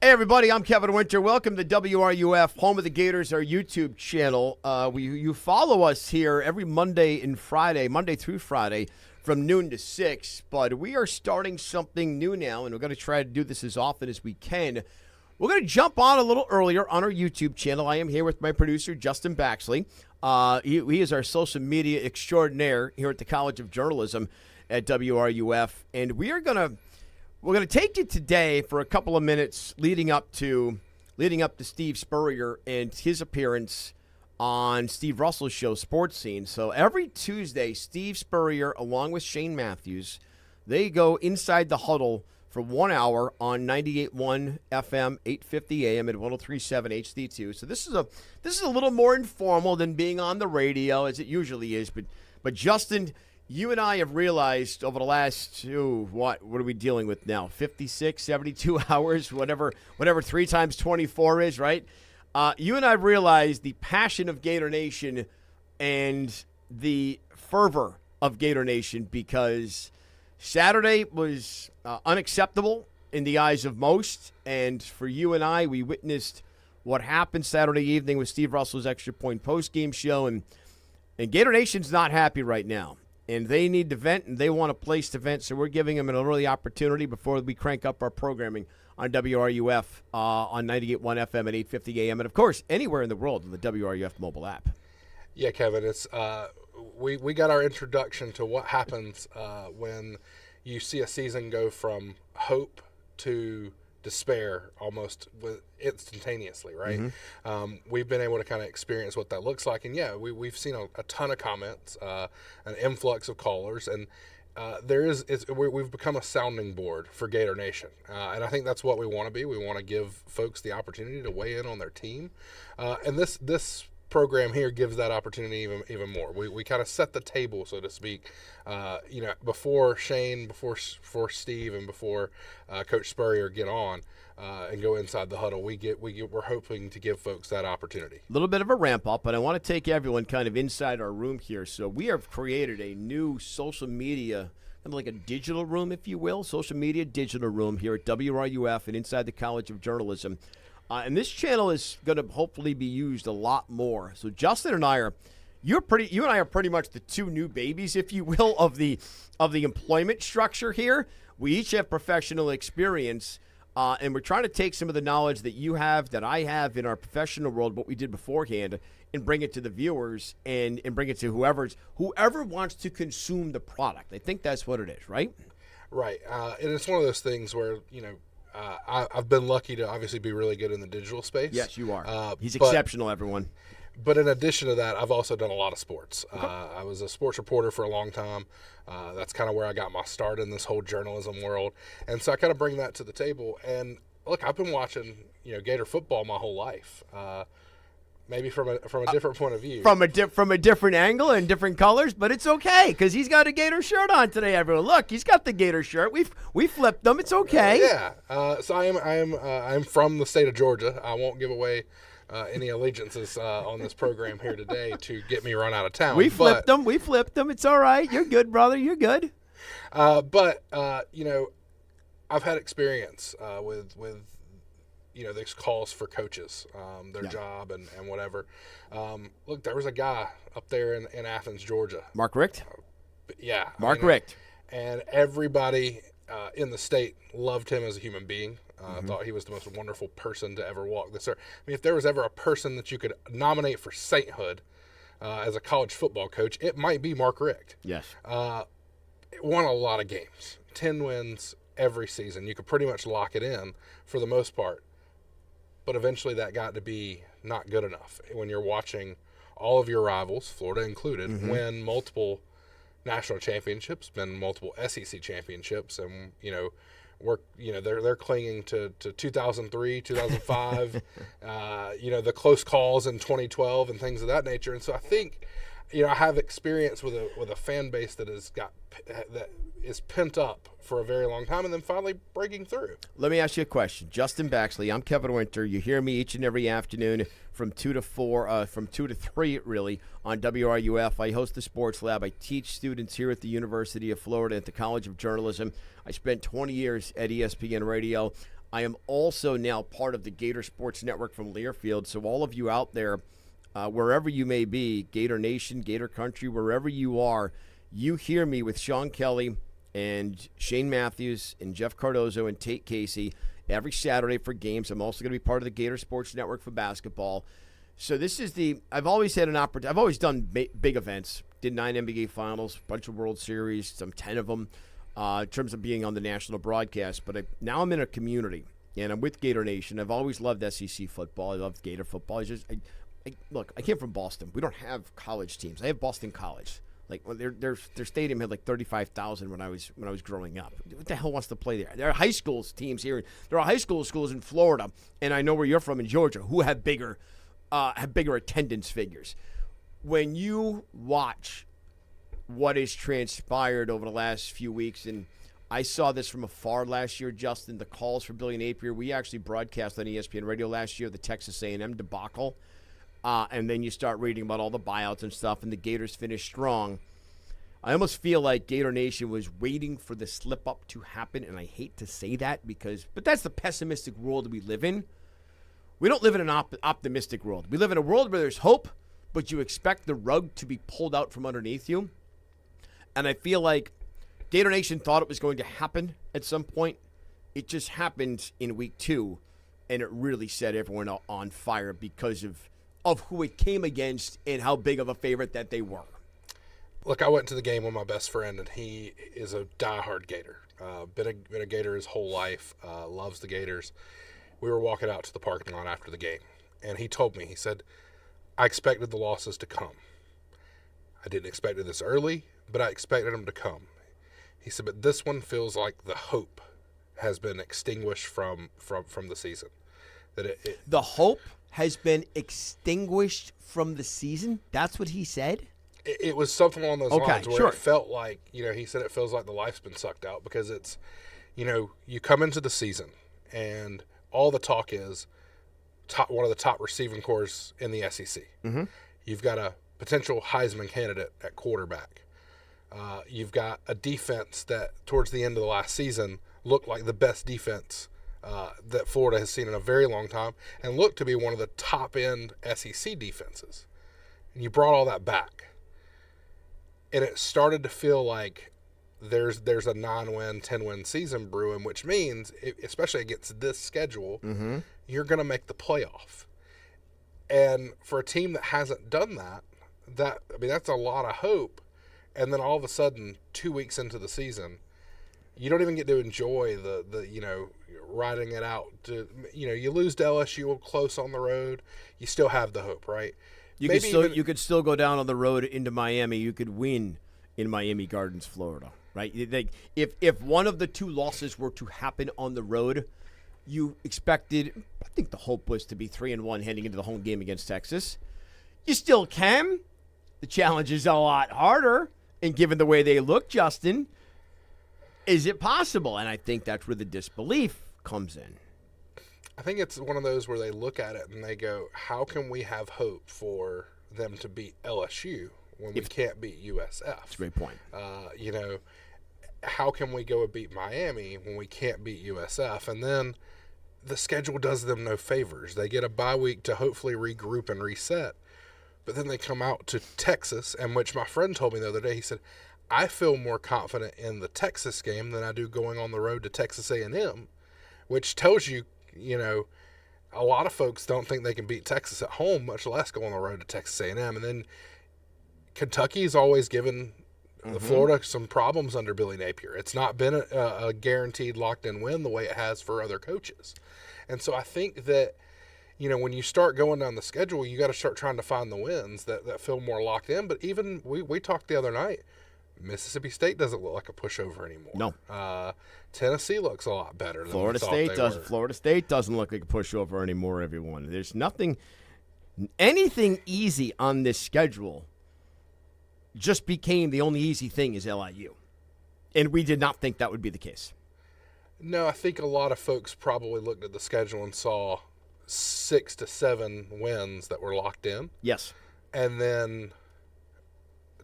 Hey, everybody, I'm Kevin Winter. Welcome to WRUF, home of the Gators, our YouTube channel. You follow us here every Monday through Friday, from noon to 6. But we are starting something new now, and we're going to try to do this as often as we can. We're going to jump on a little earlier on our YouTube channel. I am here with my producer, Justin Baxley. He is our social media extraordinaire here at the College of Journalism at WRUF. And we're going to take you today for a couple of minutes leading up to Steve Spurrier and his appearance on Steve Russell's show, Sports Scene. So every Tuesday, Steve Spurrier, along with Shane Matthews, they go inside the Huddle for 1 hour on 98.1 FM, 850 AM, and 103.7 HD2. So this is a little more informal than being on the radio, as it usually is. But Justin, you and I have realized over the last, what are we dealing with now? 56, 72 hours, whatever 3 times 24 is, right? You and I have realized the passion of Gator Nation and the fervor of Gator Nation, because Saturday was unacceptable in the eyes of most. And for you and I, we witnessed what happened Saturday evening with Steve Russell's Extra Point postgame show. And Gator Nation's not happy right now. And they need to vent, and they want a place to vent, so we're giving them an early opportunity before we crank up our programming on WRUF on 98.1 FM at 850 AM, and, of course, anywhere in the world on the WRUF mobile app. Yeah, Kevin, it's we got our introduction to what happens when you see a season go from hope to despair almost instantaneously, right? Mm-hmm. We've been able to kind of experience what that looks like, and we've seen a ton of comments, an influx of callers, and we've become a sounding board for Gator Nation, and I think that's what we want to be. We want to give folks the opportunity to weigh in on their team, and this program here gives that opportunity even more. We kind of set the table, so to speak, before Shane, before Steve, and before Coach Spurrier get on and go inside the huddle. We're hoping to give folks that opportunity. A little bit of a ramp up, but I want to take everyone kind of inside our room here. So we have created a new social media, kind of like a digital room, if you will, social media digital room here at WRUF and inside the College of Journalism. And this channel is going to hopefully be used a lot more. So Justin and I you and I are pretty much the two new babies, if you will, of the employment structure here. We each have professional experience, and we're trying to take some of the knowledge that you have, that I have in our professional world, what we did beforehand, and bring it to the viewers and bring it to whoever wants to consume the product. I think that's what it is, right? Right. And it's one of those things where, I've been lucky to obviously be really good in the digital space. Yes, you are. He's exceptional, everyone. But in addition to that, I've also done a lot of sports. Okay. I was a sports reporter for a long time. That's kind of where I got my start in this whole journalism world. And so I kind of bring that to the table. And look, I've been watching, Gator football my whole life. Maybe from a different point of view. From a different angle and different colors, but it's okay because he's got a Gator shirt on today, everyone. Look, he's got the Gator shirt. We flipped them. It's okay. So I am from the state of Georgia. I won't give away any allegiances on this program here today to get me run out of town. We flipped them. It's all right. You're good, brother. You're good. But I've had experience with these calls for coaches, their job and whatever. Look, there was a guy up there in Athens, Georgia. Mark Richt? Mark Richt. And everybody in the state loved him as a human being. Thought he was the most wonderful person to ever walk this earth. I mean, if there was ever a person that you could nominate for sainthood as a college football coach, it might be Mark Richt. Yes. Won a lot of games, 10 wins every season. You could pretty much lock it in for the most part. But eventually that got to be not good enough when you're watching all of your rivals, Florida included, win multiple national championships, win multiple SEC championships, and they're clinging to 2003, 2005, the close calls in 2012 and things of that nature. And so I think, I have experience with a fan base that is pent up for a very long time and then finally breaking through. Let me ask you a question. Justin Baxley, I'm Kevin Winter. You hear me each and every afternoon from 2 to 3, really, on WRUF. I host the Sports Lab. I teach students here at the University of Florida at the College of Journalism. I spent 20 years at ESPN Radio. I am also now part of the Gator Sports Network from Learfield. So all of you out there, wherever you may be, Gator Nation, Gator Country, wherever you are, you hear me with Sean Kelly and Shane Matthews and Jeff Cardozo and Tate Casey every Saturday for games. I'm also going to be part of the Gator Sports Network for basketball. So this is I've always had an opportunity. I've always done big events. Did 9 NBA Finals, a bunch of World Series, some 10 of them, in terms of being on the national broadcast. But now I'm in a community, and I'm with Gator Nation. I've always loved SEC football. I love Gator football. Look, I came from Boston. We don't have college teams. I have Boston College. Like their stadium had like 35,000 when I was growing up. What the hell wants to play there? There are high school teams here. There are high school schools in Florida, and I know where you're from in Georgia, who have bigger attendance figures. When you watch what has transpired over the last few weeks, and I saw this from afar last year, Justin, the calls for Billy Napier. We actually broadcast on ESPN Radio last year the Texas A&M debacle. And then you start reading about all the buyouts and stuff, and the Gators finished strong. I almost feel like Gator Nation was waiting for the slip-up to happen, and I hate to say that but that's the pessimistic world we live in. We don't live in an optimistic world. We live in a world where there's hope, but you expect the rug to be pulled out from underneath you. And I feel like Gator Nation thought it was going to happen at some point. It just happened in week 2, and it really set everyone on fire because of who it came against and how big of a favorite that they were. Look, I went to the game with my best friend, and he is a diehard Gator. Been a Gator his whole life, loves the Gators. We were walking out to the parking lot after the game, and he told me, he said, I expected the losses to come. I didn't expect it this early, but I expected them to come. He said, but this one feels like the hope has been extinguished from the season. The hope has been extinguished from the season? That's what he said? It was something along those lines where sure. It felt like, he said it feels like the life's been sucked out because it's, you come into the season and all the talk is one of the top receiving corps in the SEC. Mm-hmm. You've got a potential Heisman candidate at quarterback. You've got a defense that towards the end of the last season looked like the best defense that Florida has seen in a very long time and looked to be one of the top-end SEC defenses. And you brought all that back. And it started to feel like there's a 9-win, 10-win season brewing, which means, especially against this schedule, mm-hmm. you're going to make the playoff. And for a team that hasn't done that's a lot of hope. And then all of a sudden, 2 weeks into the season, you don't even get to enjoy the riding it out. You lose to LSU close on the road. You still have the hope, right? You could still go down on the road into Miami. You could win in Miami Gardens, Florida, right? If one of the 2 losses were to happen on the road, you expected. I think the hope was to be 3-1 heading into the home game against Texas. You still can. The challenge is a lot harder, and given the way they look, Justin, is it possible? And I think that's where the disbelief comes in. I think it's one of those where they look at it and they go, how can we have hope for them to beat LSU when we can't beat USF? That's a great point. How can we go and beat Miami when we can't beat USF? And then the schedule does them no favors. They get a bye week to hopefully regroup and reset. But then they come out to Texas, and which my friend told me the other day, he said, I feel more confident in the Texas game than I do going on the road to Texas A&M, which tells you, a lot of folks don't think they can beat Texas at home, much less go on the road to Texas A&M. And then Kentucky's always given Florida some problems under Billy Napier. It's not been a guaranteed locked-in win the way it has for other coaches. And so I think that, when you start going down the schedule, you got to start trying to find the wins that feel more locked in. But even we talked the other night, Mississippi State doesn't look like a pushover anymore. No. Tennessee looks a lot better than Florida State doesn't. Florida State doesn't look like a pushover anymore, everyone. There's anything easy on this schedule just became the only easy thing is LIU. And we did not think that would be the case. No, I think a lot of folks probably looked at the schedule and saw 6 to 7 wins that were locked in. Yes. And then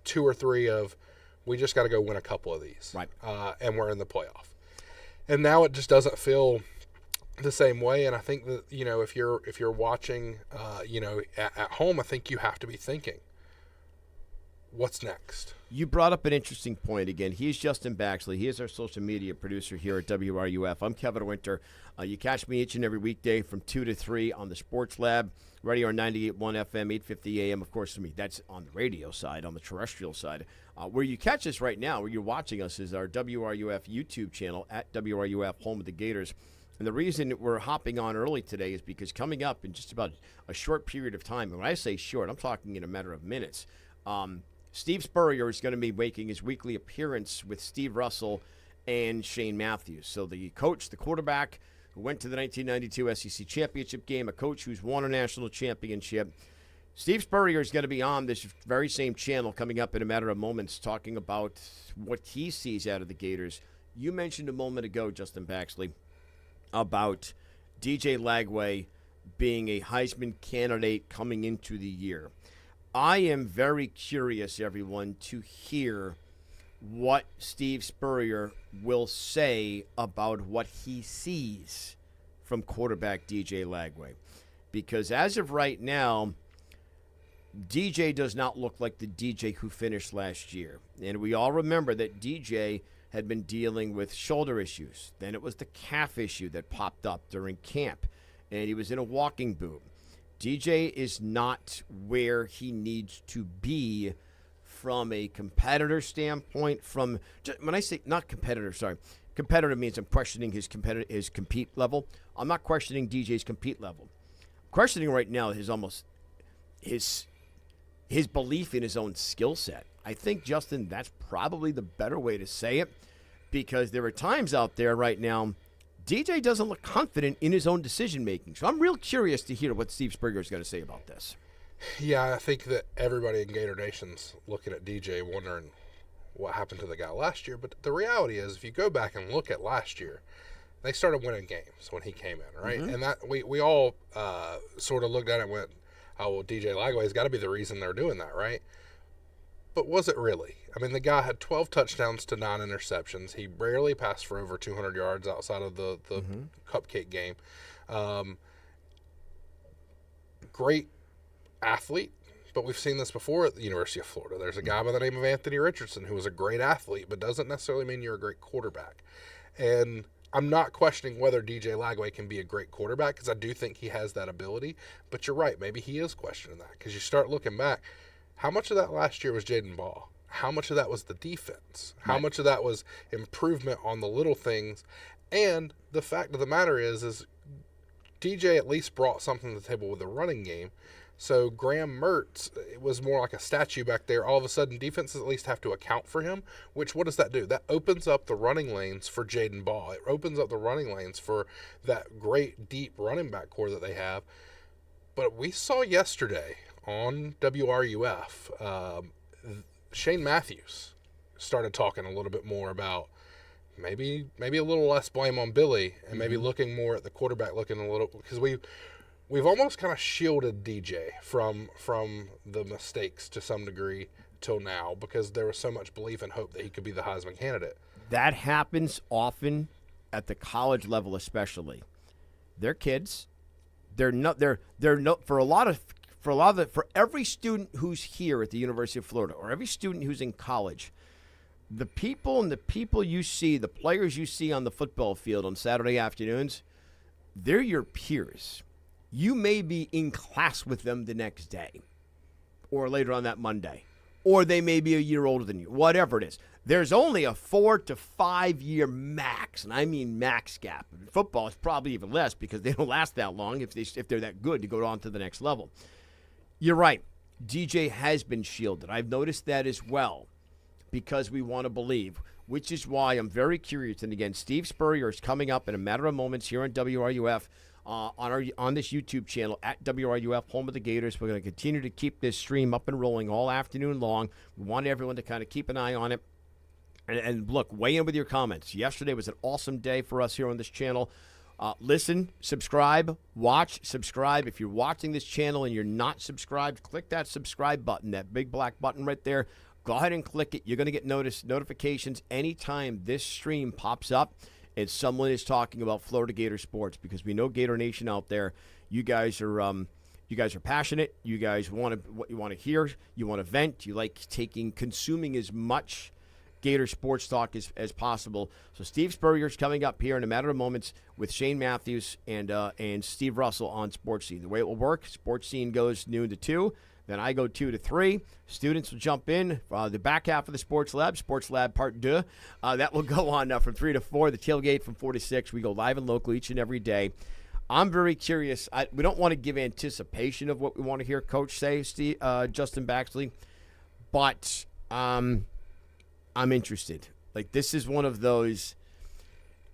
2 or 3 of, we just got to go win a couple of these. Right. And we're in the playoff. And now it just doesn't feel the same way. And I think that, if you're watching, at home, I think you have to be thinking, what's next? You brought up an interesting point again. He's Justin Baxley. He is our social media producer here at WRUF. I'm Kevin Winter. You catch me each and every weekday from 2 to 3 on the Sports Lab, radio on 98.1 FM, 850 AM. Of course, to me, that's on the radio side, on the terrestrial side. Where you catch us right now, where you're watching us, is our WRUF YouTube channel at WRUF, home of the Gators. And the reason we're hopping on early today is because coming up in just about a short period of time, and when I say short, I'm talking in a matter of minutes, Steve Spurrier is going to be making his weekly appearance with Steve Russell and Shane Matthews. So the coach, the quarterback who went to the 1992 SEC championship game, a coach who's won a national championship. Steve Spurrier is going to be on this very same channel coming up in a matter of moments talking about what he sees out of the Gators. You mentioned a moment ago, Justin Baxley, about DJ Lagway being a Heisman candidate coming into the year. I am very curious, everyone, to hear what Steve Spurrier will say about what he sees from quarterback DJ Lagway. Because as of right now, DJ does not look like the DJ who finished last year. And we all remember that DJ had been dealing with shoulder issues. Then it was the calf issue that popped up during camp, and he was in a walking boot. DJ is not where he needs to be from a competitor standpoint. When I say not competitor, competitor means I'm questioning his compete level. I'm not questioning DJ's compete level. I'm questioning right now his belief in his own skill set. I think, Justin, that's probably the better way to say it, because there are times out there right now DJ doesn't look confident in his own decision-making. So I'm real curious to hear what Steve Spurrier is going to say about this. Yeah, I think that everybody in Gator Nation's looking at DJ wondering what happened to the guy last year. But the reality is, if you go back and look at last year, they started winning games when he came in, right? Mm-hmm. And that we all sort of looked at it and went, oh, well, DJ Lagway's got to be the reason they're doing that, right? But was it really? I mean, the guy had 12 touchdowns to 9 interceptions. He rarely passed for over 200 yards outside of the cupcake game. Great athlete, but we've seen this before at the University of Florida. There's a guy by the name of Anthony Richardson who was a great athlete, but doesn't necessarily mean you're a great quarterback. And I'm not questioning whether DJ Lagway can be a great quarterback, because I do think he has that ability. But you're right, maybe he is questioning that, because you start looking back. How much of that last year was Jaden Ball? How much of that was the defense? How much of that was improvement on the little things? And the fact of the matter is DJ at least brought something to the table with the running game. So Graham Mertz, it was more like a statue back there. All of a sudden, defenses at least have to account for him, which what does that do? That opens up the running lanes for Jaden Ball. It opens up the running lanes for that great, deep running back core that they have. But we saw yesterday on WRUF, Shane Matthews started talking a little bit more about maybe a little less blame on Billy, and maybe looking more at the quarterback, looking a little, because we've almost kind of shielded DJ from the mistakes to some degree till now, because there was so much belief and hope that he could be the Heisman candidate. That happens often at the college level, especially. They're kids. For every student who's here at the University of Florida, or every student who's in college, the people you see, the players you see on the football field on Saturday afternoons, they're your peers. You may be in class with them the next day or later on that Monday, or they may be a year older than you, whatever it is. There's only a 4 to 5 year max, and I mean max gap. In football, it's probably even less, because they don't last that long if they're that good to go on to the next level. You're right. DJ has been shielded. I've noticed that as well, because we want to believe, which is why I'm very curious. And again, Steve Spurrier is coming up in a matter of moments here on WRUF, on this YouTube channel at WRUF, home of the Gators. We're going to continue to keep this stream up and rolling all afternoon long. We want everyone to kind of keep an eye on it. And look, weigh in with your comments. Yesterday was an awesome day for us here on this channel. Listen, subscribe, watch, subscribe. If you're watching this channel and you're not subscribed, click that subscribe button, that big black button right there. Go ahead and click it. You're going to get notifications anytime this stream pops up. and someone is talking about Florida Gator sports, because we know Gator Nation out there, you guys are passionate. You guys want what you want to hear. You want to vent. You like consuming as much Gator sports talk as possible. So Steve Spurrier is coming up here in a matter of moments with Shane Matthews and Steve Russell on Sports Scene. The way it will work, Sports Scene goes noon to 2. Then I go 2 to 3. Students will jump in. The back half of the Sports Lab Part 2. That will go on from 3 to 4. The Tailgate from 4 to 6. We go live and local each and every day. I'm very curious. We don't want to give anticipation of what we want to hear Coach say, Justin Baxley, but I'm interested. Like, this is one of those.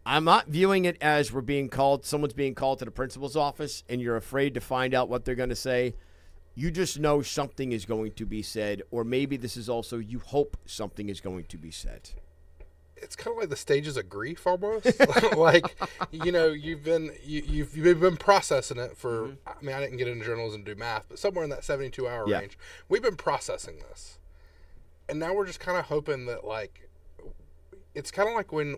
I'm not viewing it as someone's being called to the principal's office and you're afraid to find out what they're going to say. You just know something is going to be said, or maybe this is also you hope something is going to be said. It's kind of like the stages of grief almost. Like, you've been processing it for, I mean, I didn't get into journalism to do math, but somewhere in that 72-hour range, we've been processing this. And now we're just kind of hoping that, like, it's kind of like when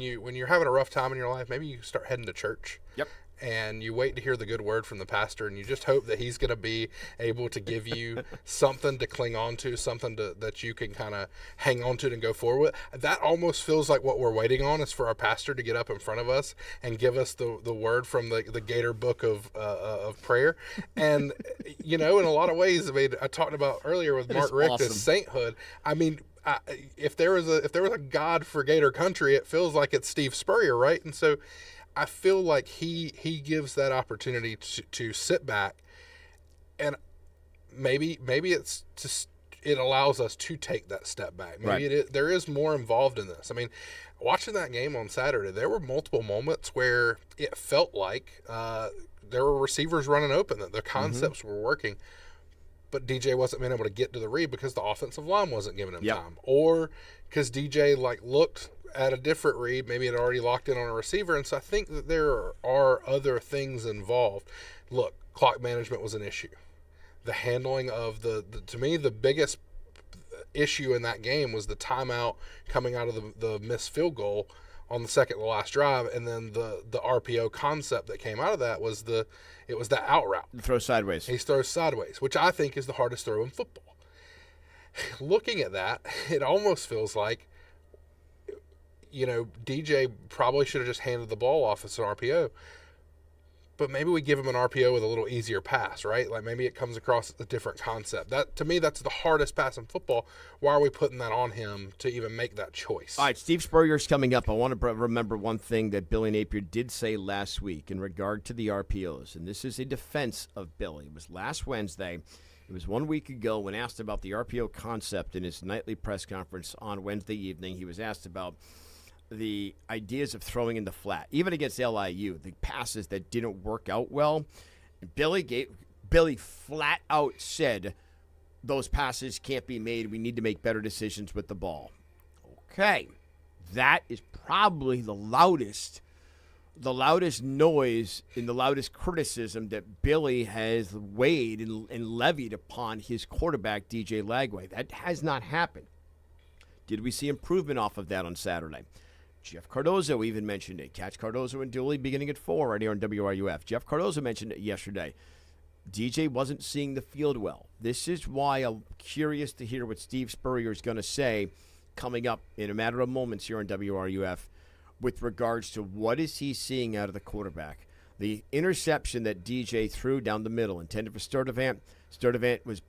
you're having a rough time in your life, maybe you start heading to church. Yep. And you wait to hear the good word from the pastor, and you just hope that he's going to be able to give you something to cling on to, something that you can kind of hang on to and go forward with. That almost feels like what we're waiting on is for our pastor to get up in front of us and give us the word from the Gator book of prayer. And, in a lot of ways, I mean, I talked about earlier with Mark Richt awesome. as sainthood. I mean, if there was a God for Gator country, it feels like it's Steve Spurrier, right? And so I feel like he gives that opportunity to sit back, and maybe it's just it allows us to take that step back. Maybe there is more involved in this. I mean, watching that game on Saturday, there were multiple moments where it felt like there were receivers running open, that the concepts were working, but DJ wasn't being able to get to the read because the offensive line wasn't giving him time, or because DJ looked at a different read, maybe it already locked in on a receiver. And so I think that there are other things involved. Look, clock management was an issue. The handling of to me, the biggest issue in that game was the timeout coming out of the missed field goal on the second to last drive. And then the RPO concept that came out of that was it was that out route. Throw sideways. He throws sideways, which I think is the hardest throw in football. Looking at that, it almost feels like, DJ probably should have just handed the ball off as an RPO, but maybe we give him an RPO with a little easier pass, right? Like maybe it comes across a different concept. That, to me, that's the hardest pass in football. Why are we putting that on him to even make that choice? All right, Steve Spurrier's coming up. I want to remember one thing that Billy Napier did say last week in regard to the RPOs, and this is a defense of Billy. It was last Wednesday. It was 1 week ago when asked about the RPO concept in his nightly press conference on Wednesday evening. He was asked about the ideas of throwing in the flat, even against LIU, the passes that didn't work out well. Billy flat out said those passes can't be made. We need to make better decisions with the ball. Okay, that is probably the loudest noise and the loudest criticism that Billy has weighed and levied upon his quarterback, DJ Lagway. That has not happened. Did we see improvement off of that on Saturday? Jeff Cardozo even mentioned it. Catch Cardozo and Dooley beginning at 4 right here on WRUF. Jeff Cardozo mentioned it yesterday. DJ wasn't seeing the field well. This is why I'm curious to hear what Steve Spurrier is going to say coming up in a matter of moments here on WRUF with regards to what is he seeing out of the quarterback. The interception that DJ threw down the middle, intended for Sturdivant. Sturdivant was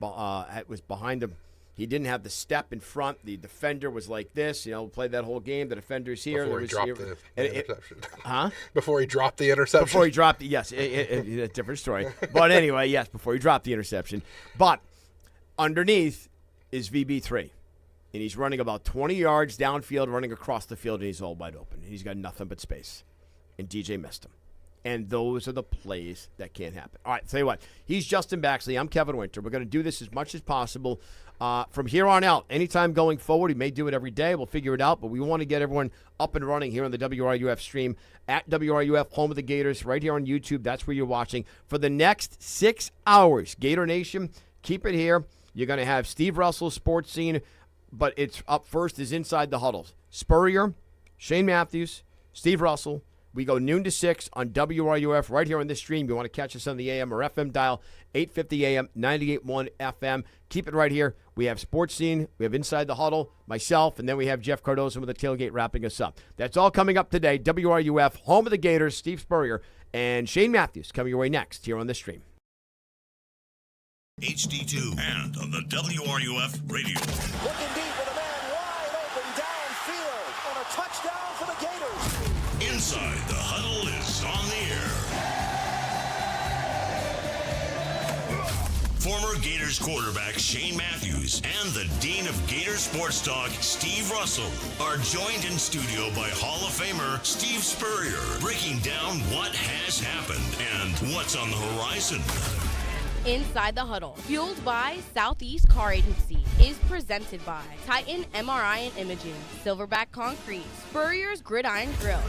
behind him. He didn't have the step in front. The defender was like this. Played that whole game. The defender's here. Before he dropped the interception. Huh? Before he dropped the interception. Before he dropped yes. A different story. But anyway, yes, before he dropped the interception. But underneath is VB3. And he's running about 20 yards downfield, running across the field, and he's all wide open. And he's got nothing but space. And DJ missed him. And those are the plays that can't happen. All right, tell you what. He's Justin Baxley. I'm Kevin Winter. We're going to do this as much as possible. From here on out, anytime going forward, we may do it every day. We'll figure it out, but we want to get everyone up and running here on the WRUF stream at WRUF, home of the Gators, right here on YouTube. That's where you're watching. For the next 6 hours, Gator Nation, keep it here. You're going to have Steve Russell, Sports Scene, but it's up first is Inside the Huddle. Spurrier, Shane Matthews, Steve Russell. We go noon to 6 on WRUF right here on this stream. You want to catch us on the AM or FM dial, 850 AM, 98.1 FM. Keep it right here. We have Sports Scene. We have Inside the Huddle, myself, and then we have Jeff Cardozo with the Tailgate wrapping us up. That's all coming up today. WRUF, home of the Gators, Steve Spurrier, and Shane Matthews coming your way next here on this stream. HD2 and on the WRUF radio. Looking deep with a man wide open downfield on a touchdown for the Gators. Inside the Huddle is on the air. Former Gators quarterback Shane Matthews and the Dean of Gator Sports Talk, Steve Russell, are joined in studio by Hall of Famer Steve Spurrier, breaking down what has happened and what's on the horizon. Inside the Huddle, fueled by Southeast Car Agency, is presented by Titan MRI and Imaging, Silverback Concrete, Spurrier's Gridiron Grill,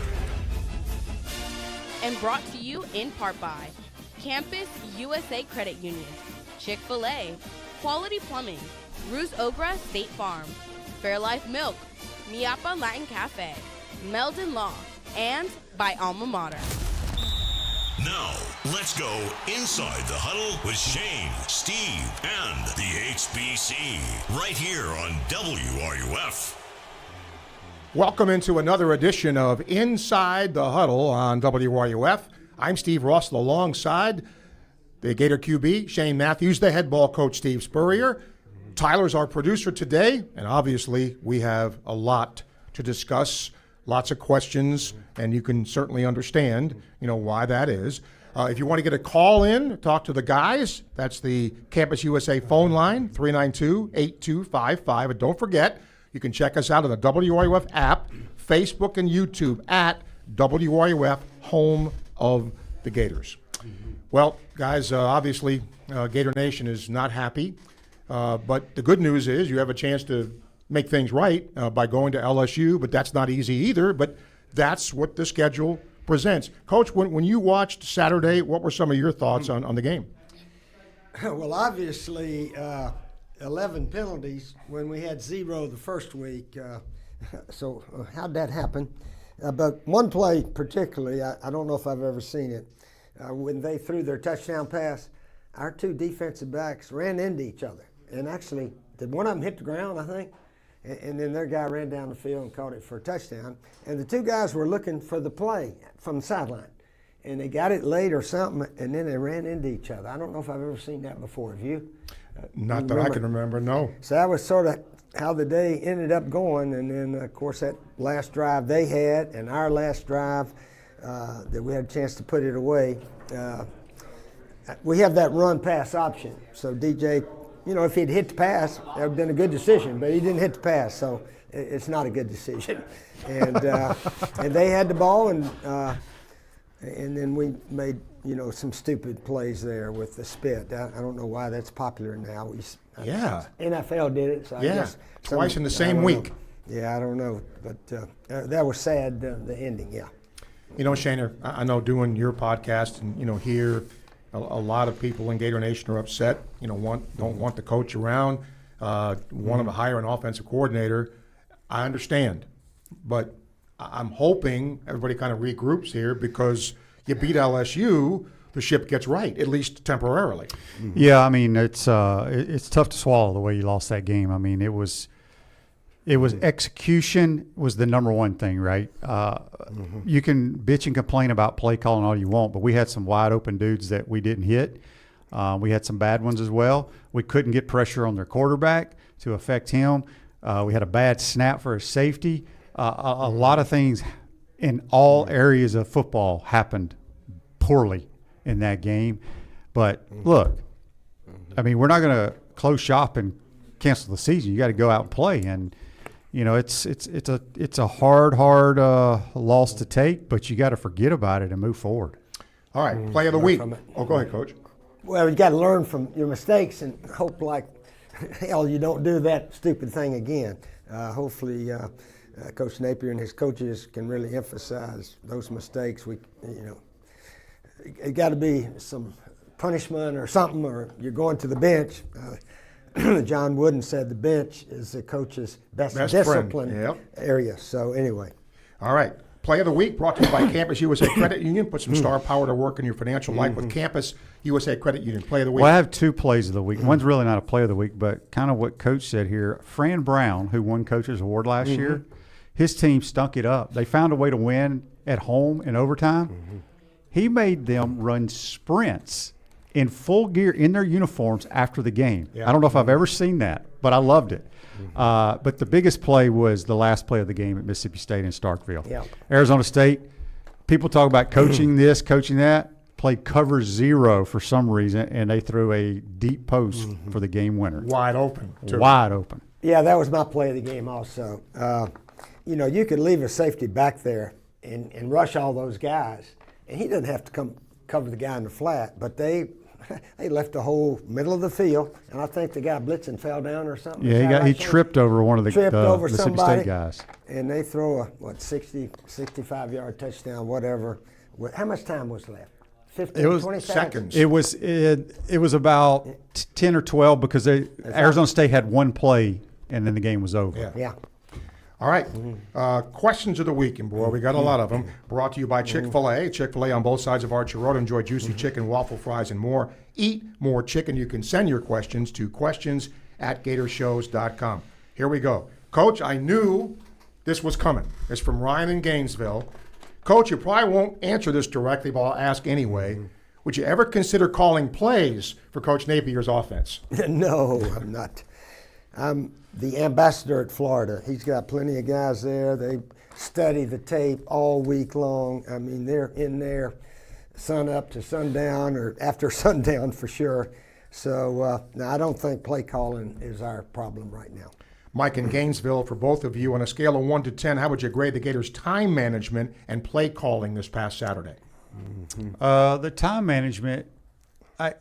and brought to you in part by Campus USA Credit Union, Chick-fil-A, Quality Plumbing, Ruse Ogra State Farm, Fairlife Milk, Miapa Latin Cafe, Meldon Law, and by Alma Mater. Now, let's go Inside the Huddle with Shane, Steve, and the HBC, right here on WRUF. Welcome into another edition of Inside the Huddle on WRUF. I'm Steve Russell alongside the Gator QB, Shane Matthews, the head ball coach, Steve Spurrier. Tyler's our producer today, and obviously we have a lot to discuss, lots of questions, and you can certainly understand, why that is. If you want to get a call in, talk to the guys, that's the Campus USA phone line, 392-8255. And don't forget, you can check us out on the WRUF app, Facebook, and YouTube at WRUF, home of the Gators. Well, guys, obviously, Gator Nation is not happy, but the good news is you have a chance to make things right by going to LSU, but that's not easy either, but that's what the schedule presents. Coach, when you watched Saturday, what were some of your thoughts on the game? Well, obviously, 11 penalties when we had 0 the first week. So how'd that happen? But one play particularly, I don't know if I've ever seen it. When they threw their touchdown pass, our two defensive backs ran into each other. And actually, did one of them hit the ground, I think? And then their guy ran down the field and caught it for a touchdown. And the two guys were looking for the play from the sideline. And they got it late or something, and then they ran into each other. I don't know if I've ever seen that before. Have you? Not that I can remember, no. So that was sort of how the day ended up going. And then, of course, that last drive they had and our last drive that we had a chance to put it away, we have that run-pass option. So DJ, if he'd hit the pass, that would have been a good decision, but he didn't hit the pass, so it's not a good decision. And and they had the ball, and then we made some stupid plays there with the spit. I don't know why that's popular now. NFL did it, so I guess twice in the same week. Yeah, I don't know, but that was sad. The ending, yeah. Shane, I know doing your podcast and here. A lot of people in Gator Nation are upset, don't want the coach around, want them to hire an offensive coordinator. I understand, but I'm hoping everybody kind of regroups here because you beat LSU, the ship gets right, at least temporarily. Yeah, I mean, it's tough to swallow the way you lost that game. I mean, it was execution was the number one thing, right? You can bitch and complain about play calling all you want, but we had some wide open dudes that we didn't hit. We had some bad ones as well. We couldn't get pressure on their quarterback to affect him. We had a bad snap for a safety. A lot of things in all areas of football happened poorly in that game. But look, I mean, we're not going to close shop and cancel the season. You got to go out and play, and it's a hard loss to take, but you got to forget about it and move forward. All right, play of the week. Oh, go ahead, Coach. Well, you got to learn from your mistakes and hope like hell you don't do that stupid thing again. Hopefully, Coach Napier and his coaches can really emphasize those mistakes. It got to be some punishment or something, or you're going to the bench. John Wooden said the bench is the coach's best discipline area. So anyway. All right. Play of the week brought to you by Campus USA Credit Union. Put some star power to work in your financial life with Campus USA Credit Union. Play of the week. Well, I have 2 plays of the week. One's really not a play of the week, but kind of what Coach said here. Fran Brown, who won Coach's Award last year, his team stunk it up. They found a way to win at home in overtime. He made them run sprints in full gear in their uniforms after the game. Yeah. I don't know if I've ever seen that, but I loved it. But the biggest play was the last play of the game at Mississippi State in Starkville. Yeah. Arizona State, people talk about coaching this, coaching that, played cover 0 for some reason, and they threw a deep post for the game winner. Wide open. Too. Wide open. Yeah, that was my play of the game also. You could leave a safety back there and rush all those guys, and he doesn't have to come cover the guy in the flat, but they left the whole middle of the field, and I think the guy blitzing fell down or something. Yeah, he tripped over one of the Mississippi somebody, State guys. And they throw a 60, 65-yard touchdown, whatever. How much time was left? 15, 20 seconds. It was about 10 or 12 because Arizona State had one play, and then the game was over. Yeah. All right. Questions of the week, and boy, we got a lot of them. Brought to you by Chick-fil-A. Chick-fil-A on both sides of Archer Road. Enjoy juicy chicken, waffle fries, and more. Eat more chicken. You can send your questions to questions@gatorshows.com. Here we go. Coach, I knew this was coming. It's from Ryan in Gainesville. Coach, you probably won't answer this directly, but I'll ask anyway. Would you ever consider calling plays for Coach Napier's offense? No, I'm not. I'm the ambassador at Florida. He's got plenty of guys there. They study the tape all week long. I mean, they're in there sun up to sundown or after sundown for sure. So no, I don't think play calling is our problem right now. Mike in Gainesville, for both of you, on a scale of 1 to 10, how would you grade the Gators' time management and play calling this past Saturday? The time management, I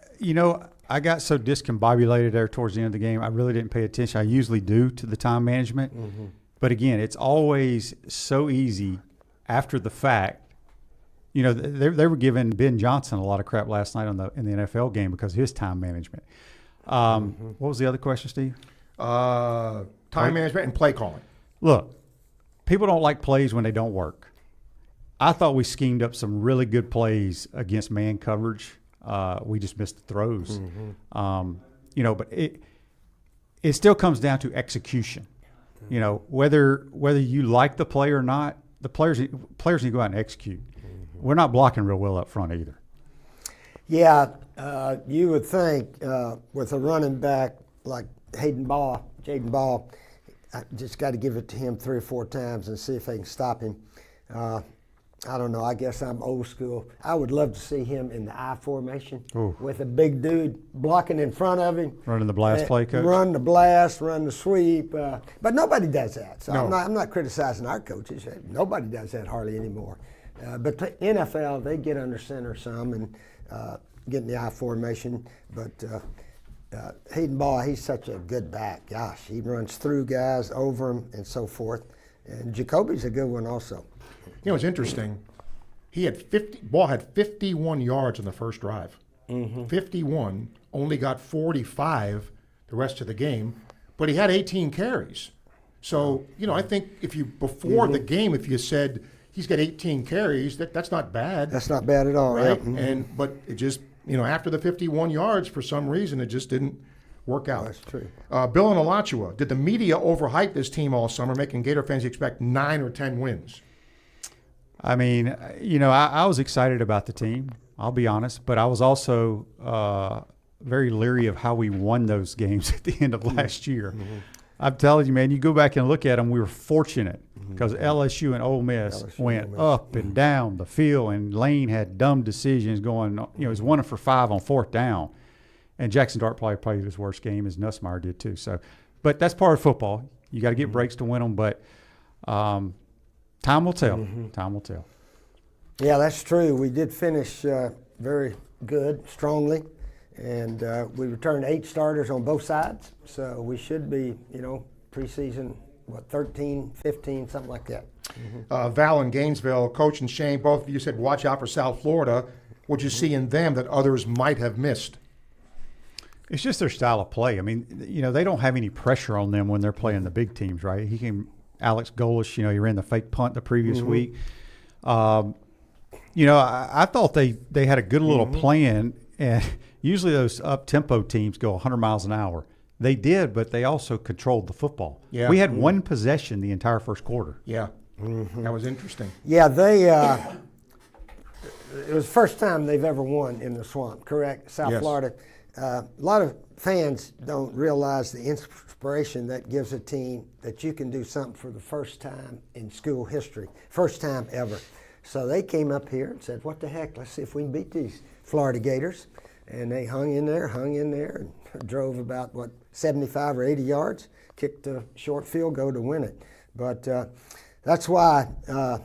got so discombobulated there towards the end of the game. I really didn't pay attention. I usually do to the time management. But again, it's always so easy after the fact. They were giving Ben Johnson a lot of crap last night in the NFL game because of his time management. What was the other question, Steve? Time management and play calling. Look, people don't like plays when they don't work. I thought we schemed up some really good plays against man coverage. We just missed the throws. But it still comes down to execution. Whether you like the play or not, the players need to go out and execute. We're not blocking real well up front either. Yeah, you would think with a running back like Jaden Ball, I just got to give it to him 3 or 4 times and see if they can stop him. I don't know. I guess I'm old school. I would love to see him in the I formation with a big dude blocking in front of him. Running the blast play, Coach? Run the blast, run the sweep. But nobody does that. So No. I'm not criticizing our coaches. Nobody does that hardly anymore. But the NFL, they get under center some and get in the I formation. But Hayden Ball, he's such a good back. Gosh, he runs through guys, over them, and so forth. And Jacoby's a good one also. It's interesting. Ball had 51 yards in the first drive. 51, only got 45 the rest of the game, but he had 18 carries. So, I think if you, before the game, if you said he's got 18 carries, that's not bad. That's not bad at all, right? Yeah. But it just, after the 51 yards, for some reason, it just didn't work out. That's true. Bill in Alachua, did the media overhype this team all summer, making Gator fans expect 9 or 10 wins? I mean, I was excited about the team, I'll be honest, but I was also very leery of how we won those games at the end of last year. I'm telling you, man, you go back and look at them, we were fortunate because LSU and Ole Miss went up and down the field, and Lane had dumb decisions going, he was 1 for 5 on 4th down. And Jackson Dart probably played his worst game, as Nussmeier did too. So, but that's part of football. You got to get breaks to win them, but time will tell. Time will tell. Yeah, that's true. We did finish very good, strongly, and we returned 8 starters on both sides. So we should be, preseason, 13, 15, something like that. Val in Gainesville, Coach and Shane, both of you said watch out for South Florida. What'd you see in them that others might have missed? It's just their style of play. I mean, they don't have any pressure on them when they're playing the big teams, right? Alex Golish, he ran the fake punt the previous week. I thought they had a good little plan, and usually those up-tempo teams go 100 miles an hour. They did, but they also controlled the football. Yeah. We had one possession the entire first quarter. Yeah, that was interesting. Yeah, it was the first time they've ever won in the Swamp, correct? South Yes. Florida. A lot of fans don't realize the inspiration that gives a team that you can do something for the first time in school history, first time ever. So they came up here and said, what the heck, let's see if we can beat these Florida Gators. And they hung in there, and drove about, 75 or 80 yards, kicked a short field goal to win it. But that's why a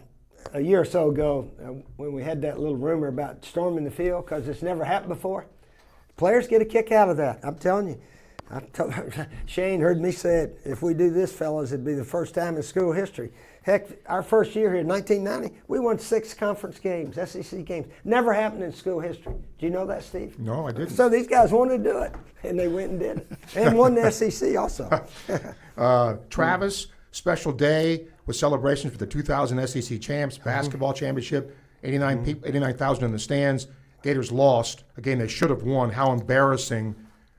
year or so ago, when we had that little rumor about storming the field, because it's never happened before, players get a kick out of that. I'm telling you. Shane heard me say it. If we do this, fellas, it'd be the first time in school history. Heck, our first year here in 1990, we won 6 conference games, SEC games. Never happened in school history. Do you know that, Steve? No, I didn't. So these guys wanted to do it, and they went and did it. And won the SEC also. Travis, special day with celebrations for the 2000 SEC champs, basketball championship, 89,000 in the stands. Gators lost a game they should have won. How embarrassing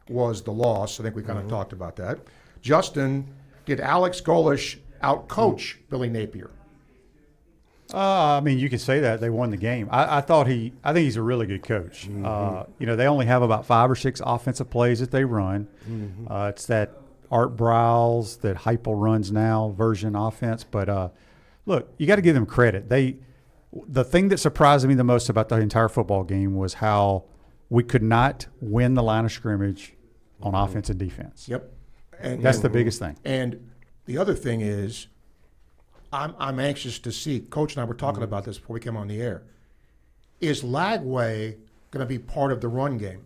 was the loss? I think we kind of talked about that. Justin, did Alex Golish out-coach Billy Napier? You can say that. They won the game. I think he's a really good coach. They only have about 5 or 6 offensive plays that they run. It's that Art Briles that Heupel runs now version offense. But look, you got to give them credit. The thing that surprised me the most about the entire football game was how we could not win the line of scrimmage on offense and defense. Yep. And that's the biggest thing. And the other thing is, I'm anxious to see, Coach and I were talking about this before we came on the air, is Lagway going to be part of the run game?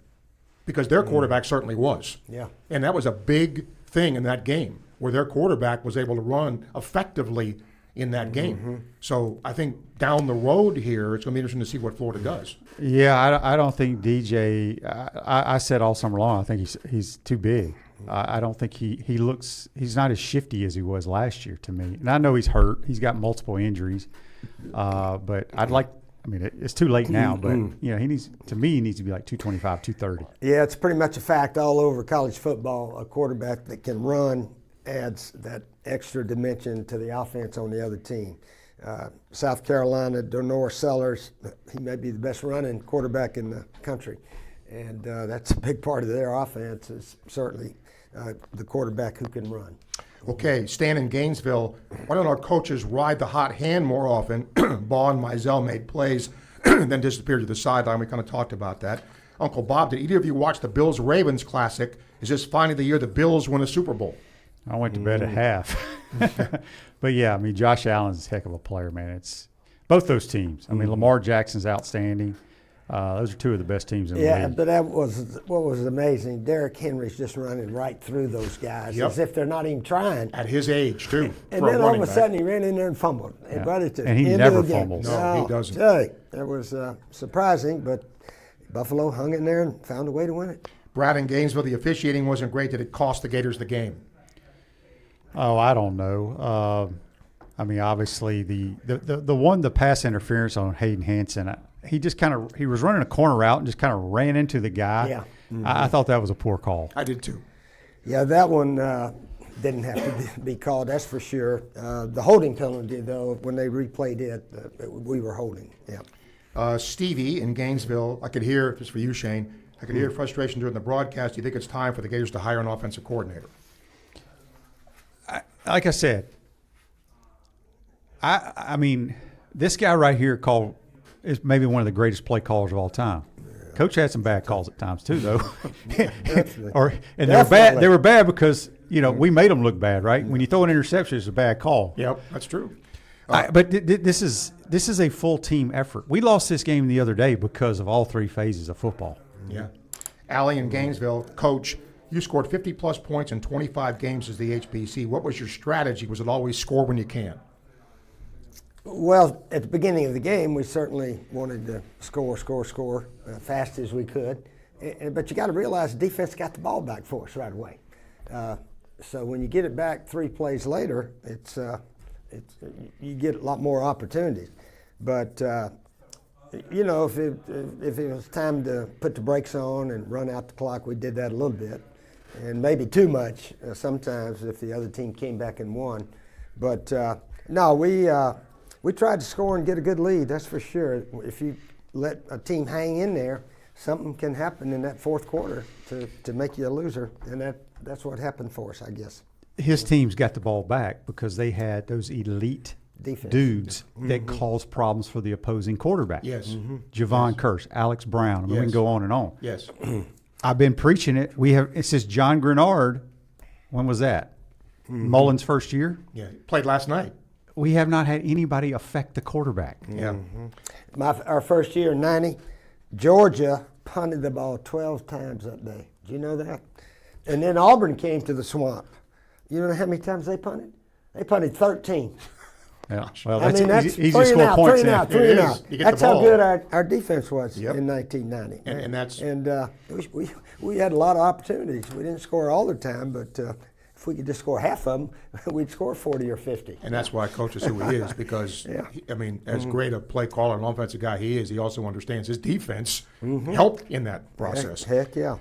Because their quarterback certainly was. Yeah. And that was a big thing in that game, where their quarterback was able to run effectively in that game. So I think down the road here, it's going to be interesting to see what Florida does. Yeah, I don't think DJ. I said all summer long, I think he's too big. I don't think he's not as shifty as he was last year to me. And I know he's hurt. He's got multiple injuries. But it's too late now. But he needs to be like 225, 230. Yeah, it's pretty much a fact all over college football. A quarterback that can run adds that extra dimension to the offense on the other team. South Carolina, Denor Sellers, he may be the best running quarterback in the country. And that's a big part of their offense is certainly the quarterback who can run. Okay, Stan in Gainesville, why don't our coaches ride the hot hand more often? Baugh and Mizell made plays, then disappeared to the sideline. We kind of talked about that. Uncle Bob, did either of you watch the Bills-Ravens Classic? Is this finally the year the Bills win a Super Bowl? I went to bed at half. But, yeah, Josh Allen's a heck of a player, man. It's both those teams. Lamar Jackson's outstanding. Those are 2 of the best teams in the league. Yeah, but that was what was amazing. Derrick Henry's just running right through those guys as if they're not even trying. At his age, too. And then all of a sudden he ran in there and fumbled. Yeah. And he never fumbles. No, he doesn't. That was surprising, but Buffalo hung in there and found a way to win it. Brad in Gainesville, the officiating wasn't great. Did it cost the Gators the game? Oh, I don't know. Obviously the pass interference on Hayden Hansen, he was running a corner route and just kind of ran into the guy. Yeah. I thought that was a poor call. I did too. Yeah, that one didn't have to be called, that's for sure. The holding penalty, though, when they replayed it, we were holding. Yeah. Stevie in Gainesville, I could hear, just for you, Shane, I could hear frustration during the broadcast. Do you think it's time for the Gators to hire an offensive coordinator? Like I said, this guy right here is maybe one of the greatest play callers of all time. Yeah. Coach had some bad calls at times too, though. They were bad because we made them look bad, right? When you throw an interception, it's a bad call. Yep, that's true. But this is a full team effort. We lost this game the other day because of all 3 phases of football. Yeah. Allie in Gainesville, Coach, you scored 50-plus points in 25 games as the HBC. What was your strategy? Was it always score when you can? Well, at the beginning of the game, we certainly wanted to score fast as we could. But you got to realize the defense got the ball back for us right away. So when you get it back 3 plays later, you get a lot more opportunities. But you know, if it was time to put the brakes on and run out the clock, we did that a little bit, and maybe too much sometimes if the other team came back and won. But no, we tried to score and get a good lead. That's for sure. If you let a team hang in there, something can happen in that fourth quarter to make you a loser, and that's what happened for us, I guess. His team's got the ball back because they had those elite Defense. dudes that caused problems for the opposing quarterback. Yes. Javon Kearse, Alex Brown. I mean, we can Yes. go on and on. Yes. I've been preaching it. It says John Grenard. When was that? Mullins' first year? Yeah. Played last night. We have not had anybody affect the quarterback. Yeah. Our first year in 90, Georgia punted the ball 12 times that day. Do you know that? And then Auburn came to the Swamp. You know how many times they punted? They punted 13. Yeah. Well, I that's mean, that's easy to three and score out, points three and in. out, three It and is. out. You get That's the how ball. good our defense was Yep. in 1990. And that's we had a lot of opportunities. We didn't score all the time, but if we could just score half of them, we'd score 40 or 50. And that's why Coach is who he is, because, I mean, as great a play caller and offensive guy he is, he also understands his defense helped in that process. Heck yeah.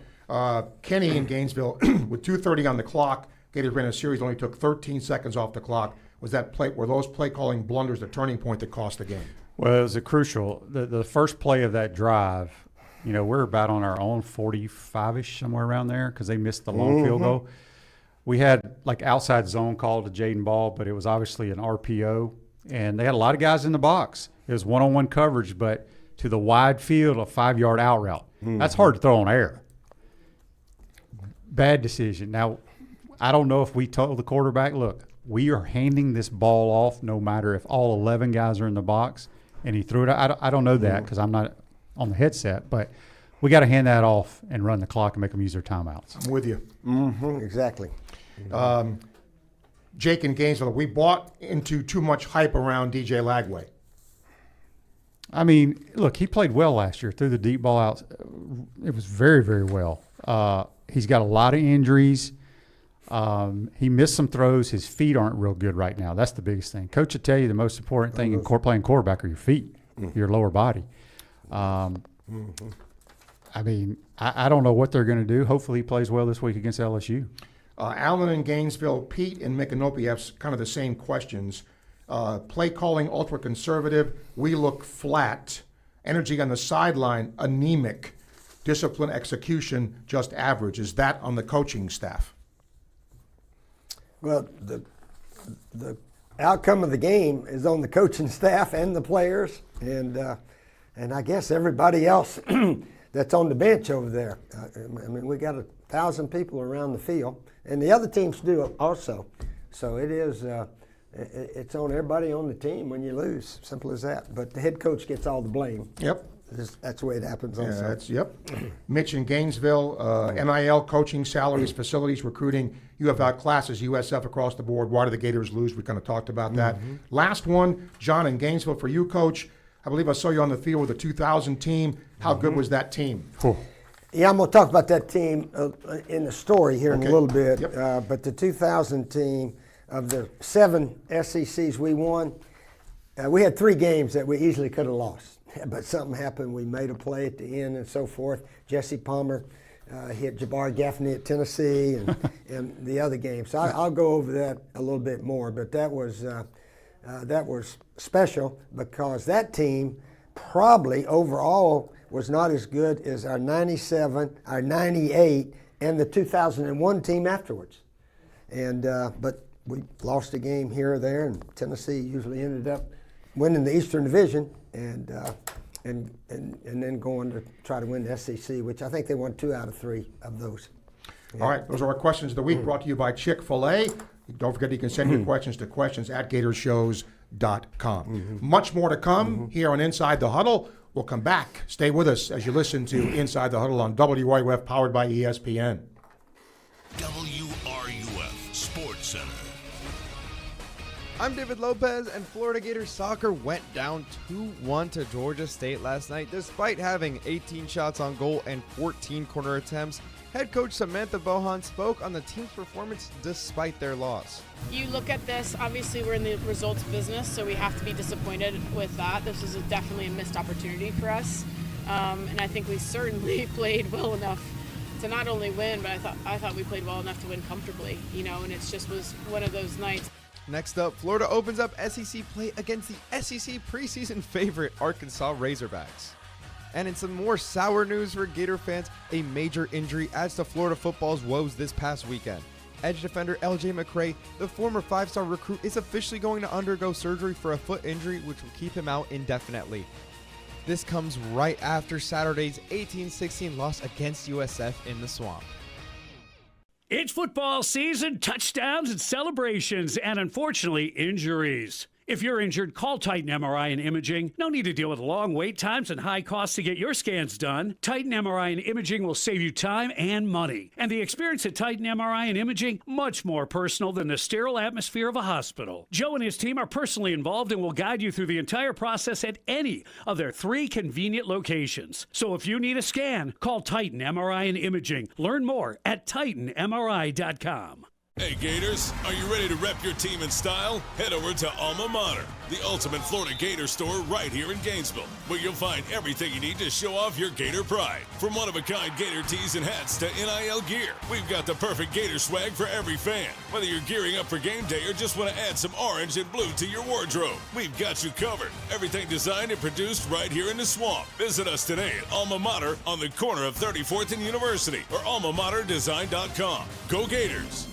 Kenny in Gainesville, with 2:30 on the clock, Gators ran a series, only took 13 seconds off the clock. Were those play calling blunders the turning point that cost the game? Well, it was a crucial. The first play of that drive, you know, we're about on our own 45-ish, somewhere around there, because they missed the long field goal. We had like outside zone called to Jaden Ball, but it was obviously an RPO, and they had a lot of guys in the box. It was one-on-one coverage, but to the wide field, a 5-yard out route. That's hard to throw on air. Bad decision. Now, I don't know if we told the quarterback, look, we are handing this ball off no matter if all 11 guys are in the box, and he threw it. I don't know that because I'm not on the headset, but we got to hand that off and run the clock and make them use their timeouts. I'm with you. Exactly. Jake in Gainesville, we bought into too much hype around DJ Lagway. I mean, look, he played well last year, threw the deep ball out. It was very, very well. He's got a lot of injuries. He missed some throws. His feet aren't real good right now. That's the biggest thing. Coach will tell you the most important thing in playing quarterback are your feet, your lower body. I mean, I don't know what they're going to do. Hopefully he plays well this week against LSU. Allen in Gainesville, Pete and Micanopy have kind of the same questions. Play calling ultra conservative. We look flat. Energy on the sideline anemic. Discipline execution just average. Is that on the coaching staff? Well, the outcome of the game is on the coaching staff and the players, and I guess everybody else that's on the bench over there. I mean, we got 1,000 people around the field, and the other teams do also. So it is. It's on everybody on the team when you lose. Simple as that. But the head coach gets all the blame. Yep. That's the way it happens. Also. Yeah, yep. Mitch in Gainesville, NIL, coaching, salaries, facilities, recruiting. You have classes, USF across the board. Why do the Gators lose? We kind of talked about that. Last one, John in Gainesville for you, Coach. I believe I saw you on the field with the 2000 team. How good was that team? Yeah, I'm going to talk about that team in the story here in a little bit. Yep. But the 2000 team, of the 7 SECs we won, we had 3 games that we easily could have lost. But something happened. We made a play at the end and so forth. Jesse Palmer hit Jabari Gaffney at Tennessee and the other games. So I'll go over that a little bit more. But that was special because that team probably overall was not as good as our 97, our 98, and the 2001 team afterwards. And but we lost a game here or there, and Tennessee usually ended up winning the Eastern Division and then going to try to win the SEC, which I think they won 2 out of 3 of those. Yeah. All right, those are our questions of the week brought to you by Chick-fil-A. Don't forget you can send your questions to questions@gatorshows.com. Much more to come here on Inside the Huddle. We'll come back. Stay with us as you listen to Inside the Huddle on WRUF, powered by ESPN. WRUF Sports Center. I'm David Lopez, and Florida Gators soccer went down 2-1 to Georgia State last night, despite having 18 shots on goal and 14 corner attempts. Head coach Samantha Bohan spoke on the team's performance despite their loss. You look at this, obviously we're in the results business, so we have to be disappointed with that. This is definitely a missed opportunity for us. And I think we certainly played well enough to not only win, but I thought we played well enough to win comfortably, and it just was one of those nights. Next up, Florida opens up SEC play against the SEC preseason favorite Arkansas Razorbacks. And in some more sour news for Gator fans, a major injury adds to Florida football's woes this past weekend. Edge defender L.J. McCray, the former 5-star recruit, is officially going to undergo surgery for a foot injury which will keep him out indefinitely. This comes right after Saturday's 18-16 loss against USF in the Swamp. It's football season, touchdowns and celebrations, and unfortunately, injuries. If you're injured, call Titan MRI and Imaging. No need to deal with long wait times and high costs to get your scans done. Titan MRI and Imaging will save you time and money. And the experience at Titan MRI and Imaging, much more personal than the sterile atmosphere of a hospital. Joe and his team are personally involved and will guide you through the entire process at any of their 3 convenient locations. So if you need a scan, call Titan MRI and Imaging. Learn more at TitanMRI.com. Hey Gators, are you ready to rep your team in style? Head over to Alma Mater, the ultimate Florida Gator store right here in Gainesville, where you'll find everything you need to show off your Gator pride. From one-of-a-kind Gator tees and hats to NIL gear, we've got the perfect Gator swag for every fan. Whether you're gearing up for game day or just want to add some orange and blue to your wardrobe, we've got you covered. Everything designed and produced right here in the Swamp. Visit us today at Alma Mater on the corner of 34th and University or almamaterdesign.com. Go Gators!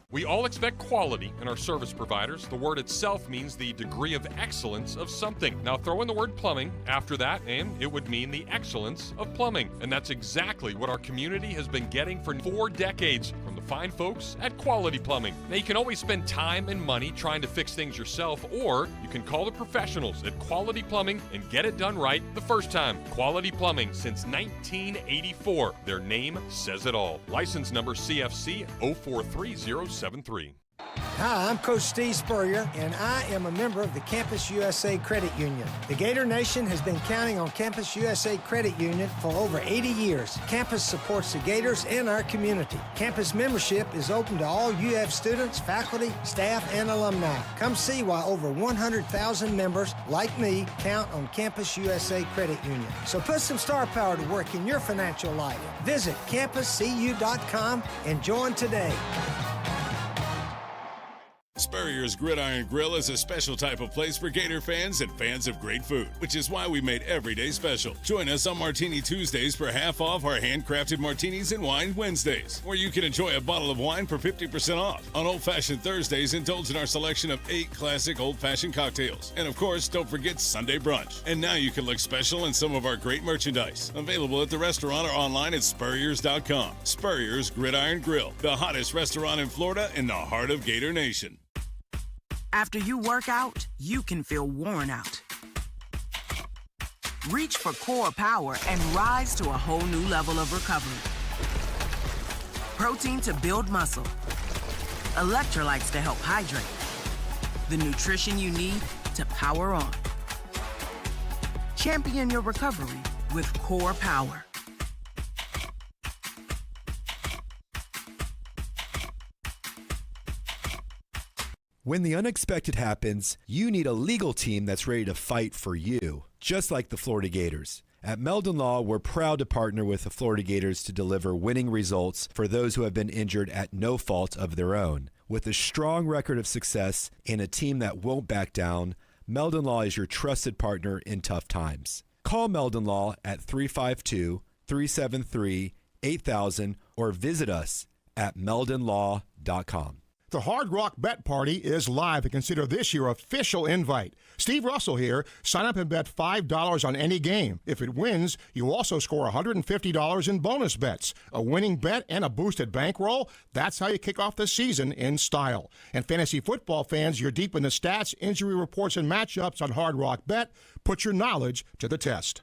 We all expect quality in our service providers. The word itself means the degree of excellence of something. Now throw in the word plumbing after that, and it would mean the excellence of plumbing. And that's exactly what our community has been getting for 4 decades from the fine folks at Quality Plumbing. Now you can always spend time and money trying to fix things yourself, or you can call the professionals at Quality Plumbing and get it done right the first time. Quality Plumbing since 1984. Their name says it all. License number CFC 043073. Hi, I'm Coach Steve Spurrier, and I am a member of the Campus USA Credit Union. The Gator Nation has been counting on Campus USA Credit Union for over 80 years. Campus supports the Gators and our community. Campus membership is open to all UF students, faculty, staff, and alumni. Come see why over 100,000 members, like me, count on Campus USA Credit Union. So put some star power to work in your financial life. Visit campuscu.com and join today. Spurrier's Gridiron Grill is a special type of place for Gator fans and fans of great food, which is why we made every day special. Join us on Martini Tuesdays for half off our handcrafted martinis and wine Wednesdays, where you can enjoy a bottle of wine for 50% off. On Old Fashioned Thursdays, indulge in our selection of 8 classic old-fashioned cocktails. And of course, don't forget Sunday brunch. And now you can look special in some of our great merchandise, available at the restaurant or online at Spurriers.com. Spurrier's Gridiron Grill, the hottest restaurant in Florida in the heart of Gator Nation. After you work out, you can feel worn out. Reach for core power and rise to a whole new level of recovery. Protein to build muscle. Electrolytes to help hydrate. The nutrition you need to power on. Champion your recovery with Core Power. When the unexpected happens, you need a legal team that's ready to fight for you, just like the Florida Gators. At Meldon Law, we're proud to partner with the Florida Gators to deliver winning results for those who have been injured at no fault of their own. With a strong record of success and a team that won't back down, Meldon Law is your trusted partner in tough times. Call Meldon Law at 352-373-8000 or visit us at meldonlaw.com. The Hard Rock Bet Party is live, and consider this your official invite. Steve Russell here. Sign up and bet $5 on any game. If it wins, you also score $150 in bonus bets. A winning bet and a boosted bankroll. That's how you kick off the season in style. And fantasy football fans, you're deep in the stats, injury reports, and matchups on Hard Rock Bet. Put your knowledge to the test.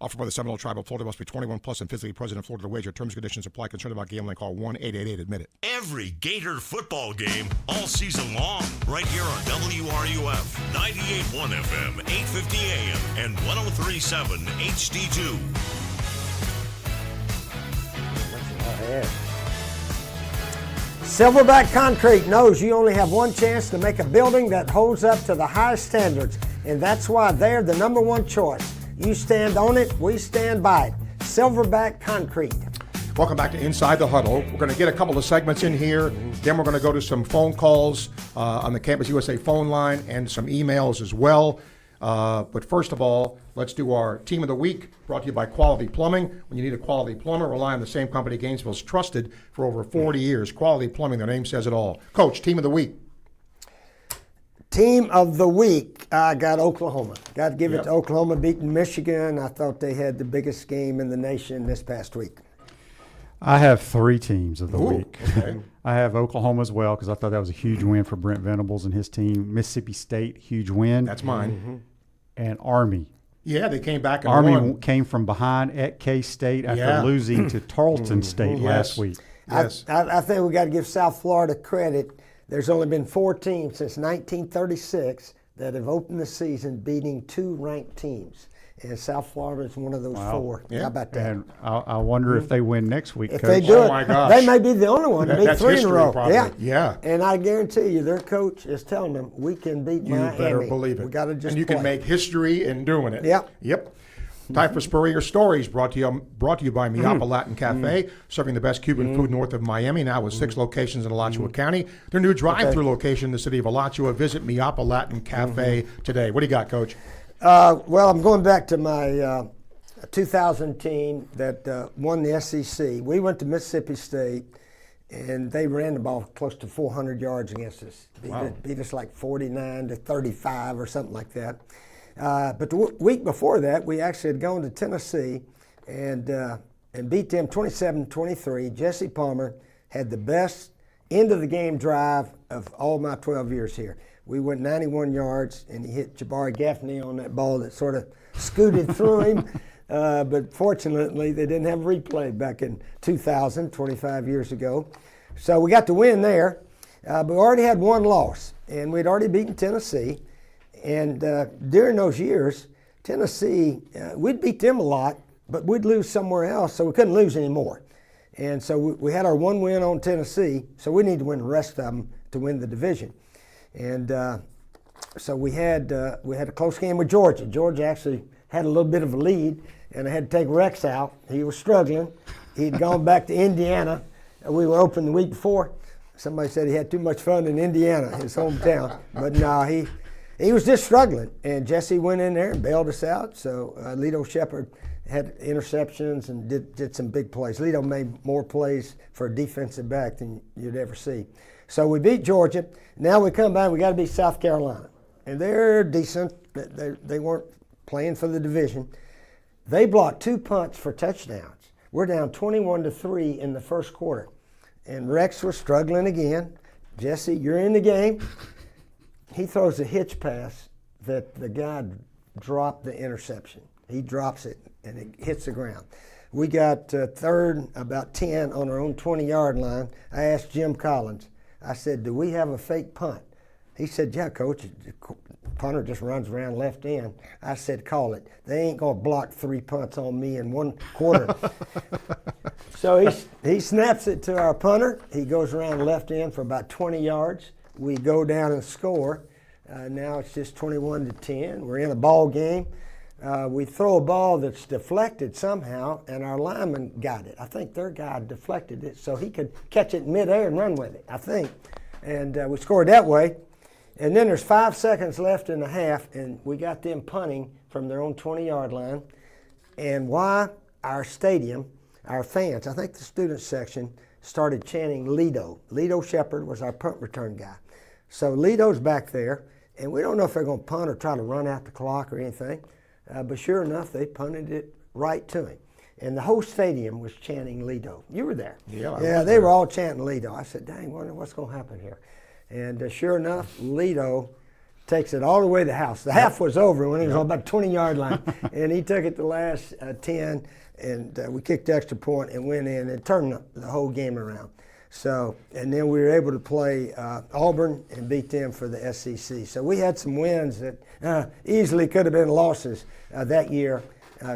Offered by the Seminole Tribe of Florida. Must be 21 plus and physically present in Florida to wager. Terms and conditions apply. Concerned about gambling? Call 1-888-ADMIT-IT. Every Gator football game all season long, right here on WRUF 98.1 FM, 850 AM, and 103.7 HD2. Yeah. Silverback Concrete knows you only have one chance to make a building that holds up to the highest standards, and that's why they're the #1 choice. You stand on it, we stand by it. Silverback Concrete. Welcome back to Inside the Huddle. We're going to get a couple of segments in here. Then we're going to go to some phone calls on the Campus USA phone line and some emails as well. But first of all, let's do our Team of the Week, brought to you by Quality Plumbing. When you need a quality plumber, rely on the same company Gainesville's trusted for over 40 years. Quality Plumbing, their name says it all. Coach, Team of the Week. Team of the Week, I got Oklahoma. Got to give it to Oklahoma beating Michigan. I thought they had the biggest game in the nation this past week. I have 3 teams of the week. Okay. I have Oklahoma as well because I thought that was a huge win for Brent Venables and his team. Mississippi State, huge win. That's mine. And Army. Yeah, they came back and Army won. came from behind at K-State after losing to Tarleton State last week. Yes. I think we got to give South Florida credit. There's only been 4 teams since 1936 that have opened the season beating 2 ranked teams. And South Florida is one of those 4. Yeah. How about that? And I wonder if they win next week, If Coach. they do Oh, my it, gosh. they may be the only one to beat That's 3 in a history, row. probably. Yeah. And I guarantee you, their coach is telling them, we can beat You Miami. better believe it. We got to just and you play. can make history in doing it. Yep. Time for Spurrier Stories, brought to you by Miapa Latin Cafe, serving the best Cuban food north of Miami, now with 6 locations in Alachua County. Their new drive-through location in the city of Alachua. Visit Miapa Latin Cafe today. What do you got, Coach? Well, I'm going back to my 2000 team that won the SEC. We went to Mississippi State, and they ran the ball close to 400 yards against us. Beat us like 49-35 or something like that. But the week before that, we actually had gone to Tennessee and beat them 27-23. Jesse Palmer had the best end-of-the-game drive of all my 12 years here. We went 91 yards, and he hit Jabari Gaffney on that ball that sort of scooted through him. But fortunately, they didn't have a replay back in 2000, 25 years ago. So we got the win there. But we already had 1 loss, and we'd already beaten Tennessee. And during those years, Tennessee, we'd beat them a lot, but we'd lose somewhere else, so we couldn't lose anymore. And so we had our 1 win on Tennessee, so we need to win the rest of them to win the division. And so we had a close game with Georgia. Georgia actually had a little bit of a lead, and I had to take Rex out. He was struggling. He'd gone back to Indiana. We were open the week before. Somebody said he had too much fun in Indiana, his hometown. But no, he was just struggling, and Jesse went in there and bailed us out. So Lito Shepard had interceptions and did some big plays. Lito made more plays for a defensive back than you'd ever see. So we beat Georgia. Now we come back, we got to beat South Carolina. And they're decent. They weren't playing for the division. They blocked 2 punts for touchdowns. We're down 21-3 in the first quarter. And Rex was struggling again. Jesse, you're in the game. He throws a hitch pass that the guy dropped the interception. He drops it, and it hits the ground. We got 3rd, about 10 on our own 20-yard line. I asked Jim Collins, I said, do we have a fake punt? He said, yeah, Coach, the punter just runs around left end. I said, call it. They ain't going to block 3 punts on me in 1 quarter. So he snaps it to our punter. He goes around left end for about 20 yards. We go down and score. Now it's just 21-10. We're in a ball game. We throw a ball that's deflected somehow, and our lineman got it. I think their guy deflected it so he could catch it in midair and run with it, I think. And we scored that way. And then there's 5 seconds left in the half, and we got them punting from their own 20-yard line. And why? Our stadium, our fans, I think the student section, started chanting Lito. Lito Shepard was our punt return guy. So Lito's back there, and we don't know if they're going to punt or try to run out the clock or anything. But sure enough, they punted it right to him. And the whole stadium was chanting Lito. You were there. Yeah, they were all chanting Lito. I said, dang, wonder what's going to happen here. And sure enough, Lito takes it all the way to the house. The half was over when he was on about 20-yard line. And he took it the last 10, and we kicked the extra point and went in and turned the whole game around. So, and then we were able to play Auburn and beat them for the SEC. So we had some wins that easily could have been losses that year.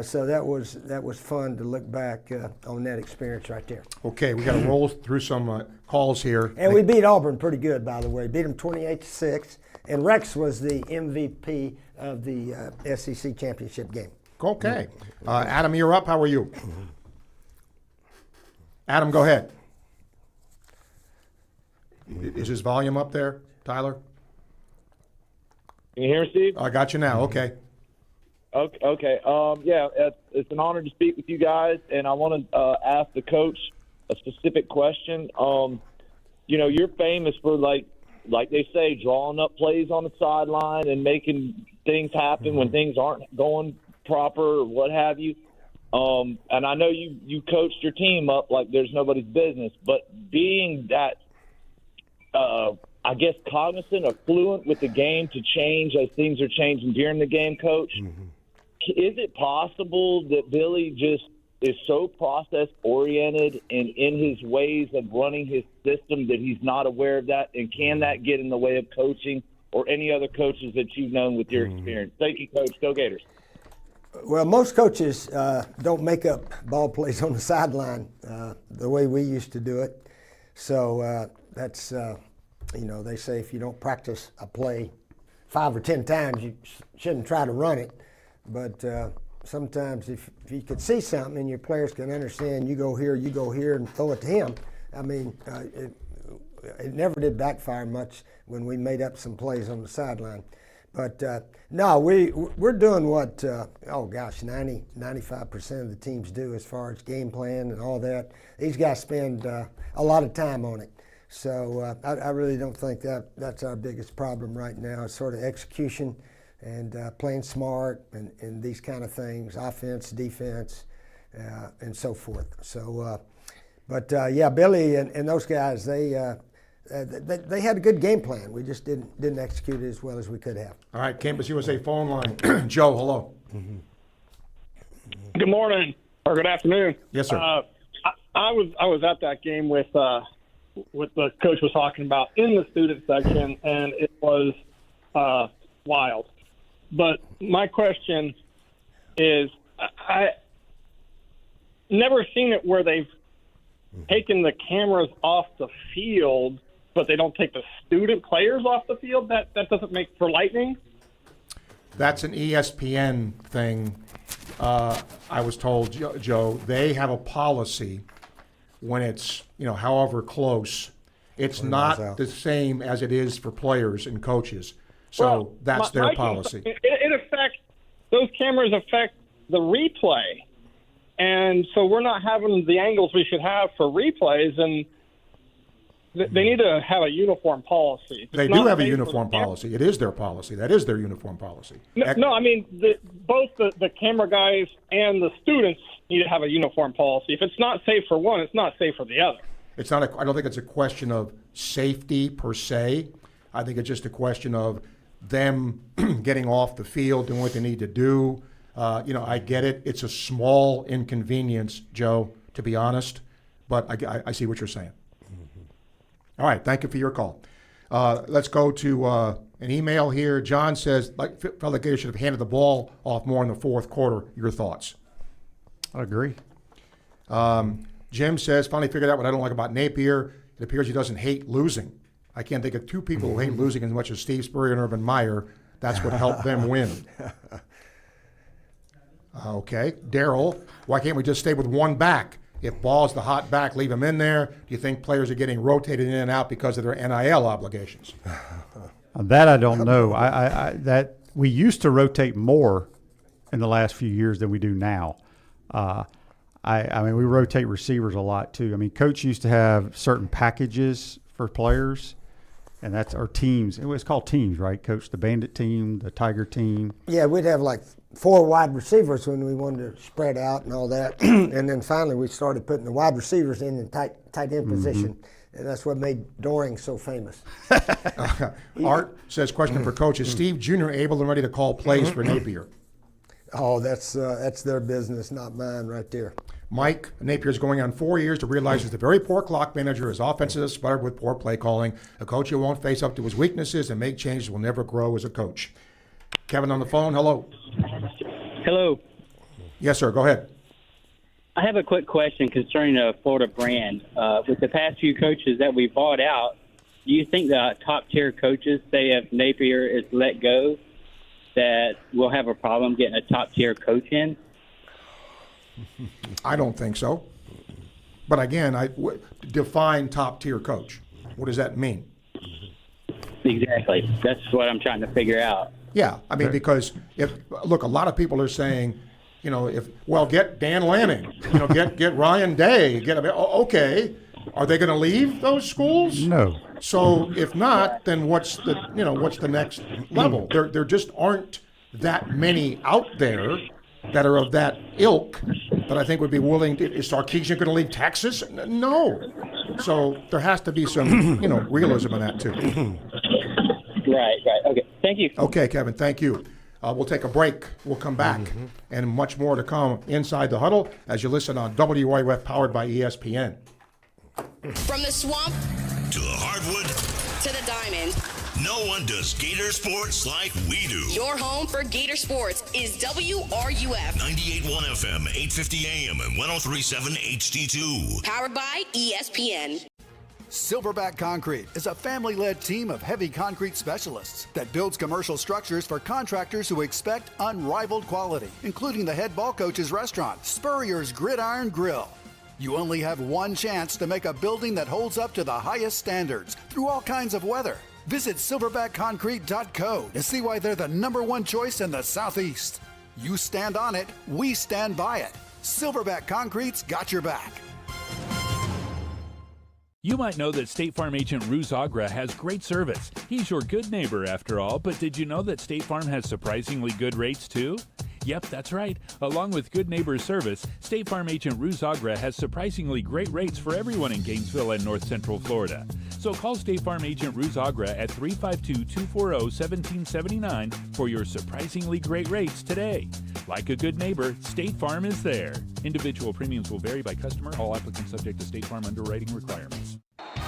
So that was fun to look back on that experience right there. Okay, we got to roll through some calls here. And we beat Auburn pretty good, by the way. Beat them 28-6. And Rex was the MVP of the SEC championship game. Okay. Adam, you're up. How are you? Adam, go ahead. Is his volume up there, Tyler? Can you hear me, Steve? I got you now. Okay. Okay. Yeah, it's an honor to speak with you guys, and I want to ask the coach a specific question. You're famous for like they say, drawing up plays on the sideline and making things happen when things aren't going proper or what have you. And I know you coached your team up like there's nobody's business, but being that, I guess, cognizant or fluent with the game to change as things are changing during the game, Coach, is it possible that Billy just is so process-oriented and in his ways of running his system that he's not aware of that? And can that get in the way of coaching or any other coaches that you've known with your experience? Thank you, Coach. Go Gators. Well, most coaches don't make up ball plays on the sideline the way we used to do it. So that's, they say if you don't practice a play 5 or 10 times, you shouldn't try to run it. But sometimes if you could see something and your players can understand, you go here, and throw it to him. I mean, it never did backfire much when we made up some plays on the sideline. But no, we're doing what, 95% of the teams do as far as game plan and all that. These guys spend a lot of time on it. So I really don't think that's our biggest problem right now. It's sort of execution and playing smart and these kind of things, offense, defense, and so forth. So, Billy and those guys, they had a good game plan. We just didn't execute it as well as we could have. All right, Campus USA phone line. Joe, hello. Good morning or good afternoon. Yes, sir. I was at that game with what the coach was talking about in the student section, and it was wild. But my question is, I never seen it where they've taken the cameras off the field, but they don't take the student players off the field. That doesn't make for lightning. That's an ESPN thing. I was told, Joe, they have a policy when it's, however close. It's not the same as it is for players and coaches. So that's their policy. It affects, those cameras affect the replay. And so we're not having the angles we should have for replays, and they need to have a uniform policy. They do have a uniform policy. It is their policy. That is their uniform policy. No, I mean, both the camera guys and the students need to have a uniform policy. If it's not safe for one, it's not safe for the other. It's not. I don't think it's a question of safety per se. I think it's just a question of them getting off the field, doing what they need to do. I get it. It's a small inconvenience, Joe, to be honest, but I see what you're saying. All right, thank you for your call. Let's go to an email here. John says, felt like Gator should have handed the ball off more in the fourth quarter. Your thoughts? I agree. Jim says, finally figured out what I don't like about Napier. It appears he doesn't hate losing. I can't think of two people who hate losing as much as Steve Spurrier and Urban Meyer. That's what helped them win. Okay. Daryl, why can't we just stay with one back? If Ball's the hot back, leave him in there. Do you think players are getting rotated in and out because of their NIL obligations? That I don't know. That we used to rotate more in the last few years than we do now. I mean, we rotate receivers a lot too. I mean, Coach used to have certain packages for players, and that's our teams. It was called teams, right, Coach? The Bandit team, the Tiger team. Yeah, we'd have like 4 wide receivers when we wanted to spread out and all that. And then finally we started putting the wide receivers in the tight end position. And that's what made Doring so famous. Art says, question for Coach. Is Steve Jr. able and ready to call plays for Napier? Oh, that's their business, not mine right there. Mike, Napier's going on 4 years to realize he's a very poor clock manager. His offense is sputtered with poor play calling. A coach who won't face up to his weaknesses and make changes will never grow as a coach. Kevin on the phone. Hello. Hello. Yes, sir. Go ahead. I have a quick question concerning the Florida brand. With the past few coaches that we bought out, do you think the top-tier coaches, say if Napier is let go, that we'll have a problem getting a top-tier coach in? I don't think so. But again, define top-tier coach. What does that mean? Exactly. That's what I'm trying to figure out. Yeah, I mean, because look, a lot of people are saying, get Dan Lanning, get Ryan Day, okay. Are they going to leave those schools? No. So if not, then what's the next level? There just aren't that many out there that are of that ilk that I think would be willing to. Is Sarkisian going to leave Texas? No. So there has to be some, realism in that too. Right. Okay. Thank you. Okay, Kevin. Thank you. We'll take a break. We'll come back, and much more to come inside the huddle as you listen on WRUF, powered by ESPN. From the swamp to the hardwood to the diamond, no one does Gator sports like we do. your home for Gator sports is WRUF. 98.1 FM, 850 AM, and 103.7 HD2. Powered by ESPN. Silverback Concrete is a family-led team of heavy concrete specialists that builds commercial structures for contractors who expect unrivaled quality, including the head ball coach's restaurant, Spurrier's Gridiron Grill. You only have one chance to make a building that holds up to the highest standards through all kinds of weather. Visit silverbackconcrete.co to see why they're the #1 choice in the Southeast. You stand on it, we stand by it. Silverback Concrete's got your back. You might know that State Farm agent Ruz Agra has great service. He's your good neighbor after all, but did you know that State Farm has surprisingly good rates too? Yep, that's right. Along with good neighbor service, State Farm agent Ruz Agra has surprisingly great rates for everyone in Gainesville and North Central Florida. So call State Farm agent Ruz Agra at 352-240-1779 for your surprisingly great rates today. Like a good neighbor, State Farm is there. Individual premiums will vary by customer. All applicants subject to State Farm underwriting requirements.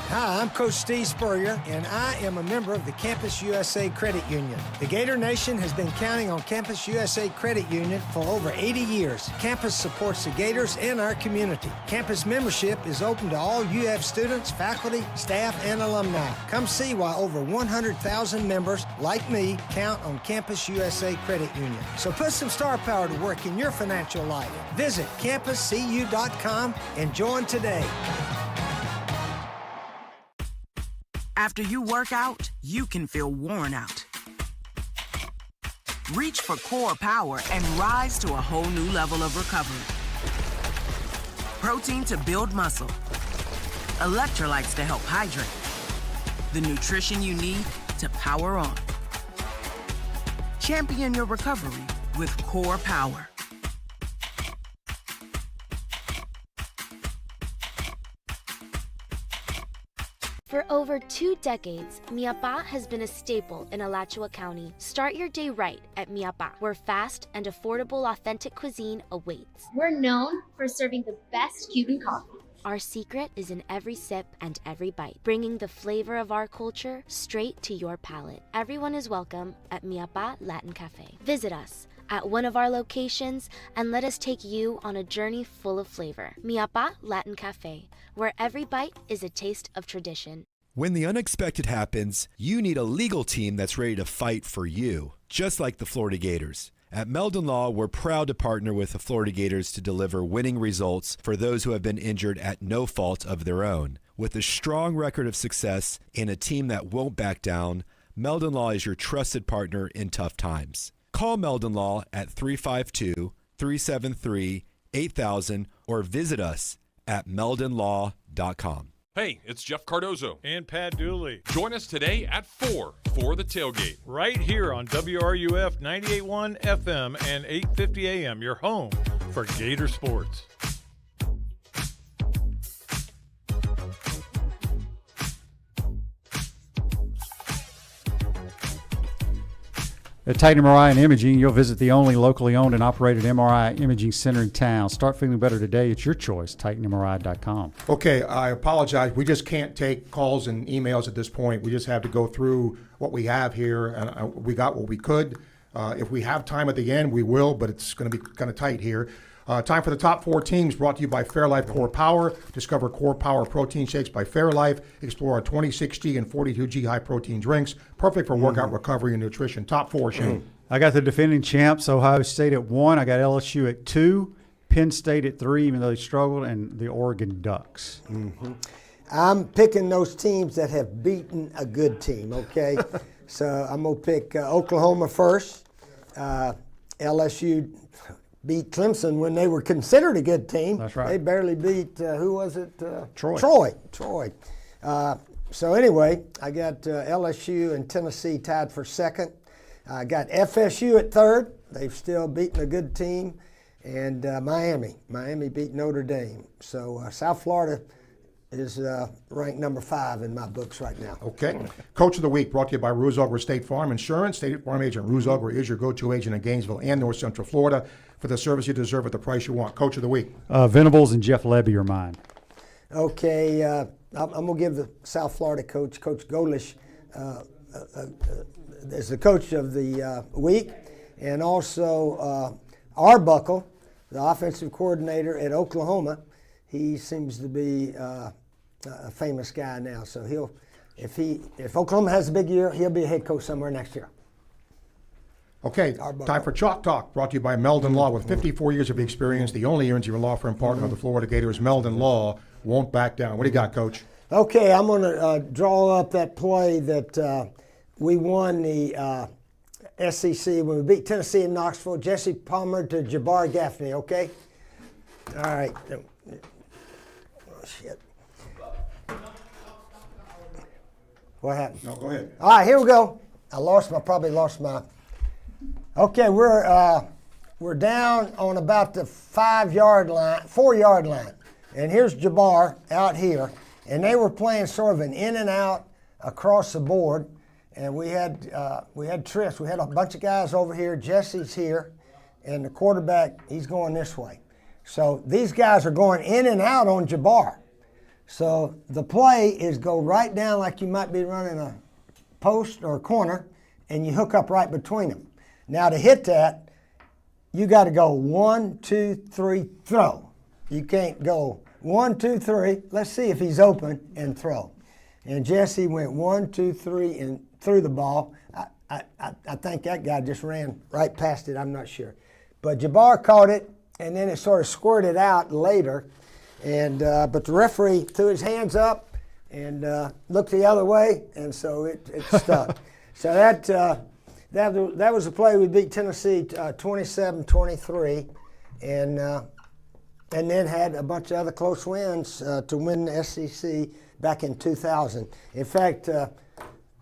Hi, I'm Coach Steve Spurrier, and I am a member of the Campus USA Credit Union. The Gator Nation has been counting on Campus USA Credit Union for over 80 years. Campus supports the Gators and our community. Campus membership is open to all UF students, faculty, staff, and alumni. Come see why over 100,000 members like me count on Campus USA Credit Union. So put some star power to work in your financial life. Visit campuscu.com and join today. After you work out, you can feel worn out. Reach for core power and rise to a whole new level of recovery. Protein to build muscle. Electrolytes to help hydrate. The nutrition you need to power on. Champion your recovery with Core Power. For over 2 decades, Miapa has been a staple in Alachua County. Start your day right at Miapa, where fast and affordable authentic cuisine awaits. We're known for serving the best Cuban coffee. Our secret is in every sip and every bite, bringing the flavor of our culture straight to your palate. Everyone is welcome at Miapa Latin Cafe. Visit us at one of our locations and let us take you on a journey full of flavor. Miapa Latin Cafe, where every bite is a taste of tradition. When the unexpected happens, you need a legal team that's ready to fight for you, just like the Florida Gators. At Meldon Law, we're proud to partner with the Florida Gators to deliver winning results for those who have been injured at no fault of their own. With a strong record of success and a team that won't back down, Meldon Law is your trusted partner in tough times. Call Meldon Law at 352-373-8000 or visit us at meldonlaw.com. Hey, it's Jeff Cardozo. And Pat Dooley. Join us today at 4 for the Tailgate. Right here on WRUF 98.1 FM and 850 AM, your home for Gator Sports. At Titan MRI and Imaging, you'll visit the only locally owned and operated MRI imaging center in town. Start feeling better today. It's your choice, TitanMRI.com. Okay, I apologize. We just can't take calls and emails at this point. We just have to go through what we have here, and we got what we could. If we have time at the end, we will, but it's going to be kind of tight here. Time for the top 4 teams, brought to you by Fairlife Core Power. Discover Core Power protein shakes by Fairlife. Explore our 26G and 42G high protein drinks, perfect for workout recovery and nutrition. Top 4, Shane. I got the defending champs, Ohio State at 1. I got LSU at 2. Penn State at 3, even though they struggled, and the Oregon Ducks. I'm picking those teams that have beaten a good team, okay? So I'm going to pick Oklahoma first. LSU beat Clemson when they were considered a good team. That's right. They barely beat, who was it? Troy. Troy. So anyway, I got LSU and Tennessee tied for second. I got FSU at third. They've still beaten a good team. And Miami beat Notre Dame. So South Florida is ranked number 5 in my books right now. Okay. Coach of the Week, brought to you by Ruse-Ogre State Farm Insurance. State Farm agent Ruse-Ogre is your go-to agent in Gainesville and North Central Florida for the service you deserve at the price you want. Coach of the Week. Venables and Jeff Levy are mine. Okay. I'm going to give the South Florida coach, Coach Golish, as the coach of the week. And also Arbuckle, the offensive coordinator at Oklahoma. He seems to be a famous guy now. So if Oklahoma has a big year, he'll be a head coach somewhere next year. Okay, time for Chalk Talk, brought to you by Meldon Law. With 54 years of experience, the only injury law firm partner of the Florida Gators, Meldon Law, won't back down. What do you got, Coach? Okay, I'm going to draw up that play that we won the SEC when we beat Tennessee in Knoxville. Jesse Palmer to Jabbar Gaffney, okay? All right. Oh, shit. What happened? No, go ahead. All right, here we go. Probably lost my. Okay, we're down on about the 4-yard line, and here's Jabbar out here, and they were playing sort of an in and out across the board, and we had trips. We had a bunch of guys over here. Jesse's here, and the quarterback, he's going this way. So these guys are going in and out on Jabbar. So the play is go right down like you might be running a post or a corner, and you hook up right between them. Now to hit that, you got to go 1, 2, 3, throw. You can't go 1, 2, 3. Let's see if he's open and throw. And Jesse went 1, 2, 3 and threw the ball. I think that guy just ran right past it. I'm not sure, but Jabbar caught it, and then it sort of squirted out later. And but the referee threw his hands up and looked the other way, and so it stuck. So that was the play. We beat Tennessee 27-23, and then had a bunch of other close wins to win the SEC back in 2000. In fact,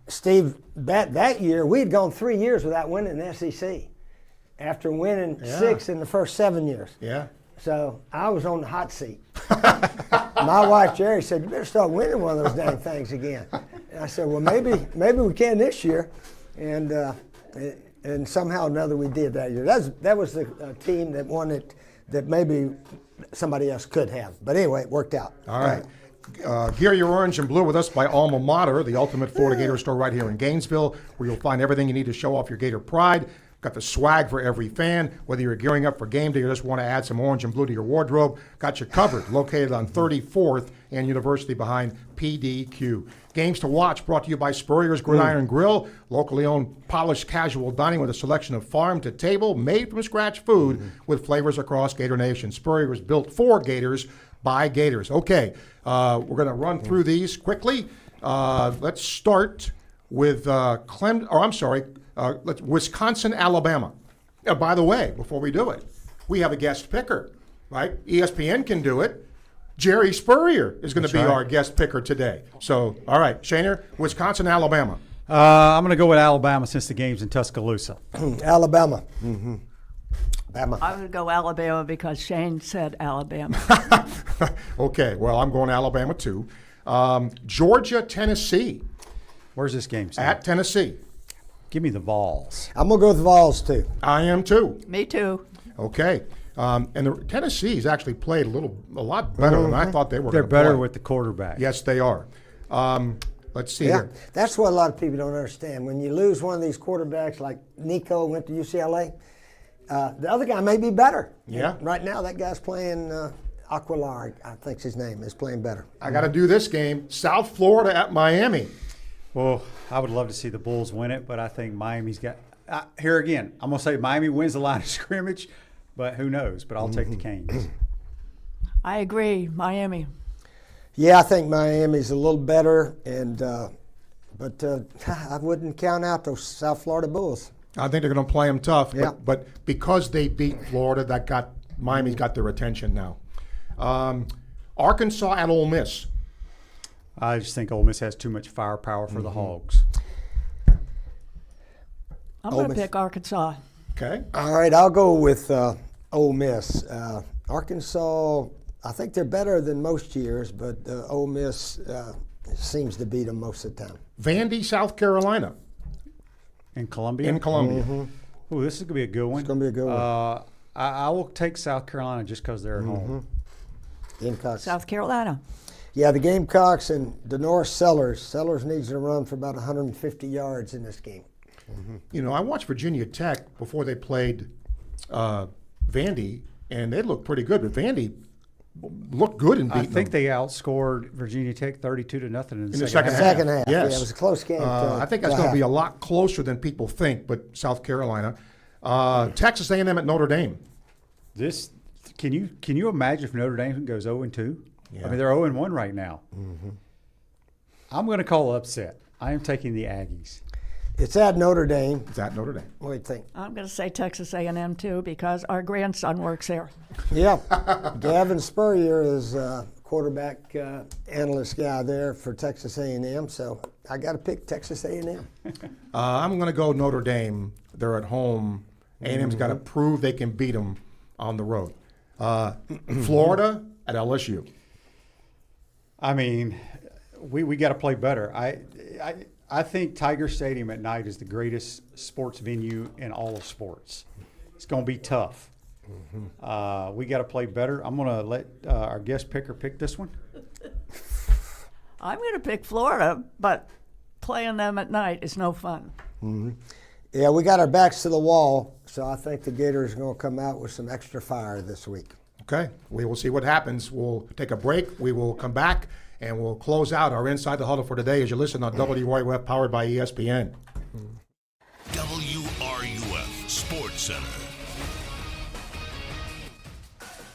Steve, that year we had gone 3 years without winning the SEC after winning 6 in the first 7 years. Yeah. So I was on the hot seat. My wife Jerry said, "You better start winning one of those dang things again." And I said, "Well, maybe we can this year," and somehow or another we did that year. That was the team that won it that maybe somebody else could have. But anyway, it worked out. All right. Gear your orange and blue with us by Alma Mater, the ultimate Florida Gator store right here in Gainesville, where you'll find everything you need to show off your Gator pride. Got the swag for every fan. Whether you're gearing up for game day or just want to add some orange and blue to your wardrobe, got you covered. Located on 34th and University behind PDQ. Games to watch brought to you by Spurrier's Gridiron Grill, locally owned polished casual dining with a selection of farm to table, made from scratch food with flavors across Gator Nation. Spurrier is built for Gators by Gators. Okay, we're going to run through these quickly. Let's start with Wisconsin, Alabama. By the way, before we do it, we have a guest picker, right? ESPN can do it. Jerry Spurrier is going to be our guest picker today. So, all right, Shaner, Wisconsin, Alabama. I'm going to go with Alabama since the game's in Tuscaloosa. Alabama. I'm going to go Alabama because Shane said Alabama. Okay, well, I'm going Alabama too. Georgia, Tennessee. Where's this game, Sam? At Tennessee. Give me the Vols. I'm going to go with the Vols too. I am too. Me too. Okay. And Tennessee's actually played a lot better than I thought they were. They're going to better play. with the quarterback. Yes, they are. Let's see here. That's what a lot of people don't understand. When you lose one of these quarterbacks, like Nico went to UCLA, the other guy may be better. Yeah. And right now, that guy's playing Aquilar, I think's his name, is playing better. I got to do this game. South Florida at Miami. Well, I would love to see the Bulls win it, but I think Miami's got here again. I'm going to say Miami wins the line of scrimmage, but who knows? But I'll take the Canes. I agree, Miami. Yeah, I think Miami's a little better, but I wouldn't count out those South Florida Bulls. I think they're going to play them tough. Yeah. But because they beat Florida, Miami's got their attention now. Arkansas at Ole Miss. I just think Ole Miss has too much firepower for the Hogs. I'm going to pick Arkansas. Okay. All right, I'll go with Ole Miss. Arkansas, I think they're better than most years, but Ole Miss seems to beat them most of the time. Vandy, South Carolina. In Columbia? In Columbia. Ooh, this is going to be a good one. It's going to be a good one. I will take South Carolina just because they're at home. Gamecocks. South Carolina. Yeah, the Gamecocks and Denora Sellers. Sellers needs to run for about 150 yards in this game. You know, I watched Virginia Tech before they played Vandy, and they looked pretty good. But Vandy looked good in beating I think them. they outscored Virginia Tech 32-0 in the second half. Second half, Yes. yeah, it was a close game. I think that's going to be a lot closer than people think, but South Carolina. Texas A&M at Notre Dame. Can you imagine if Notre Dame goes 0-2? Yeah. I mean, they're 0-1 right now. I'm going to call upset. I am taking the Aggies. It's at Notre Dame. It's at Notre Dame. What do you think? I'm going to say Texas A&M too because our grandson works there. Yeah, Gavin Spurrier is quarterback analyst guy there for Texas A&M, so I got to pick Texas A&M. I'm going to go Notre Dame. They're at home. A&M's got to prove they can beat them on the road. Florida at LSU. I mean, we got to play better. I think Tiger Stadium at night is the greatest sports venue in all of sports. It's going to be tough. We got to play better. I'm going to let our guest picker pick this one. I'm going to pick Florida, but playing them at night is no fun. Yeah, we got our backs to the wall, so I think the Gators are going to come out with some extra fire this week. Okay, we will see what happens. We'll take a break. We will come back, and we'll close out our Inside the Huddle for today as you listen on WRUF, powered by ESPN. WRUF Sports Center.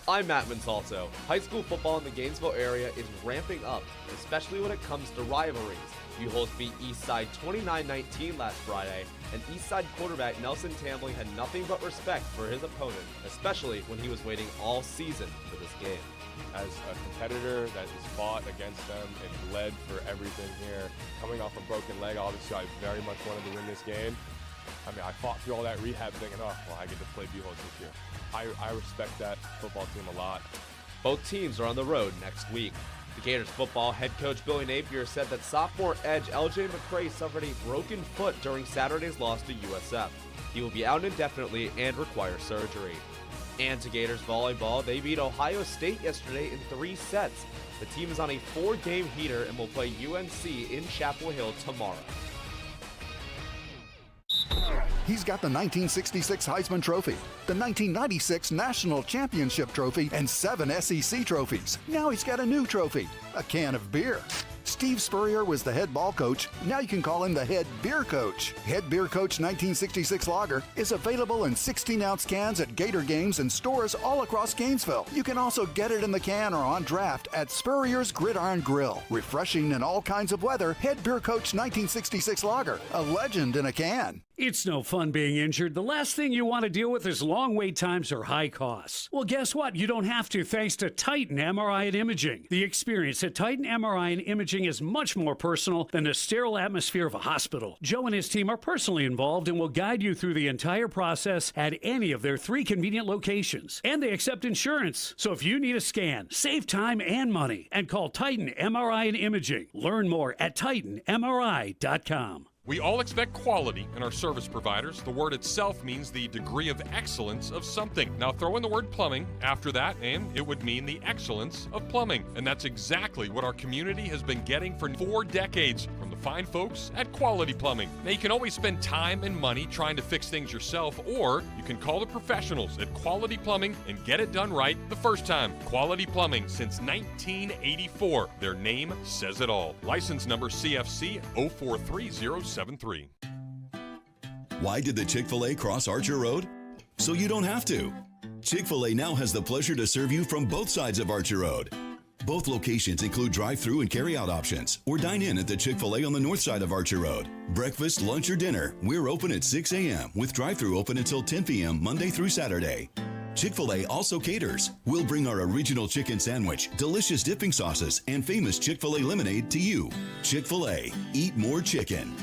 I'm Matt Montalto. High school football in the Gainesville area is ramping up, especially when it comes to rivalries. U-Holes beat Eastside 29-19 last Friday, and Eastside quarterback Nelson Tambling had nothing but respect for his opponent, especially when he was waiting all season for this game. As a competitor that has fought against them and bled for everything here, coming off a broken leg, obviously I very much wanted to win this game. I mean, I fought through all that rehab thinking, oh, well, I get to play U-Holes this year. I respect that football team a lot. Both teams are on the road next week. The Gators football head coach Billy Napier said that sophomore edge LJ McCray suffered a broken foot during Saturday's loss to USF. He will be out indefinitely and require surgery. And to Gators volleyball, they beat Ohio State yesterday in 3 sets. The team is on a 4-game heater and will play UNC in Chapel Hill tomorrow. He's got the 1966 Heisman Trophy, the 1996 National Championship Trophy, and 7 SEC trophies. Now he's got a new trophy, a can of beer. Steve Spurrier was the head ball coach. Now you can call him the head beer coach. Head Beer Coach 1966 Lager is available in 16-ounce cans at Gator games and stores all across Gainesville. You can also get it in the can or on draft at Spurrier's Gridiron Grill. Refreshing in all kinds of weather, Head Beer Coach 1966 Lager, a legend in a can. It's no fun being injured. The last thing you want to deal with is long wait times or high costs. Well, guess what? You don't have to thanks to Titan MRI and Imaging. The experience at Titan MRI and Imaging is much more personal than the sterile atmosphere of a hospital. Joe and his team are personally involved and will guide you through the entire process at any of their 3 convenient locations. And they accept insurance. So if you need a scan, save time and money and call Titan MRI and Imaging. Learn more at TitanMRI.com. We all expect quality in our service providers. The word itself means the degree of excellence of something. Now throw in the word plumbing after that, and it would mean the excellence of plumbing. And that's exactly what our community has been getting for 4 decades. From the fine folks at Quality Plumbing. Now, you can always spend time and money trying to fix things yourself, or you can call the professionals at Quality Plumbing and get it done right the first time. Quality Plumbing since 1984. Their name says it all. License number CFC 043073. Why did the Chick-fil-A cross Archer Road? So you don't have to. Chick-fil-A now has the pleasure to serve you from both sides of Archer Road. Both locations include drive-through and carry-out options, or dine in at the Chick-fil-A on the north side of Archer Road. Breakfast, lunch, or dinner, we're open at 6 a.m. with drive-through open until 10 p.m. Monday through Saturday. Chick-fil-A also caters. We'll bring our original chicken sandwich, delicious dipping sauces, and famous Chick-fil-A lemonade to you. Chick-fil-A, eat more chicken.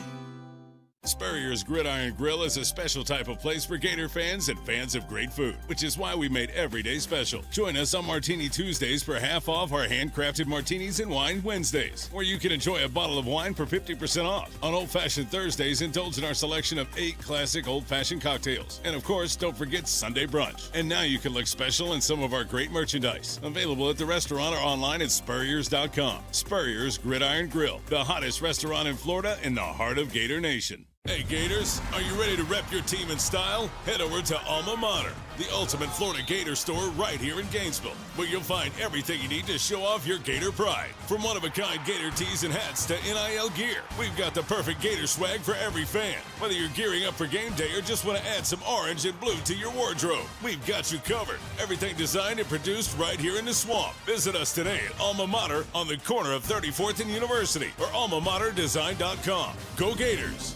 Spurrier's Gridiron Grill is a special type of place for Gator fans and fans of great food, which is why we made every day special. Join us on Martini Tuesdays for half off our handcrafted martinis and wine Wednesdays, where you can enjoy a bottle of wine for 50% off. On Old Fashioned Thursdays, indulge in our selection of 8 classic old-fashioned cocktails. And of course, don't forget Sunday brunch. And now you can look special in some of our great merchandise, available at the restaurant or online at spurriers.com. Spurrier's Gridiron Grill, the hottest restaurant in Florida in the heart of Gator Nation. Hey Gators, are you ready to rep your team in style? Head over to Alma Mater, the ultimate Florida Gator store right here in Gainesville, where you'll find everything you need to show off your Gator pride. From one-of-a-kind Gator tees and hats to NIL gear, we've got the perfect Gator swag for every fan. Whether you're gearing up for game day or just want to add some orange and blue to your wardrobe, we've got you covered. Everything designed and produced right here in the swamp. Visit us today at Alma Mater on the corner of 34th and University or almamaterdesign.com. Go Gators!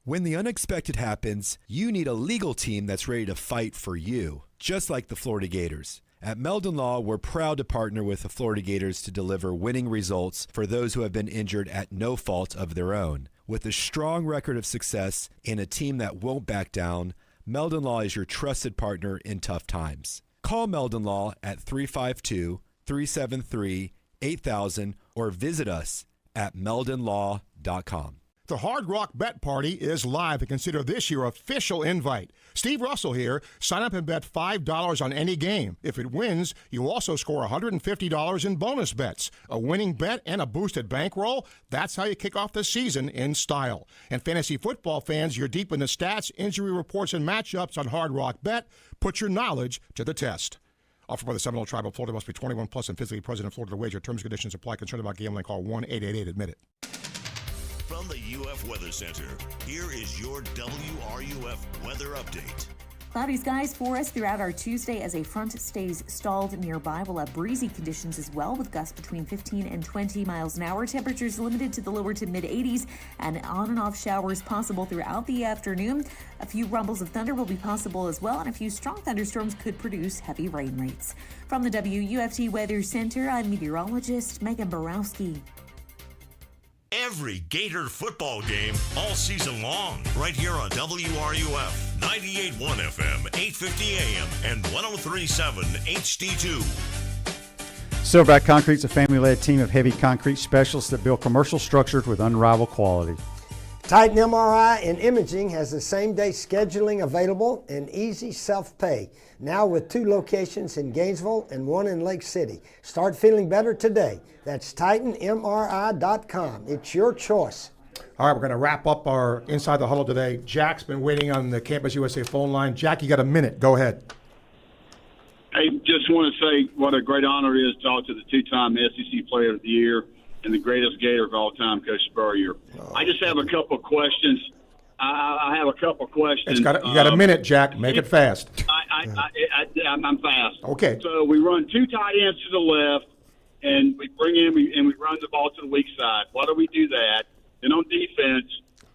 When the unexpected happens, you need a legal team that's ready to fight for you, just like the Florida Gators. At Meldon Law, we're proud to partner with the Florida Gators to deliver winning results for those who have been injured at no fault of their own. With a strong record of success and a team that won't back down, Meldon Law is your trusted partner in tough times. Call Meldon Law at 352-373-8000 or visit us at meldonlaw.com. The Hard Rock Bet Party is live, and consider this your official invite. Steve Russell here. Sign up and bet $5 on any game. If it wins, you also score $150 in bonus bets. A winning bet and a boosted bankroll. That's how you kick off the season in style. And fantasy football fans, you're deep in the stats, injury reports, and matchups on Hard Rock Bet. Put your knowledge to the test. Offered by the Seminole Tribe of Florida. Must be 21 plus and physically present in Florida to wager. Terms and conditions apply. Concerned about gambling? Call 1-888-ADMIT-IT. From the UF Weather Center, here is your WRUF weather update. Cloudy skies for us throughout our Tuesday as a front stays stalled nearby. We'll have breezy conditions as well, with gusts between 15 and 20 miles an hour. Temperatures limited to the lower to mid 80s, and on and off showers possible throughout the afternoon. A few rumbles of thunder will be possible as well, and a few strong thunderstorms could produce heavy rain rates. From the WUFT Weather Center, I'm meteorologist Megan Borowski. Every Gator football game all season long, right here on WRUF 98.1 FM, 850 AM, and 103.7 HD2. Silverback Concrete is a family-led team of heavy concrete specialists that build commercial structures with unrivaled quality. Titan MRI and Imaging has the same-day scheduling available and easy self-pay. Now with 2 locations in Gainesville and 1 in Lake City. Start feeling better today. That's TitanMRI.com. It's your choice. All right, we're going to wrap up our Inside the Huddle today. Jack's been waiting on the Campus USA phone line. Jack, you got a minute. Go ahead. Hey, just want to say what a great honor it is to talk to the 2-time SEC Player of the Year and the greatest Gator of all time, Coach Spurrier. I just have a couple of questions. I have a couple of questions. You got a minute, Jack. Make it fast. I'm fast. Okay. So we run 2 tight ends to the left, and we bring in and we run the ball to the weak side. Why do we do that? Then on defense,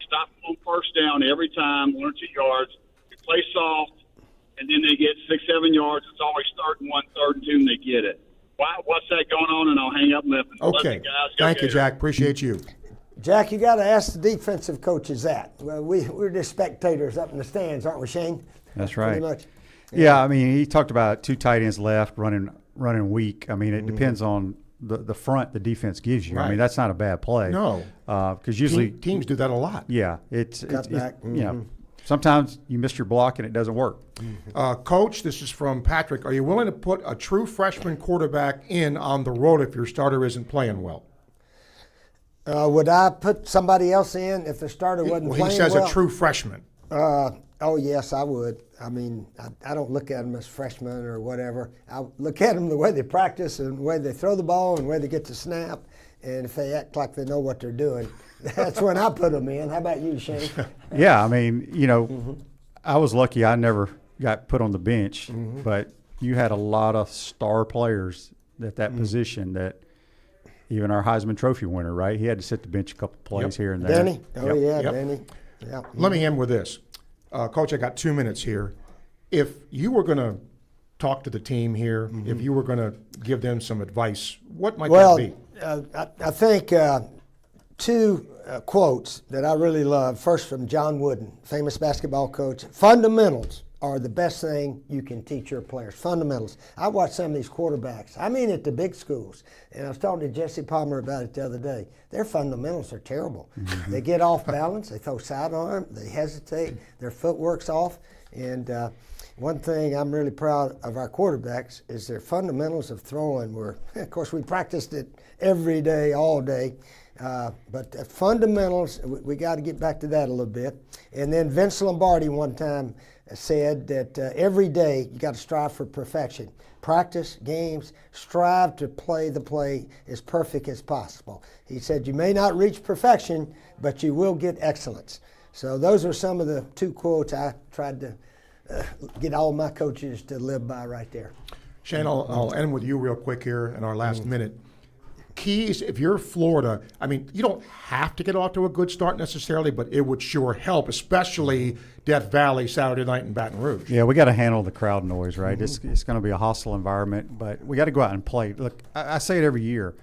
stop on first down every time, 1 or 2 yards. We play soft, and then they get 6-7 yards. It's always 3rd and 1, 3rd and 2, and they get it. What's that going on? And I'll hang up and listen. Okay. Thank you, Jack. Appreciate you. Jack, you got to ask the defensive coaches that. Well, we're just spectators up in the stands, aren't we, Shane? That's right. Pretty much. Yeah, I mean, he talked about 2 tight ends left, running weak. I mean, it depends on the front the defense gives you. Right. I mean, that's not a bad play. No. Because usually teams do that a lot. Yeah. It's you know, sometimes you miss your block and it doesn't work. Coach, this is from Patrick. Are you willing to put a true freshman quarterback in on the road if your starter isn't playing well? Would I put somebody else in if the starter wasn't playing well? He says a true freshman. Oh, yes, I would. I mean, I don't look at them as freshmen or whatever. I look at them the way they practice and the way they throw the ball and the way they get to snap. And if they act like they know what they're doing, that's when I put them in. How about you, Shane? Yeah, I mean, I was lucky I never got put on the bench, but you had a lot of star players at that position that even our Heisman Trophy winner, right? He had to sit the bench a couple plays here and there. Denny? Oh, yeah, Denny. Yeah. Let me end with this. Coach, I got 2 minutes here. If you were going to talk to the team here, if you were going to give them some advice, what might that be? I think two quotes that I really love. First from John Wooden, famous basketball coach. Fundamentals are the best thing you can teach your players. Fundamentals. I watch some of these quarterbacks. I mean at the big schools. And I was talking to Jesse Palmer about it the other day. Their fundamentals are terrible. They get off balance. They throw sidearm. They hesitate. Their footwork's off. And one thing I'm really proud of our quarterbacks is their fundamentals of throwing were, of course, we practiced it every day, all day. But the fundamentals, we got to get back to that a little bit. And then Vince Lombardi one time said that every day you got to strive for perfection. Practice, games, strive to play the play as perfect as possible. He said you may not reach perfection, but you will get excellence. So those are some of the two quotes I tried to get all my coaches to live by right there. Shane, I'll end with you real quick here in our last minute. Keys, if you're Florida, I mean, you don't have to get off to a good start necessarily, but it would sure help, especially Death Valley Saturday night in Baton Rouge. Yeah, we got to handle the crowd noise, right? It's going to be a hostile environment, but we got to go out and play. Look, I say it every year.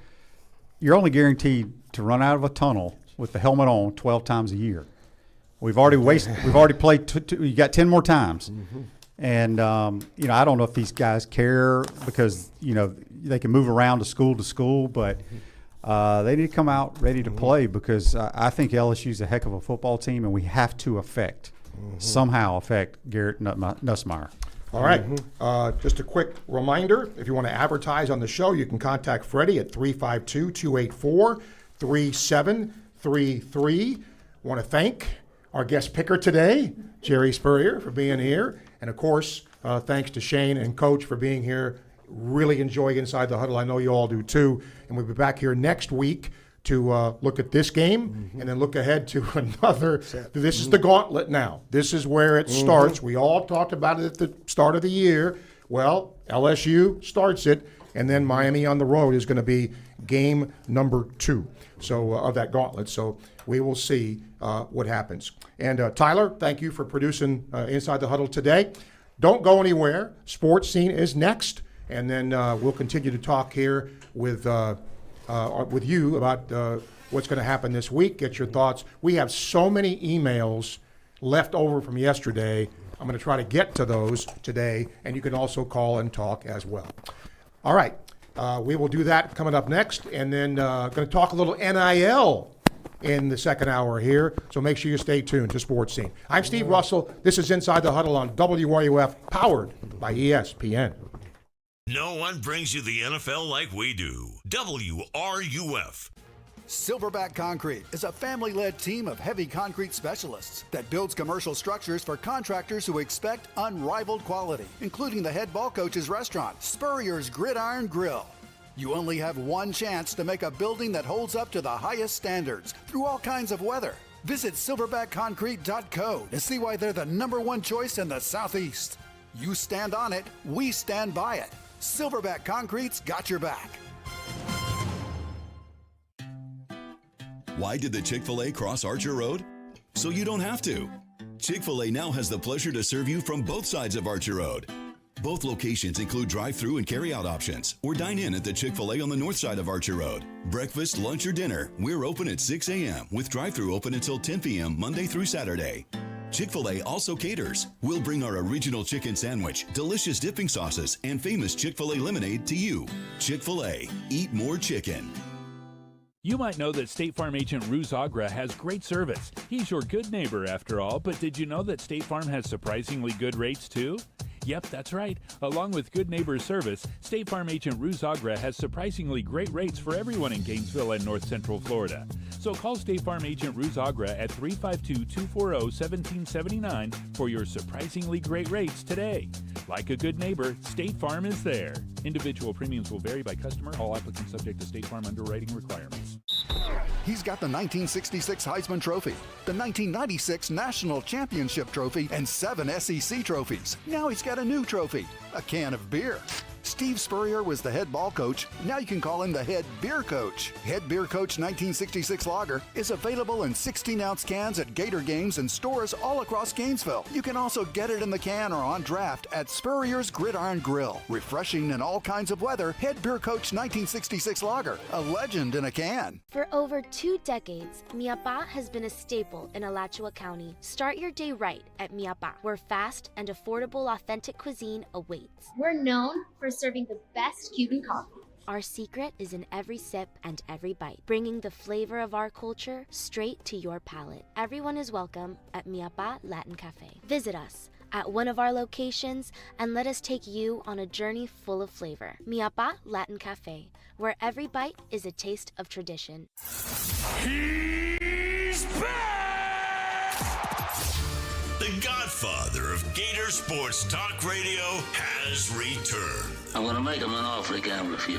You're only guaranteed to run out of a tunnel with the helmet on 12 times a year. We've already played. You got 10 more times. And, I don't know if these guys care because, they can move around to school, but they need to come out ready to play because I think LSU's a heck of a football team, and we have to somehow affect Garrett Nussmeier. All right. Just a quick reminder, if you want to advertise on the show, you can contact Freddie at 352-284-3733. Want to thank our guest picker today, Jerry Spurrier, for being here. And, of course, thanks to Shane and Coach for being here. Really enjoy Inside the Huddle. I know you all do, too. And we'll be back here next week to look at this game and then look ahead to another. This is the gauntlet now. This is where it starts. We all talked about it at the start of the year. Well, LSU starts it, and then Miami on the road is going to be game number 2 of that gauntlet. So we will see what happens. And Tyler, thank you for producing Inside the Huddle today. Don't go anywhere. Sports Scene is next, and then we'll continue to talk here with you about what's going to happen this week. Get your thoughts. We have so many emails left over from yesterday. I'm going to try to get to those today, and you can also call and talk as well. All right. We will do that coming up next, and then going to talk a little NIL in the second hour here, so make sure you stay tuned to Sports Scene. I'm Steve Russell. This is Inside the Huddle on WRUF, powered by ESPN. No one brings you the NFL like we do. WRUF. Silverback Concrete is a family-led team of heavy concrete specialists that builds commercial structures for contractors who expect unrivaled quality, including the head ball coach's restaurant, Spurrier's Gridiron Grill. You only have one chance to make a building that holds up to the highest standards through all kinds of weather. Visit silverbackconcrete.co to see why they're the #1 choice in the Southeast. You stand on it, we stand by it. Silverback Concrete's got your back. Why did the Chick-fil-A cross Archer Road? So you don't have to. Chick-fil-A now has the pleasure to serve you from both sides of Archer Road. Both locations include drive-through and carry-out options, or dine in at the Chick-fil-A on the north side of Archer Road. Breakfast, lunch, or dinner, we're open at 6 a.m. with drive-through open until 10 p.m. Monday through Saturday. Chick-fil-A also caters. We'll bring our original chicken sandwich, delicious dipping sauces, and famous Chick-fil-A lemonade to you. Chick-fil-A, eat more chicken. You might know that State Farm agent Ruz Agra has great service. He's your good neighbor after all, but did you know that State Farm has surprisingly good rates too? Yep, that's right. Along with good neighbor service, State Farm agent Ruth Agra has surprisingly great rates for everyone in Gainesville and North Central Florida. So call State Farm agent Ruth Agra at 352-240-1779 for your surprisingly great rates today. Like a good neighbor, State Farm is there. Individual premiums will vary by customer. All applicants subject to State Farm underwriting requirements. He's got the 1966 Heisman Trophy, the 1996 National Championship Trophy, and 7 SEC trophies. Now he's got a new trophy, a can of beer. Steve Spurrier was the head ball coach. Now you can call him the head beer coach. Head Beer Coach 1966 Lager is available in 16-ounce cans at Gator games and stores all across Gainesville. You can also get it in the can or on draft at Spurrier's Gridiron Grill. Refreshing in all kinds of weather, Head Beer Coach 1966 Lager, a legend in a can. For over 2 decades, Miapa has been a staple in Alachua County. Start your day right at Miapa, where fast and affordable authentic cuisine awaits. We're known for serving the best Cuban coffee. Our secret is in every sip and every bite, bringing the flavor of our culture straight to your palate. Everyone is welcome at Miapa Latin Cafe. Visit us at one of our locations and let us take you on a journey full of flavor. Miapa Latin Cafe, where every bite is a taste of tradition. He's back! The godfather of Gator Sports Talk Radio has returned. I'm going to make him an offer he can't refuse.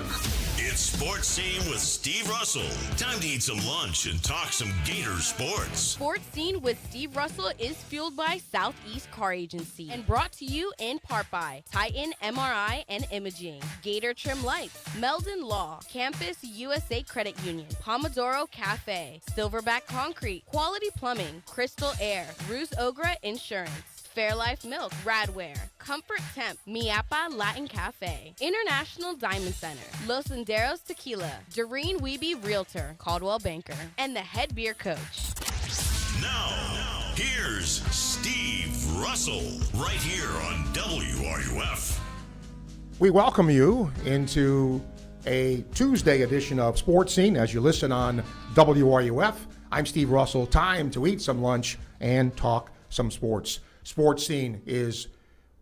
It's Sports Scene with Steve Russell. Time to eat some lunch and talk some Gator sports. Sports Scene with Steve Russell is fueled by Southeast Car Agency and brought to you in part by Titan MRI and Imaging, Gator Trim Lights, Meldon Law, Campus USA Credit Union, Pomodoro Cafe, Silverback Concrete, Quality Plumbing, Crystal Air, Ruse Ogra Insurance, Fairlife Milk, Radware, Comfort Temp, Miapa Latin Cafe, International Diamond Center, Los Senderos Tequila, Doreen Weeby Realtor, Caldwell Banker, and the Head Beer Coach. Now, here's Steve Russell, right here on WRUF. We welcome you into a Tuesday edition of Sports Scene as you listen on WRUF. I'm Steve Russell. Time to eat some lunch and talk some sports. Sports Scene is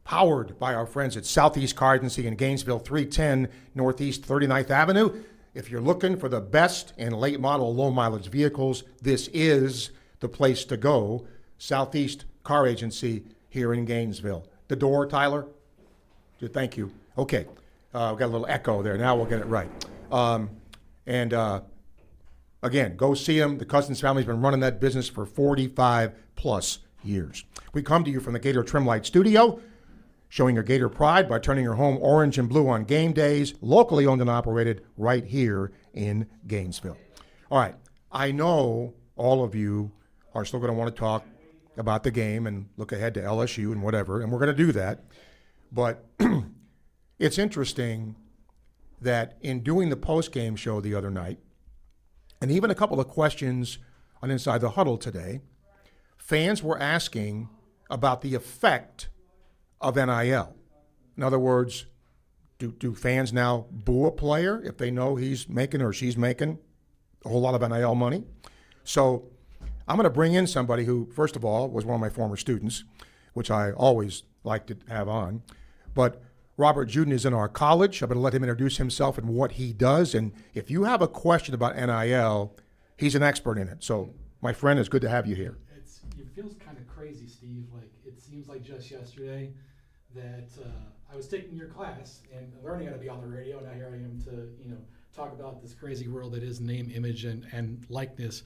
powered by our friends at Southeast Car Agency in Gainesville, 310 Northeast 39th Avenue. If you're looking for the best in late model, low mileage vehicles, this is the place to go. Southeast Car Agency here in Gainesville. The door, Tyler? Thank you. Okay. We got a little echo there. Now we'll get it right. Again, go see them. The Cousins family's been running that business for 45 plus years. We come to you from the Gator Trim Light Studio, showing your Gator pride by turning your home orange and blue on game days, locally owned and operated right here in Gainesville. All right, I know all of you are still going to want to talk about the game and look ahead to LSU and whatever, and we're going to do that. But it's interesting that in doing the post-game show the other night, and even a couple of questions on Inside the Huddle today, fans were asking about the effect of NIL. In other words, do fans now boo a player if they know he's making or she's making a whole lot of NIL money? So I'm going to bring in somebody who, first of all, was one of my former students, which I always like to have on. But Robert Juden is in our college. I'm going to let him introduce himself and what he does. And if you have a question about NIL, he's an expert in it. So, my friend, it's good to have you here. It feels kind of crazy, Steve. Like, it seems like just yesterday that I was taking your class and learning how to be on the radio. Now here I am to, talk about this crazy world that is name, image, and likeness.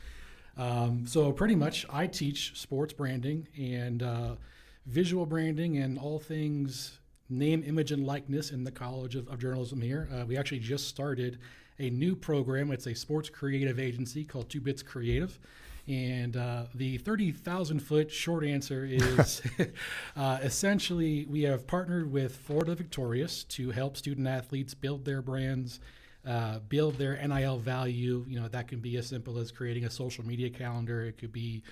So pretty much I teach sports branding and visual branding and all things name, image, and likeness in the College of Journalism here. We actually just started a new program. It's a sports creative agency called 2 Bits Creative. And the 30,000-foot short answer is essentially we have partnered with Florida Victorious to help student athletes build their brands, build their NIL value. That can be as simple as creating a social media calendar. It could be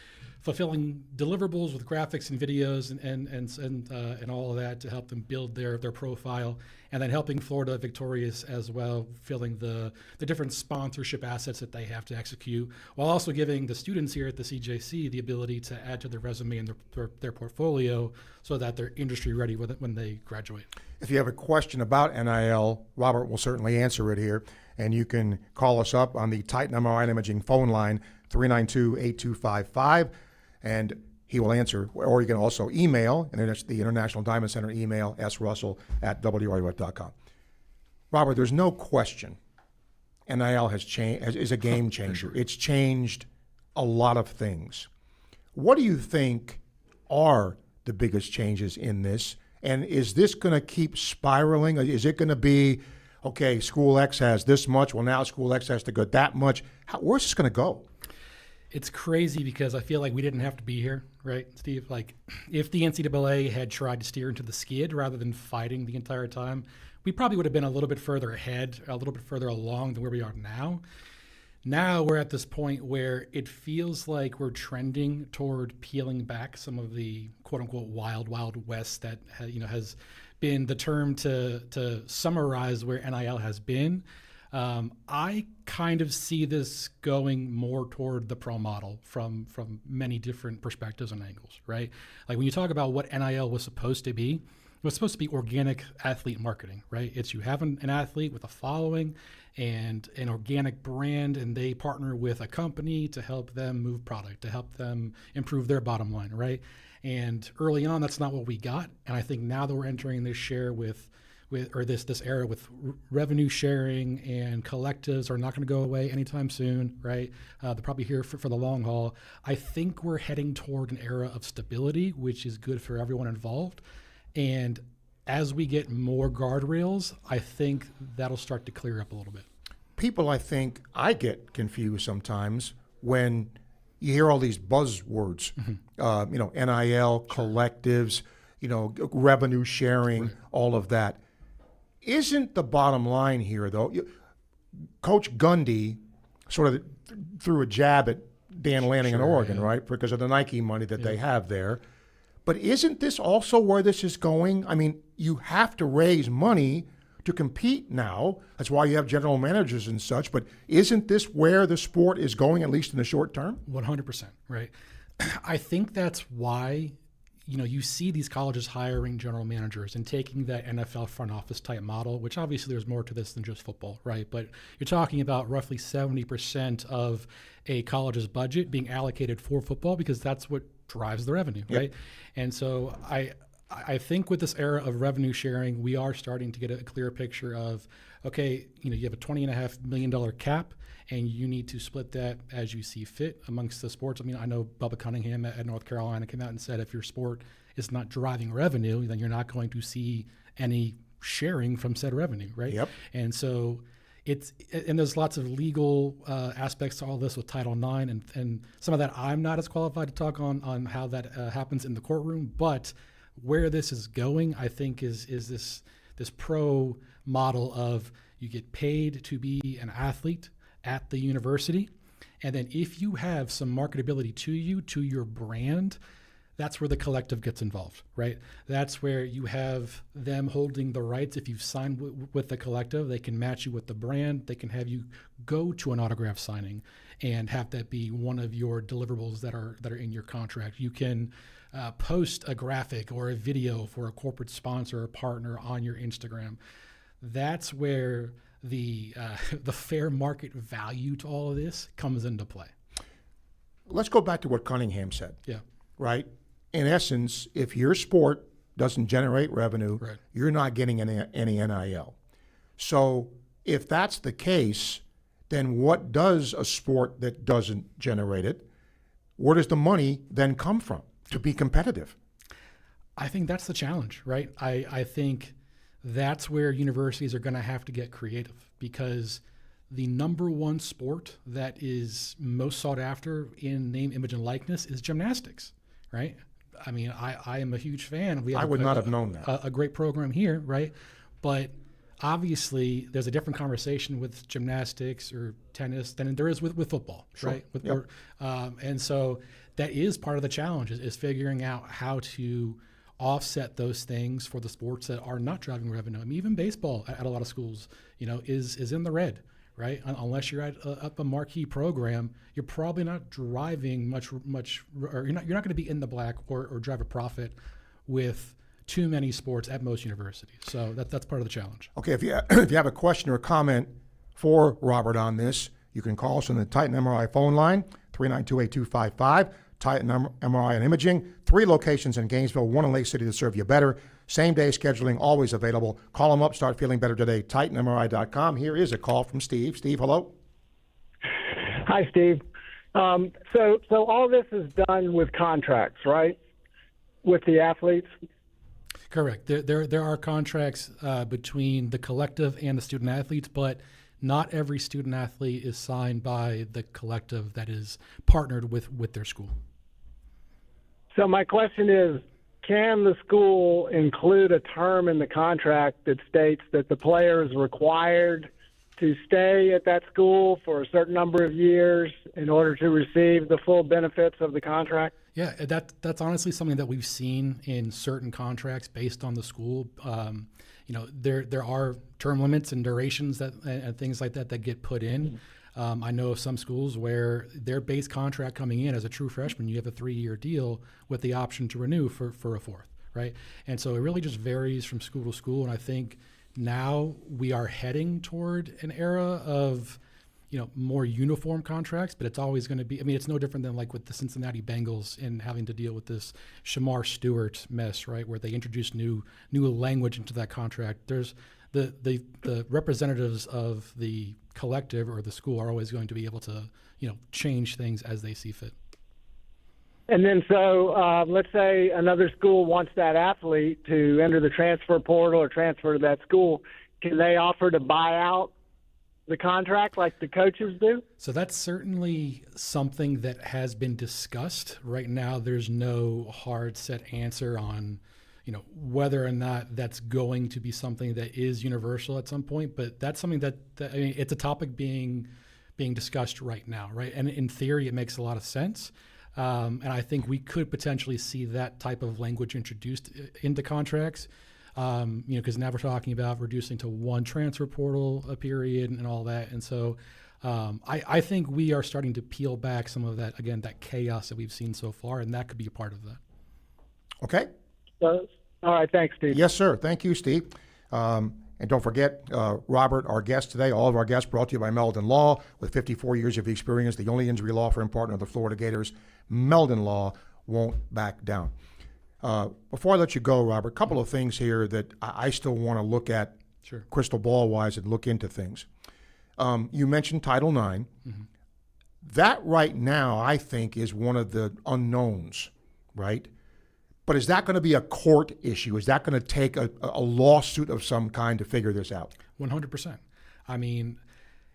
fulfilling deliverables with graphics and videos and all of that to help them build their profile, and then helping Florida Victorious as well, filling the different sponsorship assets that they have to execute, while also giving the students here at the CJC the ability to add to their resume and their portfolio so that they're industry ready when they graduate. If you have a question about NIL, Robert will certainly answer it here, and you can call us up on the Titan MRI and Imaging phone line, 392-8255, and he will answer. Or you can also email, and it's the International Diamond Center email, srussell@wruf.com. Robert, there's no question NIL has changed, is a game changer. Sure. It's changed a lot of things. What do you think are the biggest changes in this? And is this going to keep spiraling? Is it going to be, okay, School X has this much, well, now School X has to go that much? Where's this going to go? It's crazy because I feel like we didn't have to be here, right, Steve? Like, if the NCAA had tried to steer into the skid rather than fighting the entire time, we probably would have been a little bit further ahead, a little bit further along than where we are now. Now we're at this point where it feels like we're trending toward peeling back some of the quote-unquote wild, wild west that has been the term to summarize where NIL has been. I kind of see this going more toward the pro model from many different perspectives and angles, right? Like when you talk about what NIL was supposed to be, it was supposed to be organic athlete marketing, right? It's you have an athlete with a following and an organic brand, and they partner with a company to help them move product, to help them improve their bottom line, right? And early on, that's not what we got. And I think now that we're entering this share this era with revenue sharing and collectives are not going to go away anytime soon, right? They're probably here for the long haul. I think we're heading toward an era of stability, which is good for everyone involved. And as we get more guardrails, I think that'll start to clear up a little bit. People, I think, I get confused sometimes when you hear all these buzzwords, NIL, collectives, revenue sharing, right. All of that. Isn't the bottom line here, though, Coach Gundy sort of threw a jab at Dan Lanning in Oregon, right, because of the Nike money that they have there. But isn't this also where this is going? I mean, you have to raise money to compete now. That's why you have general managers and such. But isn't this where the sport is going, at least in the short term? 100%, right? I think that's why you see these colleges hiring general managers and taking that NFL front office type model, which obviously there's more to this than just football, right? But you're talking about roughly 70% of a college's budget being allocated for football because that's what drives the revenue, right? And so I think with this era of revenue sharing, we are starting to get a clear picture of, okay, you have a $20.5 million cap, and you need to split that as you see fit amongst the sports. I mean, I know Bubba Cunningham at North Carolina came out and said if your sport is not driving revenue, then you're not going to see any sharing from said revenue, right? Yep. And so and there's lots of legal aspects to all this with Title IX, and some of that I'm not as qualified to talk on how that happens in the courtroom. But where this is going, I think, is this pro model of you get paid to be an athlete at the university, and then if you have some marketability to your brand, that's where the collective gets involved, right? That's where you have them holding the rights. If you've signed with the collective, they can match you with the brand. They can have you go to an autograph signing and have that be one of your deliverables that are in your contract. You can post a graphic or a video for a corporate sponsor or partner on your Instagram. That's where the fair market value to all of this comes into play. Let's go back to what Cunningham said. Yeah. Right? In essence, if your sport doesn't generate revenue, right, you're not getting any NIL. So if that's the case, then what does a sport that doesn't generate it, where does the money then come from to be competitive? I think that's the challenge, right? I think that's where universities are going to have to get creative, because the number one sport that is most sought after in name, image, and likeness is gymnastics, right? I mean, I am a huge fan. I would not have known that. A great program here, right? But obviously, there's a different conversation with gymnastics or tennis than there is with football, sure, right? Yep. And so that is part of the challenge is figuring out how to offset those things for the sports that are not driving revenue. I mean, even baseball at a lot of schools, is in the red, right? Unless you're at up a marquee program, you're probably not driving much, or you're not going to be in the black or drive a profit with too many sports at most universities. So that's part of the challenge. Okay, if you have a question or comment for Robert on this, you can call us on the Titan MRI phone line, 392-8255. Titan MRI and Imaging, 3 locations in Gainesville, 1 in Lake City to serve you better. Same-day scheduling, always available. Call them up, start feeling better today, TitanMRI.com. Here is a call from Steve. Steve, hello. Hi, Steve. So all this is done with contracts, right, with the athletes? Correct. There are contracts between the collective and the student athletes, but not every student athlete is signed by the collective that is partnered with their school. So my question is, can the school include a term in the contract that states that the player is required to stay at that school for a certain number of years in order to receive the full benefits of the contract? Yeah, that's honestly something that we've seen in certain contracts based on the school. There are term limits and durations and things like that get put in. I know of some schools where their base contract coming in as a true freshman, you have a 3-year deal with the option to renew for a 4th, right? And so it really just varies from school to school. And I think now we are heading toward an era of, more uniform contracts, but it's always going to be, it's no different than like with the Cincinnati Bengals and having to deal with this Shamar Stewart mess, right? Where they introduced new language into that contract. There's the representatives of the collective or the school are always going to be able to, change things as they see fit. And then let's say another school wants that athlete to enter the transfer portal or transfer to that school. Can they offer to buy out the contract like the coaches do? So that's certainly something that has been discussed. Right now, there's no hard set answer on, whether or not that's going to be something that is universal at some point. But that's something that it's a topic being discussed right now, right? And in theory, it makes a lot of sense. And I think we could potentially see that type of language introduced into contracts. Because now we're talking about reducing to 1 transfer portal a period and all that. And so I think we are starting to peel back some of that, again, that chaos that we've seen so far, and that could be a part of that. Okay. All right. Thanks, Steve. Yes, sir. Thank you, Steve. And don't forget, Robert, our guest today, all of our guests brought to you by Meldon Law. With 54 years of experience, the only injury law firm partner of the Florida Gators, Meldon Law won't back down. Before I let you go, Robert, a couple of things here that I still want to look at, sure, crystal ball-wise, and look into things. You mentioned Title IX. Mm-hmm. That right now, I think, is one of the unknowns, right? But is that going to be a court issue? Is that going to take a lawsuit of some kind to figure this out? 100%.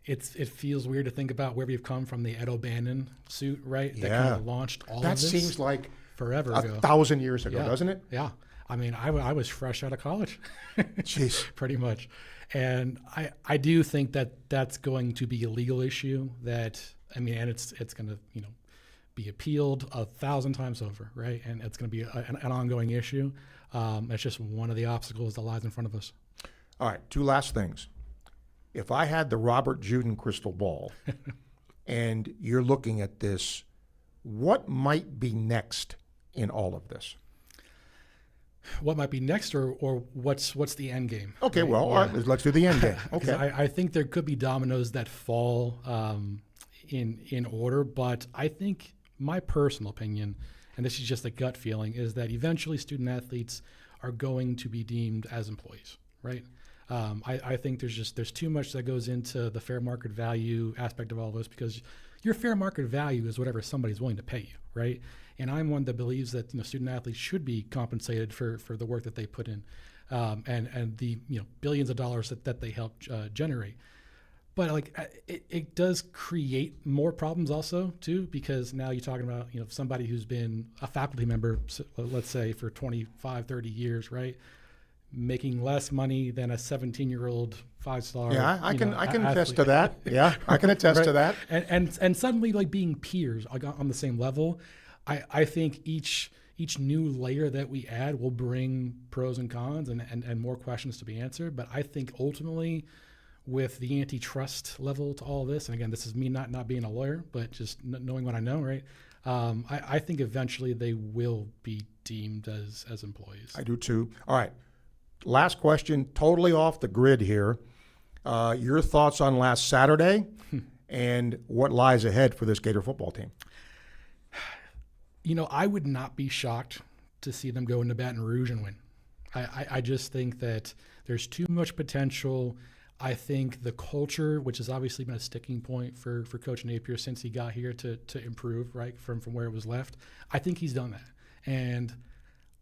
It feels weird to think about where we've come from the Ed O'Bannon suit, right? Yeah. That kind of launched all of this. That seems like forever ago. 1,000 years ago, doesn't it? Yeah. I was fresh out of college. Jeez. Pretty much. And I do think that that's going to be a legal issue and it's going to, be appealed 1,000 times over, right? And it's going to be an ongoing issue. It's just one of the obstacles that lies in front of us. All right, 2 last things. If I had the Robert Juden crystal ball and you're looking at this, what might be next in all of this? What might be next, or what's the end game? Okay, right? All right, let's do the end game. Okay. I think there could be dominoes that fall in order, but I think my personal opinion, and this is just a gut feeling, is that eventually student athletes are going to be deemed as employees, right? I think there's too much that goes into the fair market value aspect of all this, because your fair market value is whatever somebody's willing to pay you, right? And I'm one that believes that student athletes should be compensated for the work that they put in, and the billions of dollars that they help generate. But it does create more problems also too, because now you're talking about somebody who's been a faculty member, let's say for 25, 30 years, right? Making less money than a 17-year-old 5-star. Yeah, I can attest to that. Yeah, I can attest to that. And suddenly being peers on the same level, I think each new layer that we add will bring pros and cons and more questions to be answered. But I think ultimately, with the antitrust level to all this, and again, this is me not being a lawyer, but just knowing what I know, right? I think eventually they will be deemed as employees. I do too. All right. Last question, totally off the grid here. Your thoughts on last Saturday and what lies ahead for this Gator football team? I would not be shocked to see them go into Baton Rouge and win. I just think that there's too much potential. I think the culture, which has obviously been a sticking point for Coach Napier since he got here to improve, right, from where it was left, I think he's done that. And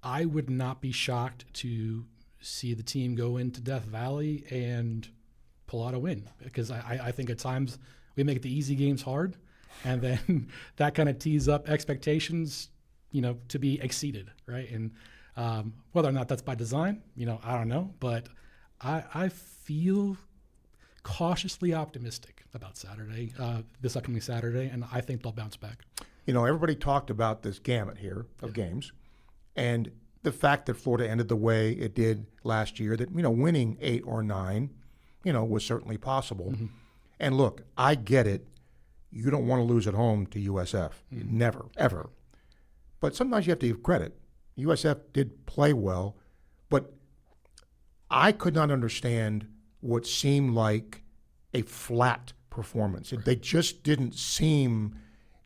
I would not be shocked to see the team go into Death Valley and pull out a win, because I think at times we make the easy games hard, and then that kind of tees up expectations, to be exceeded, right? And whether or not that's by design, I don't know, but I feel cautiously optimistic about Saturday, this upcoming Saturday, and I think they'll bounce back. Everybody talked about this gamut here of games, and the fact that Florida ended the way it did last year, that, winning 8 or 9, was certainly possible. Mm-hmm. And look, I get it. You don't want to lose at home to USF. Mm-hmm. Never, ever. But sometimes you have to give credit. USF did play well, but I could not understand what seemed like a flat performance. Right. They just didn't seem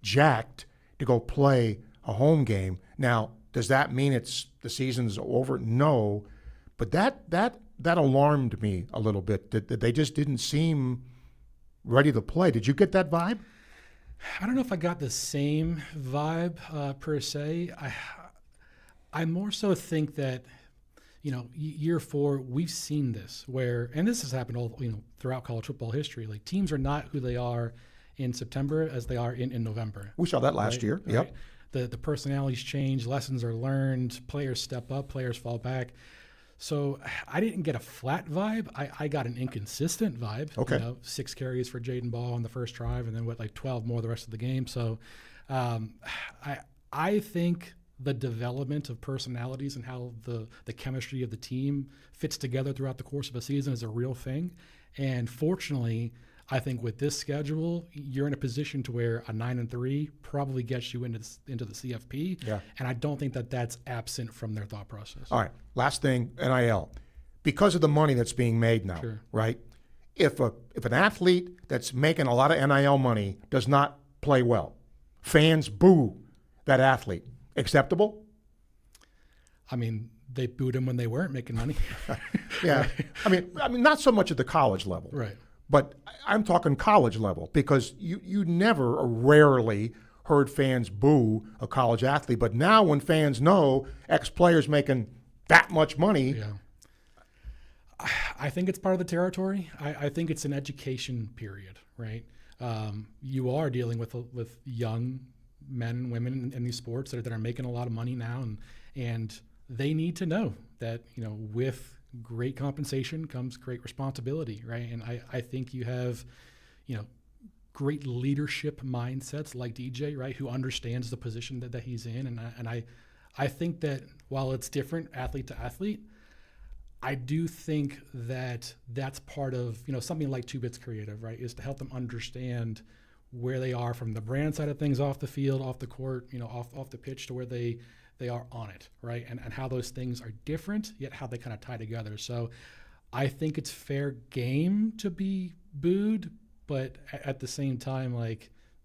jacked to go play a home game. Now, does that mean the season's over? No, but that alarmed me a little bit, that they just didn't seem ready to play. Did you get that vibe? I don't know if I got the same vibe per se. I more so think that, year 4, we've seen this where, and this has happened all throughout college football history. Like, teams are not who they are in September as they are in November. We saw that last year. Yep. Right? The personalities change, lessons are learned, players step up, players fall back. So I didn't get a flat vibe. I got an inconsistent vibe. Okay. 6 carries for Jaden Ball on the first drive, and then 12 more the rest of the game. So I think the development of personalities and how the chemistry of the team fits together throughout the course of a season is a real thing. And fortunately, I think with this schedule, you're in a position to where a 9-3 probably gets you into the CFP. Yeah. And I don't think that's absent from their thought process. All right. Last thing, NIL. Because of the money that's being made now, sure, right? If an athlete that's making a lot of NIL money does not play well, fans boo that athlete. Acceptable? I mean, they booed him when they weren't making money. Yeah. I mean, not so much at the college level. Right. But I'm talking college level, because you never or rarely heard fans boo a college athlete. But now when fans know ex-players making that much money. Yeah. I think it's part of the territory. I think it's an education period, right? You are dealing with young men and women in these sports that are making a lot of money now, and they need to know that, with great compensation comes great responsibility, right? And I think you have, great leadership mindsets like DJ, right, who understands the position that he's in. And I think that while it's different athlete to athlete, I do think that that's part of, something like 2Bits Creative, right, is to help them understand where they are from the brand side of things, off the field, off the court, off the pitch, to where they are on it, right? And how those things are different, yet how they kind of tie together. So I think it's fair game to be booed, but at the same time,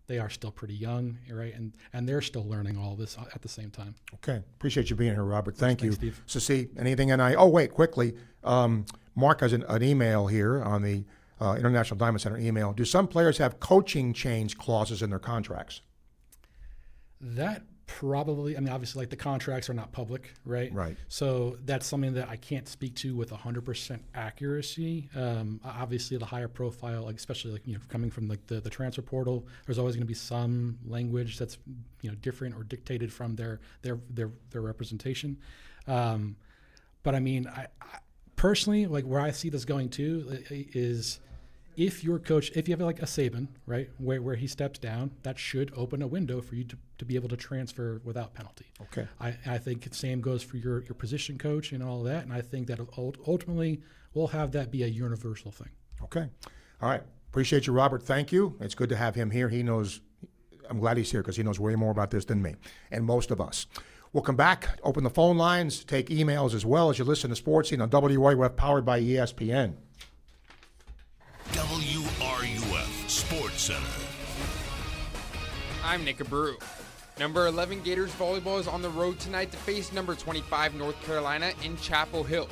they are still pretty young, right? And they're still learning all this at the same time. Okay. Appreciate you being here, Robert. Thank you. Steve. So see, anything oh, wait, quickly. Mark has an email here on the International Diamond Center email. Do some players have coaching change clauses in their contracts? That probably, obviously, the contracts are not public, right? Right. So that's something that I can't speak to with 100% accuracy. Obviously, the higher profile, especially coming from the transfer portal, there's always going to be some language that's different or dictated from their representation. But I personally, where I see this going to is if your coach, if you have like a Saban, right, where he steps down, that should open a window for you to be able to transfer without penalty. Okay. I think the same goes for your position coach and all that, and I think that ultimately we'll have that be a universal thing. Okay. All right. Appreciate you, Robert. Thank you. It's good to have him here. He knows, I'm glad he's here because he knows way more about this than me and most of us. We'll come back, open the phone lines, take emails as well as you listen to Sports Scene on WRUF, powered by ESPN. WRUF Sports Center. I'm Nick Abreu. Number 11 Gators volleyball is on the road tonight to face number 25 North Carolina in Chapel Hill.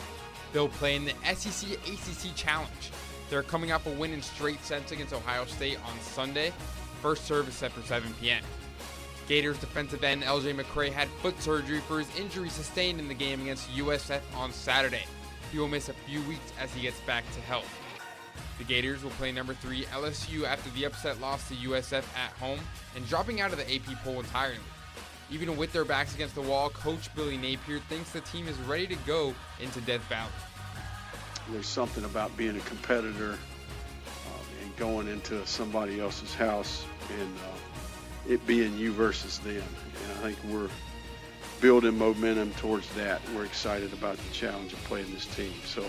They'll play in the SEC ACC Challenge. They're coming off a win in straight sets against Ohio State on Sunday. First service set for 7 p.m. Gators defensive end LJ McCray had foot surgery for his injury sustained in the game against USF on Saturday. He will miss a few weeks as he gets back to health. The Gators will play number 3 LSU after the upset loss to USF at home and dropping out of the AP poll entirely. Even with their backs against the wall, Coach Billy Napier thinks the team is ready to go into Death Valley. There's something about being a competitor and going into somebody else's house and it being you versus them. And I think we're building momentum towards that. We're excited about the challenge of playing this team. So.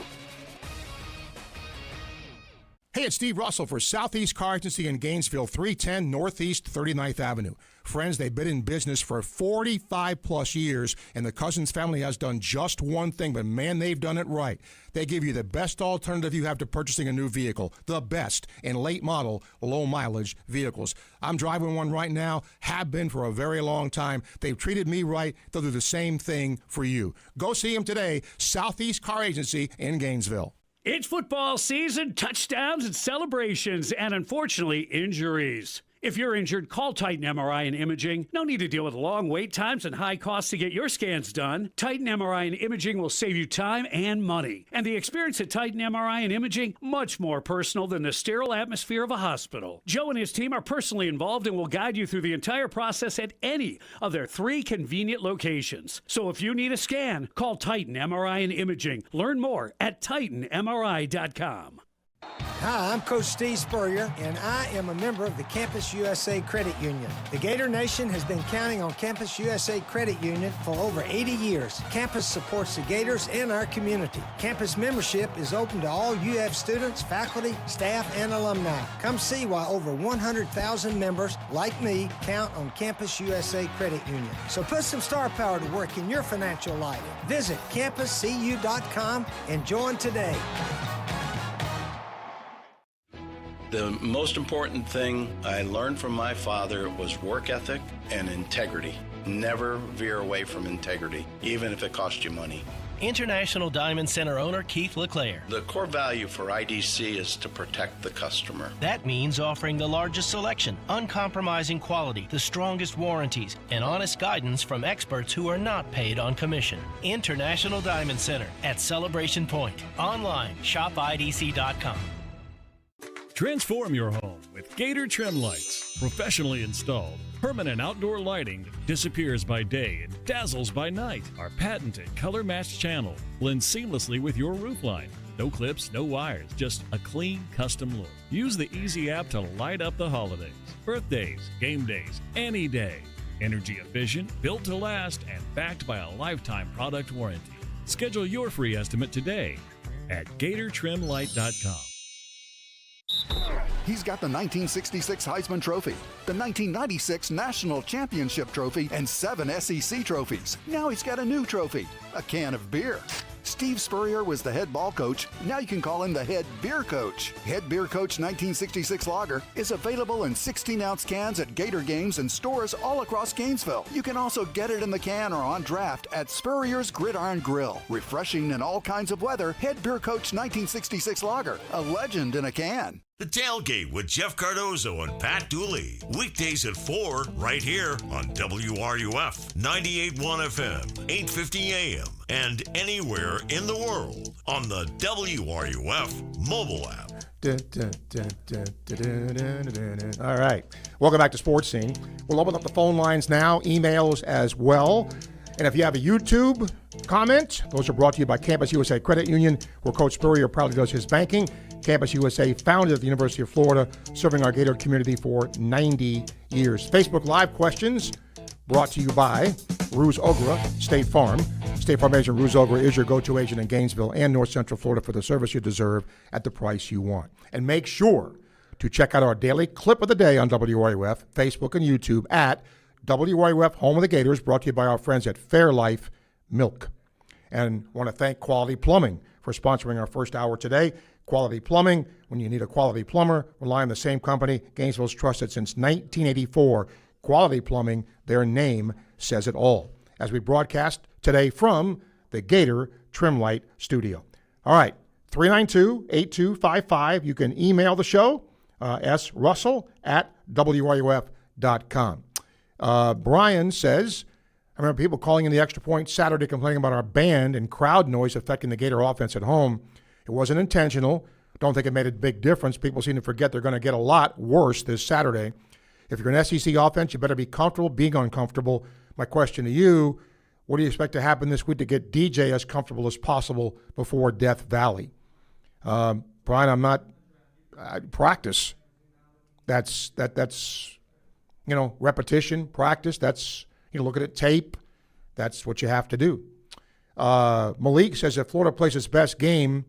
Hey, it's Steve Russell for Southeast Car Agency in Gainesville, 310 Northeast 39th Avenue. Friends, they've been in business for 45-plus years, and the Cousins family has done just one thing, but, man, they've done it right. They give you the best alternative you have to purchasing a new vehicle, the best in late-model, low-mileage vehicles. I'm driving one right now, have been for a very long time. They've treated me right. They'll do the same thing for you. Go see them today, Southeast Car Agency in Gainesville. It's football season, touchdowns and celebrations, and unfortunately, injuries. If you're injured, call Titan MRI and Imaging. No need to deal with long wait times and high costs to get your scans done. Titan MRI and Imaging will save you time and money. And the experience at Titan MRI and Imaging, much more personal than the sterile atmosphere of a hospital. Joe and his team are personally involved and will guide you through the entire process at any of their 3 convenient locations. So if you need a scan, call Titan MRI and Imaging. Learn more at TitanMRI.com. Hi, I'm Coach Steve Spurrier, and I am a member of the Campus USA Credit Union. The Gator Nation has been counting on Campus USA Credit Union for over 80 years. Campus supports the Gators and our community. Campus membership is open to all UF students, faculty, staff, and alumni. Come see why over 100,000 members, like me, count on Campus USA Credit Union. So put some star power to work in your financial life. Visit campuscu.com and join today. The most important thing I learned from my father was work ethic and integrity. Never veer away from integrity, even if it costs you money. International Diamond Center owner Keith LeClaire. The core value for IDC is to protect the customer. That means offering the largest selection, uncompromising quality, the strongest warranties, and honest guidance from experts who are not paid on commission. International Diamond Center at Celebration Point. Online, shopidc.com. Transform your home with Gator trim lights. Professionally installed, permanent outdoor lighting that disappears by day and dazzles by night. Our patented color-matched channel blends seamlessly with your roof line. No clips, no wires, just a clean, custom look. Use the easy app to light up the holidays, birthdays, game days, any day. Energy efficient, built to last, and backed by a lifetime product warranty. Schedule your free estimate today at GatorTrimLight.com. He's got the 1966 Heisman Trophy, the 1996 National Championship Trophy, and 7 SEC trophies. Now he's got a new trophy, a can of beer. Steve Spurrier was the head ball coach. Now you can call him the head beer coach. Head Beer Coach 1966 Lager is available in 16-ounce cans at Gator games and stores all across Gainesville. You can also get it in the can or on draft at Spurrier's Gridiron Grill. Refreshing in all kinds of weather, Head Beer Coach 1966 Lager, a legend in a can. The Tailgate with Jeff Cardozo and Pat Dooley. Weekdays at 4 right here on WRUF 98.1 FM, 850 AM, and anywhere in the world on the WRUF mobile app. All right. Welcome back to Sports Scene. We'll open up the phone lines now, emails as well. And if you have a YouTube comment, those are brought to you by Campus USA Credit Union, where Coach Spurrier proudly does his banking. Campus USA, founded at the University of Florida, serving our Gator community for 90 years. Facebook Live questions brought to you by Ruse Ogra State Farm. State Farm agent Ruse Ogra is your go-to agent in Gainesville and North Central Florida for the service you deserve at the price you want. And make sure to check out our daily clip of the day on WRUF, Facebook, and YouTube at WRUF Home of the Gators, brought to you by our friends at Fairlife Milk. And I want to thank Quality Plumbing for sponsoring our first hour today. Quality Plumbing, when you need a quality plumber, rely on the same company Gainesville's trusted since 1984. Quality Plumbing, their name says it all. As we broadcast today from the Gator Trim Light Studio. All right, 392-8255. You can email the show, srussell@wruf.com. Brian says, I remember people calling in the Extra Point Saturday complaining about our band and crowd noise affecting the Gator offense at home. It wasn't intentional. Don't think it made a big difference. People seem to forget they're going to get a lot worse this Saturday. If you're an SEC offense, you better be comfortable being uncomfortable. My question to you, what do you expect to happen this week to get DJ as comfortable as possible before Death Valley? Brian, practice. That's repetition, practice. That's, looking at tape. That's what you have to do. Malik says if Florida plays its best game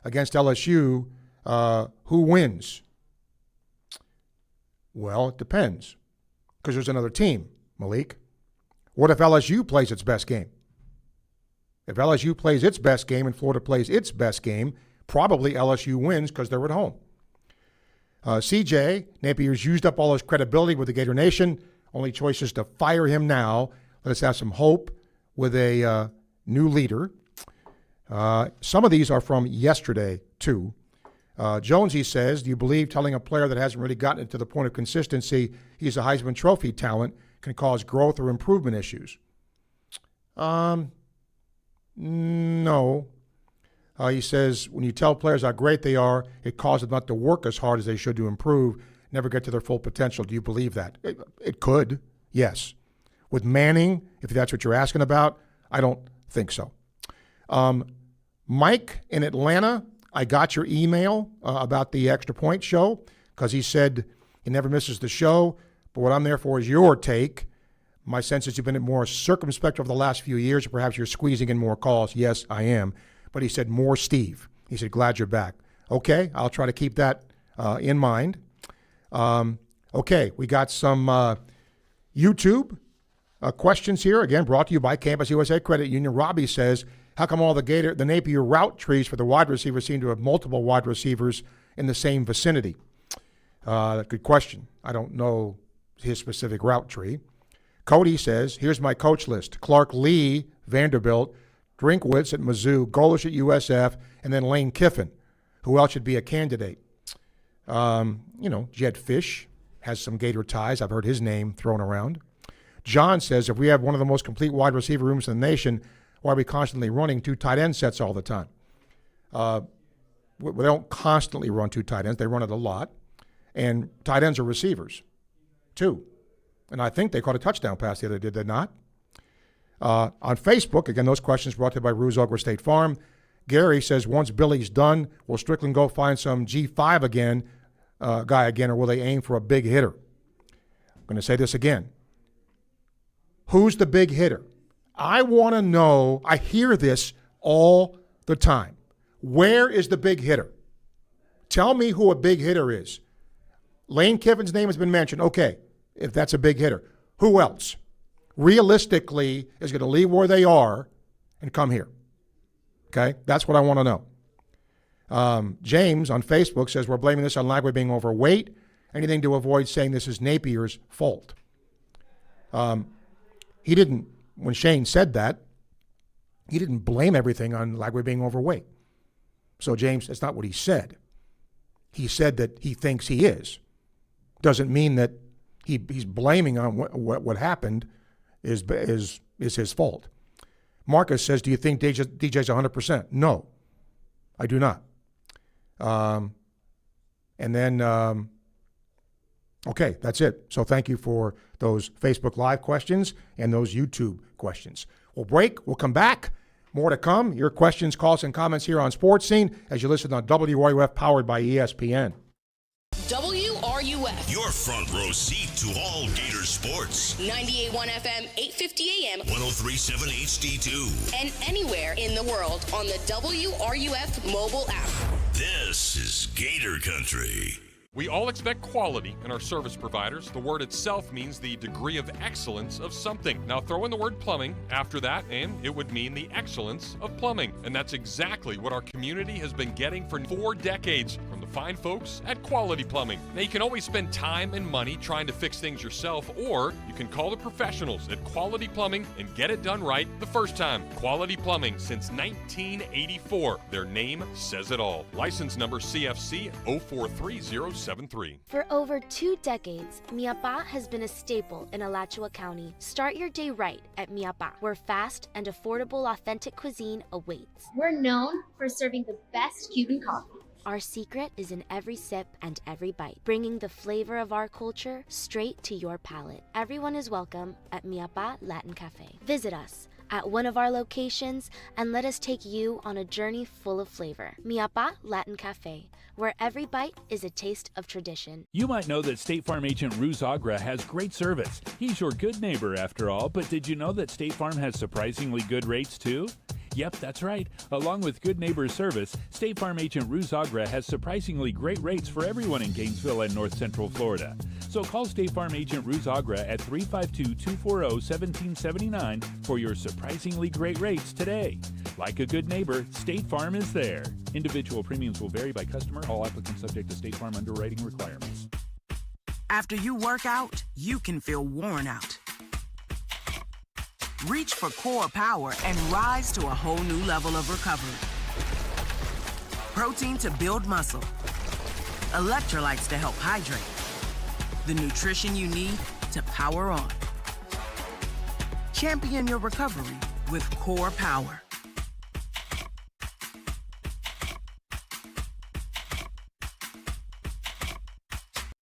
against LSU, who wins? Well, it depends, because there's another team, Malik. What if LSU plays its best game? If LSU plays its best game and Florida plays its best game, probably LSU wins because they're at home. CJ, Napier's used up all his credibility with the Gator Nation. Only choice is to fire him now. Let us have some hope with a new leader. Some of these are from yesterday, too. Jonesy says, do you believe telling a player that hasn't really gotten it to the point of consistency he's a Heisman Trophy talent can cause growth or improvement issues? No. He says, when you tell players how great they are, it causes them not to work as hard as they should to improve, never get to their full potential. Do you believe that? It could, yes. With Manning, if that's what you're asking about, I don't think so. Mike in Atlanta, I got your email about the Extra Point show because he said he never misses the show, but what I'm there for is your take. My sense is you've been more circumspect over the last few years, or perhaps you're squeezing in more calls. Yes, I am. But he said, more Steve. He said, glad you're back. Okay, I'll try to keep that in mind. Okay, we got some YouTube questions here. Again, brought to you by Campus USA Credit Union. Robbie says, how come all the Napier route trees for the wide receivers seem to have multiple wide receivers in the same vicinity? Good question. I don't know his specific route tree. Cody says, here's my coach list. Clark Lee, Vanderbilt, Drinkwitz at Mizzou, Golish at USF, and then Lane Kiffin. Who else should be a candidate? Jed Fish has some Gator ties. I've heard his name thrown around. John says, if we have one of the most complete wide receiver rooms in the nation, why are we constantly running two tight end sets all the time? They don't constantly run two tight ends. They run it a lot. And tight ends are receivers, too. And I think they caught a touchdown pass the other day, did they not? On Facebook, again, those questions brought to you by Ruse Ogra State Farm. Gary says, once Billy's done, will Strickland go find some G5 guy again, or will they aim for a big hitter? I'm going to say this again. Who's the big hitter? I want to know. I hear this all the time. Where is the big hitter? Tell me who a big hitter is. Lane Kiffin's name has been mentioned. Okay, if that's a big hitter. Who else realistically is going to leave where they are and come here? Okay, that's what I want to know. James on Facebook says, we're blaming this on Lagway being overweight. Anything to avoid saying this is Napier's fault. He didn't, when Shane said that, he didn't blame everything on Lagway being overweight. So, James, that's not what he said. He said that he thinks he is. Doesn't mean that he's blaming on what happened is his fault. Marcus says, do you think DJ's 100%? No, I do not. And then, okay, that's it. So thank you for those Facebook Live questions and those YouTube questions. We'll break. We'll come back. More to come. Your questions, calls, and comments here on Sports Scene as you listen on WRUF, powered by ESPN. WRUF. Your front row seat to all Gator sports. 98.1 FM, 8:50 AM. 103.7 HD2. And anywhere in the world on the WRUF mobile app. This is Gator Country. We all expect quality in our service providers. The word itself means the degree of excellence of something. Now throw in the word plumbing after that, and it would mean the excellence of plumbing. And that's exactly what our community has been getting for 4 decades from the fine folks at Quality Plumbing. Now you can always spend time and money trying to fix things yourself, or you can call the professionals at Quality Plumbing and get it done right the first time. Quality Plumbing since 1984. Their name says it all. License number CFC 043073. For over 2 decades, Miapa has been a staple in Alachua County. Start your day right at Miapa, where fast and affordable authentic cuisine awaits. We're known for serving the best Cuban coffee. Our secret is in every sip and every bite, bringing the flavor of our culture straight to your palate. Everyone is welcome at Miapa Latin Cafe. Visit us at one of our locations and let us take you on a journey full of flavor. Miapa Latin Cafe, where every bite is a taste of tradition. You might know that State Farm agent Ruz Agra has great service. He's your good neighbor after all, but did you know that State Farm has surprisingly good rates too? Yep, that's right. Along with good neighbor service, State Farm agent Ruz Agra has surprisingly great rates for everyone in Gainesville and North Central Florida. So call State Farm agent Ruz Agra at 352-240-1779 for your surprisingly great rates today. Like a good neighbor, State Farm is there. Individual premiums will vary by customer. All applicants subject to State Farm underwriting requirements. After you work out, you can feel worn out. Reach for core power and rise to a whole new level of recovery. Protein to build muscle. Electrolytes to help hydrate. The nutrition you need to power on. Champion your recovery with Core Power.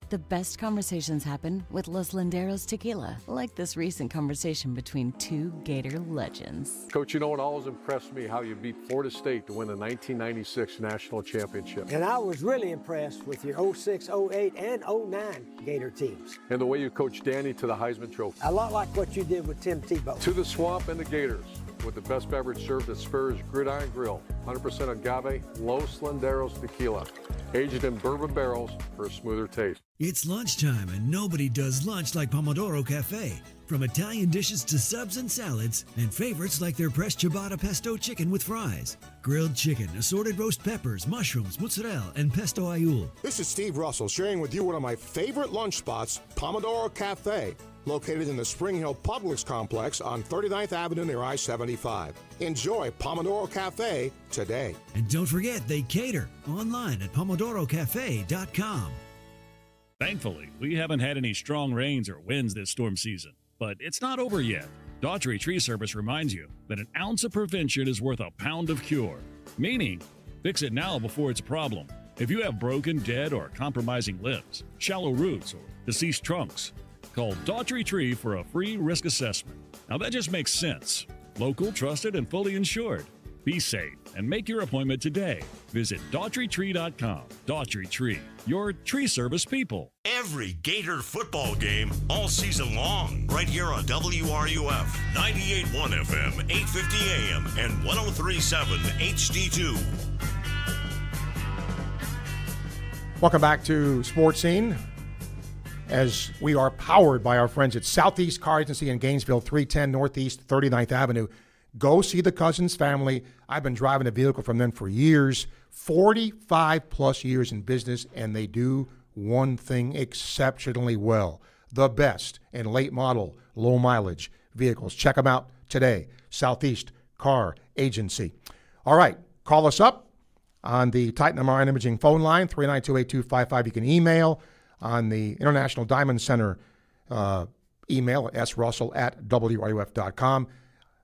The best conversations happen with Los Linderos tequila, like this recent conversation between 2 Gator legends. Coach, you know, it always impressed me how you beat Florida State to win the 1996 national championship. And I was really impressed with your 06, 08, and 09 Gator teams. And the way you coached Danny to the Heisman Trophy. A lot like what you did with Tim Tebow. To the Swamp and the Gators, with the best beverage served at Spurrier's Gridiron Grill. 100% agave, Los Linderos tequila. Aged in bourbon barrels for a smoother taste. It's lunchtime and nobody does lunch like Pomodoro Cafe. From Italian dishes to subs and salads, and favorites like their pressed ciabatta pesto chicken with fries, grilled chicken, assorted roast peppers, mushrooms, mozzarella, and pesto aioli. This is Steve Russell sharing with you one of my favorite lunch spots, Pomodoro Cafe, located in the Spring Hill Publix complex on 39th Avenue near I-75. Enjoy Pomodoro Cafe today. And don't forget, they cater online at pomodorocafe.com. Thankfully, we haven't had any strong rains or winds this storm season, but it's not over yet. Daughtry Tree Service reminds you that an ounce of prevention is worth a pound of cure, meaning fix it now before it's a problem. If you have broken, dead, or compromising limbs, shallow roots, or deceased trunks, call Daughtry Tree for a free risk assessment. Now that just makes sense. Local, trusted, and fully insured. Be safe and make your appointment today. Visit DaughtryTree.com. Daughtry Tree, your tree service people. Every Gator football game all season long, right here on WRUF, 98.1 FM, 850 AM, and 103.7 HD2. Welcome back to Sports Scene, as we are powered by our friends at Southeast Car Agency in Gainesville, 310 Northeast 39th Avenue. Go see the Cousins family. I've been driving a vehicle from them for years, 45 plus years in business, and they do one thing exceptionally well: the best in late model, low mileage vehicles. Check them out today. Southeast Car Agency. All right, call us up on the Titan MRI and Imaging phone line, 392-8255. You can email on the International Diamond Center email at srussell@wruf.com.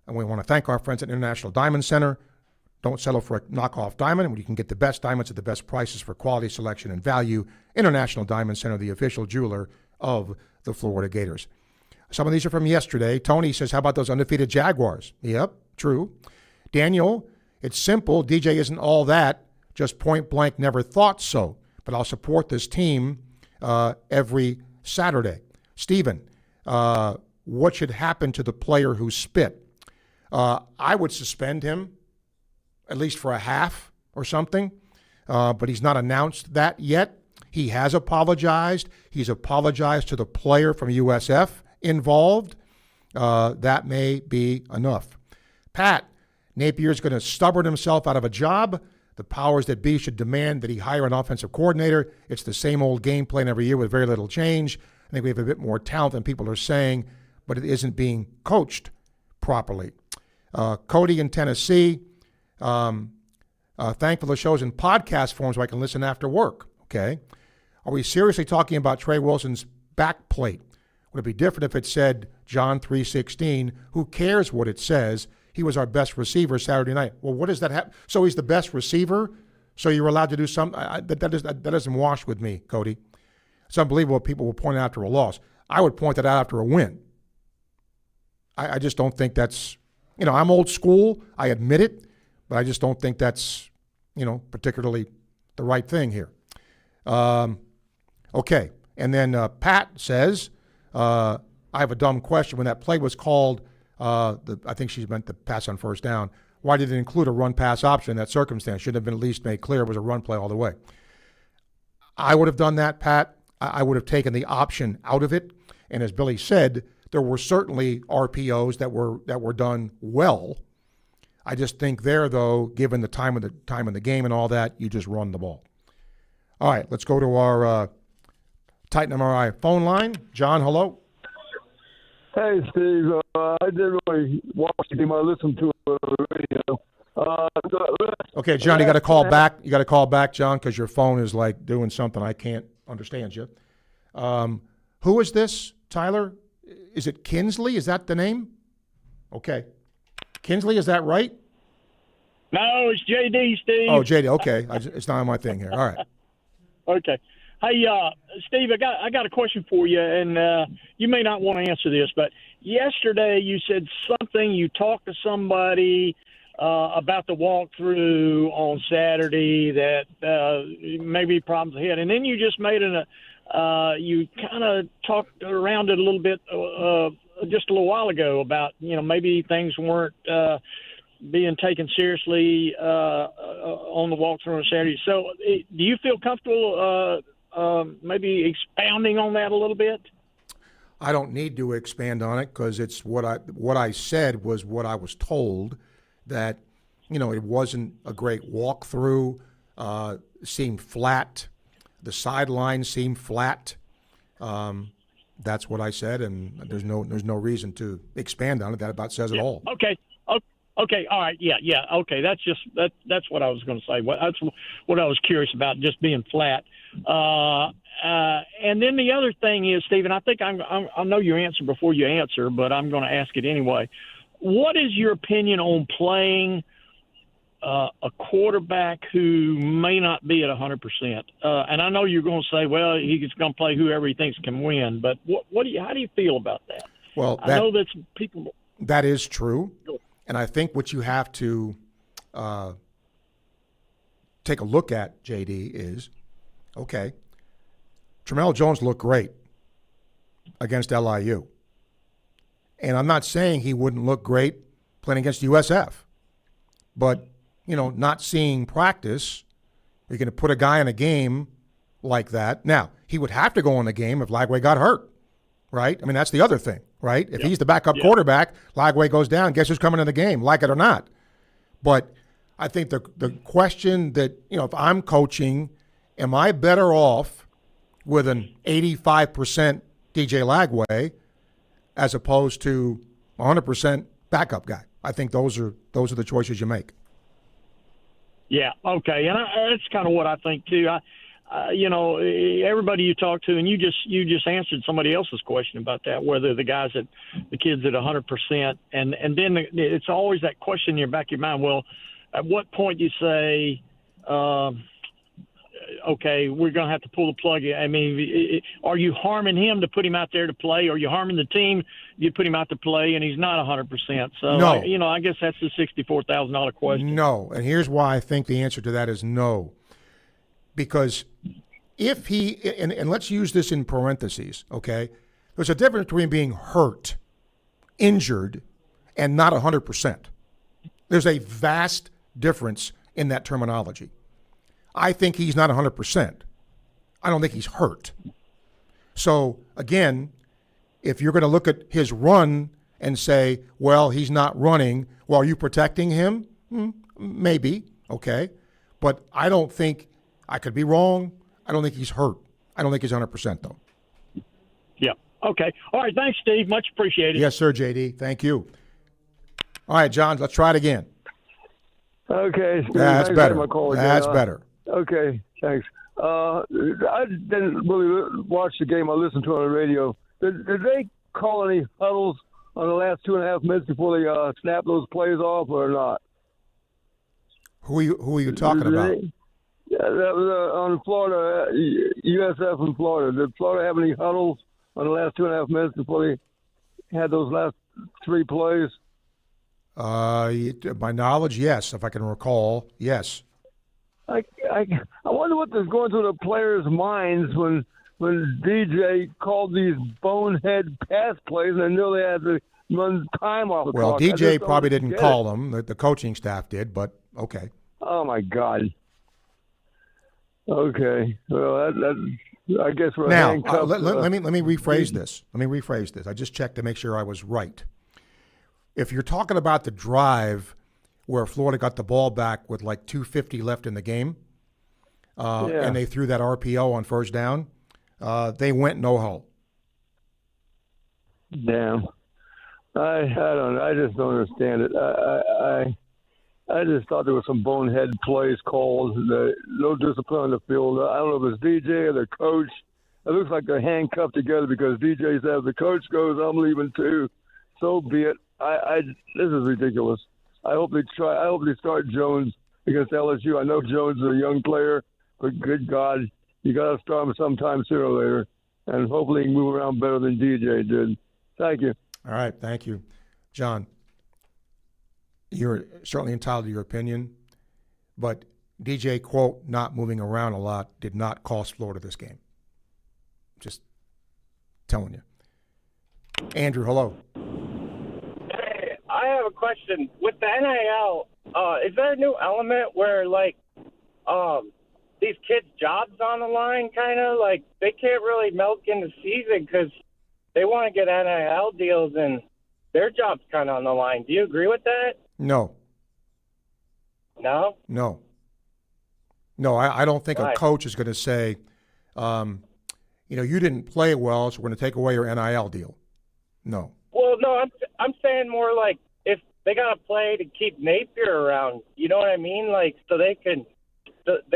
And we want to thank our friends at International Diamond Center. Don't settle for a knockoff diamond when you can get the best diamonds at the best prices for quality, selection, and value. International Diamond Center, the official jeweler of the Florida Gators. Some of these are from yesterday. Tony says, how about those undefeated Jaguars? Yep, true. Daniel, it's simple. DJ isn't all that. Just point blank, never thought so. But I'll support this team every Saturday. Stephen, what should happen to the player who spit? I would suspend him, at least for a half or something. But he's not announced that yet. He has apologized. He's apologized to the player from USF involved. That may be enough. Pat, Napier's going to stubborn himself out of a job. The powers that be should demand that he hire an offensive coordinator. It's the same old game plan every year with very little change. I think we have a bit more talent than people are saying, but it isn't being coached properly. Cody in Tennessee, thankful the show's in podcast form so I can listen after work. Okay. Are we seriously talking about Trey Wilson's back plate? Would it be different if it said John 3:16? Who cares what it says? He was our best receiver Saturday night. Well, what does that have? So he's the best receiver? So you're allowed to do something? That doesn't wash with me, Cody. It's unbelievable what people will point out after a loss. I would point that out after a win. I just don't think that's, I'm old school. I admit it, but I just don't think that's, particularly the right thing here. Okay. And then Pat says, I have a dumb question. When that play was called, I think she meant the pass on first down. Why did it include a run-pass option in that circumstance? Should have been at least made clear it was a run play all the way. I would have done that, Pat. I would have taken the option out of it. And as Billy said, there were certainly RPOs that were done well. I just think there, though, given the time of the game and all that, you just run the ball. All right, let's go to our Titan MRI phone line. John, hello. Hey, Steve. I didn't really watch the game. I listened to it on the radio. Okay, John, you got to call back. You got to call back, John, because your phone is like doing something. I can't understand you. Who is this, Tyler? Is it Kinsley? Is that the name? Okay. Kinsley, is that right? No, it's JD, Steve. Oh, JD. Okay, it's not on my thing here. All right. Okay. Hey, Steve, I got a question for you, and you may not want to answer this, but yesterday you said something. You talked to somebody about the walkthrough on Saturday that maybe problems ahead, and then you just made you kind of talked around it a little bit just a little while ago about maybe things weren't being taken seriously on the walkthrough on Saturday. So, do you feel comfortable? Maybe expounding on that a little bit? I don't need to expand on it because it's what I said was what I was told, that it wasn't a great walkthrough, seemed flat, the sideline seemed flat. That's what I said, and there's no reason to expand on it. That about says it all. Okay. Okay. All right. Yeah. Okay. That's what I was going to say. That's what I was curious about, just being flat. And then the other thing is, Stephen, I think I know your answer before you answer, but I'm going to ask it anyway. What is your opinion on playing a quarterback who may not be at 100%? And I know you're going to say, well, he's going to play whoever he thinks can win. But how do you feel about that? Well, I know that's people. That is true. And I think what you have to take a look at, JD, is, okay, Tramel Jones looked great against LIU. And I'm not saying he wouldn't look great playing against USF. But, not seeing practice, you're going to put a guy in a game like that. Now, he would have to go in the game if Lagway got hurt, right? I mean, that's the other thing, right? If he's the backup quarterback, Lagway goes down, guess who's coming in the game, like it or not? But I think the question that, if I'm coaching, am I better off with an 85% DJ Lagway as opposed to 100% backup guy? I think those are the choices you make. Yeah. Okay. And that's kind of what I think too. Everybody you talk to, and you just answered somebody else's question about that, whether the kids at 100%, and then it's always that question in your back of your mind. Well, at what point do you say, okay, we're going to have to pull the plug. I mean, are you harming him to put him out there to play? Or are you harming the team? You put him out to play, and he's not 100%. So, No. I guess that's the $64,000 question. No, and here's why I think the answer to that is no. Because if he, and let's use this in parentheses, okay? There's a difference between being hurt, injured, and not 100%. There's a vast difference in that terminology. I think he's not 100%. I don't think he's hurt. So, again, if you're going to look at his run and say, well, he's not running, well, are you protecting him? Maybe, okay. But I don't think, I could be wrong, I don't think he's hurt. I don't think he's 100%, though. Yeah. Okay. All right. Thanks, Steve. Much appreciated. Yes, sir, JD. Thank you. All right, John, let's try it again. Okay. Steve, That's thanks better. for my call again. That's better. Okay. Thanks. I didn't really watch the game. I listened to it on the radio. Did they call any huddles on the last 2.5 minutes before they snap those plays off or not? Who are you talking about? Yeah, that was on Florida, USF in Florida. Did Florida have any huddles on the last 2.5 minutes before they had those last 3 plays? My knowledge, yes. If I can recall, yes. I wonder what was going through the players' minds when DJ called these bonehead pass plays and they knew they had to run time off the Well, clock. DJ probably didn't call them. The coaching staff did, but okay. Oh, my God. Okay. Well, I guess we're now, handcuffed. let me rephrase this. Let me rephrase this. I just checked to make sure I was right. If you're talking about the drive where Florida got the ball back with like 2:50 left in the game, and they threw that RPO on first down, they went no huddle. Damn. I don't know. I just don't understand it. I just thought there were some bonehead plays called. No discipline on the field. I don't know if it's DJ or the coach. It looks like they're handcuffed together because DJ says the coach goes, I'm leaving too. So be it. This is ridiculous. I hope they start Jones against LSU. I know Jones is a young player, but good God, you got to start him sometime sooner or later, and hopefully he can move around better than DJ did. Thank you. All right, thank you, John. You're certainly entitled to your opinion, but DJ, quote, not moving around a lot did not cost Florida this game. Just telling you. Andrew, hello. Hey, I have a question. With the NIL, is there a new element where, like, these kids' jobs on the line, kind of? Like, they can't really milk in the season because they want to get NIL deals and their job's kind of on the line. Do you agree with that? No. No? No. No, I don't think a coach is going to say, you didn't play well, so we're going to take away your NIL deal. No. Well, no, I'm saying more like if they got to play to keep Napier around, you know what I mean? Like, so they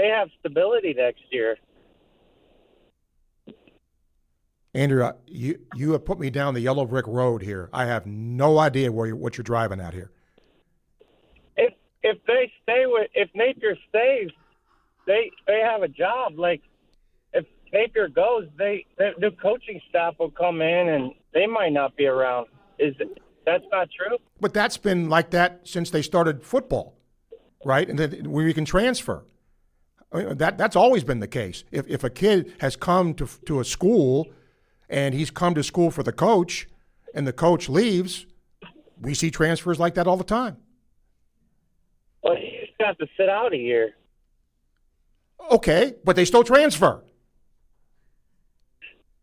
have stability next year. Andrew, you have put me down the yellow brick road here. I have no idea what you're driving at here. If Napier stays, they have a job. Like, if Napier goes, the new coaching staff will come in and they might not be around. That's not true? But that's been like that since they started football, right? And then where you can transfer. I mean, that's always been the case. If a kid has come to a school and he's come to school for the coach and the coach leaves, we see transfers like that all the time. Well, you just have to sit out a year. Okay, but they still transfer.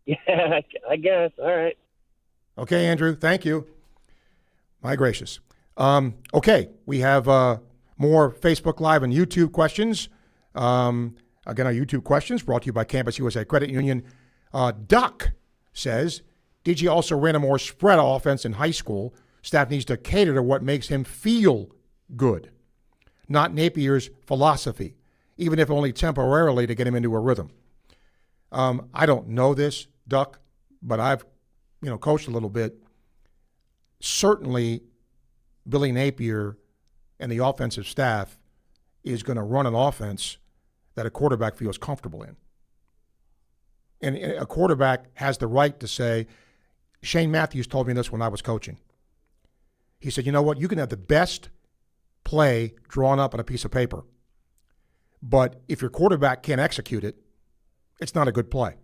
Yeah, I guess. All right. Okay, Andrew, thank you. My gracious. Okay, we have more Facebook Live and YouTube questions. Again, our YouTube questions brought to you by Campus USA Credit Union. Duck says, DG also ran a more spread offense in high school. Staff needs to cater to what makes him feel good, not Napier's philosophy, even if only temporarily to get him into a rhythm. I don't know this, Duck, but I've coached a little bit. Certainly, Billy Napier and the offensive staff is going to run an offense that a quarterback feels comfortable in. And a quarterback has the right to say, Shane Matthews told me this when I was coaching. He said, you know what, you can have the best play drawn up on a piece of paper, but if your quarterback can't execute it, it's not a good play.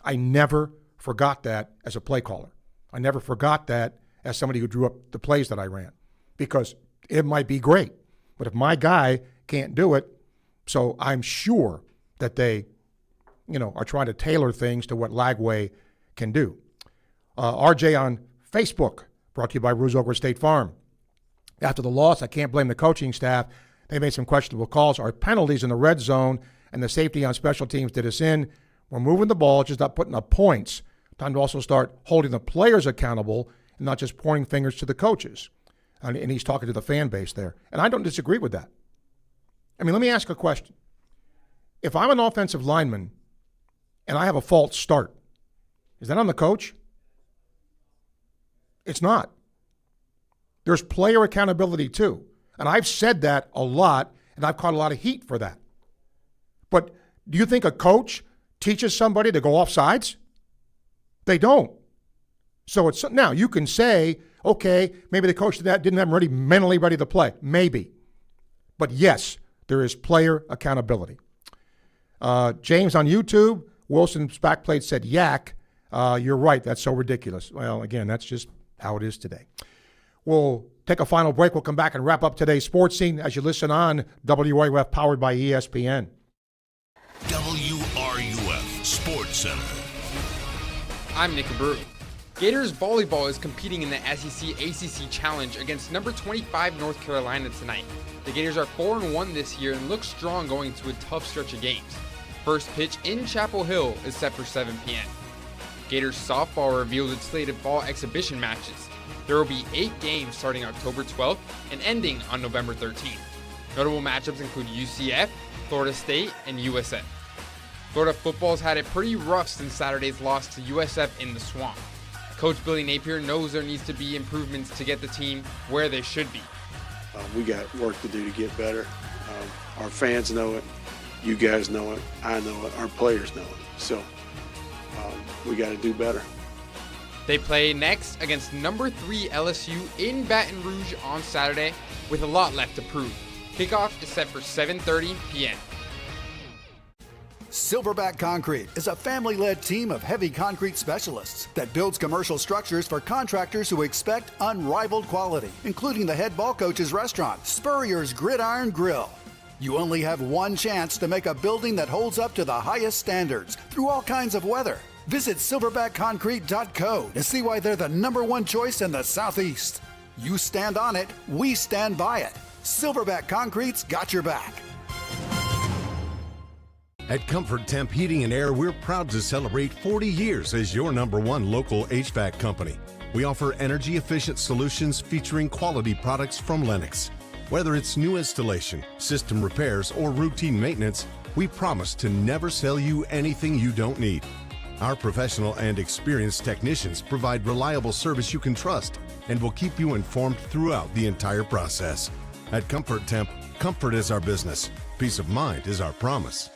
I never forgot that as a play caller. I never forgot that as somebody who drew up the plays that I ran, because it might be great, but if my guy can't do it, so I'm sure that they, are trying to tailor things to what Lagway can do. RJ on Facebook, brought to you by Ruzogra State Farm. After the loss, I can't blame the coaching staff. They made some questionable calls. Our penalties in the red zone and the safety on special teams did us in. We're moving the ball, just not putting up points. Time to also start holding the players accountable and not just pointing fingers to the coaches. And he's talking to the fan base there. And I don't disagree with that. I mean, let me ask a question. If I'm an offensive lineman and I have a false start, is that on the coach? It's not. There's player accountability too. And I've said that a lot, and I've caught a lot of heat for that. But do you think a coach teaches somebody to go off sides? They don't. So it's now you can say, okay, maybe the coach didn't have them mentally ready to play. Maybe. But yes, there is player accountability. James on YouTube, Wilson's backplate said yak. You're right. That's so ridiculous. Well, again, that's just how it is today. We'll take a final break. We'll come back and wrap up today's sports scene as you listen on WRUF, powered by ESPN. WRUF Sports Center. I'm Nick Brew. Gators volleyball is competing in the SEC-ACC Challenge against number 25 North Carolina tonight. The Gators are 4-1 this year and look strong going into a tough stretch of games. First pitch in Chapel Hill is set for 7 p.m. Gators softball revealed its slate of fall exhibition matches. There will be 8 games starting October 12th and ending on November 13th. Notable matchups include UCF, Florida State, and USF. Florida football's had it pretty rough since Saturday's loss to USF in the Swamp. Coach Billy Napier knows there needs to be improvements to get the team where they should be. We got work to do to get better. Our fans know it. You guys know it. I know it. Our players know it. So we got to do better. They play next against number 3 LSU in Baton Rouge on Saturday with a lot left to prove. Kickoff is set for 7:30 p.m. Silverback Concrete is a family-led team of heavy concrete specialists that builds commercial structures for contractors who expect unrivaled quality, including the head ball coach's restaurant, Spurrier's Gridiron Grill. You only have one chance to make a building that holds up to the highest standards through all kinds of weather. Visit silverbackconcrete.co to see why they're the #1 choice in the Southeast. You stand on it, we stand by it. Silverback Concrete's got your back. At Comfort Temp Heating and Air, we're proud to celebrate 40 years as your #1 local HVAC company. We offer energy-efficient solutions featuring quality products from Lennox. Whether it's new installation, system repairs, or routine maintenance, we promise to never sell you anything you don't need. Our professional and experienced technicians provide reliable service you can trust and will keep you informed throughout the entire process. At Comfort Temp, comfort is our business. Peace of mind is our promise.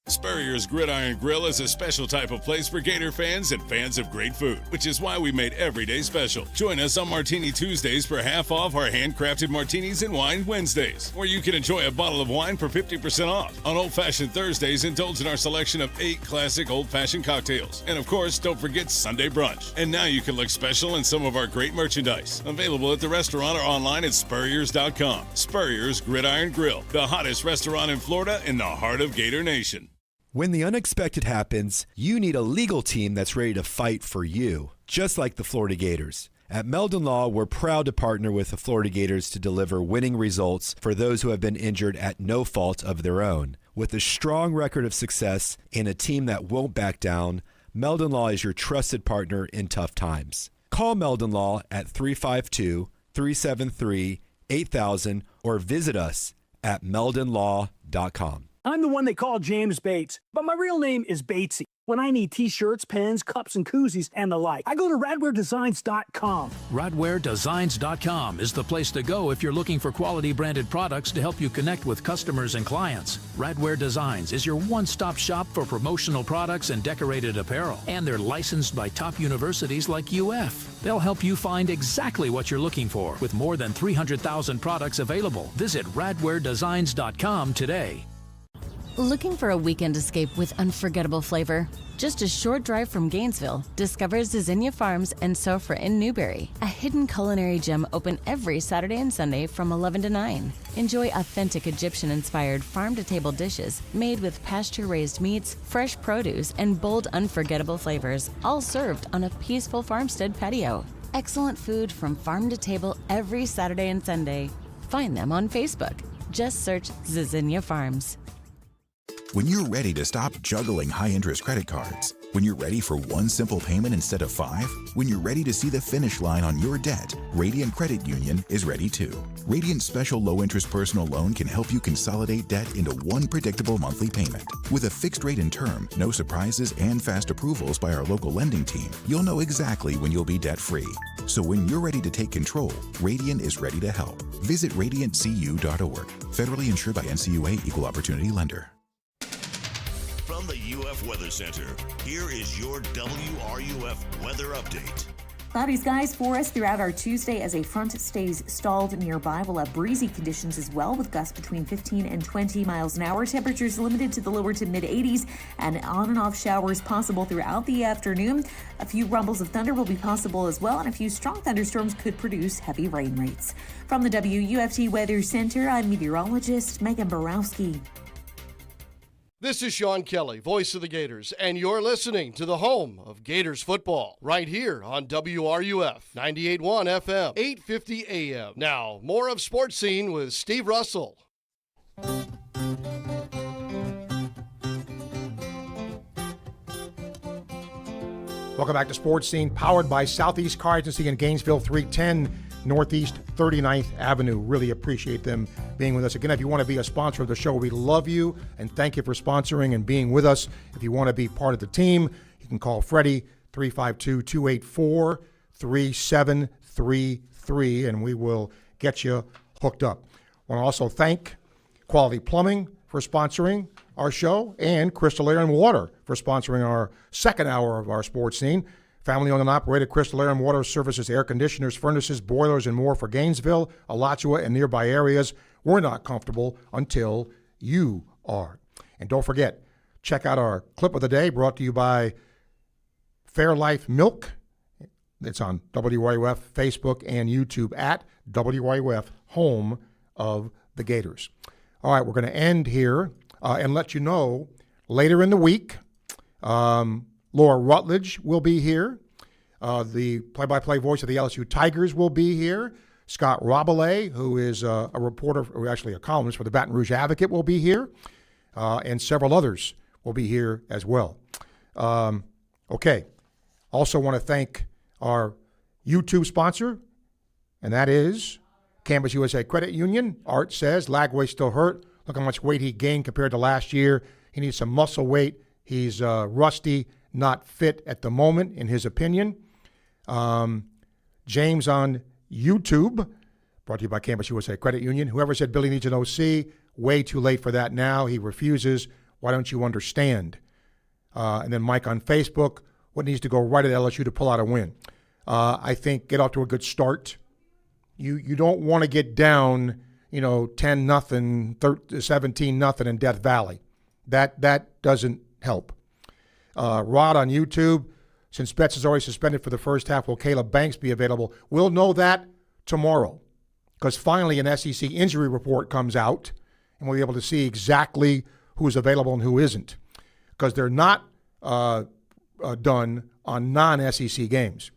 Spurrier's Gridiron Grill is a special type of place for Gator fans and fans of great food, which is why we made every day special. Join us on Martini Tuesdays for half off our handcrafted martinis and wine Wednesdays, where you can enjoy a bottle of wine for 50% off. On Old Fashioned Thursdays, indulge in our selection of 8 classic old-fashioned cocktails. And of course, don't forget Sunday brunch. And now you can look special in some of our great merchandise, available at the restaurant or online at spurriers.com. Spurrier's Gridiron Grill, the hottest restaurant in Florida in the heart of Gator Nation. When the unexpected happens, you need a legal team that's ready to fight for you, just like the Florida Gators. At Meldon Law, we're proud to partner with the Florida Gators to deliver winning results for those who have been injured at no fault of their own. With a strong record of success and a team that won't back down, Meldon Law is your trusted partner in tough times. Call Meldon Law at 352-373-8000 or visit us at meldonlaw.com. I'm the one they call James Bates, but my real name is Batesy. When I need t-shirts, pens, cups, and koozies, and the like, I go to radwaredesigns.com. Radwaredesigns.com is the place to go if you're looking for quality branded products to help you connect with customers and clients. Radware Designs is your one-stop shop for promotional products and decorated apparel. And they're licensed by top universities like UF. They'll help you find exactly what you're looking for with more than 300,000 products available. Visit radwaredesigns.com today. Looking for a weekend escape with unforgettable flavor? Just a short drive from Gainesville, discover Zizania Farms and Sofra in Newberry, a hidden culinary gem open every Saturday and Sunday from 11 to 9. Enjoy authentic Egyptian-inspired farm-to-table dishes made with pasture-raised meats, fresh produce, and bold, unforgettable flavors, all served on a peaceful farmstead patio. Excellent food from farm to table every Saturday and Sunday. Find them on Facebook. Just search Zizania Farms. When you're ready to stop juggling high-interest credit cards, when you're ready for one simple payment instead of 5, when you're ready to see the finish line on your debt, Radiant Credit Union is ready too. Radiant's special low-interest personal loan can help you consolidate debt into one predictable monthly payment. With a fixed rate and term, no surprises, and fast approvals by our local lending team, you'll know exactly when you'll be debt-free. So when you're ready to take control, Radiant is ready to help. Visit radiantcu.org. Federally insured by NCUA, Equal Opportunity Lender. From the UF Weather Center, here is your WRUF weather update. Cloudy skies for us throughout our Tuesday as a front stays stalled nearby. We'll have breezy conditions as well with gusts between 15 and 20 miles an hour. Temperatures limited to the lower to mid 80s and on and off showers possible throughout the afternoon. A few rumbles of thunder will be possible as well, and a few strong thunderstorms could produce heavy rain rates. From the WUFT Weather Center, I'm meteorologist Megan Borowski. This is Sean Kelly, voice of the Gators, and you're listening to the home of Gators football, right here on WRUF 98.1 FM, 850 AM. Now, more of Sports Scene with Steve Russell. Welcome back to Sports Scene, powered by Southeast Car Agency in Gainesville, 310 Northeast 39th Avenue. Really appreciate them being with us. Again, if you want to be a sponsor of the show, we love you and thank you for sponsoring and being with us. If you want to be part of the team, you can call Freddie, 352-284-3733, and we will get you hooked up. I want to also thank Quality Plumbing for sponsoring our show and Crystal Air and Water for sponsoring our second hour of our Sports Scene. Family-owned and operated, Crystal Air and Water services air conditioners, furnaces, boilers, and more for Gainesville, Alachua, and nearby areas. We're not comfortable until you are. And don't forget, check out our clip of the day brought to you by Fairlife Milk. It's on WRUF Facebook and YouTube at WRUF, home of the Gators. All right, we're going to end here and let you know later in the week, Laura Rutledge will be here. The play-by-play voice of the LSU Tigers will be here. Scott Robillay, who is a reporter, or actually a columnist for the Baton Rouge Advocate, will be here. And several others will be here as well. Okay. Also want to thank our YouTube sponsor, and that is Campus USA Credit Union. Art says Lagway's still hurt. Look how much weight he gained compared to last year. He needs some muscle weight. He's rusty, not fit at the moment, in his opinion. James on YouTube, brought to you by Campus USA Credit Union. Whoever said Billy needs an OC, way too late for that now. He refuses. Why don't you understand? And then Mike on Facebook, what needs to go right at LSU to pull out a win? I think get off to a good start. You don't want to get down, 10-0, 17-0 in Death Valley. That doesn't help. Rod on YouTube, since Betts is already suspended for the first half, will Caleb Banks be available? We'll know that tomorrow, because finally an SEC injury report comes out, and we'll be able to see exactly who's available and who isn't, because they're not done on non-SEC games.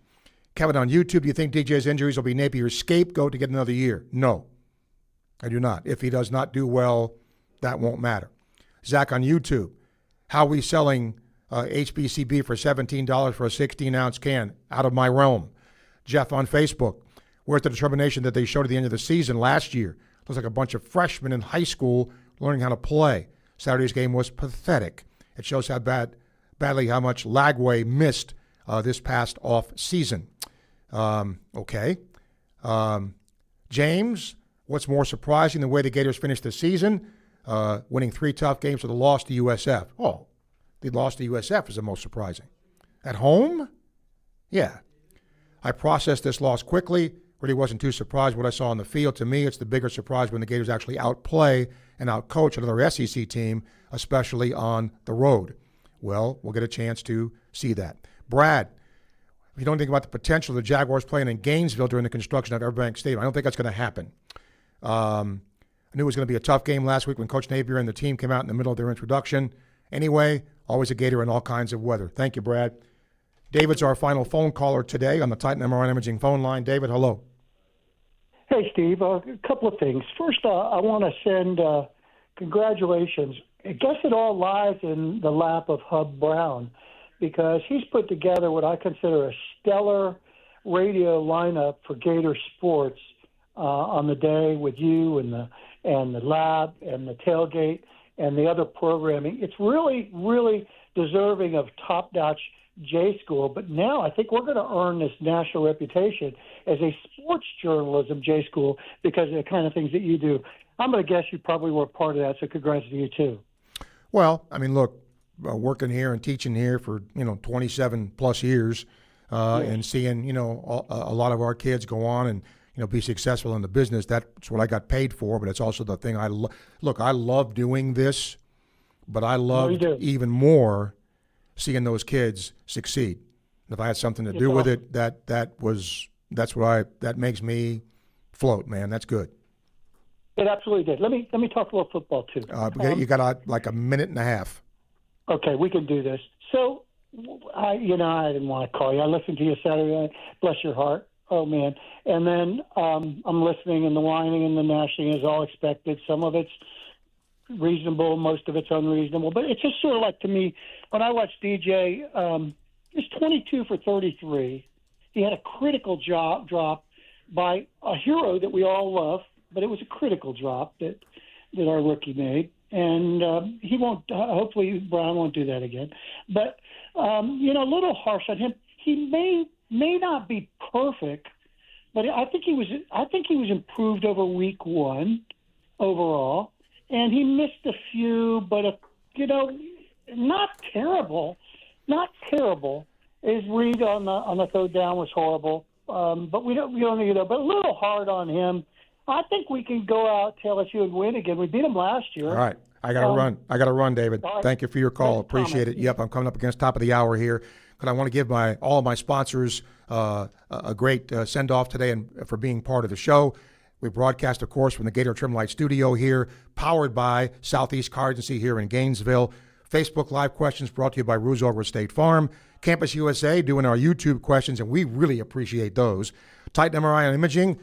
Kevin on YouTube, do you think DJ's injuries will be Napier's scapegoat to get another year? No, I do not. If he does not do well, that won't matter. Zach on YouTube, how are we selling HBCB for $17 for a 16-ounce can? Out of my realm. Jeff on Facebook, where's the determination that they showed at the end of the season last year? Looks like a bunch of freshmen in high school learning how to play. Saturday's game was pathetic. It shows how bad badly how much Lagway missed this past off season. Okay. James, what's more surprising the way the Gators finished the season? Winning 3 tough games with a loss to USF. Oh, the loss to USF is the most surprising. At home? Yeah. I processed this loss quickly. Really wasn't too surprised what I saw on the field. To me, it's the bigger surprise when the Gators actually outplay and outcoach another SEC team, especially on the road. Well, we'll get a chance to see that. Brad, if you don't think about the potential of the Jaguars playing in Gainesville during the construction of Everbank Stadium, I don't think that's going to happen. I knew it was going to be a tough game last week when Coach Napier and the team came out in the middle of their introduction. Anyway, always a Gator in all kinds of weather. Thank you, Brad. David's our final phone caller today on the Titan MRI Imaging phone line. David, hello. Hey, Steve. A couple of things. First, I want to send congratulations. I guess it all lies in the lap of Hub Brown, because he's put together what I consider a stellar radio lineup for Gator sports on the day with you and the lab and the tailgate and the other programming. It's really, really deserving of top-notch J School, but now I think we're going to earn this national reputation as a sports journalism J School because of the kind of things that you do. I'm going to guess you probably were part of that, so congrats to you too. Well, I mean, look, working here and teaching here for 27 plus years, and seeing a lot of our kids go on and be successful in the business. That's what I got paid for, but it's also the thing I look. I love doing this, but I loved even more seeing those kids succeed. If I had something to do with it, that makes me float, man. That's good. It absolutely did. Let me talk a little football too. You got like a minute and a half. Okay, we can do this. So, I didn't want to call you. I listened to you Saturday night. Bless your heart. Oh man. And then I'm listening, and the whining and the gnashing is all expected. Some of it's reasonable, most of it's unreasonable. But it's just sort of like, to me, when I watched DJ, he's 22 for 33. He had a critical drop by a hero that we all love, but it was a critical drop that our rookie made. And he won't. Hopefully, Brown won't do that again. But a little harsh on him. He may not be perfect, but I think he was improved over week one overall. And he missed a few, but not terrible. Not terrible. His read on the third down was horrible. But we don't need that. But a little hard on him. I think we can go out to LSU and win again. We beat them last year. All right. I got to run, David. Right. Thank you for your call. Appreciate it. Yep, I'm coming up against top of the hour here. But I want to give all of my sponsors a great send-off today and for being part of the show. We broadcast, of course, from the Gator Trim Light studio here, powered by Southeast Car Agency here in Gainesville. Facebook Live questions brought to you by Ruzover State Farm. Campus USA doing our YouTube questions, and we really appreciate those. Titan MRI and Imaging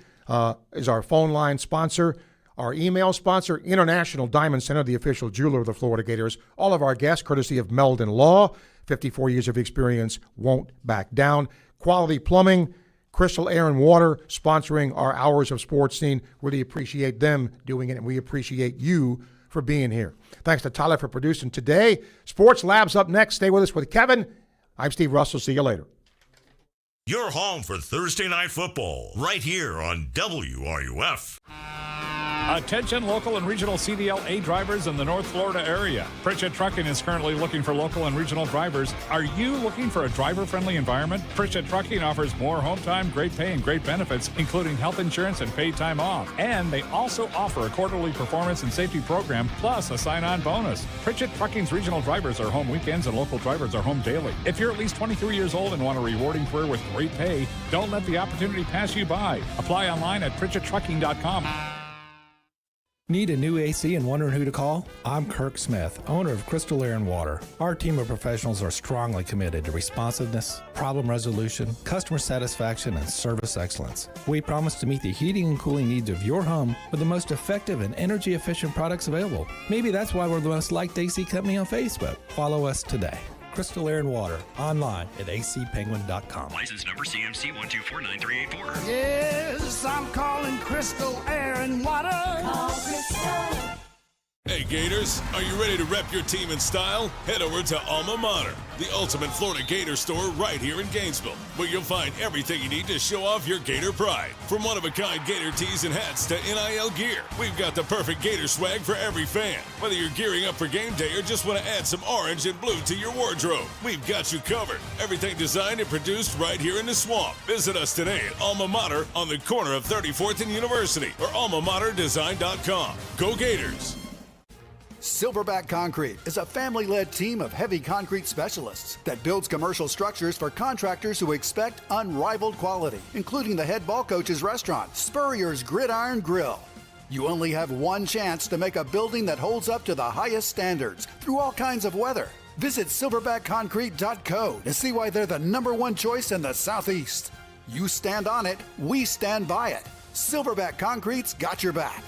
is our phone line sponsor. Our email sponsor, International Diamond Center, the official jeweler of the Florida Gators. All of our guests, courtesy of Meldon Law. 54 years of experience, won't back down. Quality Plumbing, Crystal Air and Water, sponsoring our Hours of Sports Scene. Really appreciate them doing it, and we appreciate you for being here. Thanks to Tyler for producing today. Sports Lab's up next. Stay with us with Kevin. I'm Steve Russell. See you later. You're home for Thursday Night Football, right here on WRUF. Attention local and regional CDL-A drivers in the North Florida area. Pritchett Trucking is currently looking for local and regional drivers. Are you looking for a driver-friendly environment? Pritchett Trucking offers more home time, great pay, and great benefits, including health insurance and paid time off. And they also offer a quarterly performance and safety program, plus a sign-on bonus. Pritchett Trucking's regional drivers are home weekends and local drivers are home daily. If you're at least 23 years old and want a rewarding career with great pay, don't let the opportunity pass you by. Apply online at PritchettTrucking.com. Need a new AC and wondering who to call? I'm Kirk Smith, owner of Crystal Air and Water. Our team of professionals are strongly committed to responsiveness, problem resolution, customer satisfaction, and service excellence. We promise to meet the heating and cooling needs of your home with the most effective and energy-efficient products available. Maybe that's why we're the most liked AC company on Facebook. Follow us today. Crystal Air and Water, online at acpenguin.com. License number CMC 1249384. Yes, I'm calling Crystal Air and Water. Call Crystal. Hey Gators, are you ready to rep your team in style? Head over to Alma Mater, the ultimate Florida Gator store right here in Gainesville, where you'll find everything you need to show off your Gator pride. From one-of-a-kind Gator tees and hats to NIL gear, we've got the perfect Gator swag for every fan. Whether you're gearing up for game day or just want to add some orange and blue to your wardrobe, we've got you covered. Everything designed and produced right here in the swamp. Visit us today at Alma Mater on the corner of 34th and University or almamaterdesign.com. Go Gators! Silverback Concrete is a family-led team of heavy concrete specialists that builds commercial structures for contractors who expect unrivaled quality, including the head ball coach's restaurant, Spurrier's Gridiron Grill. You only have one chance to make a building that holds up to the highest standards through all kinds of weather. Visit silverbackconcrete.co to see why they're the #1 choice in the Southeast. You stand on it, we stand by it. Silverback Concrete's got your back.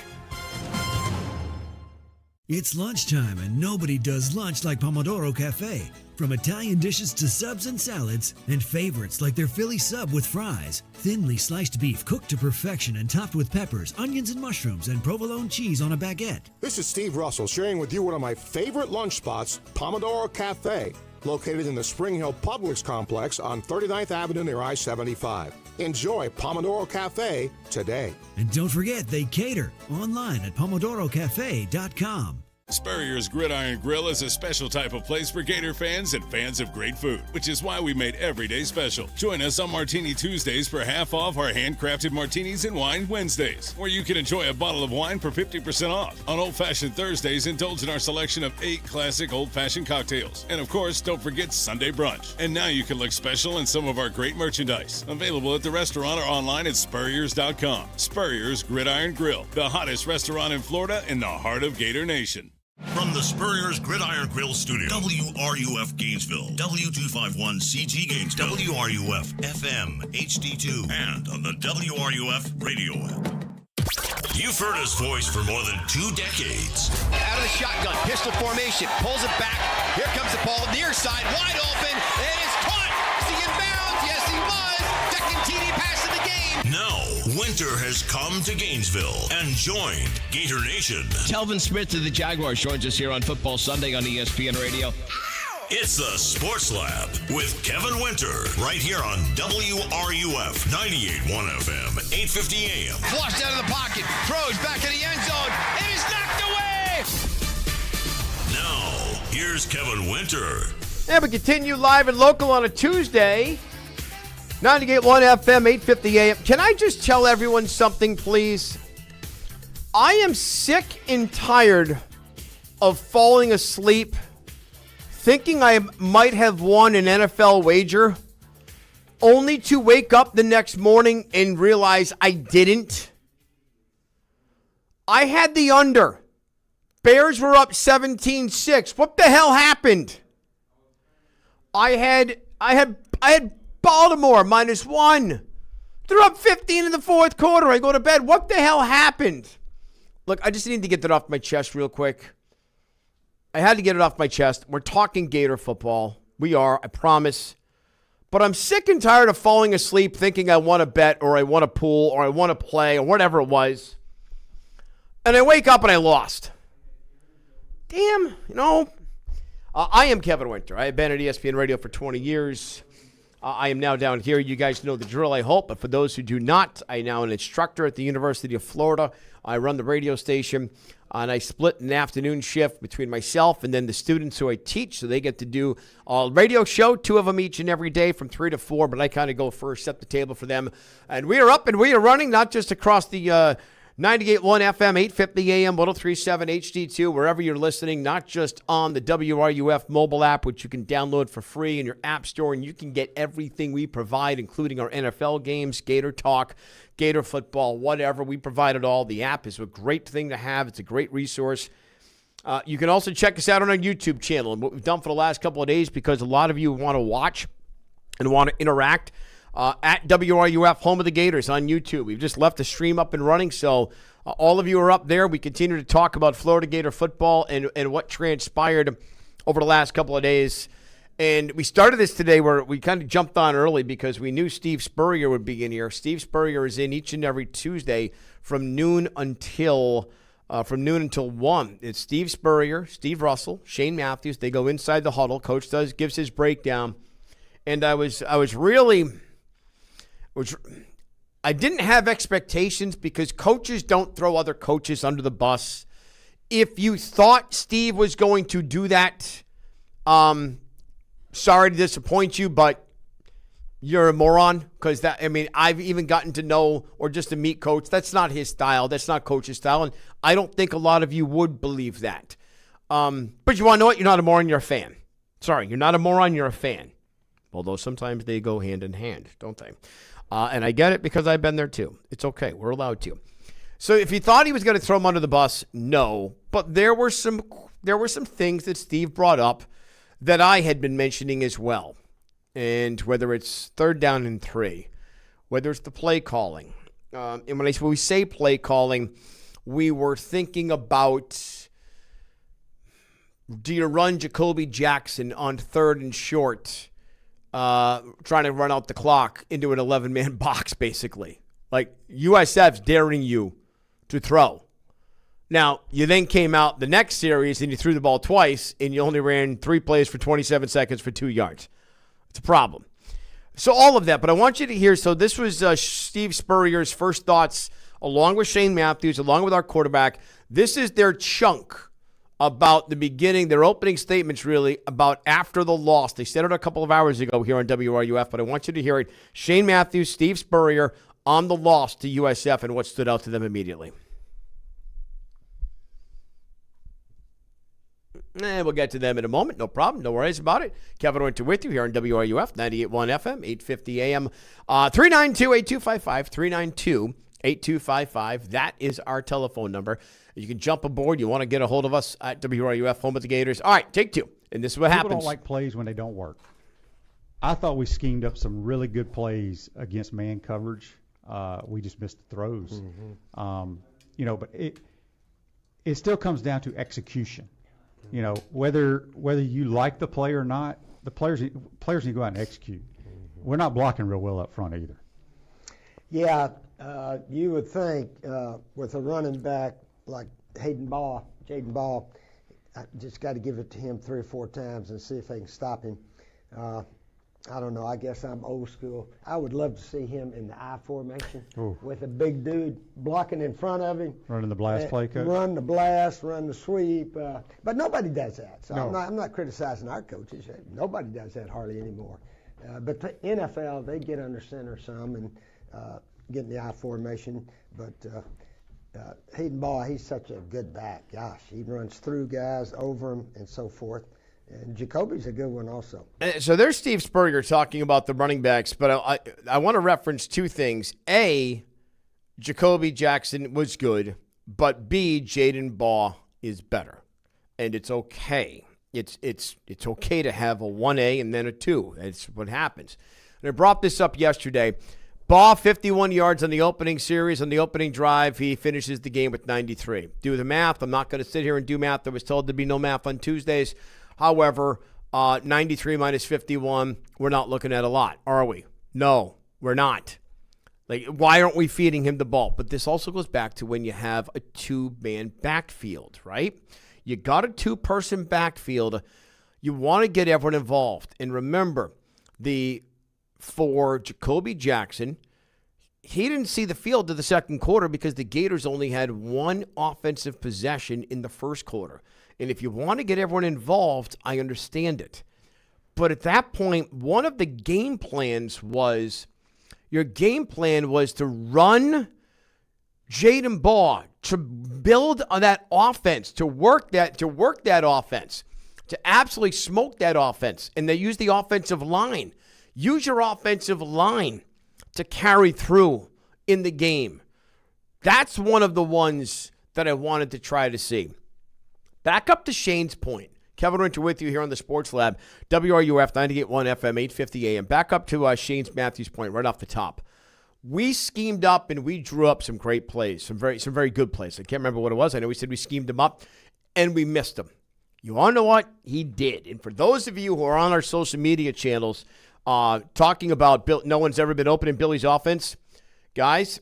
It's lunchtime and nobody does lunch like Pomodoro Cafe. From Italian dishes to subs and salads, and favorites like their Philly sub with fries, thinly sliced beef cooked to perfection and topped with peppers, onions and mushrooms, and provolone cheese on a baguette. This is Steve Russell sharing with you one of my favorite lunch spots, Pomodoro Cafe, located in the Spring Hill Publix complex on 39th Avenue near I-75. Enjoy Pomodoro Cafe today. And don't forget, they cater online at pomodorocafe.com. Spurrier's Gridiron Grill is a special type of place for Gator fans and fans of great food, which is why we made every day special. Join us on Martini Tuesdays for half off our handcrafted martinis and wine Wednesdays, where you can enjoy a bottle of wine for 50% off. On Old-Fashioned Thursdays, indulge in our selection of 8 classic old-fashioned cocktails. And of course, don't forget Sunday brunch. And now you can look special in some of our great merchandise. Available at the restaurant or online at spurriers.com. Spurrier's Gridiron Grill, the hottest restaurant in Florida in the heart of Gator Nation. From the Spurrier's Gridiron Grill Studio, WRUF Gainesville, W251CG Gainesville, WRUF FM HD2, and on the WRUF radio app. You've heard his voice for more than 2 decades. Out of the shotgun, pistol formation, pulls it back. Here comes the ball, near side, wide open. It is caught. Is he in bounds? Yes, he was. Second TD pass of the game. Now, winter has come to Gainesville and joined Gator Nation. Telvin Smith of the Jaguars joins us here on Football Sunday on ESPN Radio. It's the Sports Lab with Kevin Winter, right here on WRUF 98.1 FM, 850 AM. Flushed out of the pocket, throws back in the end zone. It is knocked away. Now, here's Kevin Winter. And we continue live and local on a Tuesday. 98.1 FM, 850 AM. Can I just tell everyone something, please? I am sick and tired of falling asleep thinking I might have won an NFL wager, only to wake up the next morning and realize I didn't. I had the under. Bears were up 17-6. What the hell happened? I had Baltimore -1. They're up 15 in the fourth quarter. I go to bed. What the hell happened? Look, I just need to get that off my chest real quick. I had to get it off my chest. We're talking Gator football. We are, I promise. But I'm sick and tired of falling asleep thinking I want to bet or I want to pool or I want to play or whatever it was. And I wake up and I lost. Damn, I am Kevin Winter. I have been at ESPN Radio for 20 years. I am now down here. You guys know the drill, I hope. But for those who do not, I am now an instructor at the University of Florida. I run the radio station, and I split an afternoon shift between myself and then the students who I teach. So they get to do a radio show, 2 of them each and every day from 3 to 4. But I kind of go first, set the table for them. And we are up and we are running, not just across the 98.1 FM, 850 AM, 103.7 HD2, wherever you're listening, not just on the WRUF mobile app, which you can download for free in your app store, and you can get everything we provide, including our NFL games, Gator Talk, Gator football, whatever. We provide it all. The app is a great thing to have. It's a great resource. You can also check us out on our YouTube channel, and what we've done for the last couple of days, because a lot of you want to watch and want to interact, at WRUF, home of the Gators on YouTube. We've just left the stream up and running, so all of you are up there. We continue to talk about Florida Gator football and what transpired over the last couple of days. And we started this today where we kind of jumped on early because we knew Steve Spurrier would be in here. Steve Spurrier is in each and every Tuesday from noon until from noon until 1. It's Steve Spurrier, Steve Russell, Shane Matthews. They go inside the huddle. Coach gives his breakdown. And I didn't have expectations because coaches don't throw other coaches under the bus. If you thought Steve was going to do that, sorry to disappoint you, but you're a moron. Because I've even gotten to know or just to meet Coach. That's not his style. That's not Coach's style. And I don't think a lot of you would believe that. But you want to know what? You're not a moron. You're a fan. Sorry, you're not a moron. You're a fan. Although sometimes they go hand in hand, don't they? And I get it because I've been there too. It's okay. We're allowed to. So if you thought he was going to throw him under the bus, no. But there were some things that Steve brought up that I had been mentioning as well. And whether it's 3rd down and 3, whether it's the play calling. And when we say play calling, we were thinking about, do you run Jacoby Jackson on 3rd and short, trying to run out the clock into an 11-man box, basically? Like, USF's daring you to throw. Now, you then came out the next series and you threw the ball twice and you only ran 3 plays for 27 seconds for 2 yards. It's a problem. So all of that, but I want you to hear, so this was Steve Spurrier's first thoughts along with Shane Matthews, along with our quarterback. This is their chunk about the beginning, their opening statements really about after the loss. They said it a couple of hours ago here on WRUF, but I want you to hear it. Shane Matthews, Steve Spurrier on the loss to USF and what stood out to them immediately. And we'll get to them in a moment. No problem. No worries about it. Kevin Winter with you here on WRUF, 98.1 FM, 850 AM. 392-8255, 392-8255. That is our telephone number. You can jump aboard. You want to get a hold of us at WRUF, home of the Gators. All right, take 2. And this is what happens. People don't like plays when they don't work. I thought we schemed up some really good plays against man coverage. We just missed the throws. Mm-hmm. But it still comes down to execution. Whether you like the play or not, the players need to go out and execute. Mm-hmm. We're not blocking real well up front either. Yeah, you would think with a running back like Jaden Ball, I just got to give it to him 3 or 4 times and see if they can stop him. I don't know. I guess I'm old school. I would love to see him in the I formation with a big dude blocking in front of him. Running the blast play, coach? Run the blast, run the sweep. But nobody does that. So no. I'm not criticizing our coaches. Nobody does that hardly anymore. But the NFL, they get under center some and get in the I formation. But Hayden Ball, he's such a good back. Gosh, he runs through guys, over them, and so forth. And Jacoby's a good one also. So there's Steve Spurrier talking about the running backs, but I want to reference 2 things. A, Jacoby Jackson was good, but B, Jaden Baugh is better. And it's okay. It's okay to have a 1A and then a 2. That's what happens. And I brought this up yesterday. Baugh, 51 yards on the opening series, on the opening drive. He finishes the game with 93. Do the math. I'm not going to sit here and do math. I was told there'd be no math on Tuesdays. However, 93 minus 51, we're not looking at a lot, are we? No, we're not. Like, why aren't we feeding him the ball? But this also goes back to when you have a 2-man backfield, right? You got a 2-person backfield. You want to get everyone involved. And remember, for Jacoby Jackson, he didn't see the field to the second quarter because the Gators only had 1 offensive possession in the first quarter. And if you want to get everyone involved, I understand it. But at that point, one of the game plans was, your game plan was to run Jaden Baugh, to build on that offense, to work that offense, to absolutely smoke that offense. And they use the offensive line. Use your offensive line to carry through in the game. That's one of the ones that I wanted to try to see. Back up to Shane's point. Kevin Winter with you here on the Sports Lab, WRUF 98.1 FM, 850 AM. Back up to Shane's Matthews point right off the top. We schemed up and we drew up some great plays, some very good plays. I can't remember what it was. I know we said we schemed them up and we missed them. You want to know what? He did. And for those of you who are on our social media channels talking about no one's ever been open in Billy's offense, guys,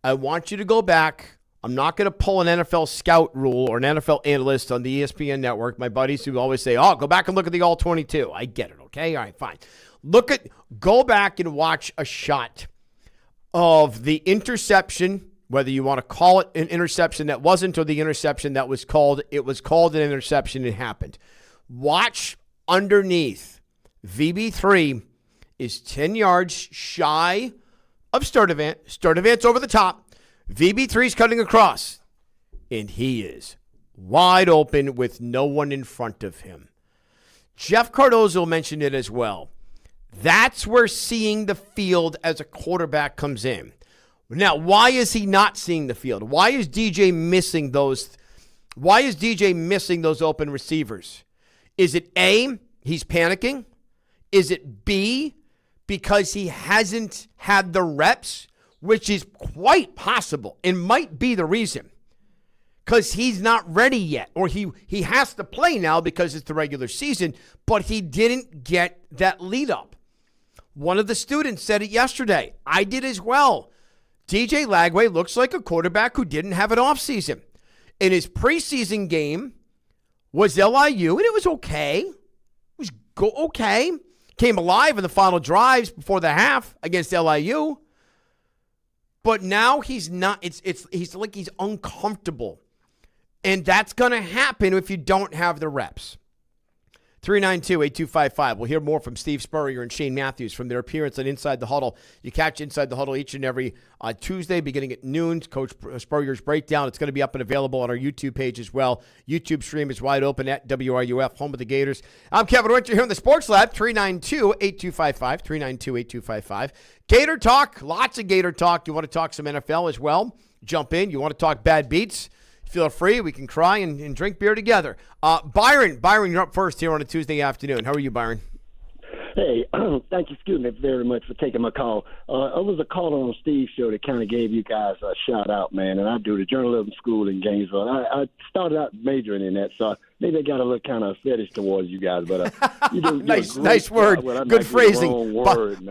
I want you to go back I'm not going to pull an NFL scout rule or an NFL analyst on the ESPN network. My buddies who always say, oh, go back and look at the All-22. I get it, okay? All right, fine. Go back and watch a shot of the interception, whether you want to call it an interception that wasn't or the interception that was called. It was called an interception. It happened. Watch underneath. VB3 is 10 yards shy of Sturdivant. Sturdivant's over the top. VB3's cutting across, and he is wide open with no one in front of him. Jeff Cardozo mentioned it as well. That's where seeing the field as a quarterback comes in. Now, why is he not seeing the field? Why is DJ missing those? Why is DJ missing those open receivers? Is it A, he's panicking? Is it B, because he hasn't had the reps? Which is quite possible and might be the reason. Because he's not ready yet. Or he has to play now because it's the regular season, but he didn't get that lead up. One of the students said it yesterday. I did as well. DJ Lagway looks like a quarterback who didn't have an offseason. In his preseason game was LIU, and it was okay. It was okay. Came alive in the final drives before the half against LIU. But now he's not, he's like he's uncomfortable. And that's going to happen if you don't have the reps. 392-8255. We'll hear more from Steve Spurrier and Shane Matthews from their appearance on Inside the Huddle. You catch Inside the Huddle each and every Tuesday beginning at noon. Coach Spurrier's breakdown. It's going to be up and available on our YouTube page as well. YouTube stream is wide open at WRUF, home of the Gators. I'm Kevin Winter here in the Sports Lab, 392-8255, 392-8255. Gator Talk, lots of Gator Talk. You want to talk some NFL as well? Jump in. You want to talk bad beats? Feel free. We can cry and drink beer together. Byron, you're up first here on a Tuesday afternoon. How are you, Byron? Hey, thank you, excuse me, very much for taking my call. I was a caller on Steve's show that kind of gave you guys a shout out, man, and I do the journalism school in Gainesville. I started out majoring in that, so maybe I got a little kind of fetish towards you guys, but you do nice word, good phrasing,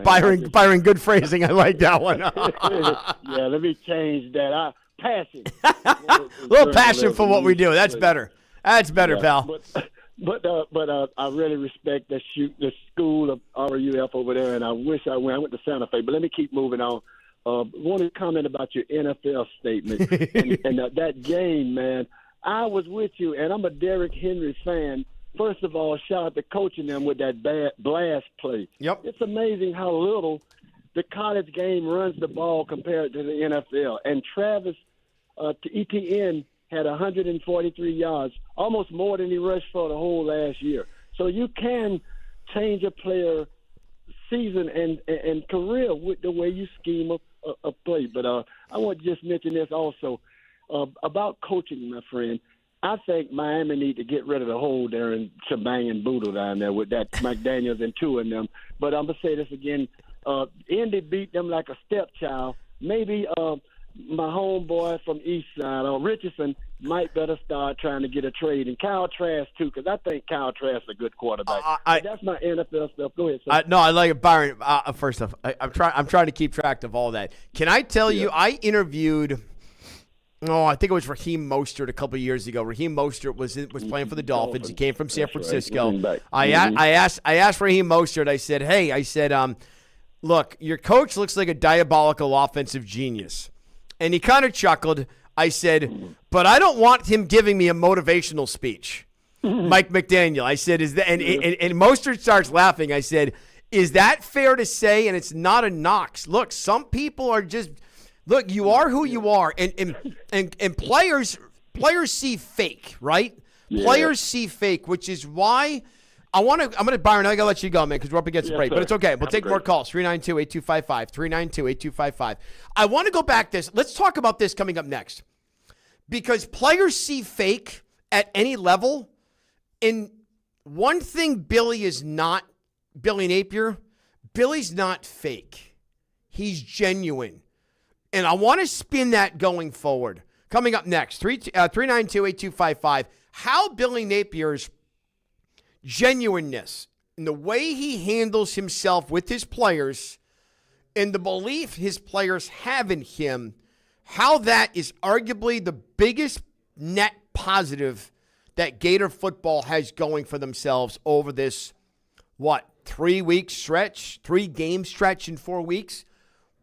Byron, good phrasing. I like that one. Yeah, let me change that. Passion. A little passion for what we do. That's better. That's better, pal. But I really respect the school of RUF over there, and I wish I went. I went to Santa Fe, but let me keep moving on. Want to comment about your NFL statement and that game, man. I was with you, and I'm a Derrick Henry fan. First of all, shout out to coaching them with that bad blast play. Yep. It's amazing how little the college game runs the ball compared to the NFL. And Travis to ETN had 143 yards, almost more than he rushed for the whole last year. So you can change a player season and career with the way you scheme a play. But I want to just mention this also about coaching, my friend. I think Miami need to get rid of the hole there in Shebang and Boodle down there with that McDaniels and two in them. But I'm going to say this again. Indy beat them like a stepchild. Maybe my homeboy from East Side, Richardson, might better start trying to get a trade. And Kyle Trask, too, because I think Kyle Trask is a good quarterback. That's my NFL stuff. Go ahead, sir. No, I like it, Byron. First off, I'm trying to keep track of all that. Can I tell you, I interviewed – I think it was Raheem Mostert a couple of years ago. Raheem Mostert was playing for the Dolphins. He came from San Francisco. Right. I asked Raheem Mostert. I said, look, your coach looks like a diabolical offensive genius. And he kind of chuckled. I said, but I don't want him giving me a motivational speech. Mike McDaniel. I said, is that? And Mostert starts laughing. I said, is that fair to say? And it's not a knock. Look, some people are just. Look, you are who you are, and players see fake, right? Yeah. Players see fake, which is why I'm gonna Byron. I gotta let you go, man, because we're up against the break. Sir. But it's okay. We'll take more calls. 392-8255, 392-8255. I want to go back this. Let's talk about this coming up next, because players see fake at any level. And one thing, Billy Napier. Billy's not fake. He's genuine. And I want to spin that going forward. Coming up next, 392-8255, how Billy Napier's genuineness and the way he handles himself with his players and the belief his players have in him, how that is arguably the biggest net positive that Gator football has going for themselves over this, 3-week stretch, 3-game stretch in 4 weeks,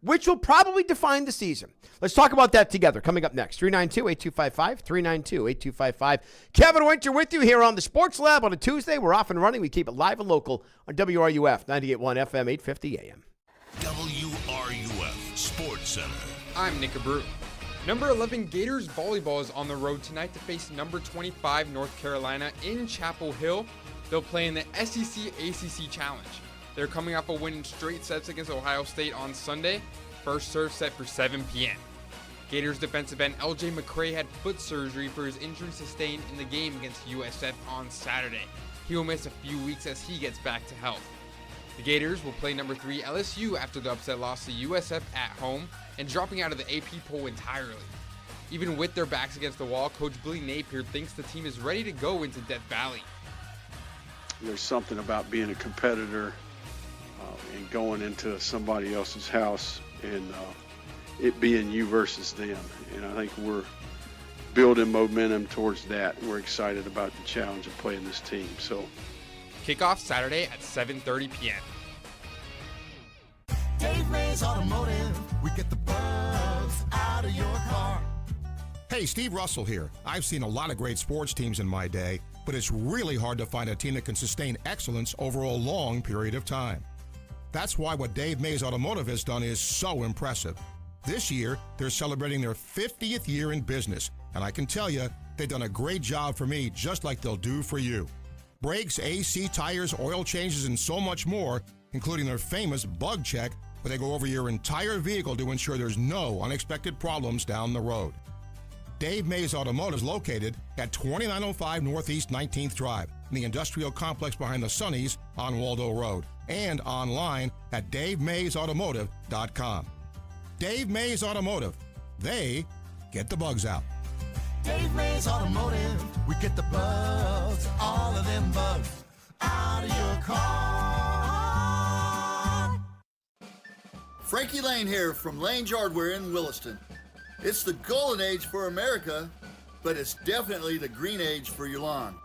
which will probably define the season. Let's talk about that together. Coming up next, 392-8255, 392-8255. Kevin Winter with you here on the Sports Lab on a Tuesday. We're off and running. We keep it live and local on WRUF 98.1 FM, 850 AM. WRUF Sports Center. I'm Nick Abreu. Number 11 Gators volleyball is on the road tonight to face number 25 North Carolina in Chapel Hill. They'll play in the SEC ACC Challenge. They're coming off a win in straight sets against Ohio State on Sunday. First serve set for 7 p.m. Gators defensive end LJ McCray had foot surgery for his injury sustained in the game against USF on Saturday. He will miss a few weeks as he gets back to health. The Gators will play number 3 LSU after the upset loss to USF at home and dropping out of the AP poll entirely. Even with their backs against the wall, Coach Billy Napier thinks the team is ready to go into Death Valley. There's something about being a competitor and going into somebody else's house and it being you versus them. And I think we're building momentum towards that. We're excited about the challenge of playing this team. So, kickoff Saturday at 7:30 p.m. Dave Mays Automotive, we get the bugs out of your car. Hey, Steve Russell here. I've seen a lot of great sports teams in my day, but it's really hard to find a team that can sustain excellence over a long period of time. That's why what Dave Mays Automotive has done is so impressive. This year, they're celebrating their 50th year in business, and I can tell you, they've done a great job for me, just like they'll do for you. Brakes, AC, tires, oil changes, and so much more, including their famous Bug Check, where they go over your entire vehicle to ensure there's no unexpected problems down the road. Dave Mays Automotive is located at 2905 Northeast 19th Drive, in the industrial complex behind the Sunnies on Waldo Road, and online at DaveMaysAutomotive.com. Dave Mays Automotive. They get the bugs out. Dave Mays Automotive, we get the bugs, all of them bugs, out of your car. Frankie Lane here from Lane's Hardware in Williston. It's the golden age for America, but it's definitely the green age for your lawn.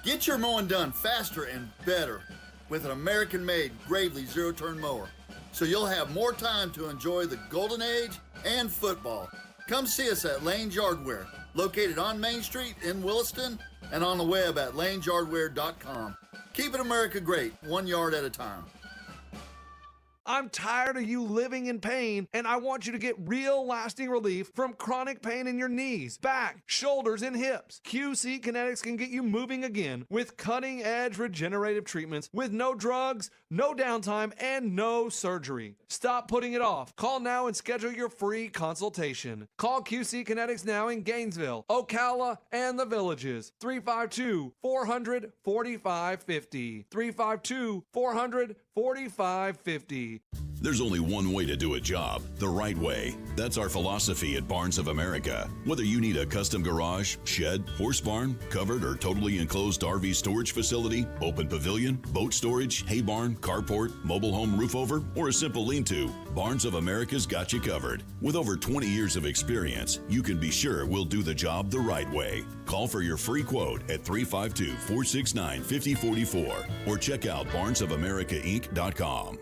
Get your mowing done faster and better with an American-made Gravely zero-turn mower, so you'll have more time to enjoy the golden age and football. Come see us at Lane's Hardware, located on Main Street in Williston and on the web at laneyardware.com. Keep it America great, 1 yard at a time. I'm tired of you living in pain, and I want you to get real lasting relief from chronic pain in your knees, back, shoulders, and hips. QC Kinetics can get you moving again with cutting-edge regenerative treatments with no drugs, no downtime, and no surgery. Stop putting it off. Call now and schedule your free consultation. Call QC Kinetics now in Gainesville, Ocala, and the Villages. 352-400-4550. 352-400-4550. There's only one way to do a job, the right way. That's our philosophy at Barnes of America. Whether you need a custom garage, shed, horse barn, covered or totally enclosed RV storage facility, open pavilion, boat storage, hay barn, carport, mobile home roof over, or a simple lean-to, Barnes of America's got you covered. With over 20 years of experience, you can be sure we'll do the job the right way. Call for your free quote at 352-469-5044 or check out barnesofamericainc.com.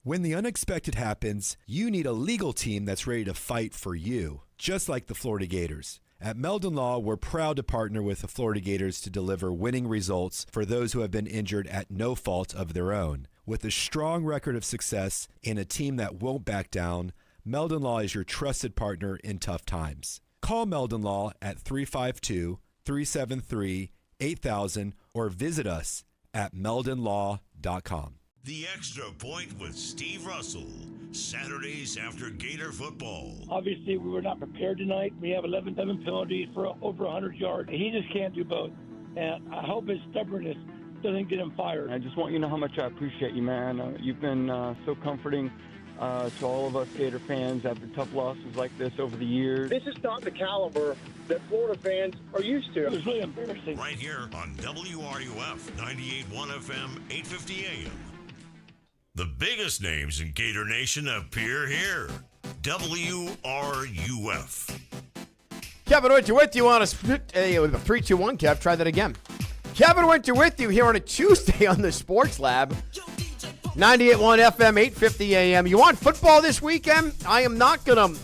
When the unexpected happens, you need a legal team that's ready to fight for you, just like the Florida Gators. At Meldon Law, we're proud to partner with the Florida Gators to deliver winning results for those who have been injured at no fault of their own. With a strong record of success and a team that won't back down, Meldon Law is your trusted partner in tough times. Call Meldon Law at 352-373-8000 or visit us at meldonlaw.com. The Extra Point with Steve Russell, Saturdays after Gator football. Obviously, we were not prepared tonight. We have 11 penalties for over 100 yards. He just can't do both. And I hope his stubbornness doesn't get him fired. I just want you to know how much I appreciate you, man. You've been so comforting to all of us Gator fans after tough losses like this over the years. This is not the caliber that Florida fans are used to. It was really embarrassing. Right here on WRUF 98.1 FM, 850 AM. The biggest names in Gator Nation appear here. WRUF. Kevin Winter with you on a 3-2-1, Kev. Try that again. Kevin Winter with you here on a Tuesday on the Sports Lab. 98.1 FM, 850 AM. You want football this weekend? I am not going to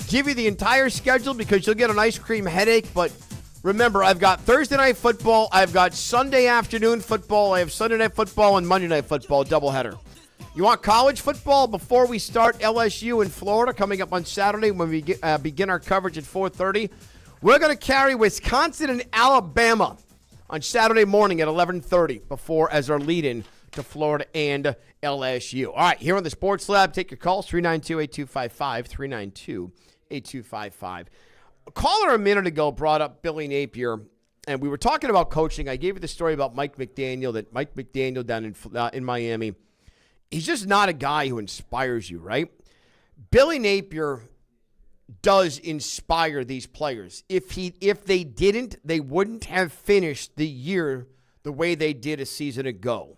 give you the entire schedule because you'll get an ice cream headache, but remember, I've got Thursday night football, I've got Sunday afternoon football, I have Sunday night football and Monday night football, doubleheader. You want college football before we start LSU in Florida coming up on Saturday when we begin our coverage at 4:30? We're going to carry Wisconsin and Alabama on Saturday morning at 11:30 before as our lead-in to Florida and LSU. All right, here on the Sports Lab, take your calls, 392-8255, 392-8255. A caller a minute ago brought up Billy Napier, and we were talking about coaching. I gave you the story about Mike McDaniel down in Miami. He's just not a guy who inspires you, right? Billy Napier does inspire these players. If they didn't, they wouldn't have finished the year the way they did a season ago.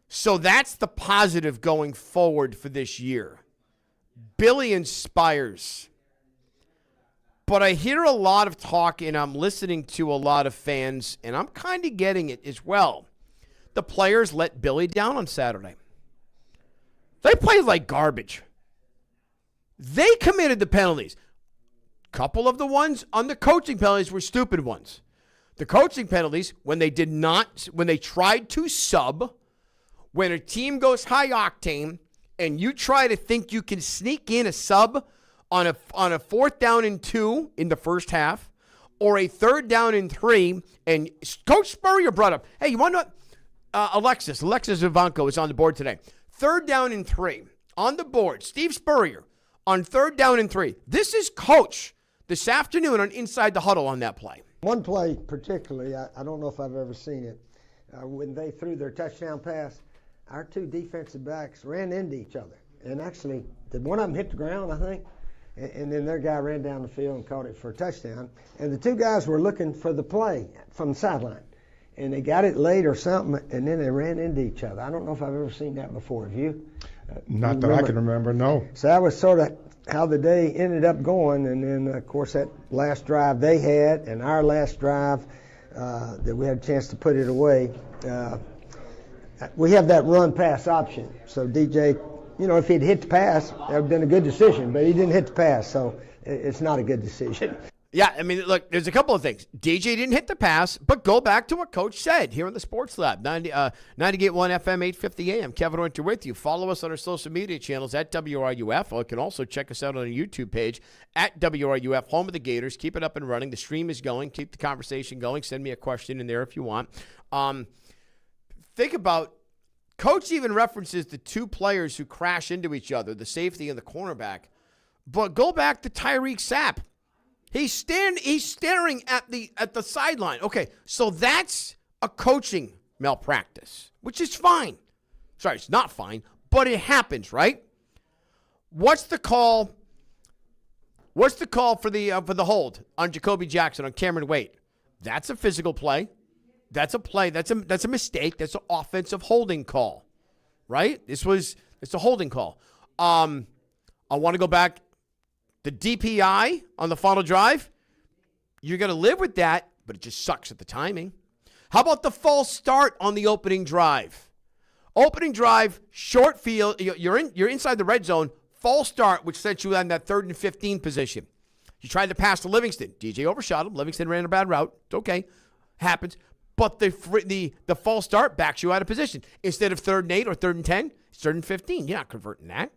So that's the positive going forward for this year. Billy inspires. But I hear a lot of talk, and I'm listening to a lot of fans, and I'm kind of getting it as well. The players let Billy down on Saturday. They played like garbage. They committed the penalties. A couple of the ones on the coaching penalties were stupid ones. The coaching penalties, when they tried to sub, when a team goes high octane and you try to think you can sneak in a sub on a 4th down and 2 in the first half, or a 3rd down and 3, and Coach Spurrier brought up, hey, you want to know, Alexis Ivanko is on the board today. 3rd down and 3 on the board. Steve Spurrier on 3rd down and 3. This is Coach this afternoon on Inside the Huddle on that play. One play particularly, I don't know if I've ever seen it, when they threw their touchdown pass, our two defensive backs ran into each other. And actually, did one of them hit the ground, I think? And then their guy ran down the field and caught it for a touchdown. And the two guys were looking for the play from the sideline. And they got it late or something, and then they ran into each other. I don't know if I've ever seen that before. Have you? Not that I can remember, no. So that was sort of how the day ended up going. And then, of course, that last drive they had and our last drive that we had a chance to put it away, we have that run-pass option. So DJ, if he'd hit the pass, that would have been a good decision. But he didn't hit the pass, so it's not a good decision. Yeah, I mean, look, there's a couple of things. DJ didn't hit the pass, but go back to what Coach said here in the Sports Lab. 98.1 FM, 850 AM. Kevin Winter with you. Follow us on our social media channels at WRUF. Or you can also check us out on our YouTube page at WRUF, home of the Gators. Keep it up and running. The stream is going. Keep the conversation going. Send me a question in there if you want. Think about, Coach even references the two players who crash into each other, the safety and the cornerback. But go back to Tyreek Sapp. He's staring at the sideline. Okay, so that's a coaching malpractice, which is fine. Sorry, it's not fine, but it happens, right? What's the call? What's the call for the hold on Jacoby Jackson on Cameron Wade? That's a physical play. That's a play. That's a mistake. That's an offensive holding call, right? It's a holding call. I want to go back. The DPI on the final drive, you're going to live with that, but it just sucks at the timing. How about the false start on the opening drive? Opening drive, short field, you're inside the red zone, false start, which sets you on that 3rd and 15 position. You tried to pass to Livingston. DJ overshot him. Livingston ran a bad route. It's okay. Happens. But the false start backs you out of position. Instead of 3rd and 8 or 3rd and 10, it's 3rd and 15. You're not converting that.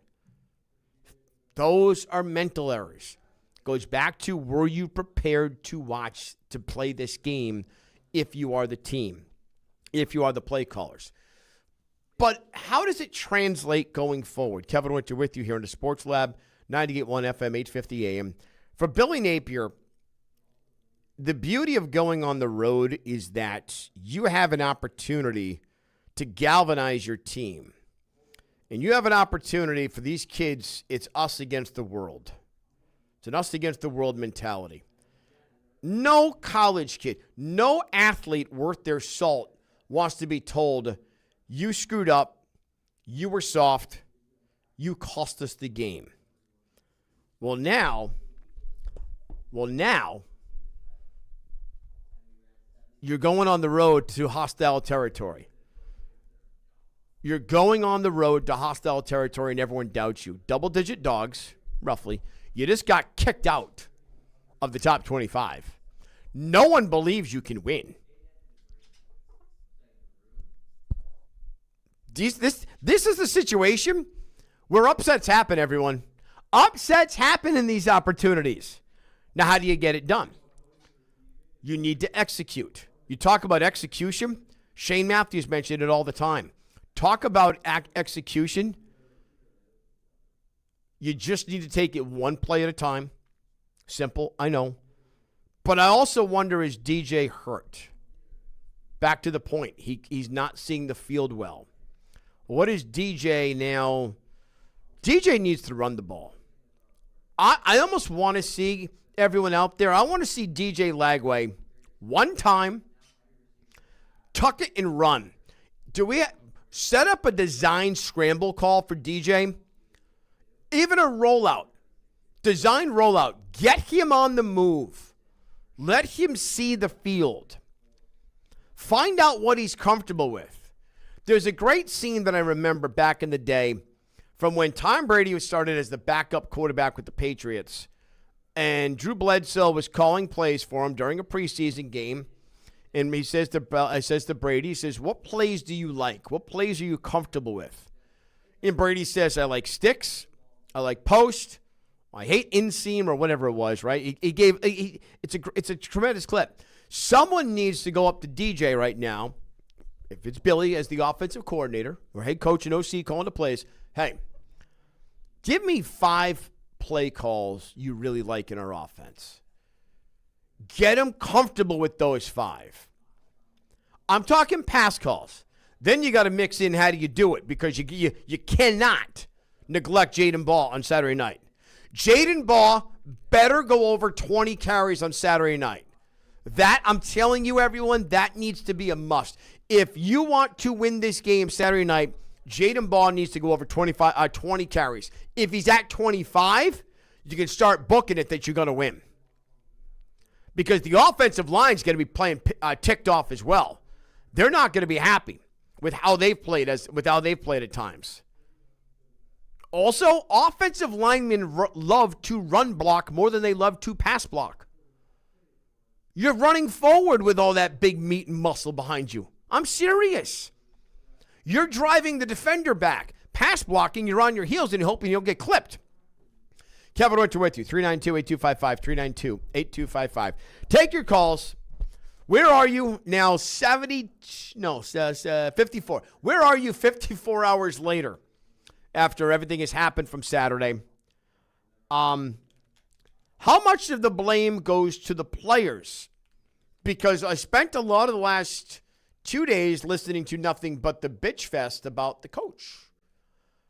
Those are mental errors. Goes back to, were you prepared to play this game if you are the team, if you are the play callers? But how does it translate going forward? Kevin Winter with you here in the Sports Lab, 98.1 FM, 850 AM. For Billy Napier, the beauty of going on the road is that you have an opportunity to galvanize your team. And you have an opportunity for these kids, it's us against the world. It's an us against the world mentality. No college kid, no athlete worth their salt wants to be told, you screwed up, you were soft, you cost us the game. Well, now, you're going on the road to hostile territory. You're going on the road to hostile territory and everyone doubts you. Double-digit dogs, roughly. You just got kicked out of the top 25. No one believes you can win. This is the situation where upsets happen, everyone. Upsets happen in these opportunities. Now, how do you get it done? You need to execute. You talk about execution. Shane Matthews mentioned it all the time. Talk about execution. You just need to take it one play at a time. Simple, I know. But I also wonder, is DJ hurt? Back to the point. He's not seeing the field well. What is DJ now? DJ needs to run the ball. I almost want to see everyone out there. I want to see DJ Lagway one time, tuck it and run. Do we set up a design scramble call for DJ? Even a rollout. Design rollout. Get him on the move. Let him see the field. Find out what he's comfortable with. There's a great scene that I remember back in the day from when Tom Brady was started as the backup quarterback with the Patriots. And Drew Bledsoe was calling plays for him during a preseason game. And he says to Brady, he says, what plays do you like? What plays are you comfortable with? And Brady says, I like sticks. I like post. I hate inseam or whatever it was, right? It's a tremendous clip. Someone needs to go up to DJ right now, if it's Billy as the offensive coordinator or head coach and OC calling the plays. Hey, give me 5 play calls you really like in our offense. Get them comfortable with those 5. I'm talking pass calls. Then you got to mix in how do you do it, because you cannot neglect Jaden Ball on Saturday night. Jaden Ball better go over 20 carries on Saturday night. That, I'm telling you, everyone, that needs to be a must. If you want to win this game Saturday night, Jaden Ball needs to go over 20 carries. If he's at 25, you can start booking it that you're going to win. Because the offensive line is going to be playing ticked off as well. They're not going to be happy with how they've played at times. Also, offensive linemen love to run block more than they love to pass block. You're running forward with all that big meat and muscle behind you. I'm serious. You're driving the defender back. Pass blocking, you're on your heels and you're hoping you'll get clipped. Kevin Winter with you, 392-8255, 392-8255. Take your calls. Where are you now 54? Where are you 54 hours later after everything has happened from Saturday? How much of the blame goes to the players? Because I spent a lot of the last 2 days listening to nothing but the bitch fest about the coach.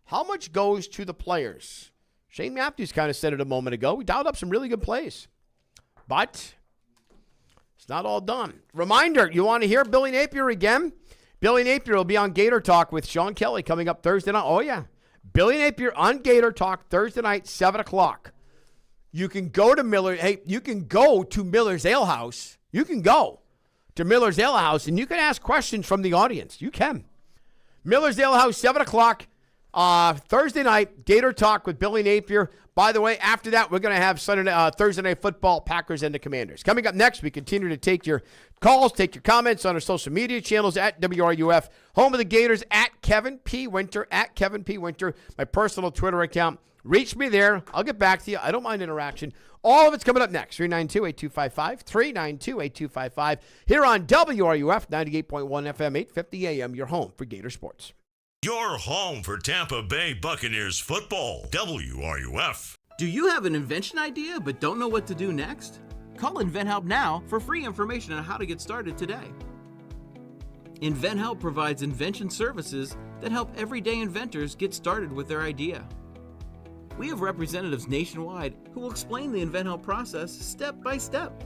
How much goes to the players? Shane Matthews kind of said it a moment ago. We dialed up some really good plays. But it's not all done. Reminder, you want to hear Billy Napier again? Billy Napier will be on Gator Talk with Sean Kelly coming up Thursday night. Oh, yeah. Billy Napier on Gator Talk Thursday night, 7 o'clock. You can go to Miller's Ale House. You can go to Miller's Ale House, and you can ask questions from the audience. You can. Miller's Ale House, 7 o'clock. Thursday night, Gator Talk with Billy Napier. By the way, after that, we're going to have Thursday Night Football, Packers and the Commanders. Coming up next, we continue to take your calls, take your comments on our social media channels at WRUF, home of the Gators, at Kevin P. Winter, my personal Twitter account. Reach me there. I'll get back to you. I don't mind interaction. All of it's coming up next. 392-8255, 392-8255, here on WRUF 98.1 FM, 850 AM, your home for Gator Sports. Your home for Tampa Bay Buccaneers football, WRUF. Do you have an invention idea but don't know what to do next? Call InventHelp now for free information on how to get started today. InventHelp provides invention services that help everyday inventors get started with their idea. We have representatives nationwide who will explain the InventHelp process step by step.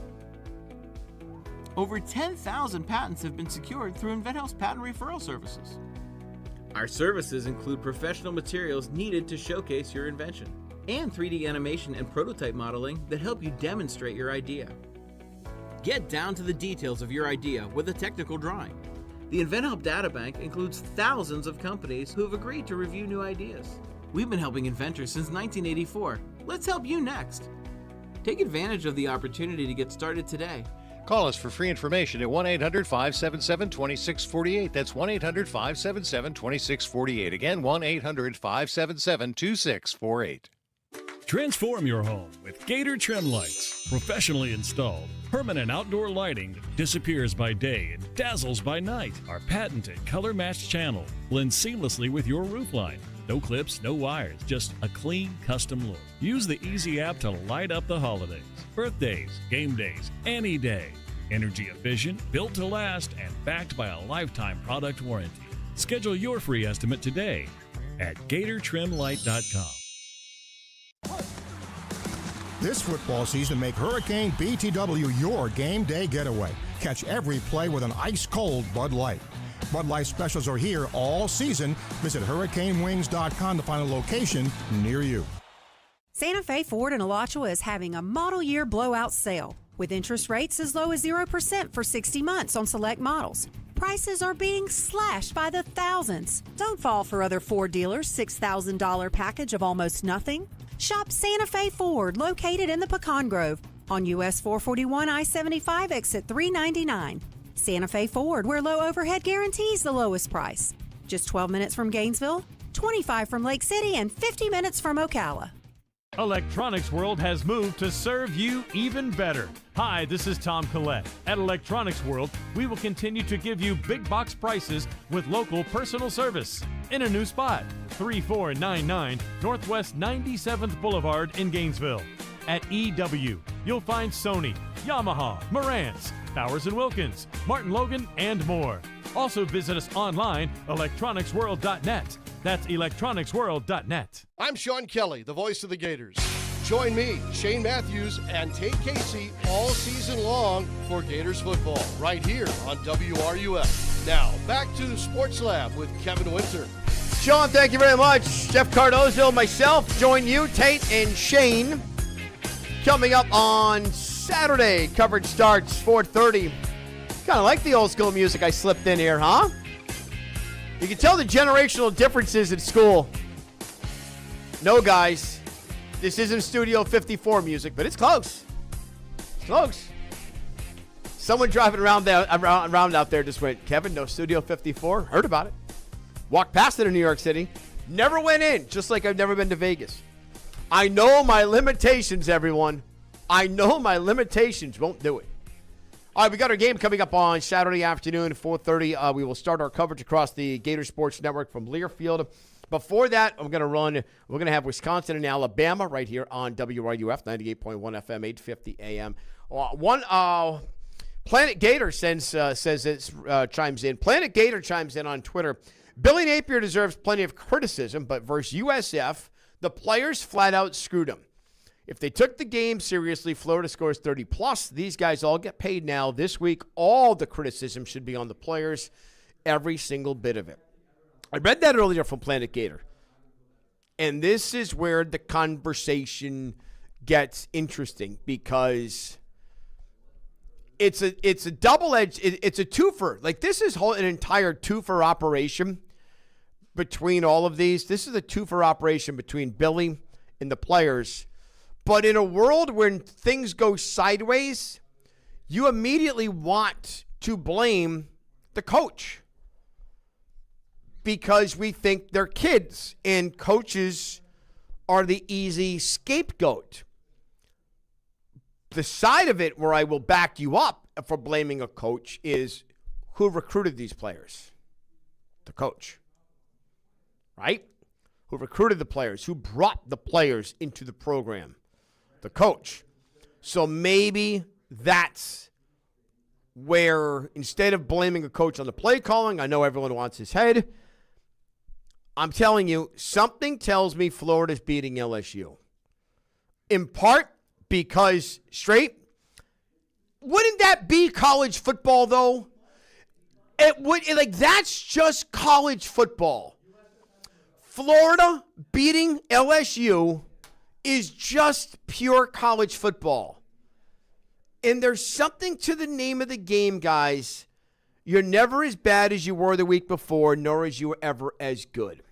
Over 10,000 patents have been secured through InventHelp's patent referral services. Our services include professional materials needed to showcase your invention. and 3D animation and prototype modeling that help you demonstrate your idea. Get down to the details of your idea with a technical drawing. The InventHelp Databank includes thousands of companies who have agreed to review new ideas. We've been helping inventors since 1984. Let's help you next. Take advantage of the opportunity to get started today. Call us for free information at 1-800-577-2648. That's 1-800-577-2648. Again, 1-800-577-2648. Transform your home with Gator trim lights. Professionally installed, permanent outdoor lighting that disappears by day and dazzles by night. Our patented color-matched channel blends seamlessly with your roof line. No clips, no wires, just a clean, custom look. Use the easy app to light up the holidays, birthdays, game days, any day. Energy efficient, built to last, and backed by a lifetime product warranty. Schedule your free estimate today at GatorTrimLight.com. This football season, make Hurricane BTW your game day getaway. Catch every play with an ice-cold Bud Light. Bud Light specials are here all season. Visit HurricaneWings.com to find a location near you. Santa Fe Ford in Alachua is having a model year blowout sale with interest rates as low as 0% for 60 months on select models. Prices are being slashed by the thousands. Don't fall for other Ford dealers' $6,000 package of almost nothing. Shop Santa Fe Ford, located in the Pecan Grove on US 441 I-75 exit 399. Santa Fe Ford, where low overhead guarantees the lowest price. Just 12 minutes from Gainesville, 25 from Lake City, and 50 minutes from Ocala. Electronics World has moved to serve you even better. Hi, this is Tom Collette. At Electronics World, we will continue to give you big box prices with local personal service in a new spot, 3499 Northwest 97th Boulevard in Gainesville. At EW, you'll find Sony, Yamaha, Marantz, Bowers & Wilkins, Martin Logan, and more. Also visit us online, electronicsworld.net. That's electronicsworld.net. I'm Sean Kelly, the voice of the Gators. Join me, Shane Matthews, and Tate Casey all season long for Gators football, right here on WRUF. Now, back to the Sports Lab with Kevin Winter. Sean, thank you very much. Jeff Cardozo, myself, join you, Tate and Shane. Coming up on Saturday, coverage starts 4:30. Kind of like the old school music I slipped in here, huh? You can tell the generational differences in school. No, guys, this isn't Studio 54 music, but it's close. It's close. Someone driving around out there just went, Kevin, no Studio 54? Heard about it. Walked past it in New York City. Never went in, just like I've never been to Vegas. I know my limitations, everyone. I know my limitations won't do it. All right, we got our game coming up on Saturday afternoon at 4:30. We will start our coverage across the Gator Sports Network from Learfield. Before that, we're going to have Wisconsin and Alabama right here on WRUF 98.1 FM, 850 AM. Planet Gator chimes in. Planet Gator chimes in on Twitter. Billy Napier deserves plenty of criticism, but versus USF, the players flat out screwed him. If they took the game seriously, Florida scores 30+. These guys all get paid now. This week, all the criticism should be on the players, every single bit of it. I read that earlier from Planet Gator. And this is where the conversation gets interesting because it's a double-edged, it's a twofer. Like, this is an entire twofer operation between all of these. This is a twofer operation between Billy and the players. But in a world when things go sideways, you immediately want to blame the coach because we think they're kids and coaches are the easy scapegoat. The side of it where I will back you up for blaming a coach is who recruited these players? The coach, right? Who recruited the players? Who brought the players into the program? The coach. So maybe that's where, instead of blaming a coach on the play calling, I know everyone wants his head. I'm telling you, something tells me Florida's beating LSU. In part because, wouldn't that be college football, though? It would, that's just college football. Florida beating LSU is just pure college football. And there's something to the name of the game, guys. You're never as bad as you were the week before, nor is you ever as good.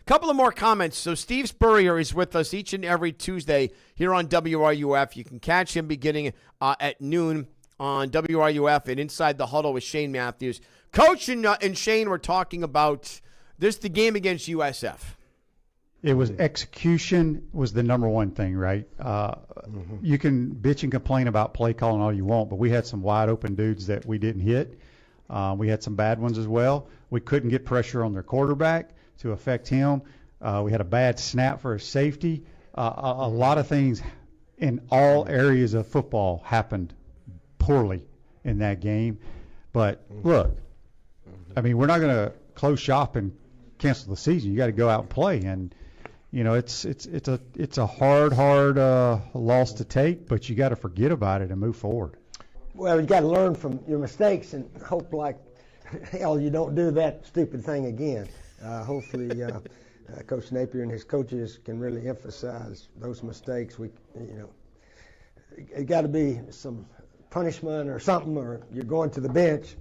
Couple of more comments. So Steve Spurrier is with us each and every Tuesday here on WRUF. You can catch him beginning at noon on WRUF and Inside the Huddle with Shane Matthews. Coach and Shane were talking about the game against USF. It was execution was the number one thing, right? You can bitch and complain about play calling all you want, but we had some wide open dudes that we didn't hit. We had some bad ones as well. We couldn't get pressure on their quarterback to affect him. We had a bad snap for a safety. A lot of things in all areas of football happened poorly in that game. But look, I mean, we're not going to close shop and cancel the season. You got to go out and play, and you know it's a hard loss to take, but you got to forget about it and move forward. Well, you got to learn from your mistakes and hope like hell you don't do that stupid thing again. Hopefully, Coach Napier and his coaches can really emphasize those mistakes. It got to be some punishment or something, or you're going to the bench.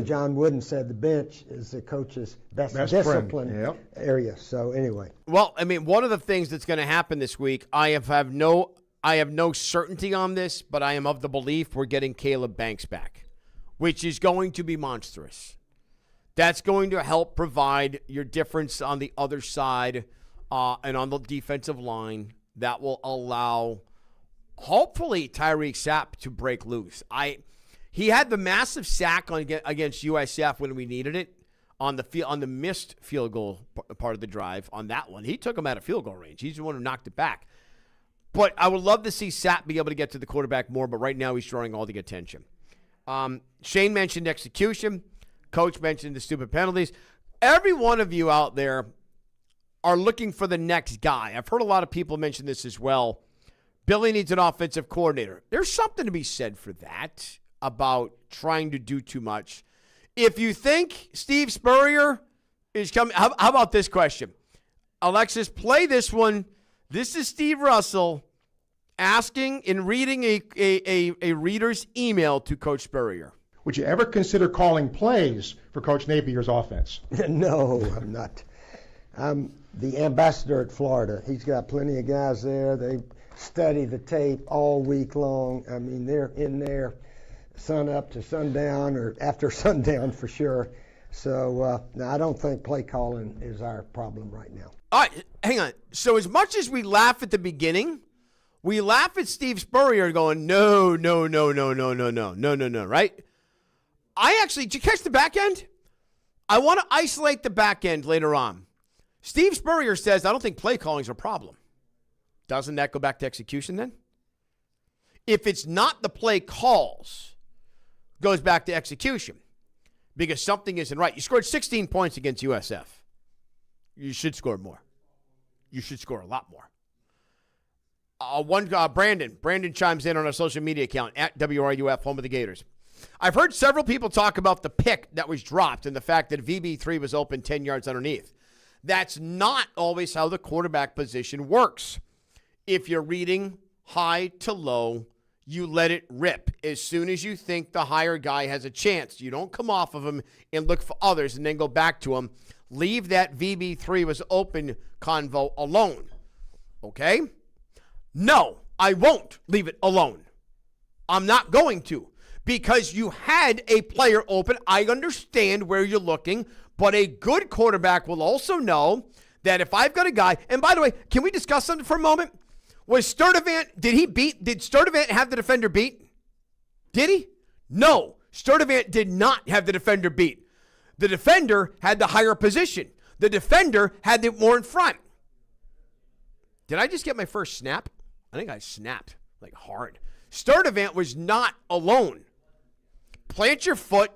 John Wooden said the bench is the coach's best discipline area. So anyway. Well, I mean, one of the things that's going to happen this week, I have no certainty on this, but I am of the belief we're getting Caleb Banks back, which is going to be monstrous. That's going to help provide your difference on the other side and on the defensive line. That will allow, hopefully, Tyreek Sapp to break loose. He had the massive sack against USF when we needed it on the missed field goal part of the drive on that one. He took him out of field goal range. He's the one who knocked it back. But I would love to see Sapp be able to get to the quarterback more, but right now he's drawing all the attention. Shane mentioned execution. Coach mentioned the stupid penalties. Every one of you out there are looking for the next guy. I've heard a lot of people mention this as well. Billy needs an offensive coordinator. There's something to be said for that, about trying to do too much. If you think Steve Spurrier is coming, how about this question? Alexis, play this one. This is Steve Russell asking and reading a reader's email to Coach Spurrier. Would you ever consider calling plays for Coach Napier's offense? No, I'm not. I'm the ambassador at Florida. He's got plenty of guys there. They study the tape all week long. I mean, they're in there sun up to sundown, or after sundown for sure. So no, I don't think play calling is our problem right now. All right, hang on. So as much as we laugh at the beginning, we laugh at Steve Spurrier going, no, right? Did you catch the back end? I want to isolate the back end later on. Steve Spurrier says, I don't think play calling is a problem. Doesn't that go back to execution then? If it's not the play calls, goes back to execution because something isn't right. You scored 16 points against USF. You should score more. You should score a lot more. Brandon chimes in on our social media account at WRUF, home of the Gators. I've heard several people talk about the pick that was dropped and the fact that VB3 was open 10 yards underneath. That's not always how the quarterback position works. If you're reading high to low, you let it rip. As soon as you think the higher guy has a chance, you don't come off of him and look for others and then go back to him. Leave that VB3 was open convo alone. Okay? No, I won't leave it alone. I'm not going to. Because you had a player open. I understand where you're looking, but a good quarterback will also know that if I've got a guy, and by the way, can we discuss something for a moment? Was Sturdivant, did Sturdivant have the defender beat? Did he? No, Sturdivant did not have the defender beat. The defender had the higher position. The defender had the more in front. Did I just get my first snap? I think I snapped like hard. Sturdivant was not alone. Plant your foot,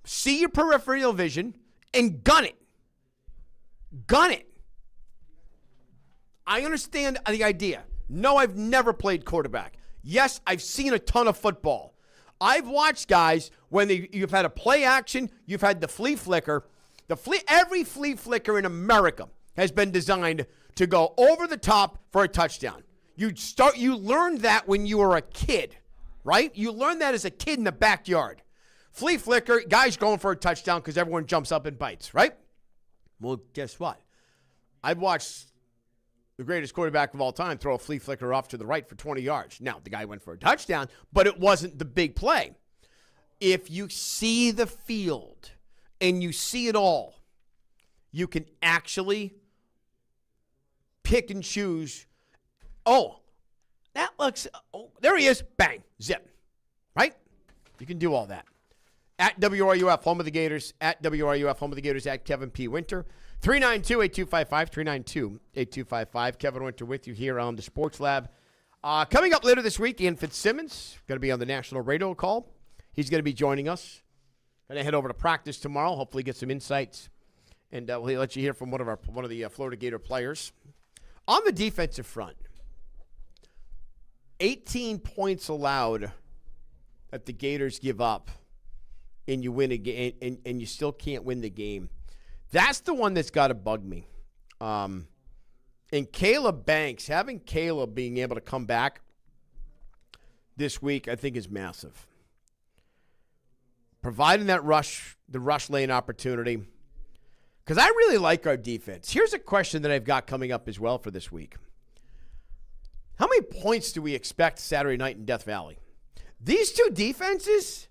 see your peripheral vision, and gun it. Gun it. I understand the idea. No, I've never played quarterback. Yes, I've seen a ton of football. I've watched guys when you've had a play action, you've had the flea flicker. Every flea flicker in America has been designed to go over the top for a touchdown. You learned that when you were a kid, right? You learned that as a kid in the backyard. Flea flicker, guys going for a touchdown because everyone jumps up and bites, right? Well, guess what? I've watched the greatest quarterback of all time throw a flea flicker off to the right for 20 yards. Now, the guy went for a touchdown, but it wasn't the big play. If you see the field and you see it all, you can actually pick and choose. Oh, that looks, there he is. Bang, zip, right? You can do all that. At WRUF, home of the Gators. At WRUF, home of the Gators. At Kevin P. Winter. 392-8255. 392-8255. Kevin Winter with you here on the Sports Lab. Coming up later this week, Ian Fitzsimmons going to be on the national radio call. He's going to be joining us. Going to head over to practice tomorrow. Hopefully get some insights. And we'll let you hear from one of the Florida Gator players. On the defensive front, 18 points allowed that the Gators give up, and you win a game, and you still can't win the game. That's the one that's got to bug me. And Caleb Banks, having Caleb being able to come back this week, I think is massive. Providing that the rush lane opportunity. Because I really like our defense. Here's a question that I've got coming up as well for this week. How many points do we expect Saturday night in Death Valley? These two defenses,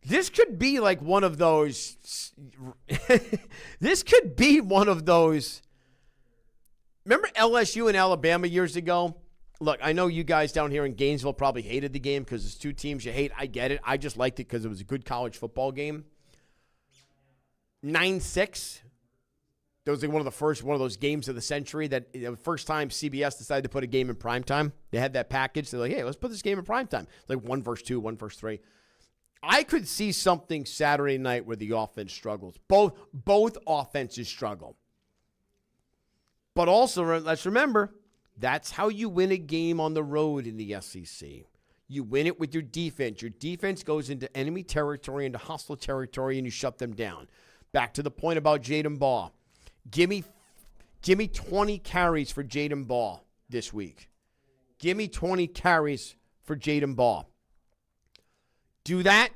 this could be like one of those. This could be one of those. Remember LSU and Alabama years ago? Look, I know you guys down here in Gainesville probably hated the game because it's two teams you hate. I get it. I just liked it because it was a good college football game. 9-6. That was like one of those games of the century that the first time CBS decided to put a game in primetime. They had that package. They're like, hey, let's put this game in primetime. Like 1 versus 2, 1 versus 3. I could see something Saturday night where the offense struggles. Both offenses struggle. But also, let's remember, that's how you win a game on the road in the SEC. You win it with your defense. Your defense goes into enemy territory, into hostile territory, and you shut them down. Back to the point about Jaden Baugh. Give me 20 carries for Jaden Baugh this week. Give me 20 carries for Jaden Baugh. Do that,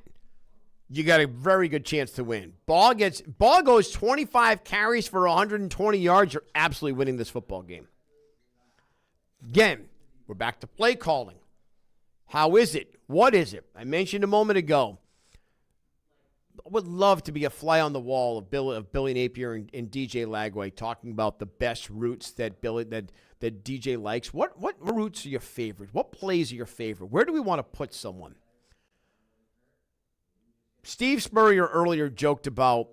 you got a very good chance to win. Baugh goes 25 carries for 120 yards. You're absolutely winning this football game. Again, we're back to play calling. How is it? What is it? I mentioned a moment ago. I would love to be a fly on the wall of Billy Napier and DJ Lagway talking about the best routes that DJ likes. What routes are your favorite? What plays are your favorite? Where do we want to put someone? Steve Spurrier earlier joked about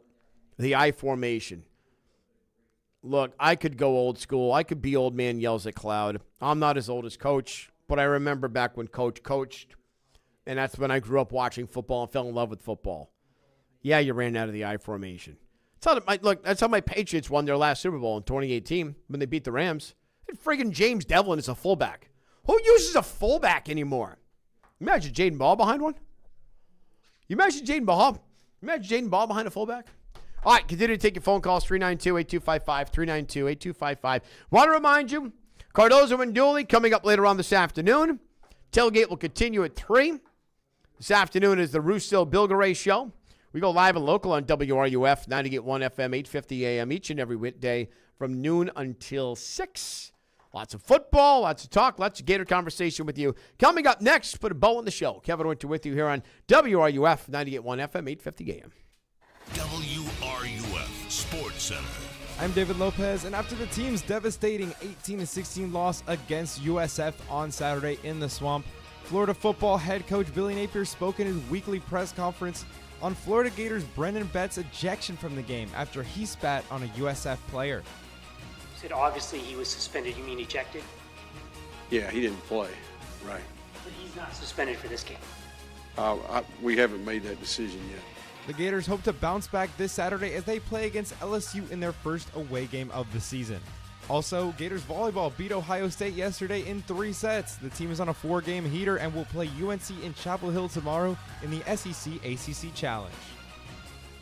the I formation. Look, I could go old school. I could be old man yells at cloud. I'm not as old as Coach, but I remember back when Coach coached, and that's when I grew up watching football and fell in love with football. Yeah, you ran out of the I formation. That's how my Patriots won their last Super Bowl in 2018 when they beat the Rams. And friggin' James Devlin is a fullback. Who uses a fullback anymore? Imagine Jaden Baugh behind one. You imagine Jaden Baugh? Imagine Jaden Baugh behind a fullback? All right, continue to take your phone calls, 392-8255, 392-8255. Want to remind you, Cardozo and Dooley coming up later on this afternoon. Tailgate will continue at 3. This afternoon is the Rousseau Bilgeray Show. We go live and local on WRUF, 98.1 FM, 850 AM each and every weekday from noon until 6. Lots of football, lots of talk, lots of Gator conversation with you. Coming up next, put a bow on the show. Kevin Winter with you here on WRUF, 98.1 FM, 850 AM. WRUF Sports Center. I'm David Lopez, and after the team's devastating 18-16 loss against USF on Saturday in the Swamp, Florida football head coach Billy Napier spoke in his weekly press conference on Florida Gators' Brendan Betts' ejection from the game after he spat on a USF player. You said obviously he was suspended. You mean ejected? Yeah, he didn't play, right. But he's not suspended for this game. We haven't made that decision yet. The Gators hope to bounce back this Saturday as they play against LSU in their first away game of the season. Also, Gators volleyball beat Ohio State yesterday in 3 sets. The team is on a 4-game heater and will play UNC in Chapel Hill tomorrow in the SEC ACC Challenge.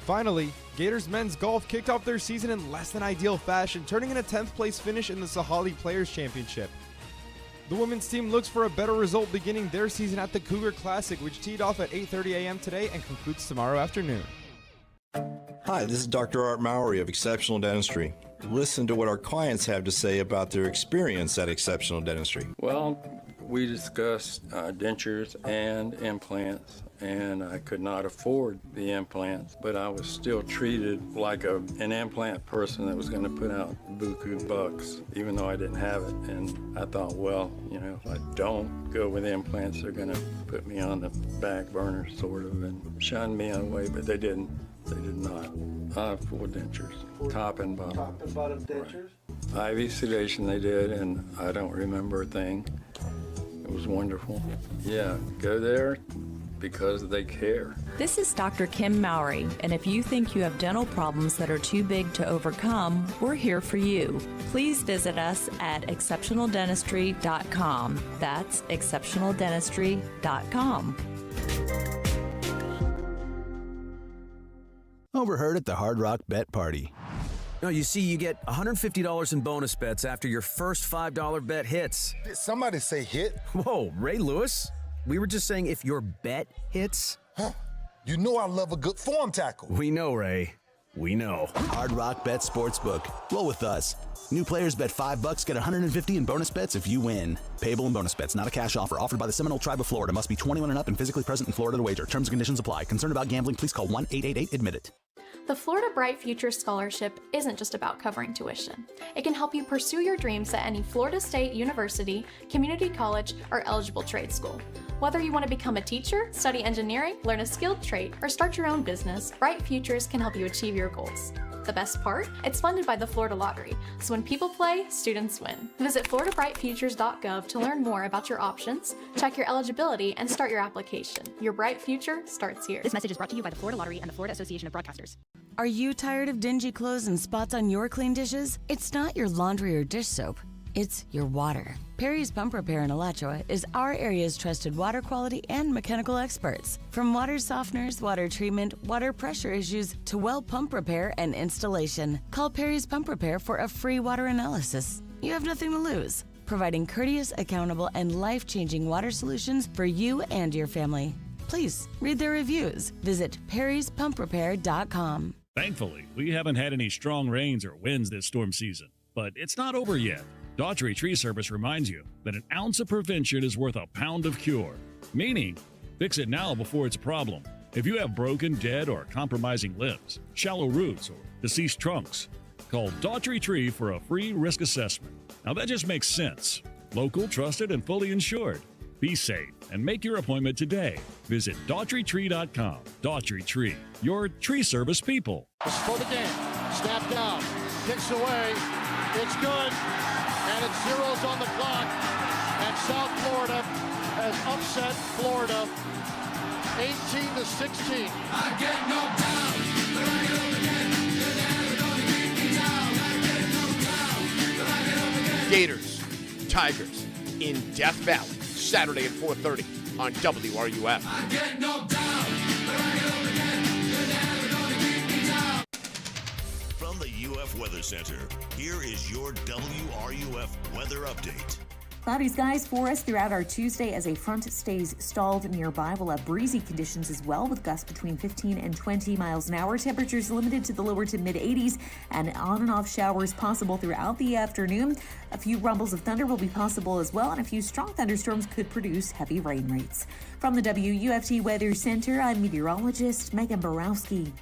Finally, Gators men's golf kicked off their season in less than ideal fashion, turning in a 10th place finish in the Sahali Players Championship. The women's team looks for a better result beginning their season at the Cougar Classic, which teed off at 8:30 a.m. today and concludes tomorrow afternoon. Hi, this is Dr. Art Mowry of Exceptional Dentistry. Listen to what our clients have to say about their experience at Exceptional Dentistry. Well, we discussed dentures and implants, and I could not afford the implants, but I was still treated like an implant person that was going to put out buku bucks, even though I didn't have it. And I thought, well, if I don't go with implants, they're going to put me on the back burner, sort of, and shun me away, but they didn't. They did not. I have 4 dentures, top and bottom. Top and bottom dentures? Right. IV sedation they did, and I don't remember a thing. It was wonderful. Yeah, go there because they care. This is Dr. Kim Mowry, and if you think you have dental problems that are too big to overcome, we're here for you. Please visit us at exceptionaldentistry.com. That's exceptionaldentistry.com. Overheard at the Hard Rock Bet Party. No, you see, you get $150 in bonus bets after your first $5 bet hits. Did somebody say hit? Whoa, Ray Lewis? We were just saying if your bet hits. Huh. You know I love a good form tackle. We know, Ray. We know. Hard Rock Bet Sportsbook. Roll with us. New players bet $5, get $150 in bonus bets if you win. Payable in bonus bets, not a cash offer. Offered by the Seminole Tribe of Florida. Must be 21 and up and physically present in Florida to wager. Terms and conditions apply. Concerned about gambling? Please call 1-888-ADMIT-IT. The Florida Bright Futures Scholarship isn't just about covering tuition. It can help you pursue your dreams at any Florida State University, community college, or eligible trade school. Whether you want to become a teacher, study engineering, learn a skilled trade, or start your own business, Bright Futures can help you achieve your goals. The best part? It's funded by the Florida Lottery, so when people play, students win. Visit floridabrightfutures.gov to learn more about your options, check your eligibility, and start your application. Your bright future starts here. This message is brought to you by the Florida Lottery and the Florida Association of Broadcasters. Are you tired of dingy clothes and spots on your clean dishes? It's not your laundry or dish soap. It's your water. Perry's Pump Repair in Alachua is our area's trusted water quality and mechanical experts. From water softeners, water treatment, water pressure issues, to well pump repair and installation. Call Perry's Pump Repair for a free water analysis. You have nothing to lose. Providing courteous, accountable, and life-changing water solutions for you and your family. Please read their reviews. Visit perryspumprepair.com. Thankfully, we haven't had any strong rains or winds this storm season, but it's not over yet. Daughtry Tree Service reminds you that an ounce of prevention is worth a pound of cure, meaning fix it now before it's a problem. If you have broken, dead, or compromising limbs, shallow roots, or deceased trunks, call Daughtry Tree for a free risk assessment. Now that just makes sense. Local, trusted, and fully insured. Be safe and make your appointment today. Visit DaughtryTree.com. Daughtry Tree, your tree service people. For the game. Snap down. Kicks away. It's good. And it's zeros on the clock. And South Florida has upset Florida 18-16. I get knocked down, but I get up again. You're never gonna keep me down. I get knocked down, but I get up again. Gators, Tigers in Death Valley, Saturday at 4:30 on WRUF. I get knocked down, but I get up again. You're never gonna keep me down. From the UF Weather Center, here is your WRUF weather update. Cloudy skies for us throughout our Tuesday as a front stays stalled nearby. We'll have breezy conditions as well with gusts between 15 and 20 miles an hour. Temperatures limited to the lower to mid 80s and on and off showers possible throughout the afternoon. A few rumbles of thunder will be possible as well, and a few strong thunderstorms could produce heavy rain rates. From the WUFT Weather Center, I'm meteorologist Megan Borowski.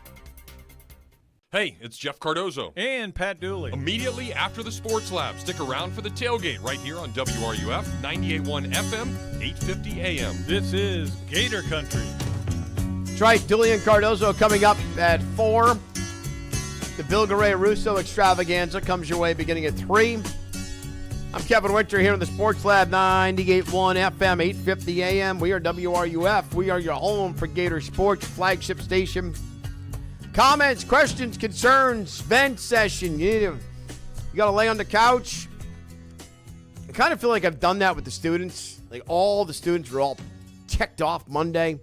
Hey, it's Jeff Cardozo. And Pat Dooley. Immediately after the Sports Lab, stick around for the tailgate right here on WRUF 98.1 FM, 850 AM. This is Gator Country. That's right, Dooley and Cardozo coming up at 4. The Bill Garay Russo extravaganza comes your way beginning at 3. I'm Kevin Winter here in the Sports Lab, 98.1 FM, 850 AM. We are WRUF. We are your home for Gator Sports, flagship station. Comments, questions, concerns, vent session. You got to lay on the couch. I kind of feel like I've done that with the students. Like all the students were all ticked off Monday.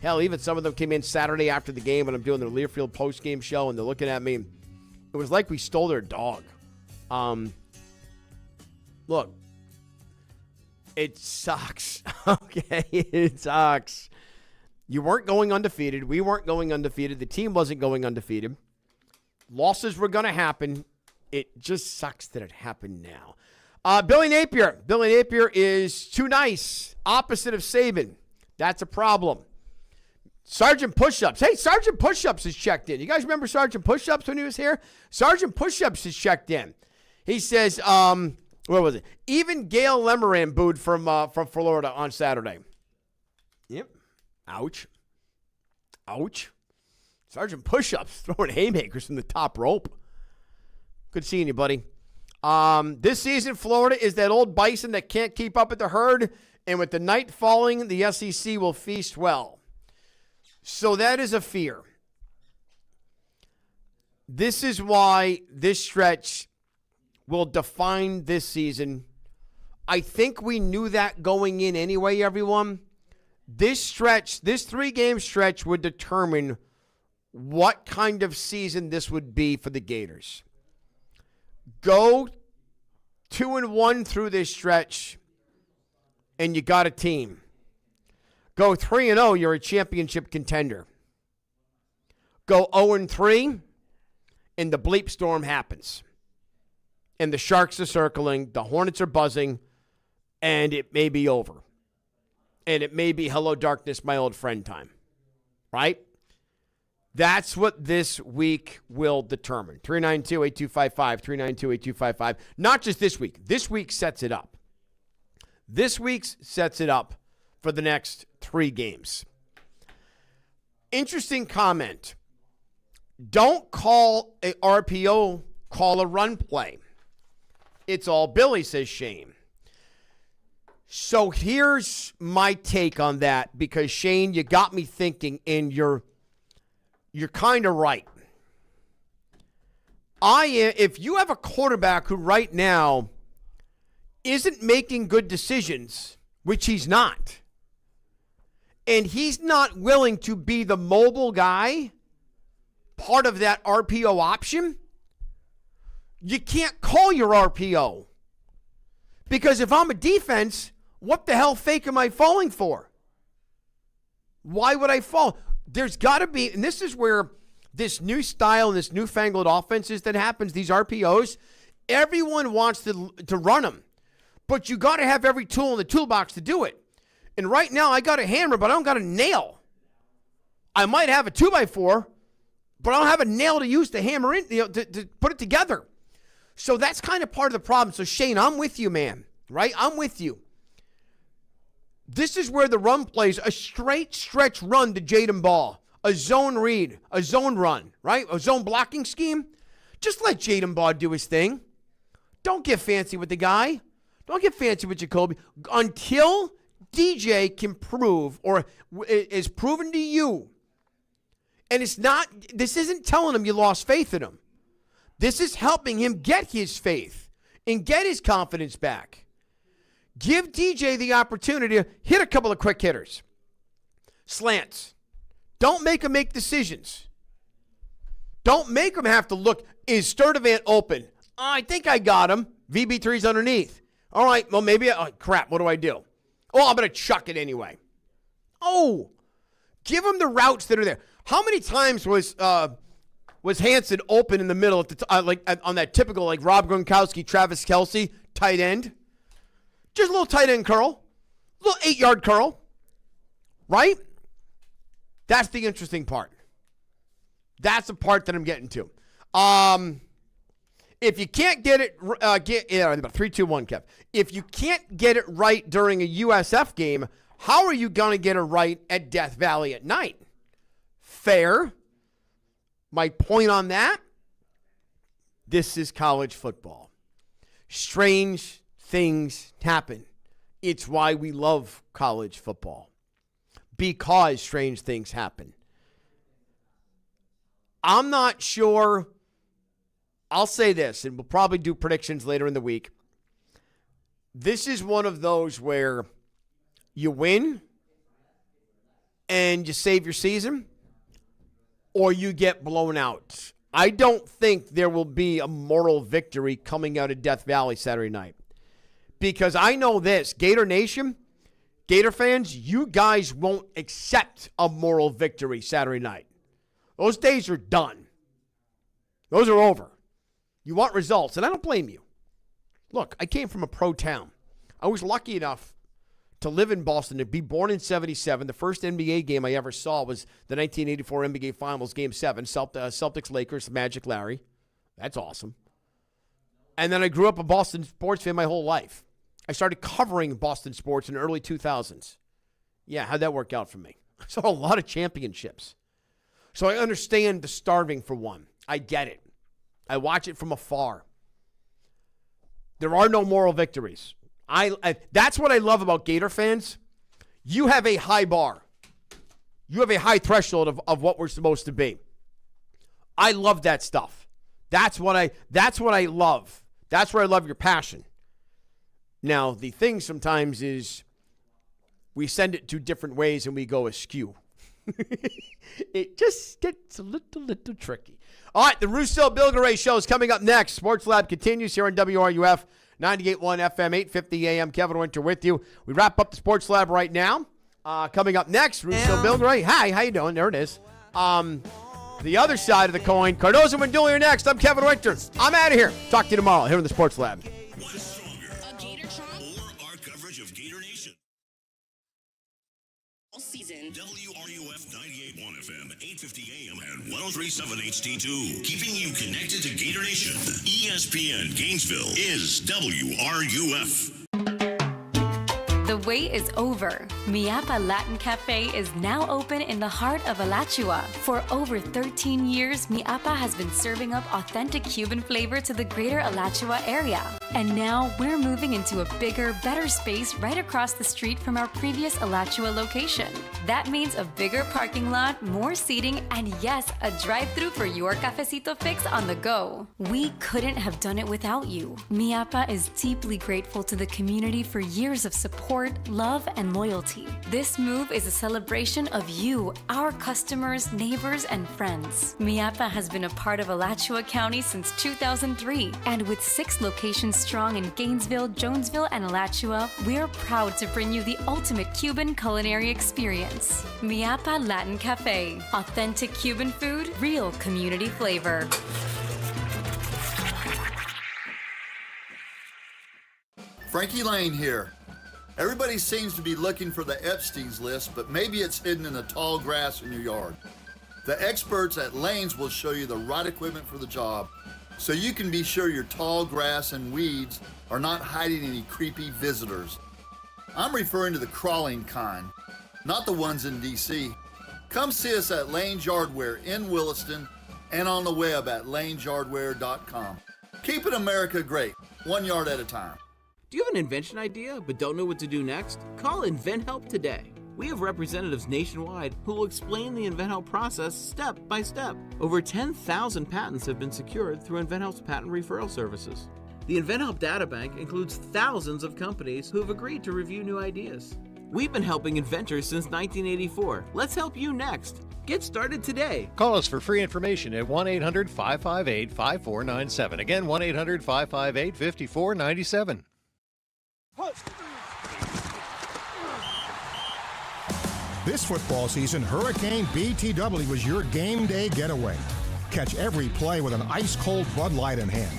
Hell, even some of them came in Saturday after the game when I'm doing the Learfield post-game show, and they're looking at me. It was like we stole their dog. Look, it sucks. Okay, it sucks. You weren't going undefeated. We weren't going undefeated. The team wasn't going undefeated. Losses were going to happen. It just sucks that it happened now. Billy Napier. Billy Napier is too nice. Opposite of Saban. That's a problem. Sergeant Push-Ups. Hey, Sergeant Push-Ups has checked in. You guys remember Sergeant Push-Ups when he was here? Sergeant Push-Ups has checked in. He says, what was it? Even Gail Lemoran booed from Florida on Saturday. Yep. Ouch. Ouch. Sergeant Push-Ups throwing haymakers from the top rope. Good seeing you, buddy. This season, Florida is that old bison that can't keep up with the herd, and with the night falling, the SEC will feast well. So that is a fear. This is why this stretch will define this season. I think we knew that going in anyway, everyone. This stretch, this 3-game stretch would determine what kind of season this would be for the Gators. Go 2-1 through this stretch, and you got a team. Go 3-0, you're a championship contender. Go 0-3, and the bleep storm happens. And the Sharks are circling, the Hornets are buzzing, and it may be over. And it may be hello darkness, my old friend time. Right? That's what this week will determine. 392-8255, 392-8255. Not just this week. This week sets it up. This week sets it up for the next 3 games. Interesting comment. Don't call a RPO, call a run play. It's all Billy, says Shane. So here's my take on that, because Shane, you got me thinking, and you're kind of right. If you have a quarterback who right now isn't making good decisions, which he's not, and he's not willing to be the mobile guy, part of that RPO option, you can't call your RPO. Because if I'm a defense, what the hell fake am I falling for? Why would I fall? There's got to be, and this is where this new style and this newfangled offenses that happens, these RPOs, everyone wants to run them. But you got to have every tool in the toolbox to do it. And right now, I got a hammer, but I don't got a nail. I might have a 2x4, but I don't have a nail to use to hammer in, to put it together. So that's kind of part of the problem. So Shane, I'm with you, man. Right? I'm with you. This is where the run plays a straight stretch run to Jaden Ball, a zone read, a zone run, right? A zone blocking scheme. Just let Jaden Ball do his thing. Don't get fancy with the guy. Don't get fancy with Jacoby until DJ can prove, or is proven to you. And this isn't telling him you lost faith in him. This is helping him get his faith and get his confidence back. Give DJ the opportunity to hit a couple of quick hitters. Slants. Don't make him make decisions. Don't make him have to look, is Sturdivant open? I think I got him. VB3's underneath. All right, well, maybe, crap, what do I do? Oh, I'm going to chuck it anyway. Oh, give him the routes that are there. How many times was Hansen open in the middle at the on that typical like Rob Gronkowski, Travis Kelce tight end? Just a little tight end curl, a little 8-yard curl, right? That's the interesting part. That's the part that I'm getting to. If you can't get it, about 3-2-1, Kev. If you can't get it right during a USF game, how are you going to get it right at Death Valley at night? Fair. My point on that, this is college football. Strange things happen. It's why we love college football. Because strange things happen. I'm not sure. I'll say this, and we'll probably do predictions later in the week. This is one of those where you win and you save your season, or you get blown out. I don't think there will be a moral victory coming out of Death Valley Saturday night. Because I know this, Gator Nation, Gator fans, you guys won't accept a moral victory Saturday night. Those days are done. Those are over. You want results, and I don't blame you. Look, I came from a pro town. I was lucky enough to live in Boston, to be born in 77. The first NBA game I ever saw was the 1984 NBA Finals, Game 7, Celtics-Lakers, Magic Larry. That's awesome. And then I grew up a Boston sports fan my whole life. I started covering Boston sports in the early 2000s. Yeah, how'd that work out for me? I saw a lot of championships. So I understand the starving for one. I get it. I watch it from afar. There are no moral victories. That's what I love about Gator fans. You have a high bar. You have a high threshold of what we're supposed to be. I love that stuff. That's what I love. That's where I love your passion. Now, the thing sometimes is we send it two different ways and we go askew. It just gets a little tricky. All right, the Russo Bilgeray Show is coming up next. Sports Lab continues here on WRUF 98.1 FM, 850 AM. Kevin Winter with you. We wrap up the Sports Lab right now. Coming up next, Russo Bilgeray. Hi, how you doing? There it is. The other side of the coin, Cardozo and Dooley are next. I'm Kevin Winter. I'm out of here. Talk to you tomorrow here in the Sports Lab. WRUF 98.1 FM, 850 AM, and 103.7 HD2. Keeping you connected to Gator Nation. ESPN Gainesville is WRUF. The wait is over. Miapa Latin Cafe is now open in the heart of Alachua. For over 13 years, Miapa has been serving up authentic Cuban flavor to the greater Alachua area. And now we're moving into a bigger, better space right across the street from our previous Alachua location. That means a bigger parking lot, more seating, and yes, a drive-thru for your cafecito fix on the go. We couldn't have done it without you. Miapa is deeply grateful to the community for years of support, love, and loyalty. This move is a celebration of you, our customers, neighbors, and friends. Miapa has been a part of Alachua County since 2003, and with 6 locations strong in Gainesville, Jonesville, and Alachua, we're proud to bring you the ultimate Cuban culinary experience. Miapa Latin Cafe. Authentic Cuban food, real community flavor. Frankie Lane here. Everybody seems to be looking for the Epstein's list, but maybe it's hidden in the tall grass in your yard. The experts at Lane's will show you the right equipment for the job, so you can be sure your tall grass and weeds are not hiding any creepy visitors. I'm referring to the crawling kind, not the ones in DC. Come see us at Lane's Yardware in Williston and on the web at lanesyardware.com. Keeping America great, one yard at a time. Do you have an invention idea but don't know what to do next? Call InventHelp today. We have representatives nationwide who will explain the InventHelp process step by step. Over 10,000 patents have been secured through InventHelp's patent referral services. The InventHelp databank includes thousands of companies who have agreed to review new ideas. We've been helping inventors since 1984. Let's help you next. Get started today. Call us for free information at 1-800-558-5497. Again, 1-800-558-5497. This football season, Hurricane BTW is your game day getaway. Catch every play with an ice-cold Bud Light in hand.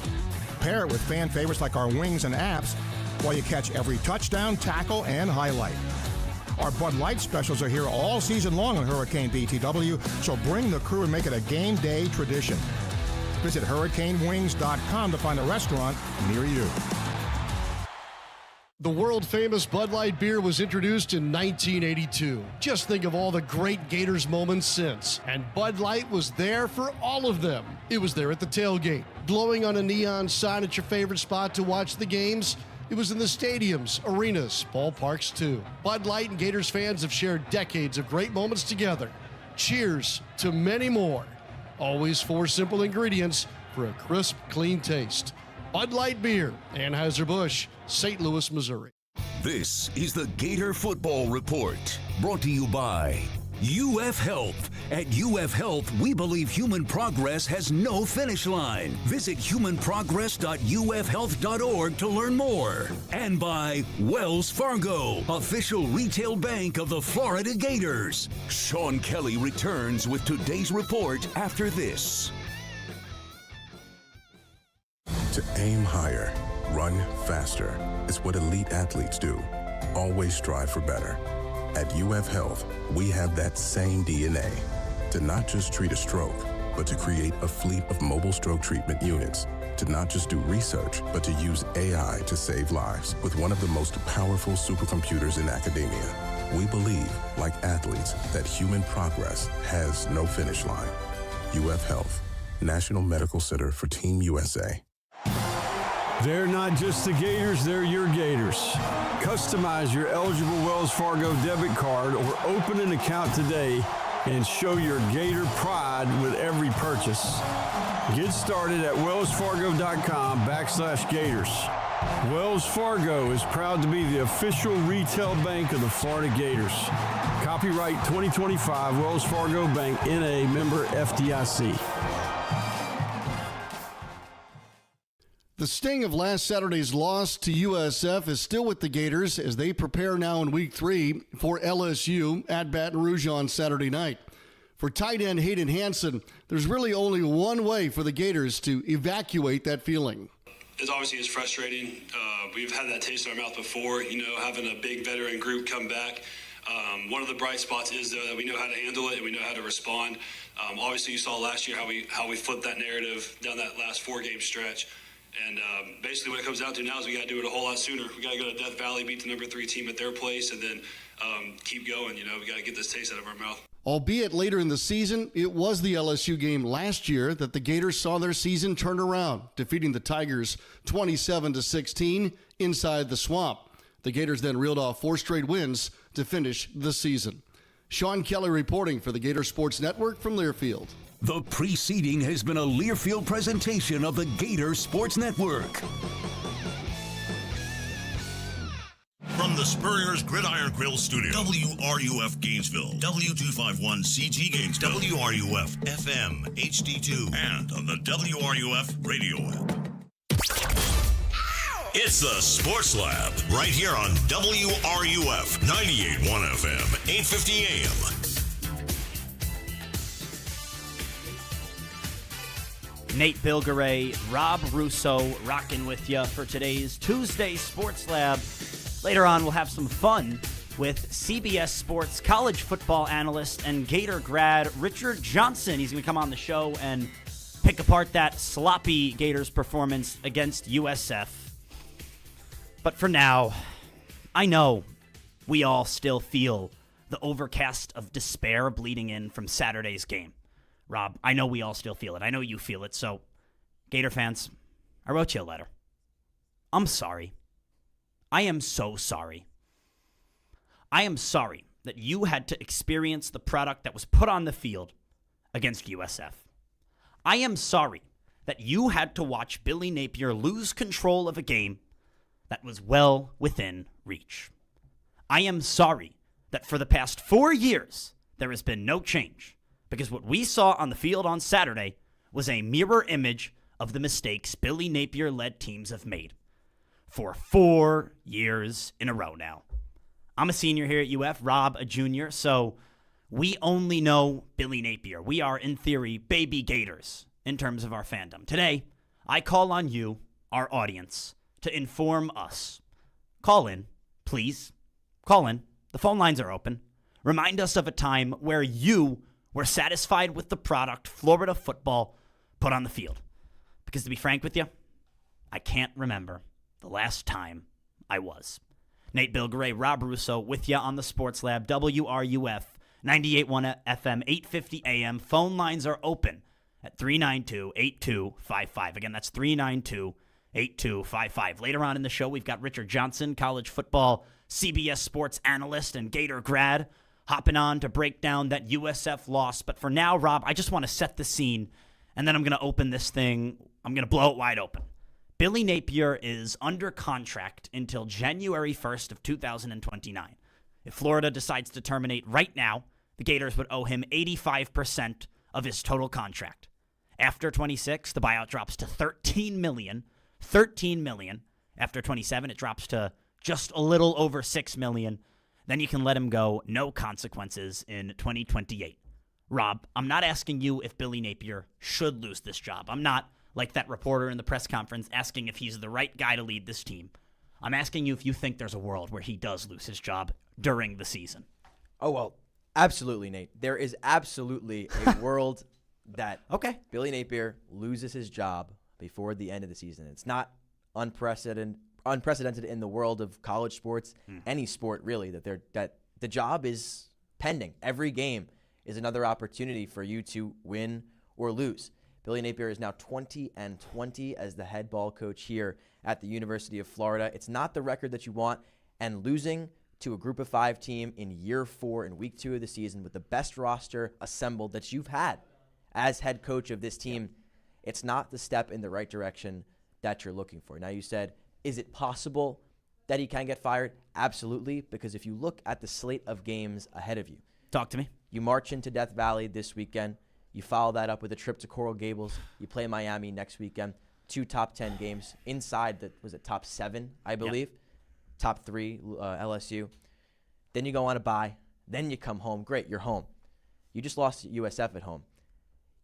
Pair it with fan favorites like our wings and apps while you catch every touchdown, tackle, and highlight. Our Bud Light specials are here all season long on Hurricane BTW, so bring the crew and make it a game day tradition. Visit hurricanewings.com to find a restaurant near you. The world-famous Bud Light beer was introduced in 1982. Just think of all the great Gators moments since. And Bud Light was there for all of them. It was there at the tailgate, glowing on a neon sign at your favorite spot to watch the games. It was in the stadiums, arenas, ballparks too. Bud Light and Gators fans have shared decades of great moments together. Cheers to many more. Always 4 simple ingredients for a crisp, clean taste. Bud Light Beer, Anheuser-Busch, St. Louis, Missouri. This is the Gator Football Report, brought to you by UF Health. At UF Health, we believe human progress has no finish line. Visit humanprogress.ufhealth.org to learn more. And by Wells Fargo, official retail bank of the Florida Gators. Sean Kelly returns with today's report after this. To aim higher, run faster. It's what elite athletes do. Always strive for better. At UF Health, we have that same DNA to not just treat a stroke, but to create a fleet of mobile stroke treatment units, to not just do research, but to use AI to save lives with one of the most powerful supercomputers in academia. We believe, like athletes, that human progress has no finish line. UF Health, National Medical Center for Team USA. They're not just the Gators, they're your Gators. Customize your eligible Wells Fargo debit card or open an account today and show your Gator pride with every purchase. Get started at wellsfargo.com/Gators. Wells Fargo is proud to be the official retail bank of the Florida Gators. Copyright 2025 Wells Fargo Bank, N.A., member FDIC. The sting of last Saturday's loss to USF is still with the Gators as they prepare now in Week 3 for LSU at Baton Rouge on Saturday night. For tight end Hayden Hansen, there's really only one way for the Gators to evacuate that feeling. It obviously is frustrating. We've had that taste in our mouth before, having a big veteran group come back. One of the bright spots is, though, that we know how to handle it and we know how to respond. Obviously, you saw last year how we flipped that narrative down that last 4-game stretch. And basically what it comes down to now is we got to do it a whole lot sooner. We got to go to Death Valley, beat the number 3 team at their place, and then keep going. We got to get this taste out of our mouth. Albeit later in the season, it was the LSU game last year that the Gators saw their season turn around, defeating the Tigers 27-16 inside the Swamp. The Gators then reeled off 4 straight wins to finish the season. Sean Kelly reporting for the Gator Sports Network from Learfield. The preceding has been a Learfield presentation of the Gator Sports Network. From the Spurrier's Gridiron Grill Studio, WRUF Gainesville, W251CG Gainesville, WRUF FM HD2, and on the WRUF radio app. It's the Sports Lab, right here on WRUF 98.1 FM, 850 AM. Nate Bilgeray, Rob Russo rocking with you for today's Tuesday Sports Lab. Later on, we'll have some fun with CBS Sports college football analyst and Gator grad Richard Johnson. He's going to come on the show and pick apart that sloppy Gators performance against USF. But for now, I know we all still feel the overcast of despair bleeding in from Saturday's game. Rob, I know we all still feel it. I know you feel it. So, Gator fans, I wrote you a letter. I'm sorry. I am so sorry. I am sorry that you had to experience the product that was put on the field against USF. I am sorry that you had to watch Billy Napier lose control of a game that was well within reach. I am sorry that for the past 4 years, there has been no change. Because what we saw on the field on Saturday was a mirror image of the mistakes Billy Napier-led teams have made for 4 years in a row now. I'm a senior here at UF, Rob a junior, so we only know Billy Napier. We are, in theory, baby Gators in terms of our fandom. Today, I call on you, our audience, to inform us. Call in, please. Call in. The phone lines are open. Remind us of a time where you were satisfied with the product Florida football put on the field. Because to be frank with you, I can't remember the last time I was. Nate Bilgeray, Rob Russo with you on the Sports Lab, WRUF 98.1 FM, 850 AM. Phone lines are open at 392-8255. Again, that's 392-8255. Later on in the show, we've got Richard Johnson, college football CBS Sports analyst and Gator grad, hopping on to break down that USF loss. But for now, Rob, I just want to set the scene, and then I'm going to open this thing. I'm going to blow it wide open. Billy Napier is under contract until January 1st of 2029. If Florida decides to terminate right now, the Gators would owe him 85% of his total contract. After 26, the buyout drops to $13 million. $13 million. After 27, it drops to just a little over $6 million. Then you can let him go, no consequences, in 2028. Rob, I'm not asking you if Billy Napier should lose this job. I'm not, like that reporter in the press conference, asking if he's the right guy to lead this team. I'm asking you if you think there's a world where he does lose his job during the season. Oh, well, absolutely, Nate. There is absolutely a world that Billy Napier loses his job before the end of the season. It's not unprecedented in the world of college sports, any sport really, that the job is pending. Every game is another opportunity for you to win or lose. Billy Napier is now 20-20 as the head ball coach here at the University of Florida. It's not the record that you want, and losing to a Group of 5 team in year 4 in week 2 of the season with the best roster assembled that you've had as head coach of this team, it's not the step in the right direction that you're looking for. Now, you said, is it possible that he can get fired? Absolutely, because if you look at the slate of games ahead of you. Talk to me. You march into Death Valley this weekend. You follow that up with a trip to Coral Gables. You play Miami next weekend. 2 top 10 games inside the top 7, I believe. Yep. Top 3, LSU. Then you go on a bye. Then you come home. Great, you're home. You just lost to USF at home.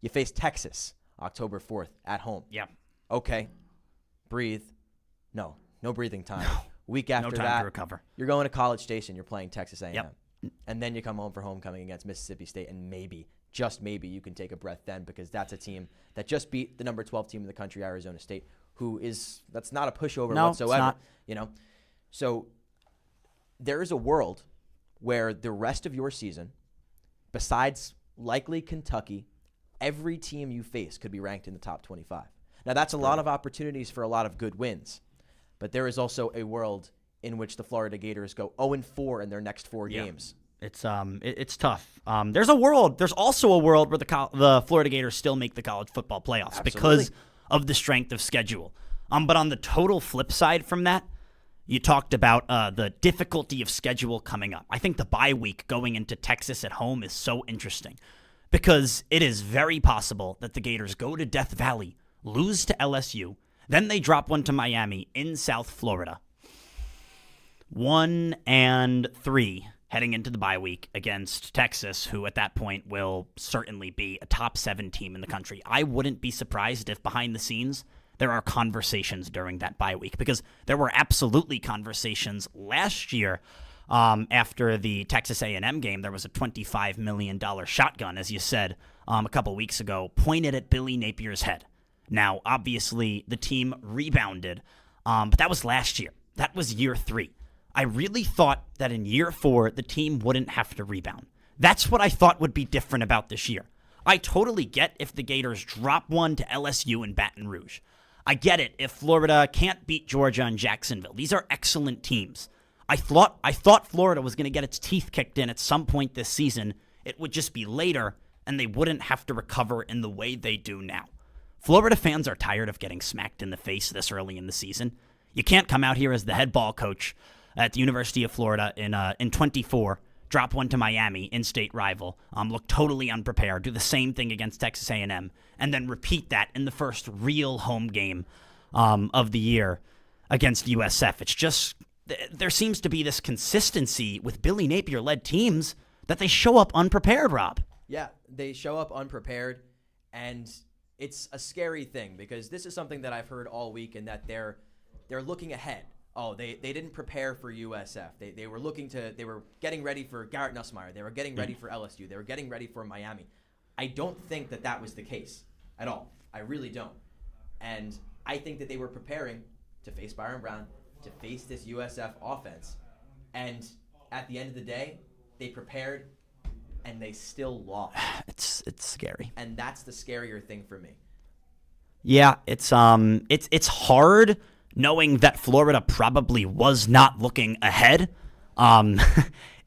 You face Texas October 4th at home. Yeah. Okay. Breathe. No breathing time. No. Week after no time that, to recover. You're going to College Station. You're playing Texas A&M. Yep. And then you come home for homecoming against Mississippi State, and maybe, just maybe, you can take a breath then, because that's a team that just beat the number 12 team in the country, Arizona State, that's not a pushover whatsoever. It's not. So there is a world where the rest of your season, besides likely Kentucky, every team you face could be ranked in the top 25. Now, that's a lot of opportunities for a lot of good wins, but there is also a world in which the Florida Gators go 0-4 in their next 4 games. It's tough. There's also a world where the Florida Gators still make the college football playoffs. Absolutely. Because of the strength of schedule. But on the total flip side from that, you talked about the difficulty of schedule coming up. I think the bye week going into Texas at home is so interesting because it is very possible that the Gators go to Death Valley, lose to LSU, then they drop one to Miami in South Florida. 1-3 heading into the bye week against Texas, who at that point will certainly be a top 7 team in the country. I wouldn't be surprised if behind the scenes there are conversations during that bye week, because there were absolutely conversations last year after the Texas A&M game. There was a $25 million shotgun, as you said a couple weeks ago, pointed at Billy Napier's head. Now, obviously, the team rebounded, but that was last year. That was year 3. I really thought that in year 4, the team wouldn't have to rebound. That's what I thought would be different about this year. I totally get if the Gators drop one to LSU in Baton Rouge. I get it if Florida can't beat Georgia and Jacksonville. These are excellent teams. I thought Florida was going to get its teeth kicked in at some point this season. It would just be later, and they wouldn't have to recover in the way they do now. Florida fans are tired of getting smacked in the face this early in the season. You can't come out here as the head ball coach at the University of Florida in 24, drop one to Miami, in-state rival, look totally unprepared, do the same thing against Texas A&M, and then repeat that in the first real home game of the year against USF. It's just, there seems to be this consistency with Billy Napier-led teams that they show up unprepared, Rob. Yeah, they show up unprepared, and it's a scary thing because this is something that I've heard all week, and that they're looking ahead. Oh, they didn't prepare for USF. They were getting ready for Garrett Nussmeier. They were getting ready for LSU. They were getting ready for Miami. I don't think that was the case at all. I really don't. And I think that they were preparing to face Byron Brown, to face this USF offense. And at the end of the day, they prepared and they still lost. It's scary. And that's the scarier thing for me. Yeah, it's hard knowing that Florida probably was not looking ahead.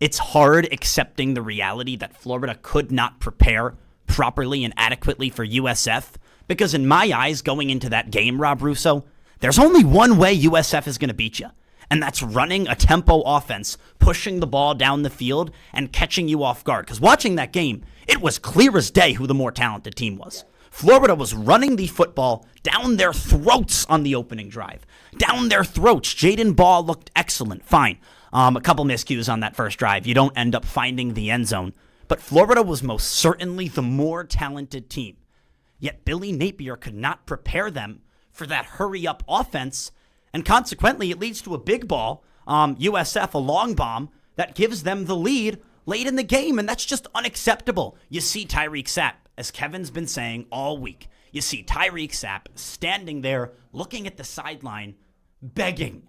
It's hard accepting the reality that Florida could not prepare properly and adequately for USF, because in my eyes, going into that game, Rob Russo, there's only one way USF is going to beat you, and that's running a tempo offense, pushing the ball down the field and catching you off guard. Because watching that game, it was clear as day who the more talented team was. Florida was running the football down their throats on the opening drive. Down their throats. Jaden Ball looked excellent. Fine. A couple miscues on that first drive. You don't end up finding the end zone. But Florida was most certainly the more talented team. Yet Billy Napier could not prepare them for that hurry-up offense, and consequently it leads to a big ball, USF, a long bomb, that gives them the lead late in the game, and that's just unacceptable. You see Tyreek Sapp, as Kevin's been saying all week, you see Tyreek Sapp standing there looking at the sideline, begging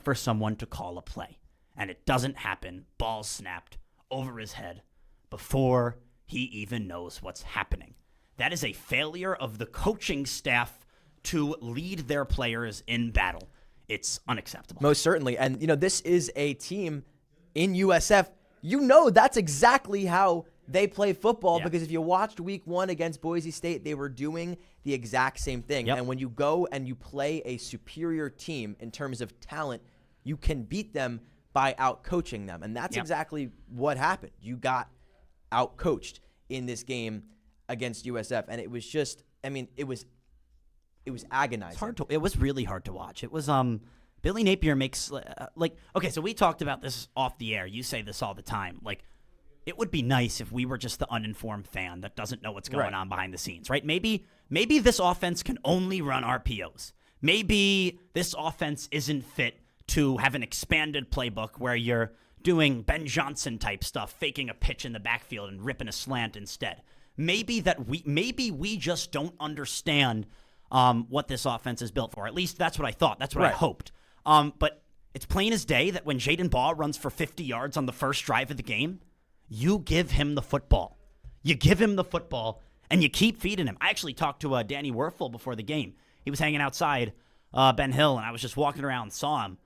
for someone to call a play. And it doesn't happen. Ball snapped over his head before he even knows what's happening. That is a failure of the coaching staff to lead their players in battle. It's unacceptable. Most certainly. And, this is a team in USF. That's exactly how they play football, because if you watched week 1 against Boise State, they were doing the exact same thing. And when you go and you play a superior team in terms of talent, you can beat them by out-coaching them. And that's exactly what happened. You got out-coached in this game against USF. And it was just, it was agonizing. It was really hard to watch. It was, Billy Napier makes, okay, so we talked about this off the air. You say this all the time. It would be nice if we were just the uninformed fan that doesn't know what's going on behind the scenes, right? Maybe this offense can only run RPOs. Maybe this offense isn't fit to have an expanded playbook where you're doing Ben Johnson type stuff, faking a pitch in the backfield and ripping a slant instead. Maybe we just don't understand what this offense is built for. At least that's what I thought. That's what I hoped. But it's plain as day that when Jaden Ball runs for 50 yards on the first drive of the game, you give him the football. You give him the football, and you keep feeding him. I actually talked to Danny Werfel before the game. He was hanging outside Ben Hill, and I was just walking around, saw him.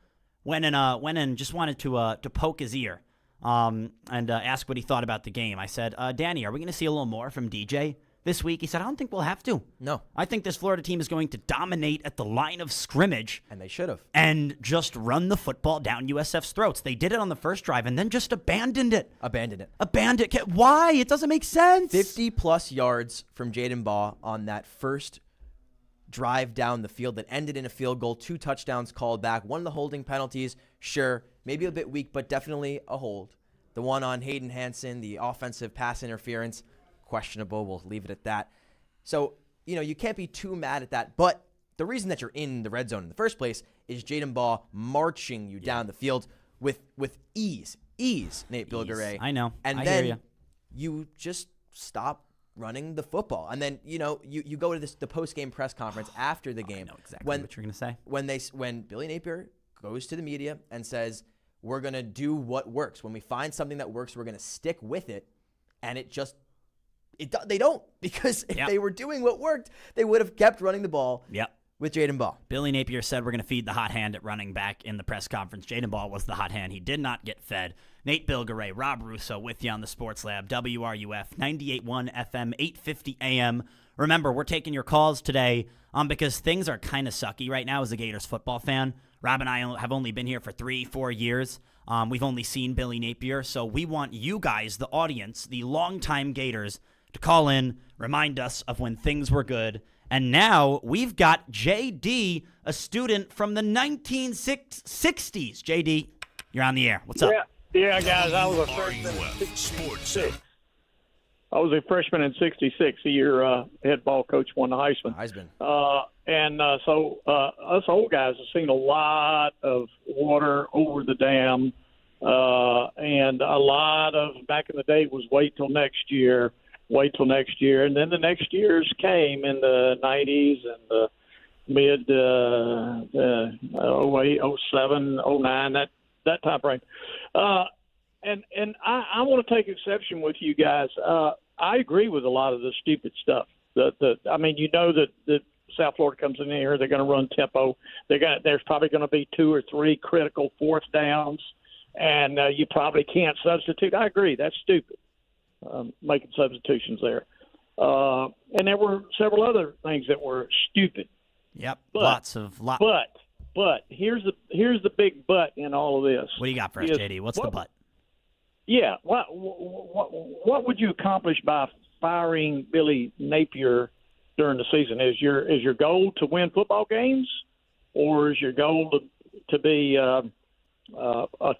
Went in, just wanted to poke his ear and ask what he thought about the game. I said, Danny, are we going to see a little more from DJ this week? He said, I don't think we'll have to. No. I think this Florida team is going to dominate at the line of scrimmage. And they should have. And just run the football down USF's throats. They did it on the first drive and then just abandoned it. Why? It doesn't make sense. 50-plus yards from Jaden Baugh on that first drive down the field that ended in a field goal. 2 touchdowns called back. One of the holding penalties, sure, maybe a bit weak, but definitely a hold. The one on Hayden Hansen, the offensive pass interference, questionable. We'll leave it at that. So, you can't be too mad at that. But the reason that you're in the red zone in the first place is Jaden Baugh marching you down the field with ease. Nate Bilgeray. I know. And I then hear you just stop running the football. And then, you go to the post-game press conference after the game. I know exactly what you're going to say. When Billy Napier goes to the media and says, we're going to do what works. When we find something that works, we're going to stick with it. And they don't. Because if they were doing what worked, they would have kept running the ball with Jaden Baugh. Billy Napier said we're going to feed the hot hand at running back in the press conference. Jaden Baugh was the hot hand. He did not get fed. Nate Bilgeray, Rob Russo with you on the Sports Lab, WRUF, 98.1 FM, 850 AM. Remember, we're taking your calls today because things are kind of sucky right now as a Gators football fan. Rob and I have only been here for 3-4 years. We've only seen Billy Napier, so we want you guys, the audience, the longtime Gators, to call in, remind us of when things were good. And now we've got JD, a student from the 1960s. JD, you're on the air. What's up? Yeah, guys, I was a freshman in 66. I was a freshman in 66. The year head ball coach won the Heisman. So us old guys have seen a lot of water over the dam, and a lot of, back in the day, was wait till next year. And then the next years came in the 90s and the mid 08, 07, 09, that time frame. And I want to take exception with you guys. I agree with a lot of the stupid stuff. That South Florida comes in here, they're going to run tempo. There's probably going to be 2 or 3 critical fourth downs, and you probably can't substitute. I agree, that's stupid. Making substitutions there. And there were several other things that were stupid. Yep, But But here's the big but in all of this. What do you got for us, JD? What's the but? Yeah, what would you accomplish by firing Billy Napier during the season? Is your goal to win football games, or is your goal to be a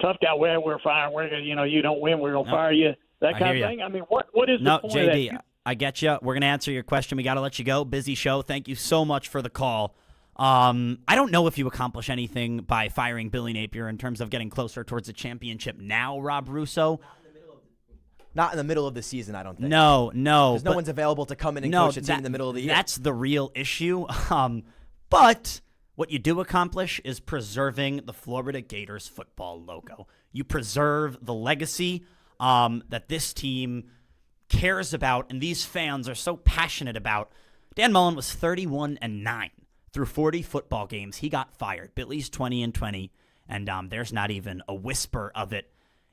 tough guy? Well, we're firing. You don't win, we're gonna fire you. That kind of thing. I mean, what is the point JD, of that? I get you. We're gonna answer your question. We got to let you go. Busy show. Thank you so much for the call. I don't know if you accomplish anything by firing Billy Napier in terms of getting closer towards a championship now, Rob Russo. Not in the middle of the season, I don't think. No. Because no one's available to come in and coach a team in the middle of the year. That's the real issue. But what you do accomplish is preserving the Florida Gators football logo. You preserve the legacy that this team cares about and these fans are so passionate about. Dan Mullen was 31-9 through 40 football games. He got fired. Billy's 20-20, and there's not even a whisper of it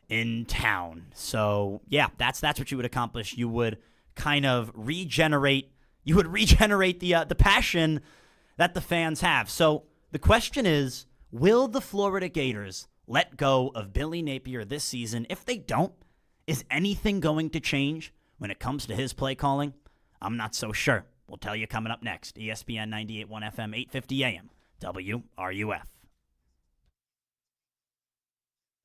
in town. So yeah, that's what you would accomplish. You would kind of regenerate. You would regenerate the passion that the fans have. So the question is, will the Florida Gators let go of Billy Napier this season? If they don't, is anything going to change when it comes to his play calling? I'm not so sure. We'll tell you coming up next. ESPN 98.1 FM, 850 AM, WRUF.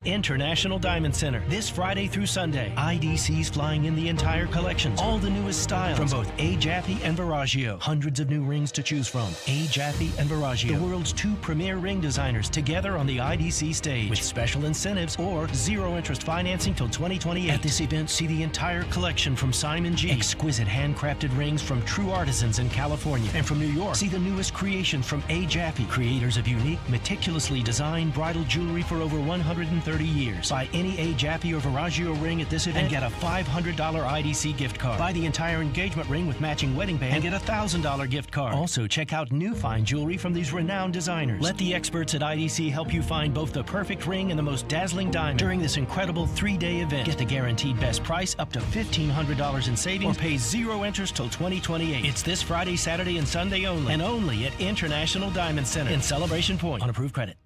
International Diamond Center, this Friday through Sunday. IDC's flying in the entire collections, all the newest styles from both A. Jaffe and Verragio. Hundreds of new rings to choose from. A. Jaffe and Verragio, the world's two premier ring designers, together on the IDC stage with special incentives or zero interest financing till 2028. At this event, see the entire collection from Simon G. Exquisite handcrafted rings from true artisans in California. And from New York, see the newest creations from A. Jaffe, creators of unique, meticulously designed bridal jewelry for over 130 years. Buy any A. Jaffe or Verragio ring at this event and get a $500 IDC gift card. Buy the entire engagement ring with matching wedding band and get a $1,000 gift card. Also, check out new fine jewelry from these renowned designers. Let the experts at IDC help you find both the perfect ring and the most dazzling diamond during this incredible 3-day event. Get the guaranteed best price, up to $1,500 in savings, or pay zero interest till 2028. It's this Friday, Saturday, and Sunday only, and only at International Diamond Center in Celebration Point on approved credit.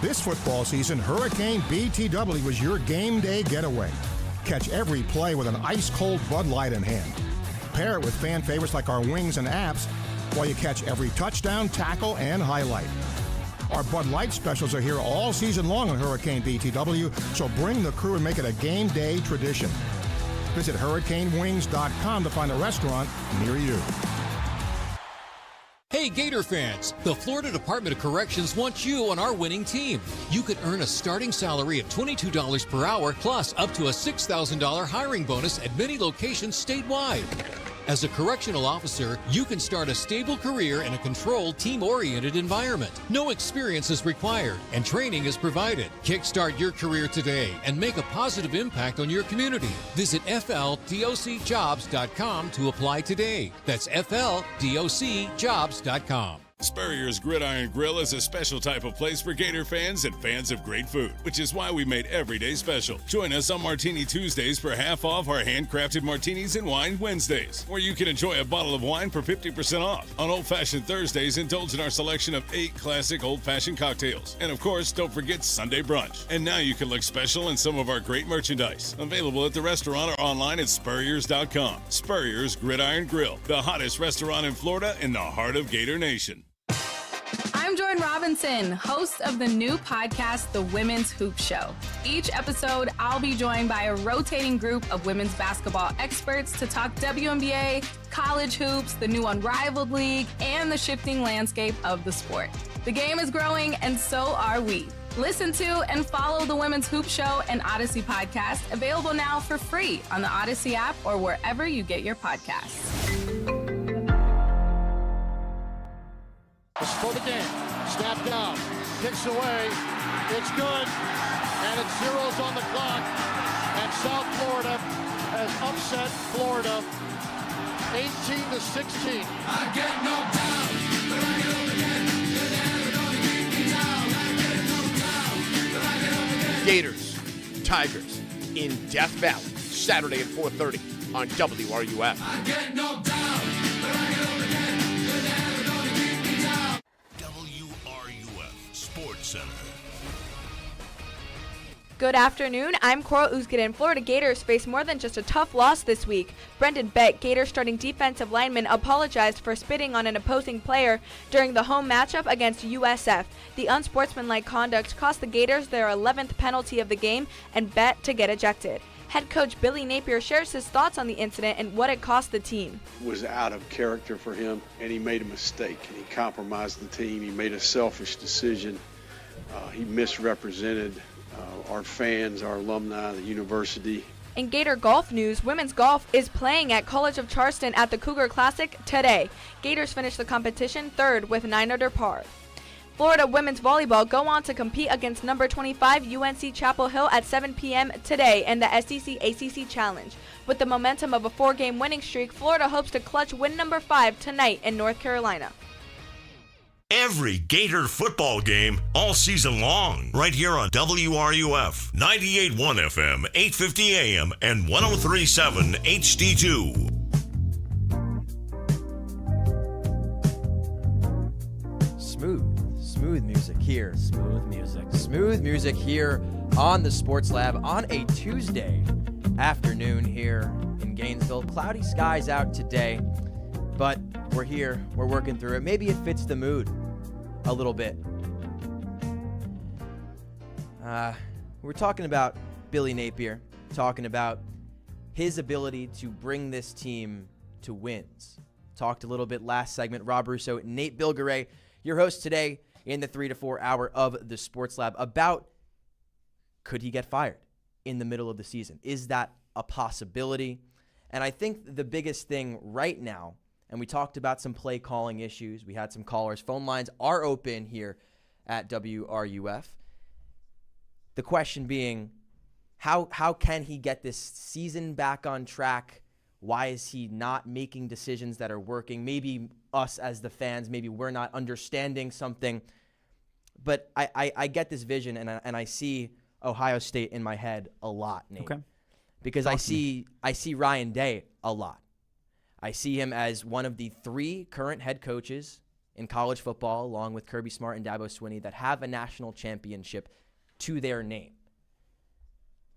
This football season, Hurricane BTW was your game day getaway. Catch every play with an ice-cold Bud Light in hand. Pair it with fan favorites like our wings and apps while you catch every touchdown, tackle, and highlight. Our Bud Light specials are here all season long on Hurricane BTW, so bring the crew and make it a game day tradition. Visit hurricanewings.com to find a restaurant near you. Hey Gator fans, the Florida Department of Corrections wants you on our winning team. You could earn a starting salary of $22 per hour plus up to a $6,000 hiring bonus at many locations statewide. As a correctional officer, you can start a stable career in a controlled, team-oriented environment. No experience is required, and training is provided. Kickstart your career today and make a positive impact on your community. Visit FLDOCjobs.com to apply today. That's FLDOCjobs.com. Spurrier's Gridiron Grill is a special type of place for Gator fans and fans of great food, which is why we made every day special. Join us on Martini Tuesdays for half off our handcrafted martinis and wine Wednesdays, where you can enjoy a bottle of wine for 50% off. On Old Fashioned Thursdays, indulge in our selection of 8 classic old-fashioned cocktails. And of course, don't forget Sunday brunch. And now you can look special in some of our great merchandise, available at the restaurant or online at spurriers.com. Spurrier's Gridiron Grill, the hottest restaurant in Florida in the heart of Gator Nation. I'm Jordan Robinson, host of the new podcast, The Women's Hoop Show. Each episode, I'll be joined by a rotating group of women's basketball experts to talk WNBA, college hoops, the new Unrivaled League, and the shifting landscape of the sport. The game is growing, and so are we. Listen to and follow The Women's Hoop Show and Odyssey podcast, available now for free on the Odyssey app or wherever you get your podcasts. For the game, snap down, kicks away, it's good, and it's zeros on the clock, and South Florida has upset Florida 18-16. I get knocked down, but I get up again. You're never gonna keep me down. I get knocked down, but I get up again. Gators, Tigers in Death Valley, Saturday at 4:30 on WRUF. I get knocked down, but I get up again. Center. Good afternoon. I'm Coral Uzgiden. Florida Gators face more than just a tough loss this week. Brendan Beck, Gator starting defensive lineman, apologized for spitting on an opposing player during the home matchup against USF. The unsportsmanlike conduct cost the Gators their 11th penalty of the game and bet to get ejected. Head coach Billy Napier shares his thoughts on the incident and what it cost the team. It was out of character for him, and he made a mistake. He compromised the team. He made a selfish decision. He misrepresented our fans, our alumni, the university. In Gator golf news, women's golf is playing at College of Charleston at the Cougar Classic today. Gators finished the competition third with 9 under par. Florida women's volleyball go on to compete against number 25 UNC Chapel Hill at 7 p.m. today in the SEC-ACC Challenge. With the momentum of a 4-game winning streak, Florida hopes to clutch win number 5 tonight in North Carolina. Every Gator football game all season long, right here on WRUF 98.1 FM, 850 AM, and 103.7 HD2. Smooth music here. Smooth music here on the Sports Lab on a Tuesday afternoon here in Gainesville. Cloudy skies out today, but we're here. We're working through it. Maybe it fits the mood a little bit. We're talking about Billy Napier, talking about his ability to bring this team to wins. Talked a little bit last segment. Rob Russo, Nate Bilgeray, your host today in the 3 to 4 hour of the Sports Lab, about could he get fired in the middle of the season? Is that a possibility? And I think the biggest thing right now, and we talked about some play calling issues. We had some callers. Phone lines are open here at WRUF. The question being, how can he get this season back on track? Why is he not making decisions that are working? Maybe us as the fans, maybe we're not understanding something. But I get this vision, and I see Ohio State in my head a lot, Nate. Okay. Because I see Ryan Day a lot. I see him as one of the 3 current head coaches in college football, along with Kirby Smart and Dabo Swinney, that have a national championship to their name.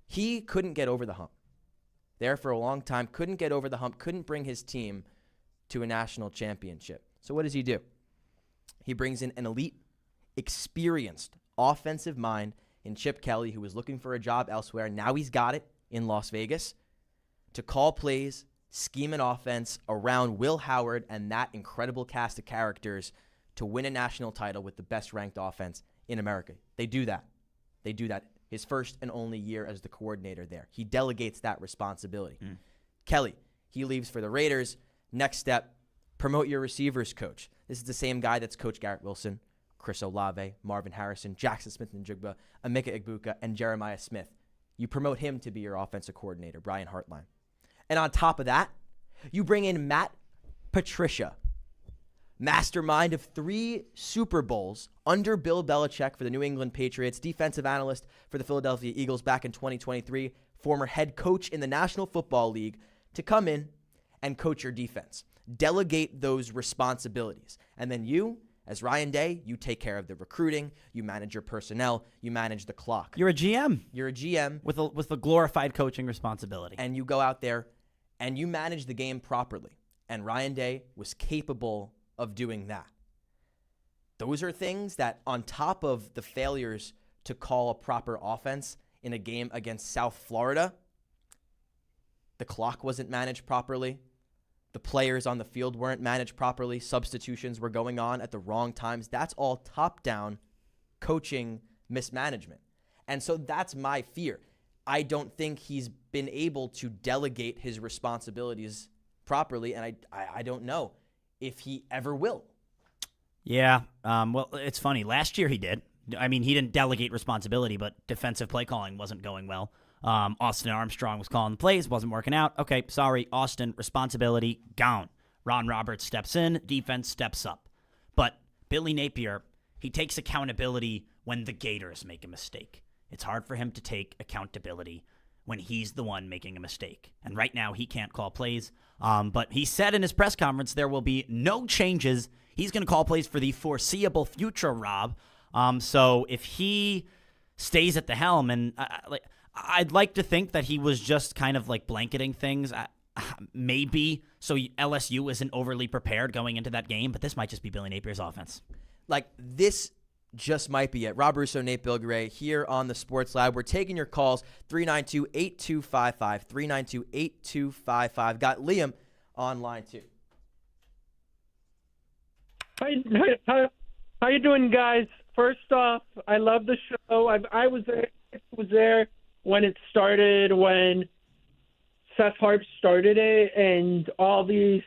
He couldn't get over the hump. There for a long time, couldn't get over the hump, couldn't bring his team to a national championship. So what does he do? He brings in an elite, experienced offensive mind in Chip Kelly, who was looking for a job elsewhere. Now he's got it in Las Vegas, to call plays, scheme an offense around Will Howard and that incredible cast of characters to win a national title with the best-ranked offense in America. They do that. His first and only year as the coordinator there. He delegates that responsibility. Kelly, he leaves for the Raiders. Next step, promote your receivers coach. This is the same guy that's coached Garrett Wilson, Chris Olave, Marvin Harrison, Jackson Smith-Njigba, Emeka Egbuka, and Jeremiah Smith. You promote him to be your offensive coordinator, Brian Hartline. And on top of that, you bring in Matt Patricia, mastermind of 3 Super Bowls under Bill Belichick for the New England Patriots, defensive analyst for the Philadelphia Eagles back in 2023, former head coach in the National Football League, to come in and coach your defense. Delegate those responsibilities. And then you, as Ryan Day, you take care of the recruiting, you manage your personnel, you manage the clock. You're a GM. You're a GM. With a glorified coaching responsibility. And you go out there and you manage the game properly. And Ryan Day was capable of doing that. Those are things that, on top of the failures to call a proper offense in a game against South Florida, the clock wasn't managed properly. The players on the field weren't managed properly. Substitutions were going on at the wrong times. That's all top-down coaching mismanagement. And so that's my fear. I don't think he's been able to delegate his responsibilities properly, and I don't know if he ever will. Yeah, well, it's funny. Last year he did. I mean, he didn't delegate responsibility, but defensive play calling wasn't going well. Austin Armstrong was calling the plays, wasn't working out. Okay, sorry, Austin, responsibility gone. Ron Roberts steps in, defense steps up. But Billy Napier, he takes accountability when the Gators make a mistake. It's hard for him to take accountability when he's the one making a mistake. And right now, he can't call plays. But he said in his press conference there will be no changes. He's going to call plays for the foreseeable future, Rob. So if he stays at the helm, and I'd like to think that he was just kind of like blanketing things, maybe so LSU isn't overly prepared going into that game, but this might just be Billy Napier's offense. Like, this just might be it. Rob Russo, Nate Bilgeray here on the Sports Lab. We're taking your calls, 392-8255, 392-8255. Got Liam on line 2. How you doing, guys? First off, I love the show. I was there when it started, when Seth Harp started it, and all the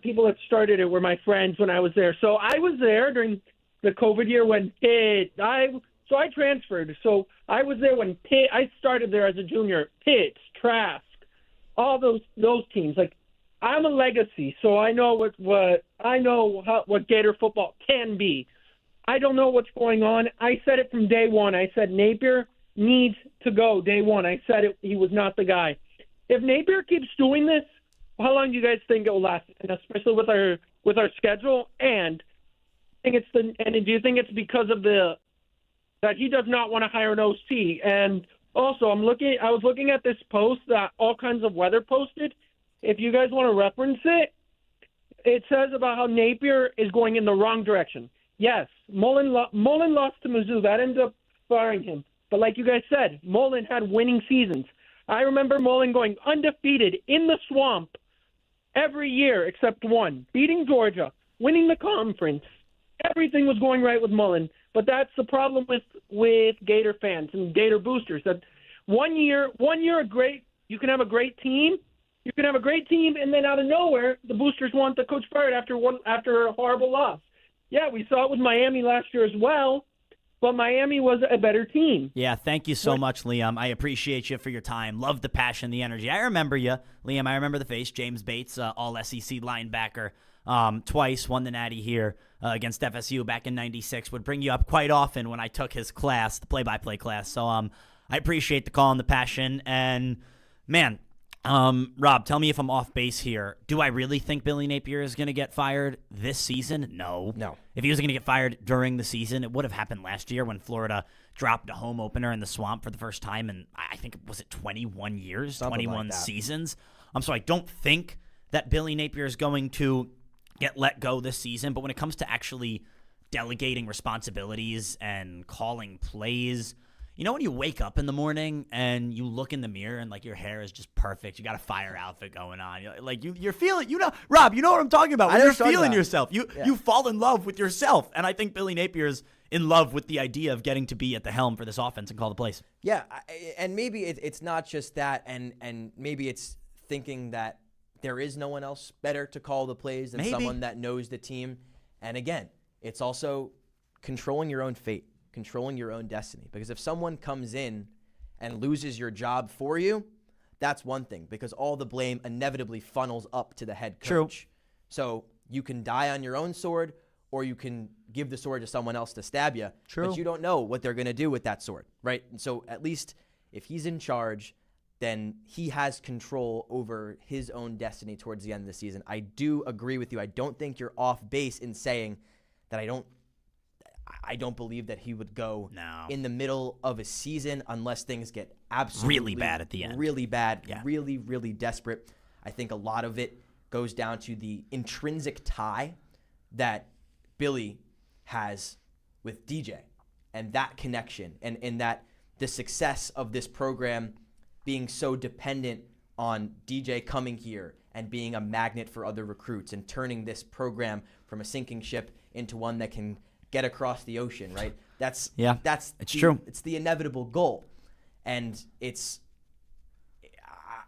people that started it were my friends when I was there. So I was there during the COVID year when Pitt. So I transferred. So I was there when Pitt. I started there as a junior. Pitt, Trask, all those teams. Like, I'm a legacy, so I know what Gator football can be. I don't know what's going on. I said it from day one. I said Napier needs to go day one. I said it. He was not the guy. If Napier keeps doing this, how long do you guys think it will last? And especially with our schedule. And do you think it's because of that he does not want to hire an OC? And also, I was looking at this post that All Kinds of Weather posted. If you guys want to reference it, it says about how Napier is going in the wrong direction. Yes, Mullen lost to Mizzou. That ended up firing him. But like you guys said, Mullen had winning seasons. I remember Mullen going undefeated in the swamp every year except one, beating Georgia, winning the conference. Everything was going right with Mullen. But that's the problem with Gator fans and Gator boosters. That one year you can have a great team. You can have a great team, and then out of nowhere, the boosters want the coach fired after a horrible loss. Yeah, we saw it with Miami last year as well, but Miami was a better team. Yeah, thank you so much, Liam. I appreciate you for your time. Love the passion, the energy. I remember you, Liam. I remember the face. James Bates, all-SEC linebacker, twice won the Natty here against FSU back in '96. Would bring you up quite often when I took his class, the play-by-play class. So I appreciate the call and the passion. And, man, Rob, tell me if I'm off base here. Do I really think Billy Napier is going to get fired this season? No. If he was going to get fired during the season, it would have happened last year when Florida dropped a home opener in the Swamp for the first time in, I think, was it 21 years, Something 21 like that. seasons? So I don't think that Billy Napier is going to get let go this season. But when it comes to actually delegating responsibilities and calling plays, you know when you wake up in the morning and you look in the mirror and, like, your hair is just perfect. You got a fire outfit going on. You're feeling, Rob, you know what I'm talking about. When you're feeling yourself, you fall in love with yourself. And I think Billy Napier's in love with the idea of getting to be at the helm for this offense and call the plays. Yeah, and maybe it's not just that, and maybe it's thinking that there is no one else better to call the plays than someone that knows the team. And again, it's also controlling your own fate. Controlling your own destiny. Because if someone comes in and loses your job for you, that's one thing, because all the blame inevitably funnels up to the head coach. True. So you can die on your own sword, or you can give the sword to someone else to stab you. True. But you don't know what they're going to do with that sword, right? And so at least if he's in charge, then he has control over his own destiny towards the end of the season. I do agree with you. I don't think you're off base in saying that I don't believe that he would go in the middle of a season unless things get absolutely really bad at the end. Really bad, really, really desperate. I think a lot of it goes down to the intrinsic tie that Billy has with DJ and that connection and that the success of this program being so dependent on DJ coming here and being a magnet for other recruits and turning this program from a sinking ship into one that can get across the ocean, right? That's true. It's the inevitable goal, and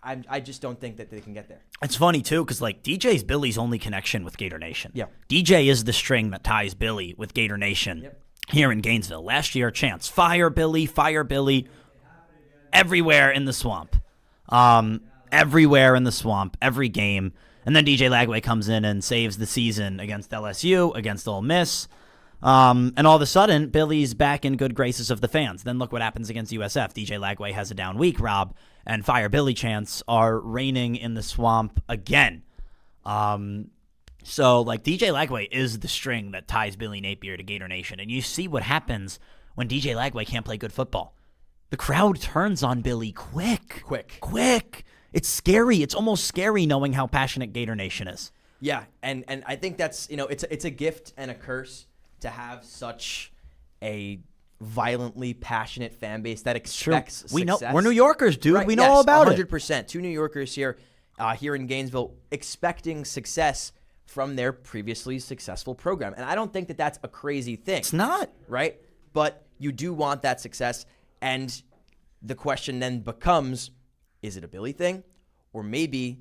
I just don't think that they can get there. It's funny too, because like DJ's Billy's only connection with Gator Nation. Yeah, DJ is the string that ties Billy with Gator Nation here in Gainesville. Last year, chants fire Billy, everywhere in the Swamp, every game, and then DJ Lagway comes in and saves the season against LSU, against Ole Miss. And all of a sudden, Billy's back in good graces of the fans. Then look what happens against USF. DJ Lagway has a down week, Rob, and Fire Billy chants are reigning in the Swamp again. So, like, DJ Lagway is the string that ties Billy Napier to Gator Nation. And you see what happens when DJ Lagway can't play good football. The crowd turns on Billy quick. It's scary. It's almost scary knowing how passionate Gator Nation is. Yeah, and I think that's, it's a gift and a curse to have such a violently passionate fan base that expects success. We know we're New Yorkers, dude. Right, we know all about 100%. it. 100%. 2 New Yorkers here in Gainesville expecting success from their previously successful program. And I don't think that that's a crazy thing. It's not. Right? But you do want that success. And the question then becomes, is it a Billy thing? Or maybe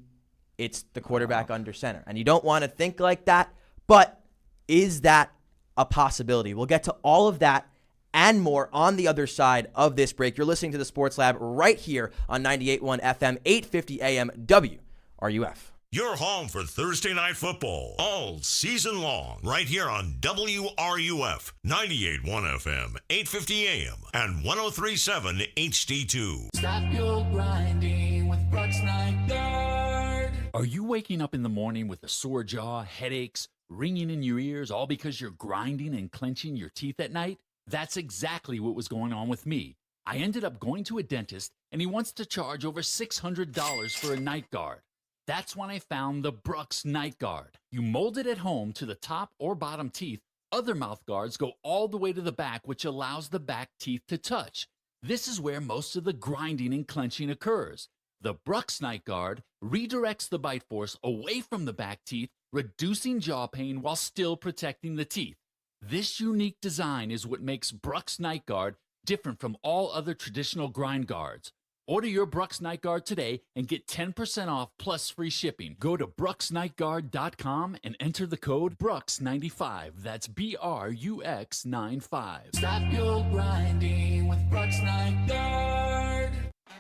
it's the quarterback under center. And you don't want to think like that, but is that a possibility? We'll get to all of that and more on the other side of this break. You're listening to the Sports Lab right here on 98.1 FM, 850 AM, WRUF. Your home for Thursday night football all season long, right here on WRUF, 98.1 FM, 850 AM, and 103.7 HD2. Stop your grinding with Brooks Night Guard. Are you waking up in the morning with a sore jaw, headaches, ringing in your ears, all because you're grinding and clenching your teeth at night? That's exactly what was going on with me. I ended up going to a dentist, and he wants to charge over $600 for a night guard. That's when I found the Brooks Night Guard. You mold it at home to the top or bottom teeth. Other mouth guards go all the way to the back, which allows the back teeth to touch. This is where most of the grinding and clenching occurs. The Brooks Night Guard redirects the bite force away from the back teeth, reducing jaw pain while still protecting the teeth. This unique design is what makes Brooks Night Guard different from all other traditional grind guards. Order your Brooks Night Guard today and get 10% off plus free shipping. Go to brooksnightguard.com and enter the code Brooks95. That's BRUX95. Stop your grinding with Brooks Night Guard.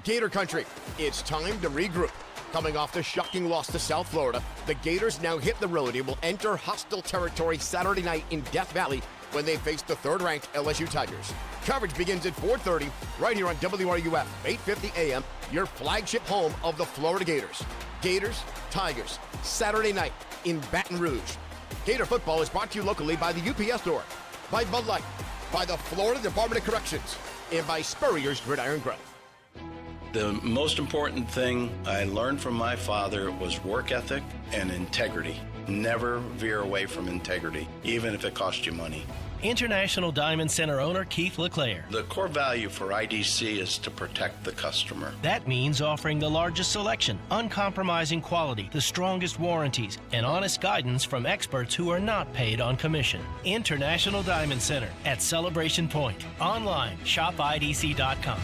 Gator Country, it's time to regroup. Coming off the shocking loss to South Florida, the Gators now hit the road and will enter hostile territory Saturday night in Death Valley when they face the third-ranked LSU Tigers. Coverage begins at 4:30 right here on WRUF, 850 AM, your flagship home of the Florida Gators. Gators, Tigers, Saturday night in Baton Rouge. Gator football is brought to you locally by the UPS Store, by Bud Light, by the Florida Department of Corrections, and by Spurrier's Gridiron Grill. The most important thing I learned from my father was work ethic and integrity. Never veer away from integrity, even if it costs you money. International Diamond Center owner Keith LeClaire. The core value for IDC is to protect the customer. That means offering the largest selection, uncompromising quality, the strongest warranties, and honest guidance from experts who are not paid on commission. International Diamond Center at Celebration Point. Online, shopidc.com.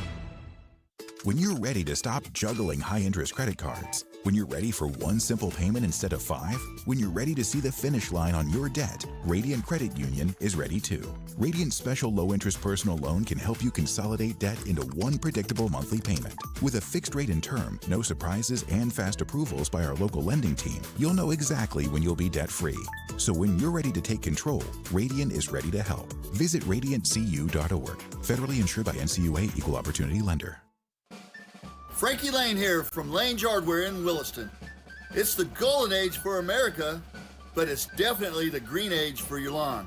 When you're ready to stop juggling high-interest credit cards, when you're ready for one simple payment instead of 5, when you're ready to see the finish line on your debt, Radiant Credit Union is ready too. Radiant's special low-interest personal loan can help you consolidate debt into one predictable monthly payment. With a fixed rate and term, no surprises, and fast approvals by our local lending team, you'll know exactly when you'll be debt-free. So when you're ready to take control, Radiant is ready to help. Visit radiantcu.org. Federally insured by NCUA, Equal Opportunity Lender. Frankie Lane here from Lane's Hardware in Williston. It's the golden age for America, but it's definitely the green age for your lawn.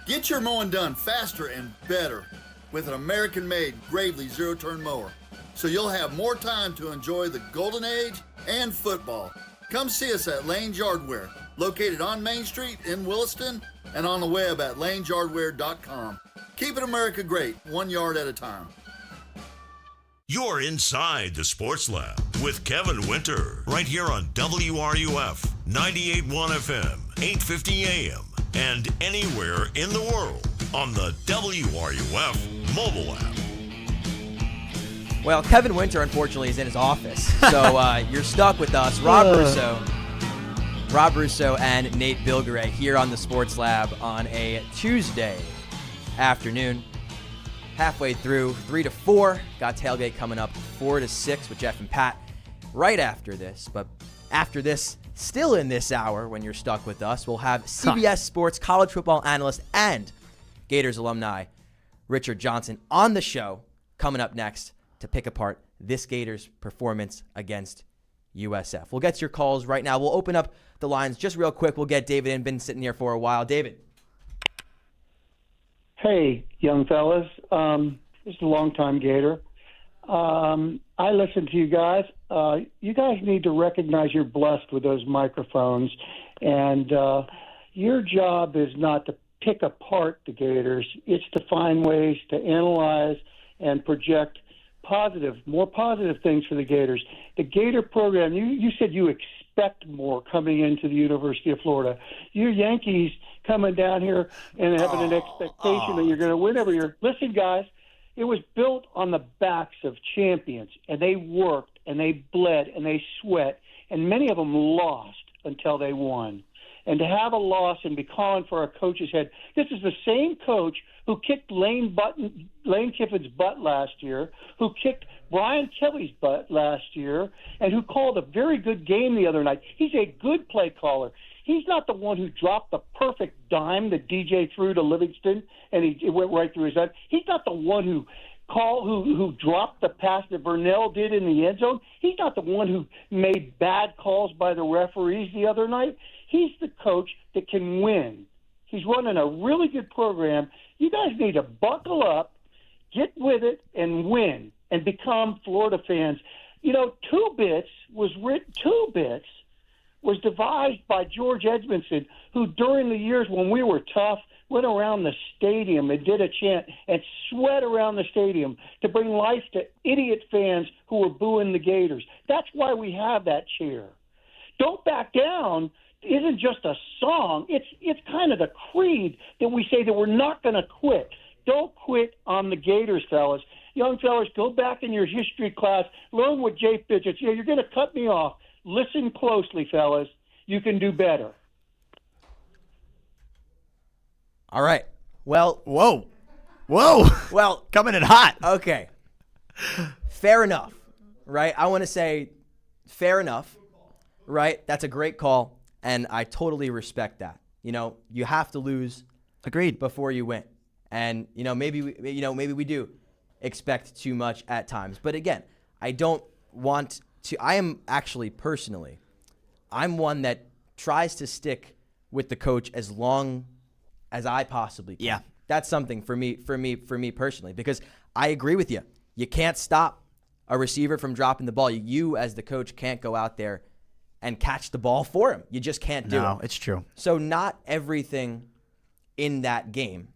Get your mowing done faster and better with an American-made Gravely zero-turn mower, so you'll have more time to enjoy the golden age and football. Come see us at Lane's Hardware, located on Main Street in Williston and on the web at laneshardware.com. Keep it America great, 1 yard at a time. You're inside the Sports Lab with Kevin Winter, right here on WRUF, 98.1 FM, 850 AM, and anywhere in the world on the WRUF mobile app. Well, Kevin Winter, unfortunately, is in his office, so you're stuck with us. Rob Russo and Nate Bilgeray here on the Sports Lab on a Tuesday afternoon. Halfway through, 3 to 4. Got Tailgate coming up 4 to 6 with Jeff and Pat right after this. But after this, still in this hour when you're stuck with us, we'll have CBS Sports college football analyst and Gators alumni Richard Johnson on the show coming up next to pick apart this Gators performance against USF. We'll get to your calls right now. We'll open up the lines just real quick. We'll get David in. Been sitting here for a while. David. Hey, young fellas. This is a long-time Gator. I listen to you guys. You guys need to recognize you're blessed with those microphones, and your job is not to pick apart the Gators. It's to find ways to analyze and project more positive things for the Gators. The Gator program, you said you expect more coming into the University of Florida. You Yankees coming down here and having an expectation that you're going to win every year. Listen, guys, it was built on the backs of champions, and they worked, and they bled, and they sweat, and many of them lost until they won. And to have a loss and be calling for a coach's head, this is the same coach who kicked Lane Kiffin's butt last year, who kicked Brian Kelly's butt last year, and who called a very good game the other night. He's a good play caller. He's not the one who dropped the perfect dime that DJ threw to Livingston, and it went right through his head. He's not the one who dropped the pass that Vernell did in the end zone. He's not the one who made bad calls by the referees the other night. He's the coach that can win. He's running a really good program. You guys need to buckle up, get with it, and win, and become Florida fans. You know, Two Bits was devised by George Edmondson, who during the years when we were tough went around the stadium and did a chant and sweat around the stadium to bring life to idiot fans who were booing the Gators. That's why we have that cheer. Don't back down isn't just a song. It's kind of the creed that we say that we're not going to quit. Don't quit on the Gators, fellas. Young fellas, go back in your history class, learn what Jay Fidgets. You're going to cut me off. Listen closely, fellas. You can do better. All right. Well, whoa. Well, coming in hot. Okay. Fair enough, right? I want to say fair enough, right? That's a great call, and I totally respect that. You know, you have to lose. Agreed. Before you win. And, maybe we do expect too much at times. But again, I don't want to. I am actually personally, I'm one that tries to stick with the coach as long as I possibly can. Yeah. That's something for me personally, because I agree with you. You can't stop a receiver from dropping the ball. You as the coach can't go out there and catch the ball for him. You just can't do it. No, it's true. So not everything in that game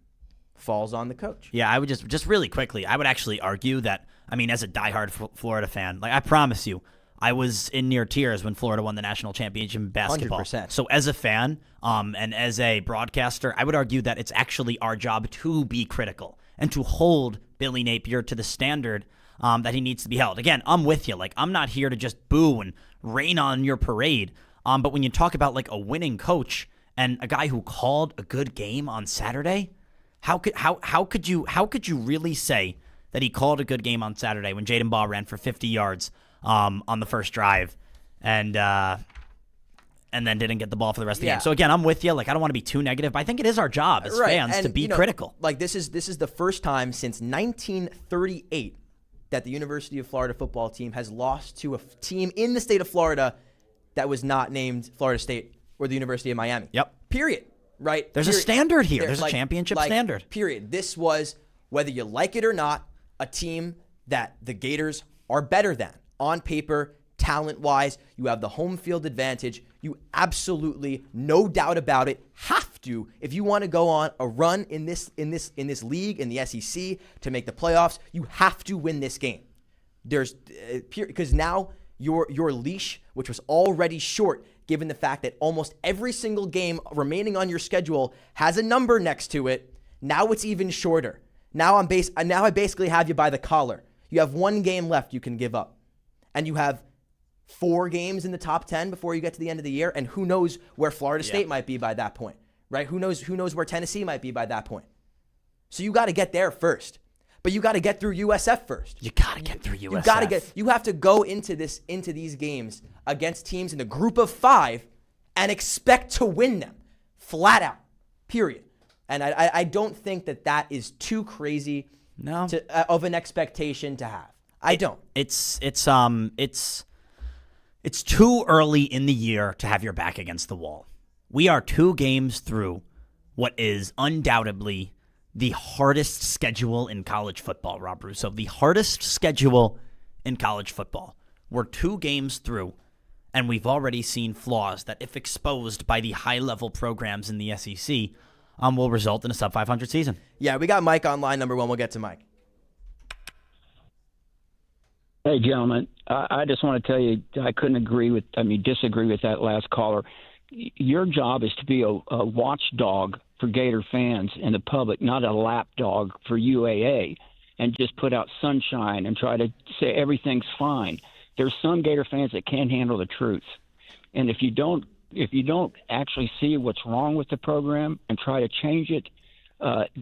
falls on the coach. Yeah, I would just really quickly, I would actually argue that, as a diehard Florida fan, like I promise you, I was in near tears when Florida won the national championship in basketball. 100%. So as a fan and as a broadcaster, I would argue that it's actually our job to be critical and to hold Billy Napier to the standard that he needs to be held. Again, I'm with you. Like, I'm not here to just boo and rain on your parade. But when you talk about like a winning coach and a guy who called a good game on Saturday, how could you really say that he called a good game on Saturday when Jaden Baugh ran for 50 yards on the first drive and then didn't get the ball for the rest of the game? So again, I'm with you. Like, I don't want to be too negative, but I think it is our job as fans to be critical. Like, this is the first time since 1938 that the University of Florida football team has lost to a team in the state of Florida that was not named Florida State or the University of Miami. Yep. Period. Right? There's a standard here. There's a championship standard. Period. This was, whether you like it or not, a team that the Gators are better than. On paper, talent-wise, you have the home field advantage. You absolutely, no doubt about it, have to, if you want to go on a run in this league, in the SEC, to make the playoffs, you have to win this game. Because now your leash, which was already short, given the fact that almost every single game remaining on your schedule has a number next to it, now it's even shorter. Now I basically have you by the collar. You have one game left you can give up. And you have 4 games in the top 10 before you get to the end of the year, and who knows where Florida State might be by that point, right? Who knows where Tennessee might be by that point. So you got to get there first. But you got to get through USF first. You got to get through USF. You have to go into these games against teams in the group of 5 and expect to win them, flat out. Period. And I don't think that is too crazy of an expectation to have. I don't. It's It's too early in the year to have your back against the wall. We are 2 games through what is undoubtedly the hardest schedule in college football, Rob Russo. The hardest schedule in college football. We're 2 games through, and we've already seen flaws that, if exposed by the high-level programs in the SEC, will result in a sub-500 season. Yeah, we got Mike on line number 1. We'll get to Mike. Hey, gentlemen, I just want to tell you I disagree with that last caller. Your job is to be a watchdog for Gator fans and the public, not a lapdog for UAA, and just put out sunshine and try to say everything's fine. There's some Gator fans that can't handle the truth. And if you don't actually see what's wrong with the program and try to change it,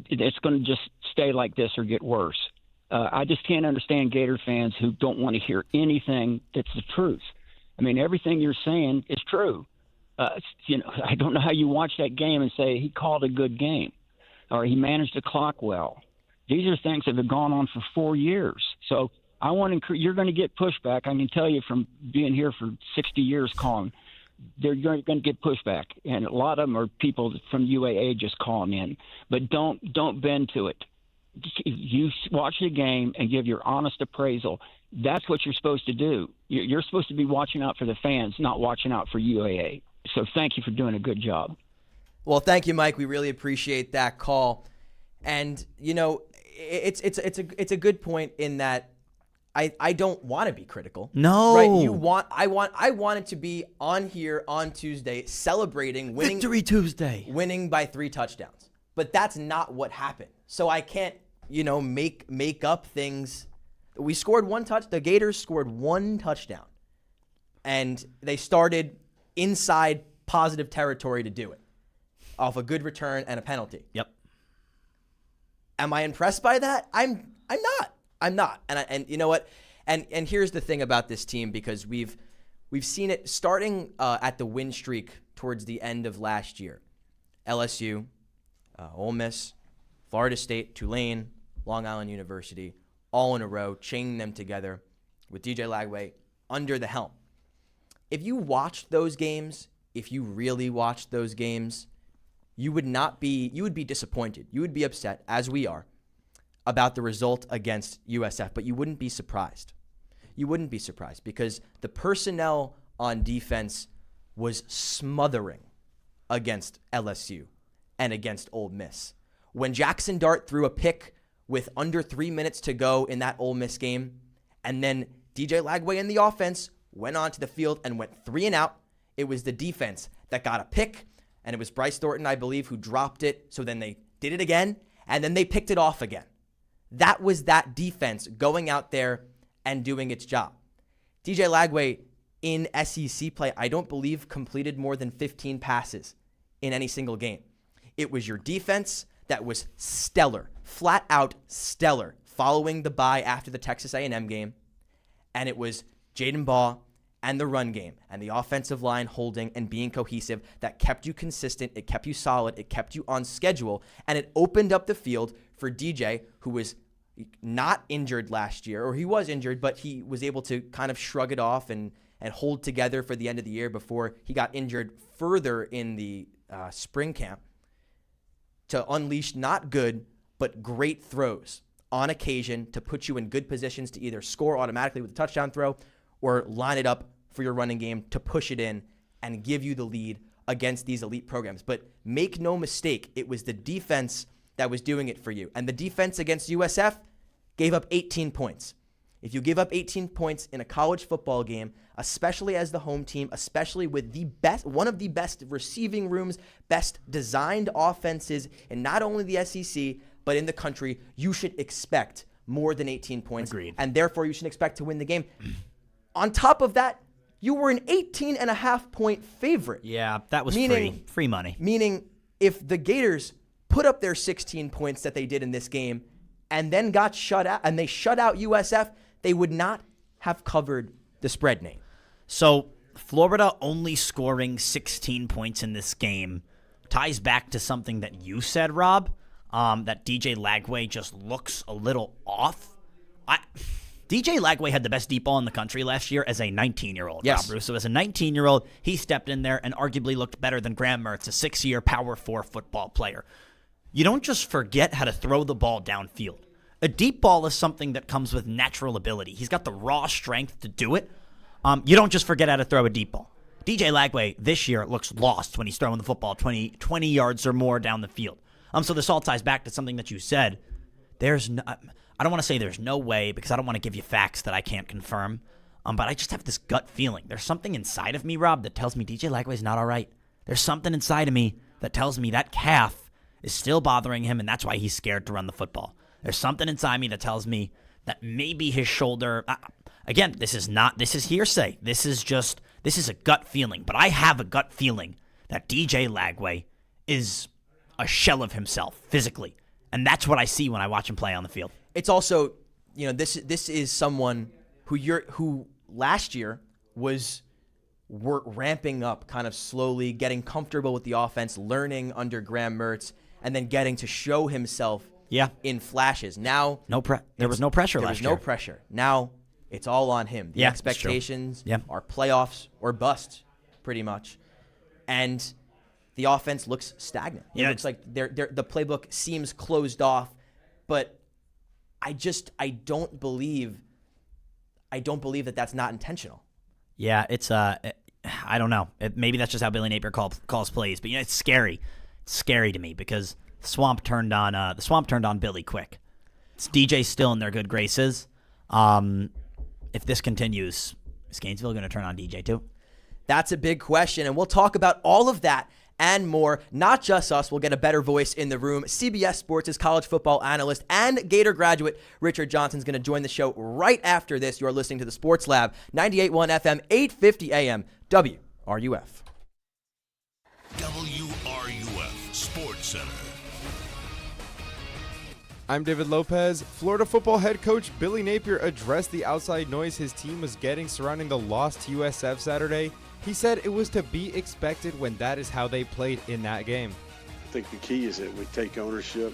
it's going to just stay like this or get worse. I just can't understand Gator fans who don't want to hear anything that's the truth. I mean, everything you're saying is true. I don't know how you watch that game and say he called a good game or he managed the clock well. These are things that have gone on for 4 years. So I want to. You're going to get pushback. I can tell you from being here for 60 years calling. They're going to get pushback, and a lot of them are people from UAA just calling in. But don't bend to it. You watch the game and give your honest appraisal. That's what you're supposed to do. You're supposed to be watching out for the fans, not watching out for UAA. So thank you for doing a good job. Well, thank you, Mike. We really appreciate that call. And it's a good point in that I don't want to be critical. No. Right? I want it to be on here on Tuesday celebrating winning Victory Tuesday. Winning by 3 touchdowns. But that's not what happened. So I can't, make up things. We scored 1 touchdown. The Gators scored 1 touchdown. And they started inside positive territory to do it off a good return and a penalty. Yep. Am I impressed by that? I'm not. And you know what? And here's the thing about this team, because we've seen it starting at the win streak towards the end of last year. LSU, Ole Miss, Florida State, Tulane, Long Island University, all in a row, chaining them together with DJ Lagway under the helm. If you watched those games, if you really watched those games, you would be disappointed. You would be upset, as we are, about the result against USF, but you wouldn't be surprised. You wouldn't be surprised because the personnel on defense was smothering against LSU and against Ole Miss. When Jackson Dart threw a pick with under 3 minutes to go in that Ole Miss game, and then DJ Lagway in the offense went onto the field and went 3 and out, it was the defense that got a pick, and it was Bryce Thornton, I believe, who dropped it. So then they did it again, and then they picked it off again. That was that defense going out there and doing its job. DJ Lagway in SEC play, I don't believe, completed more than 15 passes in any single game. It was your defense that was stellar, flat out stellar, following the bye after the Texas A&M game. And it was Jaden Baugh and the run game and the offensive line holding and being cohesive that kept you consistent, it kept you solid, it kept you on schedule, and it opened up the field for DJ, who was not injured last year, or he was injured, but he was able to kind of shrug it off and hold together for the end of the year before he got injured further in the spring camp, to unleash not good, but great throws on occasion to put you in good positions to either score automatically with a touchdown throw or line it up for your running game to push it in and give you the lead against these elite programs. But make no mistake, it was the defense that was doing it for you. And the defense against USF gave up 18 points. If you give up 18 points in a college football game, especially as the home team, especially with one of the best receiving rooms, best designed offenses in not only the SEC, but in the country, you should expect more than 18 points. Agreed. And therefore, you should expect to win the game. On top of that, you were an 18.5-point favorite. Yeah, that was free money. Meaning, if the Gators put up their 16 points that they did in this game and then got shut out, and they shut out USF, they would not have covered the spread name. So Florida only scoring 16 points in this game ties back to something that you said, Rob, that DJ Lagway just looks a little off. DJ Lagway had the best deep ball in the country last year as a 19-year-old. Yes. Rob Russo, as a 19-year-old, he stepped in there and arguably looked better than Graham Mertz, a 6-year Power 4 football player. You don't just forget how to throw the ball downfield. A deep ball is something that comes with natural ability. He's got the raw strength to do it. You don't just forget how to throw a deep ball. DJ Lagway this year looks lost when he's throwing the football 20 yards or more down the field. So this all ties back to something that you said. I don't want to say there's no way because I don't want to give you facts that I can't confirm. But I just have this gut feeling. There's something inside of me, Rob, that tells me DJ Lagway's not all right. There's something inside of me that tells me that calf is still bothering him, and that's why he's scared to run the football. There's something inside me that tells me that maybe his shoulder. Again, this is hearsay. This is a gut feeling. But I have a gut feeling that DJ Lagway is a shell of himself physically, and that's what I see when I watch him play on the field. It's also, this is someone who last year was ramping up kind of slowly, getting comfortable with the offense, learning under Graham Mertz, and then getting to show himself in flashes. Now, there was no pressure last year. There was no pressure. Now, it's all on him. The expectations are playoffs or bust, pretty much. And the offense looks stagnant. It looks like the playbook seems closed off, but I don't believe that that's not intentional. Yeah, it's I don't know. Maybe that's just how Billy Napier calls plays, but it's scary. It's scary to me because the swamp turned on Billy quick. It's DJ still in their good graces. If this continues, is Gainesville going to turn on DJ too? That's a big question, and we'll talk about all of that and more. Not just us. We'll get a better voice in the room. CBS Sports' college football analyst and Gator graduate Richard Johnson's going to join the show right after this. You're listening to the Sports Lab, 98.1 FM, 850 AM, WRUF. WRUF Sports Center. I'm David Lopez. Florida football head coach Billy Napier addressed the outside noise his team was getting surrounding the loss to USF Saturday. He said it was to be expected when that is how they played in that game. I think the key is that we take ownership.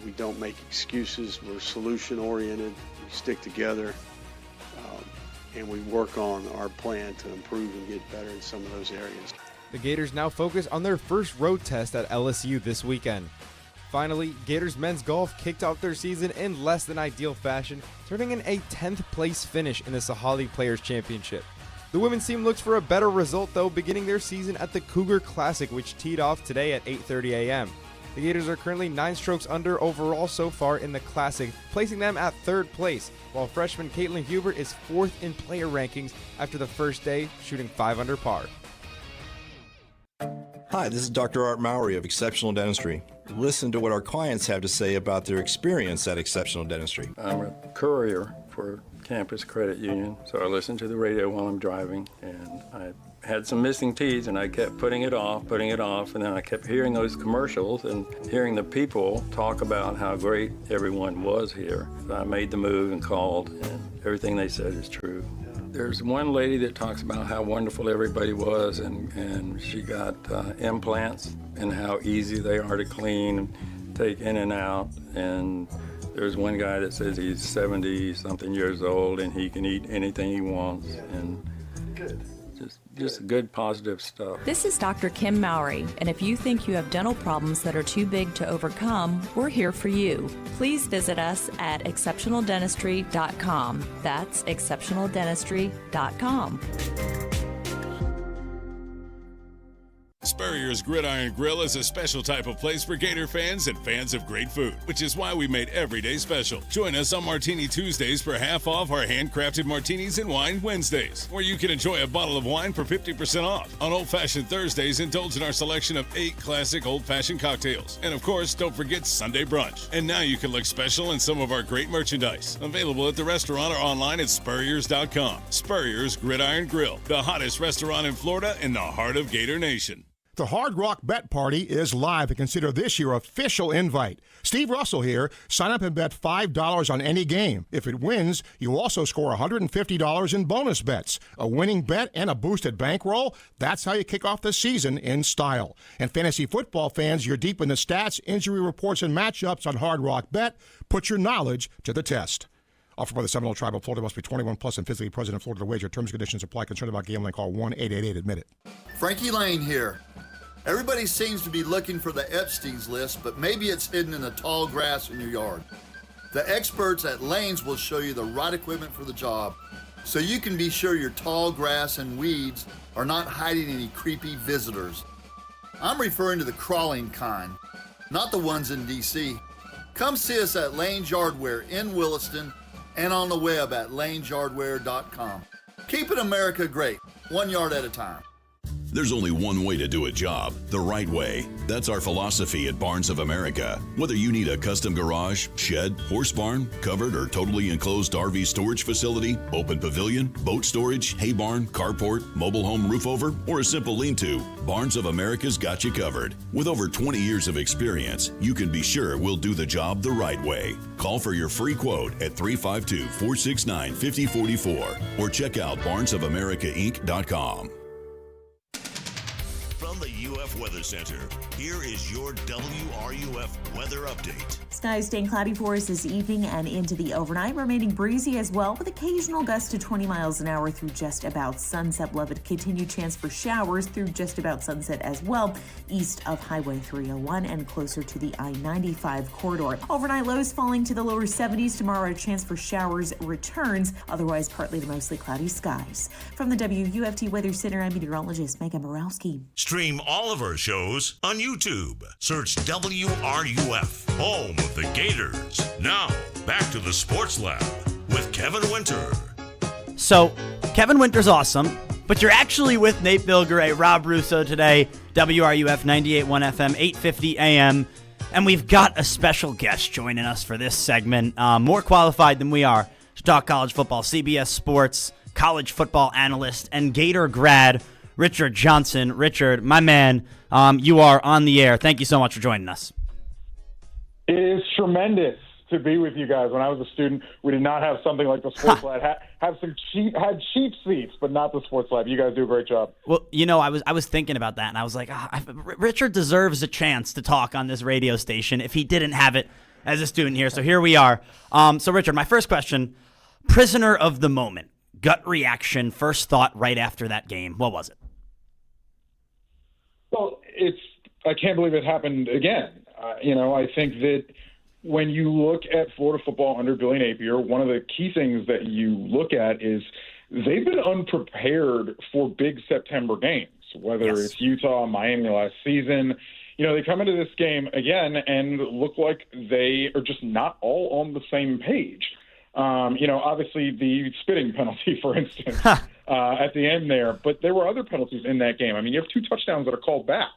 We don't make excuses. We're solution-oriented. We stick together, and we work on our plan to improve and get better in some of those areas. The Gators now focus on their first road test at LSU this weekend. Finally, Gators men's golf kicked off their season in less than ideal fashion, turning in a 10th place finish in the Sahali Players Championship. The women's team looks for a better result, though, beginning their season at the Cougar Classic, which teed off today at 8:30 a.m. The Gators are currently 9 strokes under overall so far in the Classic, placing them at 3rd place, while freshman Caitlin Hubert is 4th in player rankings after the first day, shooting 5 under par. Hi, this is Dr. Art Mowry of Exceptional Dentistry. Listen to what our clients have to say about their experience at Exceptional Dentistry. I'm a courier for Campus Credit Union, so I listen to the radio while I'm driving, and I had some missing teeth, and I kept putting it off, and then I kept hearing those commercials and hearing the people talk about how great everyone was here. So I made the move and called, and everything they said is true. There's one lady that talks about how wonderful everybody was, and she got implants and how easy they are to clean and take in and out. And there's one guy that says he's 70-something years old and he can eat anything he wants. And just good, positive stuff. This is Dr. Kim Mowry, and if you think you have dental problems that are too big to overcome, we're here for you. Please visit us at exceptionaldentistry.com. That's exceptionaldentistry.com. Spurrier's Gridiron Grill is a special type of place for Gator fans and fans of great food, which is why we made every day special. Join us on Martini Tuesdays for half off our handcrafted martinis and wine Wednesdays, where you can enjoy a bottle of wine for 50% off. On Old Fashioned Thursdays, indulge in our selection of 8 classic old-fashioned cocktails. And of course, don't forget Sunday brunch. And now you can look special in some of our great merchandise, available at the restaurant or online at spurriers.com. Spurrier's Gridiron Grill, the hottest restaurant in Florida in the heart of Gator Nation. The Hard Rock Bet Party is live, and consider this your official invite. Steve Russell here. Sign up and bet $5 on any game. If it wins, you also score $150 in bonus bets. A winning bet and a boosted bankroll, that's how you kick off the season in style. And fantasy football fans, you're deep in the stats, injury reports, and matchups on Hard Rock Bet. Put your knowledge to the test. Offered by the Seminole Tribe of Florida. Must be 21 plus and physically present in Florida to wager. Terms and conditions apply. Concerned about gambling? Call 1-888-ADMIT-IT. Frankie Lane here. Everybody seems to be looking for the Epstein's list, but maybe it's hidden in the tall grass in your yard. The experts at Lane's will show you the right equipment for the job, so you can be sure your tall grass and weeds are not hiding any creepy visitors. I'm referring to the crawling kind, not the ones in D.C. Come see us at Lane's Yardware in Williston and on the web at lanesyardware.com. Keeping America great, 1 yard at a time. There's only one way to do a job, the right way. That's our philosophy at Barnes of America. Whether you need a custom garage, shed, horse barn, covered or totally enclosed RV storage facility, open pavilion, boat storage, hay barn, carport, mobile home roof over, or a simple lean-to, Barnes of America's got you covered. With over 20 years of experience, you can be sure we'll do the job the right way. Call for your free quote at 352-469-5044 or check out barnesofamericainc.com. From the UF Weather Center, here is your WRUF weather update. Skies staying cloudy for us this evening and into the overnight, remaining breezy as well, with occasional gusts to 20 miles an hour through just about sunset. We'll have a continued chance for showers through just about sunset as well, east of Highway 301 and closer to the I-95 corridor. Overnight lows falling to the lower 70s. Tomorrow, a chance for showers returns, otherwise partly to mostly cloudy skies. From the WUFT Weather Center, I'm meteorologist Megan Borowski. Stream all of our shows on YouTube. Search WRUF, home of the Gators. Now, back to the Sports Lab with Kevin Winter. So, Kevin Winter's awesome, but you're actually with Nate Bilgeray, Rob Russo today, WRUF 98.1 FM, 850 AM, and we've got a special guest joining us for this segment, more qualified than we are to talk college football, CBS Sports, college football analyst, and Gator grad, Richard Johnson. Richard, my man, you are on the air. Thank you so much for joining us. It is tremendous to be with you guys. When I was a student, we did not have something like the Sports Lab. Had cheap seats, but not the Sports Lab. You guys do a great job. Well, you know, I was thinking about that, and I was like, Richard deserves a chance to talk on this radio station if he didn't have it as a student here. So here we are. So, Richard, my first question, prisoner of the moment, gut reaction, first thought right after that game. What was it? Well, I can't believe it happened again. I think that when you look at Florida football under Billy Napier, one of the key things that you look at is they've been unprepared for big September games, whether it's Utah, Miami last season. They come into this game again and look like they are just not all on the same page. Obviously the spitting penalty, for instance, at the end there, but there were other penalties in that game. I mean, you have 2 touchdowns that are called back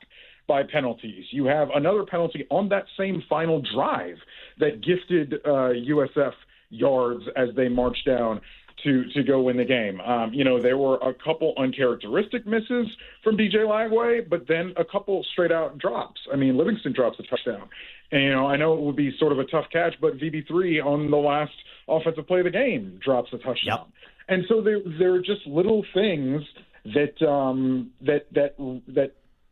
by penalties. You have another penalty on that same final drive that gifted USF yards as they marched down to go win the game. There were a couple uncharacteristic misses from DJ Lagway, but then a couple straight out drops. I mean, Livingston drops a touchdown. And, I know it would be sort of a tough catch, but VB3 on the last offensive play of the game drops a touchdown. Yep. And so there are just little things that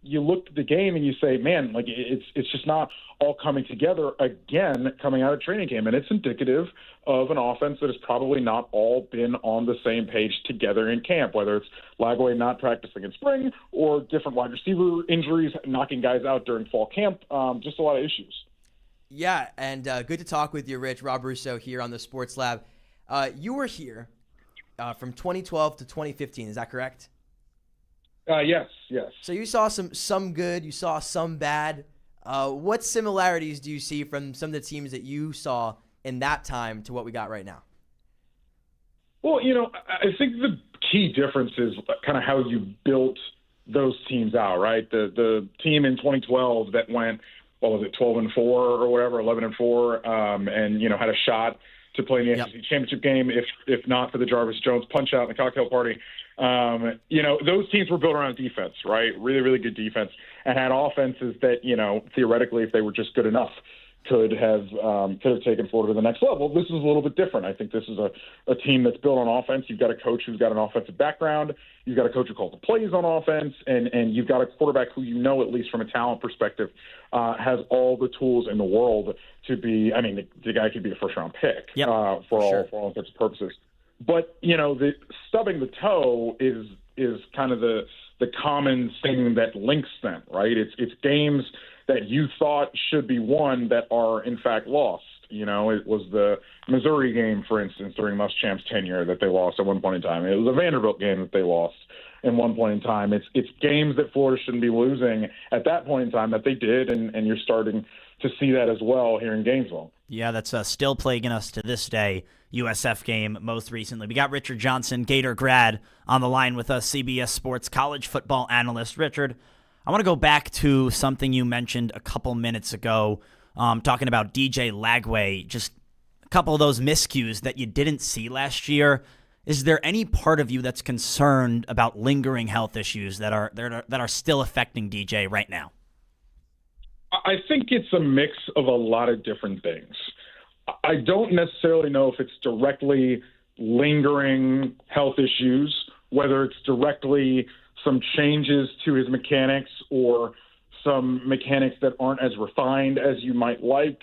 you look at the game and you say, man, like it's just not all coming together again coming out of training camp. And it's indicative of an offense that has probably not all been on the same page together in camp, whether it's Lagway not practicing in spring or different wide receiver injuries, knocking guys out during fall camp, just a lot of issues. Yeah, and good to talk with you, Rich. Rob Russo here on the Sports Lab. You were here from 2012 to 2015, is that correct? Yes. So you saw some good, you saw some bad. What similarities do you see from some of the teams that you saw in that time to what we got right now? Well, I think the key difference is kind of how you built those teams out, right? The team in 2012 that went, 12-4 or whatever, 11-4, and had a shot to play in the SEC championship game, if not for the Jarvis Jones punch out in the cocktail party. Those teams were built around defense, right? Really, really good defense, and had offenses that, theoretically, if they were just good enough, could have taken Florida to the next level. This is a little bit different. I think this is a team that's built on offense. You've got a coach who's got an offensive background. You've got a coach who calls the plays on offense, and you've got a quarterback who at least from a talent perspective, has all the tools in the world to be. I mean, the guy could be a first-round pick for all intents and purposes. But the stubbing the toe is kind of the common thing that links them, right? It's games that you thought should be won that are in fact lost. It was the Missouri game, for instance, during Muschamp's tenure that they lost at one point in time. It was a Vanderbilt game that they lost at one point in time. It's games that Florida shouldn't be losing at that point in time that they did, and you're starting to see that as well here in Gainesville. Yeah, that's still plaguing us to this day. USF game most recently. We got Richard Johnson, Gator grad, on the line with us, CBS Sports college football analyst. Richard, I want to go back to something you mentioned a couple minutes ago, talking about DJ Lagway, just a couple of those miscues that you didn't see last year. Is there any part of you that's concerned about lingering health issues that are still affecting DJ right now? I think it's a mix of a lot of different things. I don't necessarily know if it's directly lingering health issues, whether it's directly some changes to his mechanics or some mechanics that aren't as refined as you might like.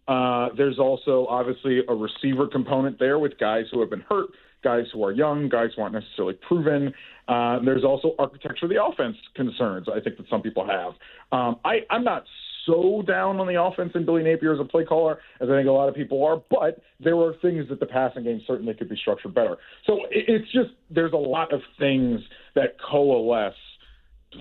There's also obviously a receiver component there with guys who have been hurt, guys who are young, guys who aren't necessarily proven. There's also architecture of the offense concerns, I think, that some people have. I'm not so down on the offense and Billy Napier as a play caller as I think a lot of people are, but there were things that the passing game certainly could be structured better. So it's just there's a lot of things that coalesce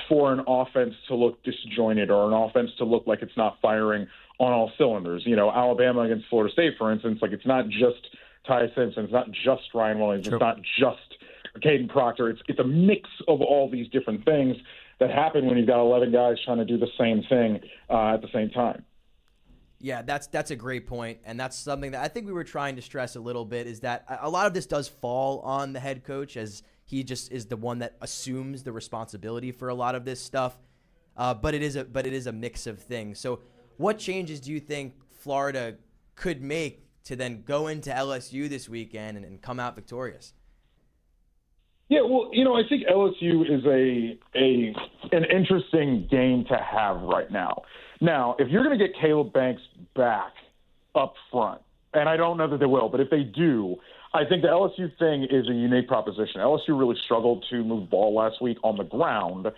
for an offense to look disjointed or an offense to look like it's not firing on all cylinders. Alabama against Florida State, for instance, like it's not just Ty Simpson, it's not just Ryan Williams, It's not just Caden Proctor. It's a mix of all these different things that happen when you've got 11 guys trying to do the same thing at the same time. Yeah, that's a great point, and that's something that I think we were trying to stress a little bit, is that a lot of this does fall on the head coach, as he just is the one that assumes the responsibility for a lot of this stuff. But it is a mix of things. So what changes do you think Florida could make to then go into LSU this weekend and come out victorious? Yeah, well, I think LSU is an interesting game to have right now. Now, if you're going to get Caleb Banks back up front, and I don't know that they will, but if they do, I think the LSU thing is a unique proposition. LSU really struggled to move ball last week on the ground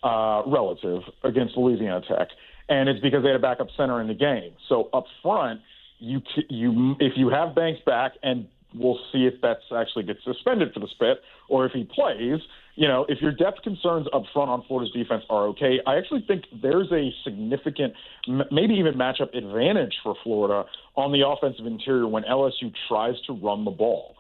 relative against Louisiana Tech, and it's because they had a backup center in the game. So up front, if you have Banks back, and we'll see if that's actually gets suspended for the spit or if he plays. If your depth concerns up front on Florida's defense are okay, I actually think there's a significant, maybe even matchup advantage for Florida on the offensive interior when LSU tries to run the ball.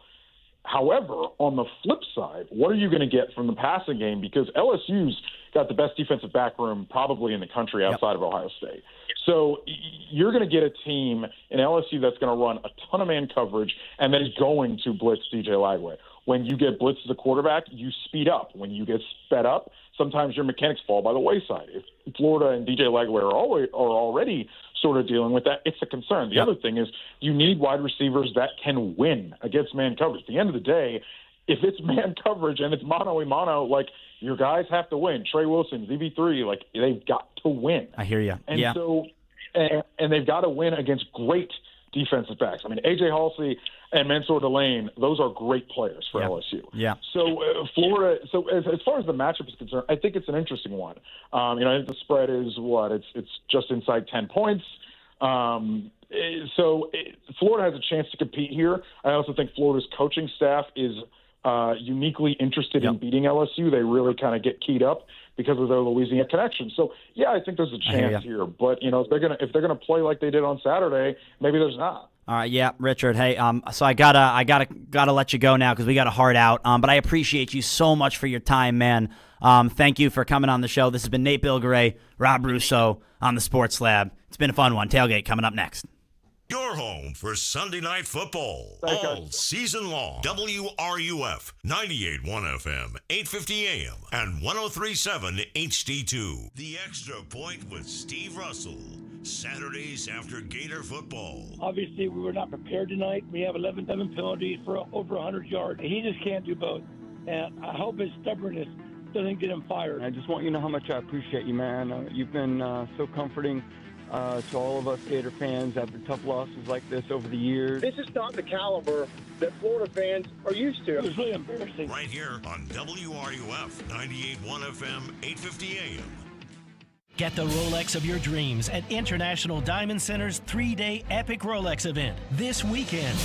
However, on the flip side, what are you going to get from the passing game? Because LSU's got the best defensive back room probably in the country outside of Ohio State. So you're going to get a team in LSU that's going to run a ton of man coverage and then is going to blitz DJ Lagway. When you get blitzed as a quarterback, you speed up. When you get sped up, sometimes your mechanics fall by the wayside. If Florida and DJ Lagway are already sort of dealing with that, it's a concern. The other thing is you need wide receivers that can win against man coverage. At the end of the day, if it's man coverage and it's mano-a-mano, like, your guys have to win. Trey Wilson, ZB3, like, they've got to win. I hear you. And so and they've got to win against great defensive backs. I mean, A.J. Halsey and Mansour Delane, those are great players for LSU. Yeah. So Florida. So as far as the matchup is concerned, I think it's an interesting one. I think the spread is it's just inside 10 points. So Florida has a chance to compete here. I also think Florida's coaching staff is uniquely interested in beating LSU. They really kind of get keyed up because of their Louisiana connection. So yeah, I think there's a chance here. But if they're gonna play like they did on Saturday, maybe there's not. All right, yeah, Richard. Hey, so I gotta let you go now because we got a hard out. But I appreciate you so much for your time, man. Thank you for coming on the show. This has been Nate Bilgeray, Rob Russo on the Sports Lab. It's been a fun one. Tailgate coming up next. Your home for Sunday Night Football all season long. WRUF 98.1 FM, 850 AM, and 103.7 HD2. The Extra Point with Steve Russell. Saturdays after Gator football. Obviously, we were not prepared tonight. We have 11 penalties for over 100 yards. He just can't do both. And I hope his stubbornness doesn't get him fired. I just want you to know how much I appreciate you, man. You've been so comforting to all of us Gator fans after tough losses like this over the years. This is not the caliber that Florida fans are used to. It was really embarrassing. Right here on WRUF 98.1 FM, 850 AM. Get the Rolex of your dreams at International Diamond Center's 3-day epic Rolex event this weekend.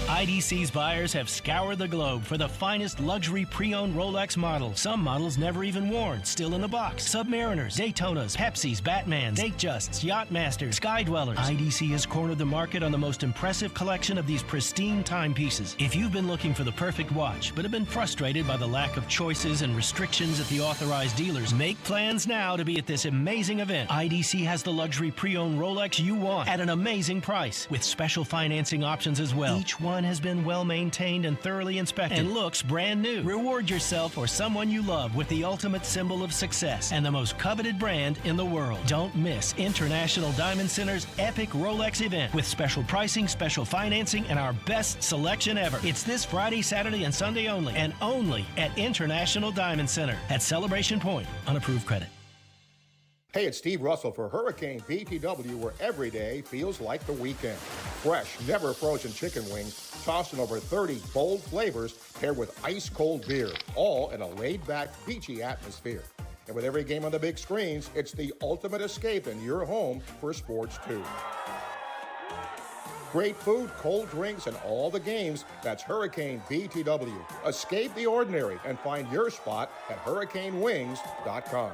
IDC's buyers have scoured the globe for the finest luxury pre-owned Rolex models. Some models never even worn, still in the box. Submariners, Daytonas, Pepsis, Batmans, Datejusts, Yachtmasters, Sky Dwellers. IDC has cornered the market on the most impressive collection of these pristine timepieces. If you've been looking for the perfect watch, but have been frustrated by the lack of choices and restrictions at the authorized dealers, make plans now to be at this amazing event. IDC has the luxury pre-owned Rolex you want at an amazing price, with special financing options as well. Each one has been well maintained and thoroughly inspected and looks brand new. Reward yourself or someone you love with the ultimate symbol of success and the most coveted brand in the world. Don't miss International Diamond Center's epic Rolex event with special pricing, special financing, and our best selection ever. It's this Friday, Saturday, and Sunday only, and only at International Diamond Center at Celebration Point on approved credit. Hey, it's Steve Russell for Hurricane BTW, where every day feels like the weekend. Fresh, never frozen chicken wings, tossed in over 30 bold flavors, paired with ice-cold beer, all in a laid-back, beachy atmosphere. And with every game on the big screens, it's the ultimate escape in your home for sports, too. Great food, cold drinks, and all the games. That's Hurricane BTW. Escape the ordinary and find your spot at hurricanewings.com.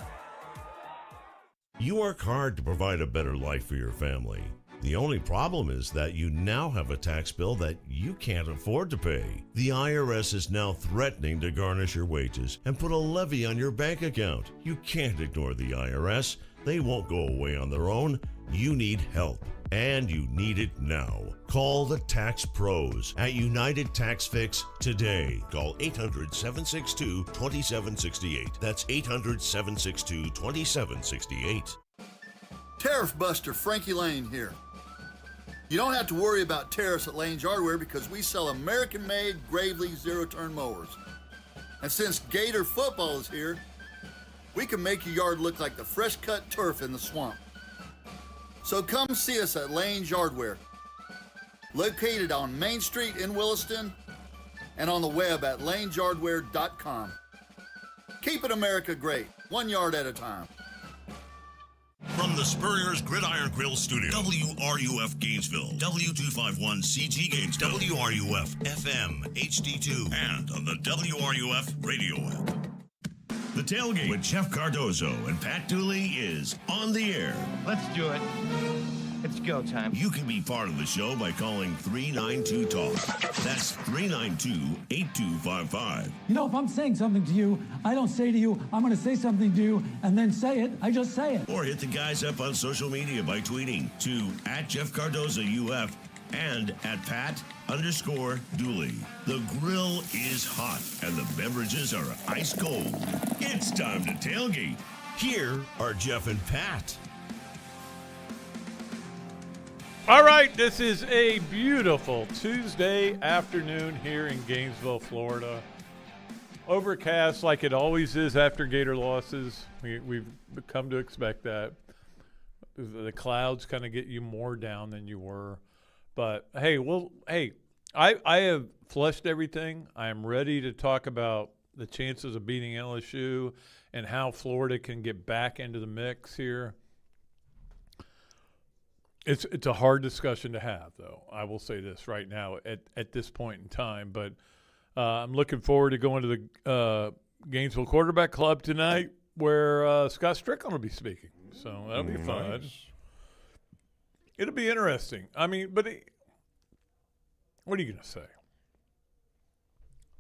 You work hard to provide a better life for your family. The only problem is that you now have a tax bill that you can't afford to pay. The IRS is now threatening to garnish your wages and put a levy on your bank account. You can't ignore the IRS. They won't go away on their own. You need help, and you need it now. Call the Tax Pros at United Tax Fix today. Call 800-762-2768. That's 800-762-2768. Tariff Buster Frankie Lane here. You don't have to worry about tariffs at Lane's Hardware because we sell American-made Gravely zero-turn mowers. And since Gator football is here, we can make your yard look like the fresh-cut turf in the swamp. So come see us at Lane's Hardware, located on Main Street in Williston and on the web at laneshardware.com. Keep it America great, 1 yard at a time. From the Spurrier's Gridiron Grill Studio, WRUF Gainesville, W251CG Gainesville, WRUF FM HD2, and on the WRUF radio app. The Tailgate with Jeff Cardozo and Pat Dooley is on the air. Let's do it. It's go time. You can be part of the show by calling 392-TALK. That's 392-8255. You know, if I'm saying something to you, I don't say to you, I'm going to say something to you, and then say it. I just say it. Or hit the guys up on social media by tweeting to @JeffCardozaUF and @Pat_Dooley. The grill is hot and the beverages are ice cold. It's time to tailgate. Here are Jeff and Pat. All right, this is a beautiful Tuesday afternoon here in Gainesville, Florida. Overcast like it always is after Gator losses. We've come to expect that. The clouds kind of get you more down than you were. But, hey, I have flushed everything. I am ready to talk about the chances of beating LSU and how Florida can get back into the mix here. It's a hard discussion to have, though. I will say this right now at this point in time. But I'm looking forward to going to the Gainesville Quarterback Club tonight where Scott Strickland will be speaking. So that'll be fun. It'll be interesting. I mean, but what are you going to say?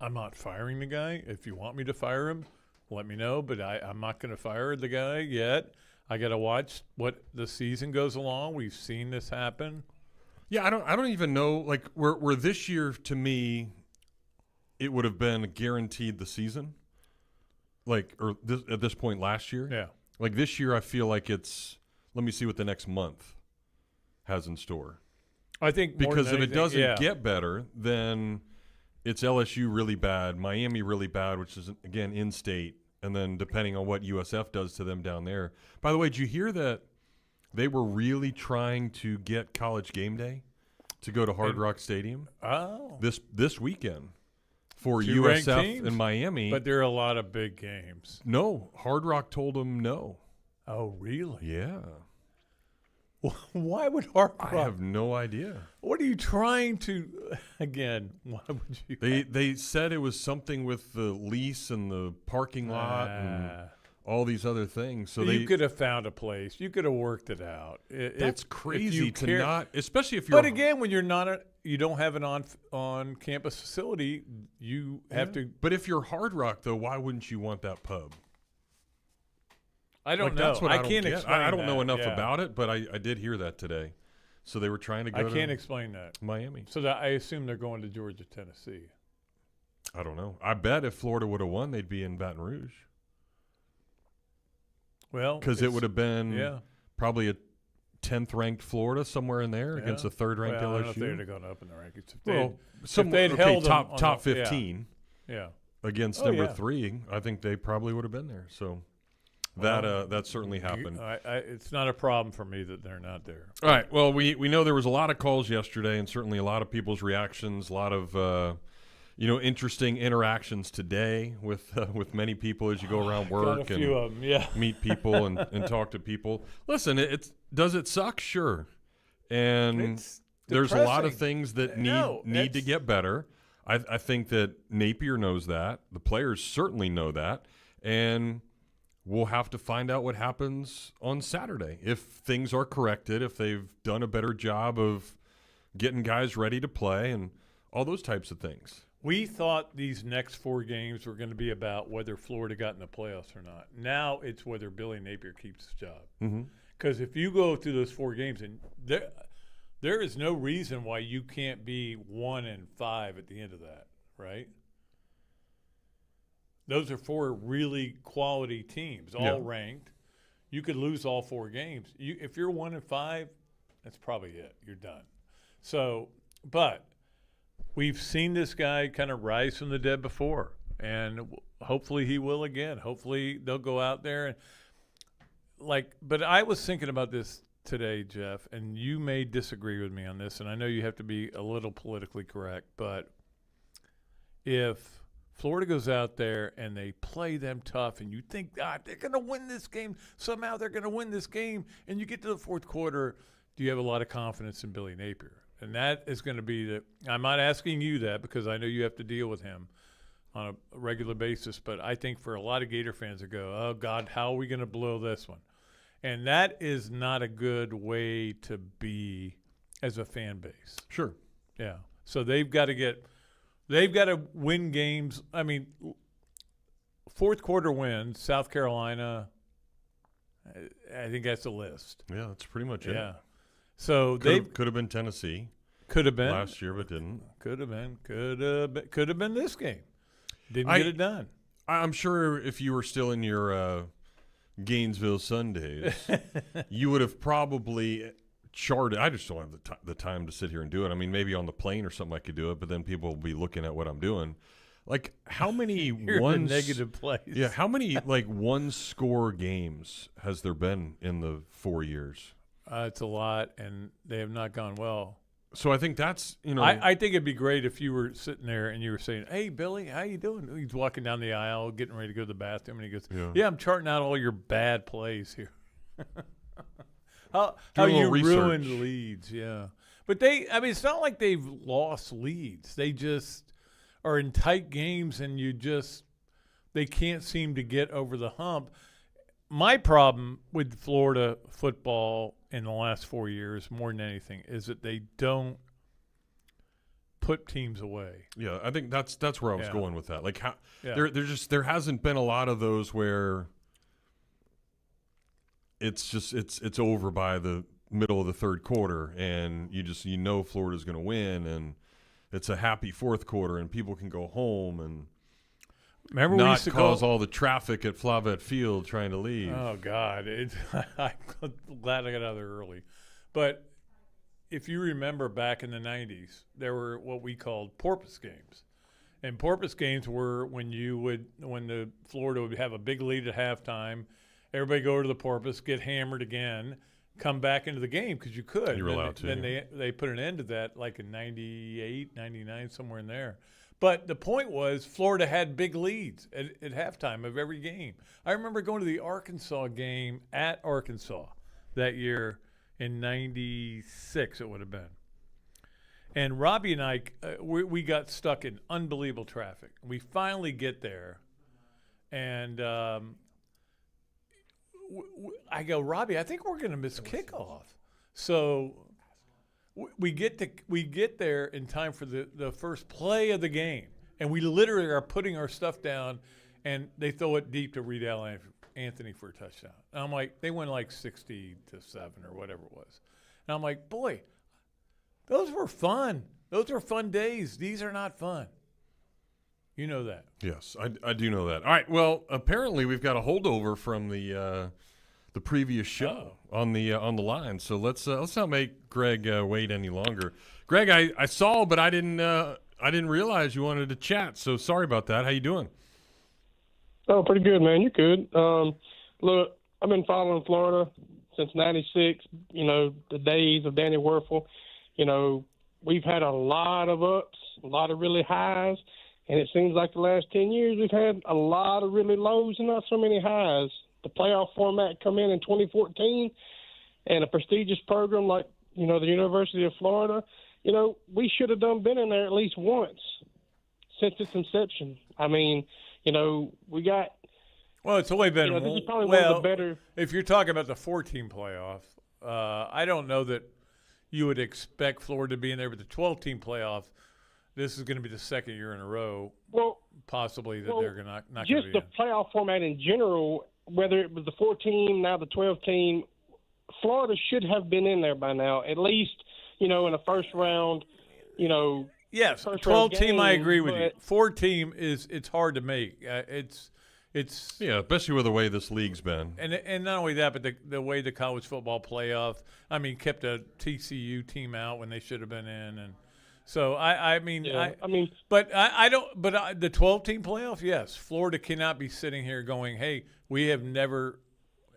I'm not firing the guy. If you want me to fire him, let me know. But I'm not going to fire the guy yet. I got to watch what the season goes along. We've seen this happen. Yeah, I don't even know. Like, where this year, to me, it would have been guaranteed the season. Like, or at this point last year. Yeah. Like, this year, I feel like it's, let me see what the next month. has in store. I think more because than if anything, it doesn't yeah. get better, then it's LSU really bad, Miami really bad, which is, again, in-state, and then depending on what USF does to them down there. By the way, did you hear that they were really trying to get College Game Day to go to Hard Rock Stadium this weekend for Two ranked USF teams? and Miami? But there are a lot of big games. No, Hard Rock told them no. Oh, really? Yeah. Why would Hard Rock? I have no idea. What are you trying to? Again, why would you? They said it was something with the lease and the parking lot and all these other things. So you could have found a place. You could have worked it out. That's crazy to care. not, especially if you're. But again, when you're not you don't have an on campus facility, you have to. But if you're Hard Rock, though, why wouldn't you want that pub? I don't know. That's what I can't get. explain. I don't know enough yeah. about it, but I did hear that today. So they were trying to go. I can't explain that. Miami. So I assume they're going to Georgia, Tennessee. I don't know. I bet if Florida would have won, they'd be in Baton Rouge. Well, because it would have been probably a 10th ranked Florida somewhere in there against a 3rd ranked LSU. I don't know if they'd have gone up in the rankings. If they'd held top 15 yeah. against number 3, I think they probably would have been there. So that certainly happened. It's not a problem for me that they're not there. All right. Well, we know there was a lot of calls yesterday, and certainly a lot of people's reactions, a lot of interesting interactions today with many people as you go around work and of them, meet people and talk to people. Listen, does it suck? Sure. And there's a lot of things that need to get better. I think that Napier knows that. The players certainly know that. And we'll have to find out what happens on Saturday. If things are corrected, if they've done a better job of getting guys ready to play and all those types of things. We thought these next 4 games were going to be about whether Florida got in the playoffs or not. Now it's whether Billy Napier keeps his job. Because if you go through those 4 games, and there is no reason why you can't be 1-5 at the end of that, right? Those are 4 really quality teams, all ranked. You could lose all 4 games. If you're 1-5, that's probably it. You're done. So, but we've seen this guy kind of rise from the dead before, and hopefully he will again. Hopefully they'll go out there and but I was thinking about this today, Jeff, and you may disagree with me on this, and I know you have to be a little politically correct, but if Florida goes out there and they play them tough, and you think, God, they're going to win this game. Somehow they're going to win this game. And you get to the 4th quarter, do you have a lot of confidence in Billy Napier? And that is going to be I'm not asking you that because I know you have to deal with him on a regular basis. But I think for a lot of Gator fans that go, oh, God, how are we going to blow this one? And that is not a good way to be as a fan base. Sure. Yeah. So they've got to win games. I mean, 4th quarter wins, South Carolina, I think that's a list. Yeah, that's pretty much it. Yeah. So could have been Tennessee. Could have been. Last year, but didn't. Could have been. Could have been this game. Didn't get it done. I'm sure if you were still in your Gainesville Sundays, you would have probably charted. I just don't have the time to sit here and do it. I mean, maybe on the plane or something I could do it, but then people will be looking at what I'm doing. Like, how many negative plays? Yeah, how many one-score games has there been in the 4 years? It's a lot, and they have not gone well. So I think that's I think it'd be great if you were sitting there and you were saying, "Hey, Billy, how you doing?" He's walking down the aisle, getting ready to go to the bathroom, and he goes, "Yeah, I'm charting out all your bad plays here." how you ruined leads, yeah. But it's not like they've lost leads. They just are in tight games, and they can't seem to get over the hump. My problem with Florida football in the last 4 years, more than anything, is that they don't put teams away. Yeah, I think that's where I was going with that. Like, there hasn't been a lot of those where it's over by the middle of the 3rd quarter, and you know Florida's going to win, and it's a happy 4th quarter, and people can go home and. Remember, not we used to cause all the traffic at Flavette Field trying to leave. Oh God! I'm glad I got out there early, but if you remember back in the 90s, there were what we called porpoise games. And porpoise games were when the Florida would have a big lead at halftime, everybody go over to the porpoise, get hammered again, come back into the game because you could. You were allowed to. Then they put an end to that like in 98, 99, somewhere in there. But the point was Florida had big leads at halftime of every game. I remember going to the Arkansas game at Arkansas that year in 96 it would have been. And Robbie and I, we got stuck in unbelievable traffic. We finally get there, and I go, Robbie, I think we're going to miss kickoff. So we get there in time for the first play of the game, and we literally are putting our stuff down, and they throw it deep to Reed Anthony for a touchdown. And I'm like, they went like 60-7 or whatever it was. And I'm like, boy, those were fun. Those were fun days. These are not fun. You know that. Yes, I do know that. All right. Well, apparently we've got a holdover from the previous show on the line. So let's not make Greg wait any longer. Greg, I saw, but I didn't realize you wanted to chat. So sorry about that. How you doing? Oh, pretty good, man. You're good. Look, I've been following Florida since '96. You know, the days of Danny Werfel. You know, we've had a lot of ups, a lot of really highs, and it seems like the last 10 years we've had a lot of really lows and not so many highs. The playoff format come in 2014, and a prestigious program like, you know, the University of Florida, you know, we should have been in there at least once since its inception. I mean, you know, we got. Well, it's only been. You know, this is probably one of the better. If you're talking about the 4-team playoff, I don't know that you would expect Florida to be in there, but the 12-team playoff, this is going to be the second year in a row, possibly that they're not going to be just the playoff format in general, whether it was the 4-team, now the 12-team, Florida should have been in there by now, at least, you know, in the first round, you know. Yes, 12-team, I agree with you. 4-team it's hard to make. It's especially with the way this league's been, and not only that, but the way the college football playoff, I mean, kept a TCU team out when they should have been in, and so I mean, but I don't. But the 12-team playoff, yes, Florida cannot be sitting here going, hey, we have never.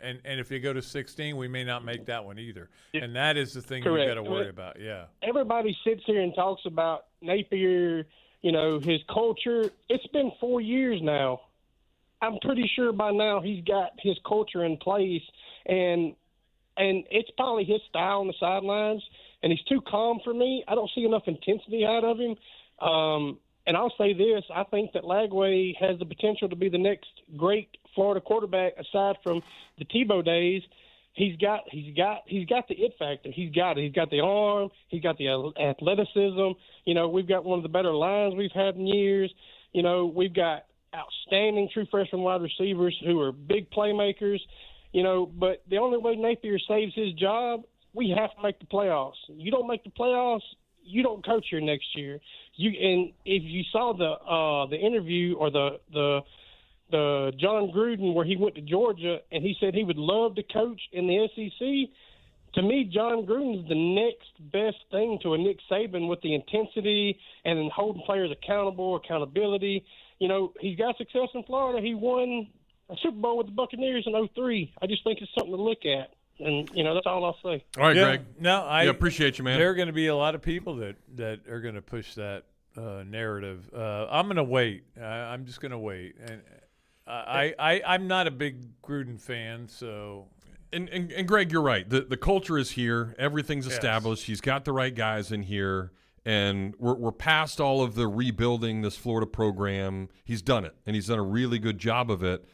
And if you go to 16, we may not make that one either. And that is the thing you got to worry about. Yeah. Everybody sits here and talks about Napier, you know, his culture. It's been 4 years now. I'm pretty sure by now he's got his culture in place, and it's probably his style on the sidelines. And he's too calm for me. I don't see enough intensity out of him. And I'll say this: I think that Lagway has the potential to be the next great Florida quarterback, aside from the Tebow days. He's got the it factor. He's got it. He's got the arm. He's got the athleticism. You know, we've got one of the better lines we've had in years. You know, we've got outstanding true freshman wide receivers who are big playmakers. You know, but the only way Napier saves his job, we have to make the playoffs. You don't make the playoffs, you don't coach here next year. And if you saw the interview or the John Gruden where he went to Georgia and he said he would love to coach in the SEC, to me, John Gruden is the next best thing to a Nick Saban with the intensity and then holding players accountability. You know, he's got success in Florida. He won a Super Bowl with the Buccaneers in 2003. I just think it's something to look at. And, you know, that's all I'll say. All right, Greg. No, I appreciate you, man. There are going to be a lot of people that are going to push that narrative. I'm going to wait. I'm just going to wait. And I'm not a big Gruden fan, so. And Greg, you're right. The culture is here. Everything's established. He's got the right guys in here. And we're past all of the rebuilding this Florida program. He's done it, and he's done a really good job of it.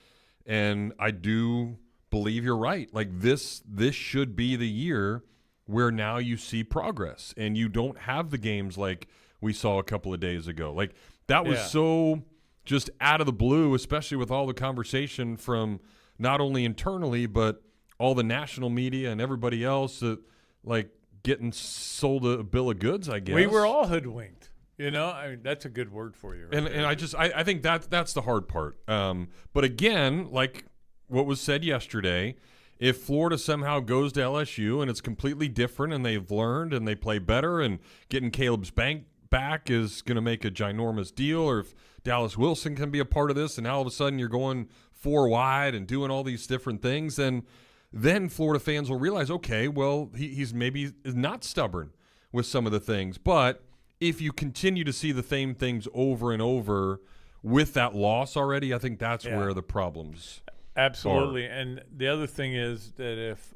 And I do believe you're right. Like this should be the year where now you see progress, and you don't have the games like we saw a couple of days ago. Like that was so just out of the blue, especially with all the conversation from not only internally but all the national media and everybody else that like getting sold a bill of goods, I guess. We were all hoodwinked. You know, I mean, that's a good word for you. Right? And I think that's the hard part. But again, like what was said yesterday, If Florida somehow goes to LSU and it's completely different and they've learned and they play better and getting Caleb's bank back is going to make a ginormous deal, or if Dallas Wilson can be a part of this and all of a sudden you're going 4 wide and doing all these different things, then Florida fans will realize, okay, well, he's maybe not stubborn with some of the things. But if you continue to see the same things over and over with that loss already, I think that's where the problems absolutely are. And the other thing is that if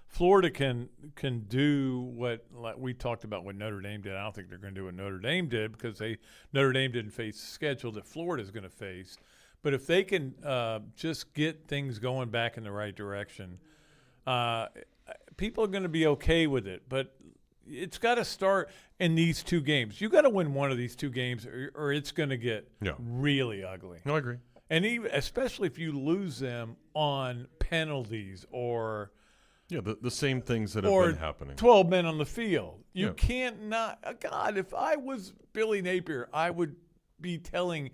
Florida can do what like we talked about what Notre Dame did, I don't think they're going to do what Notre Dame did because Notre Dame didn't face the schedule that Florida's going to face. But if they can just get things going back in the right direction, people are going to be okay with it. But it's got to start in these 2 games. You got to win one of these 2 games, or it's going to get really ugly. No, I agree. And even, especially if you lose them on penalties or the same things that have been happening. 12 men on the field. You can't not. God, if I was Billy Napier, I would be telling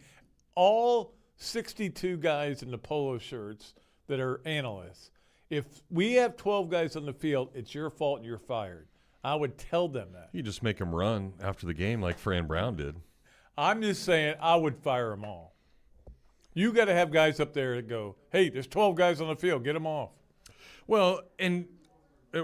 all 62 guys in the polo shirts that are analysts, if we have 12 guys on the field, it's your fault and you're fired. I would tell them that. You just make them run after the game like Fran Brown did. I'm just saying I would fire them all. You got to have guys up there that go, hey, there's 12 guys on the field. Get them off. Well, and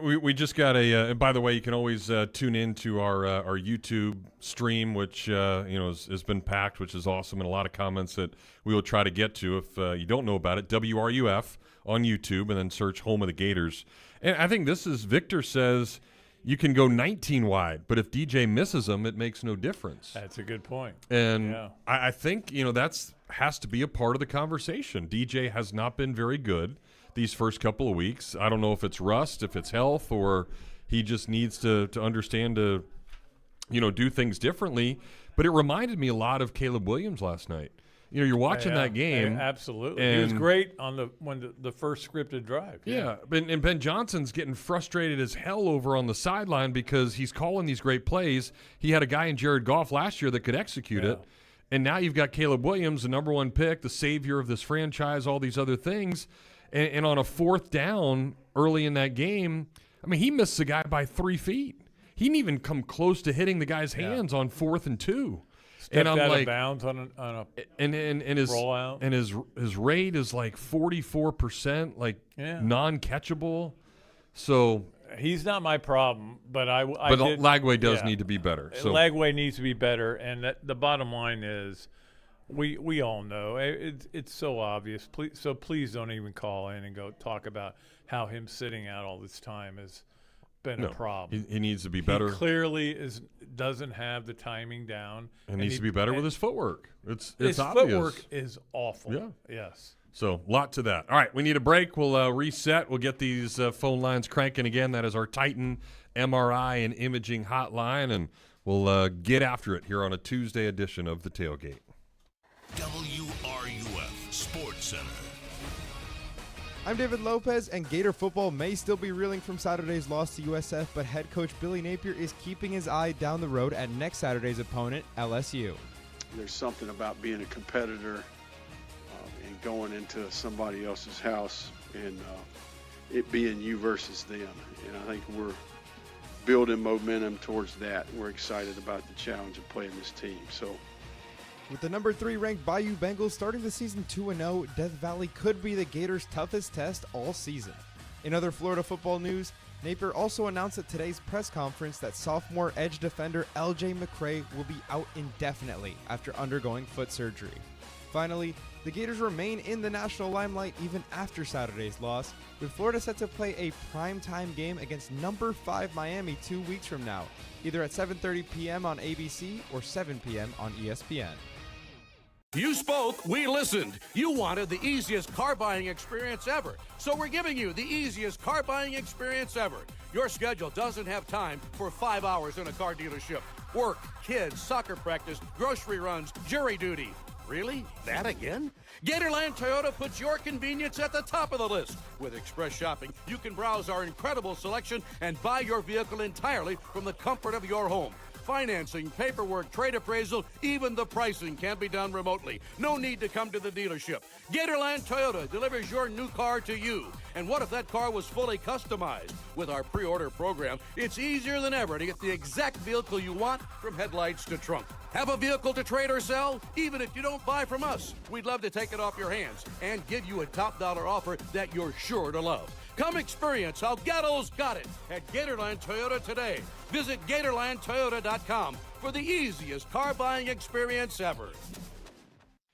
we just got and by the way, you can always tune in to our YouTube stream, which has been packed, which is awesome, and a lot of comments that we will try to get to. If you don't know about it, WRUF on YouTube, and then search Home of the Gators. And I think this is Victor says you can go 19 wide, but if DJ misses them, it makes no difference. That's a good point. And I think that's has to be a part of the conversation. DJ has not been very good these first couple of weeks. I don't know if it's rust, if it's health, or he just needs to understand to, do things differently. But it reminded me a lot of Caleb Williams last night. You're watching that game. Absolutely. He was great on when the first scripted drive. Yeah. And Ben Johnson's getting frustrated as hell over on the sideline because he's calling these great plays. He had a guy in Jared Goff last year that could execute it. And now you've got Caleb Williams, the number 1 pick, the savior of this franchise, all these other things. And on a 4th down early in that game, I mean, he missed the guy by 3 feet. He didn't even come close to hitting the guy's hands on 4th and 2. Stepped out of bounds on a his rollout. And his rate is like 44%, non-catchable. So he's not my problem, but Lagway does need to be better. So Lagway needs to be better, and the bottom line is, we all know it's so obvious. Please don't even call in and go talk about how him sitting out all this time has been a problem. He needs to be better. He clearly doesn't have the timing down. And needs to be better with his footwork. It's his obvious. Footwork is awful. Yeah. Yes. So, lot to that. All right, we need a break. We'll reset. We'll get these phone lines cranking again. That is our Titan MRI and Imaging Hotline, and we'll get after it here on a Tuesday edition of The Tailgate. WRUF Sports Center. I'm David Lopez, and Gator football may still be reeling from Saturday's loss to USF, but head coach Billy Napier is keeping his eye down the road at next Saturday's opponent, LSU. There's something about being a competitor and going into somebody else's house and it being you versus them. And I think we're building momentum towards that. We're excited about the challenge of playing this team. So, with the number 3 ranked Bayou Bengals starting the season 2-0, Death Valley could be the Gators' toughest test all season. In other Florida football news, Napier also announced at today's press conference that sophomore edge defender LJ McCray will be out indefinitely after undergoing foot surgery. Finally, the Gators remain in the national limelight even after Saturday's loss, with Florida set to play a primetime game against number 5 Miami 2 weeks from now, either at 7:30 p.m. on ABC or 7 p.m. on ESPN. You spoke, we listened. You wanted the easiest car buying experience ever. So we're giving you the easiest car buying experience ever. Your schedule doesn't have time for 5 hours in a car dealership. Work, kids, soccer practice, grocery runs, jury duty. Really? That again? Gatorland Toyota puts your convenience at the top of the list. With Express Shopping, you can browse our incredible selection and buy your vehicle entirely from the comfort of your home. Financing, paperwork, trade appraisal, even the pricing can be done remotely. No need to come to the dealership. Gatorland Toyota delivers your new car to you. And what if that car was fully customized? With our pre-order program, it's easier than ever to get the exact vehicle you want, from headlights to trunk. Have a vehicle to trade or sell? Even if you don't buy from us, we'd love to take it off your hands and give you a top dollar offer that you're sure to love. Come experience how Gatto's got it at Gatorland Toyota today. Visit GatorlandToyota.com for the easiest car buying experience ever.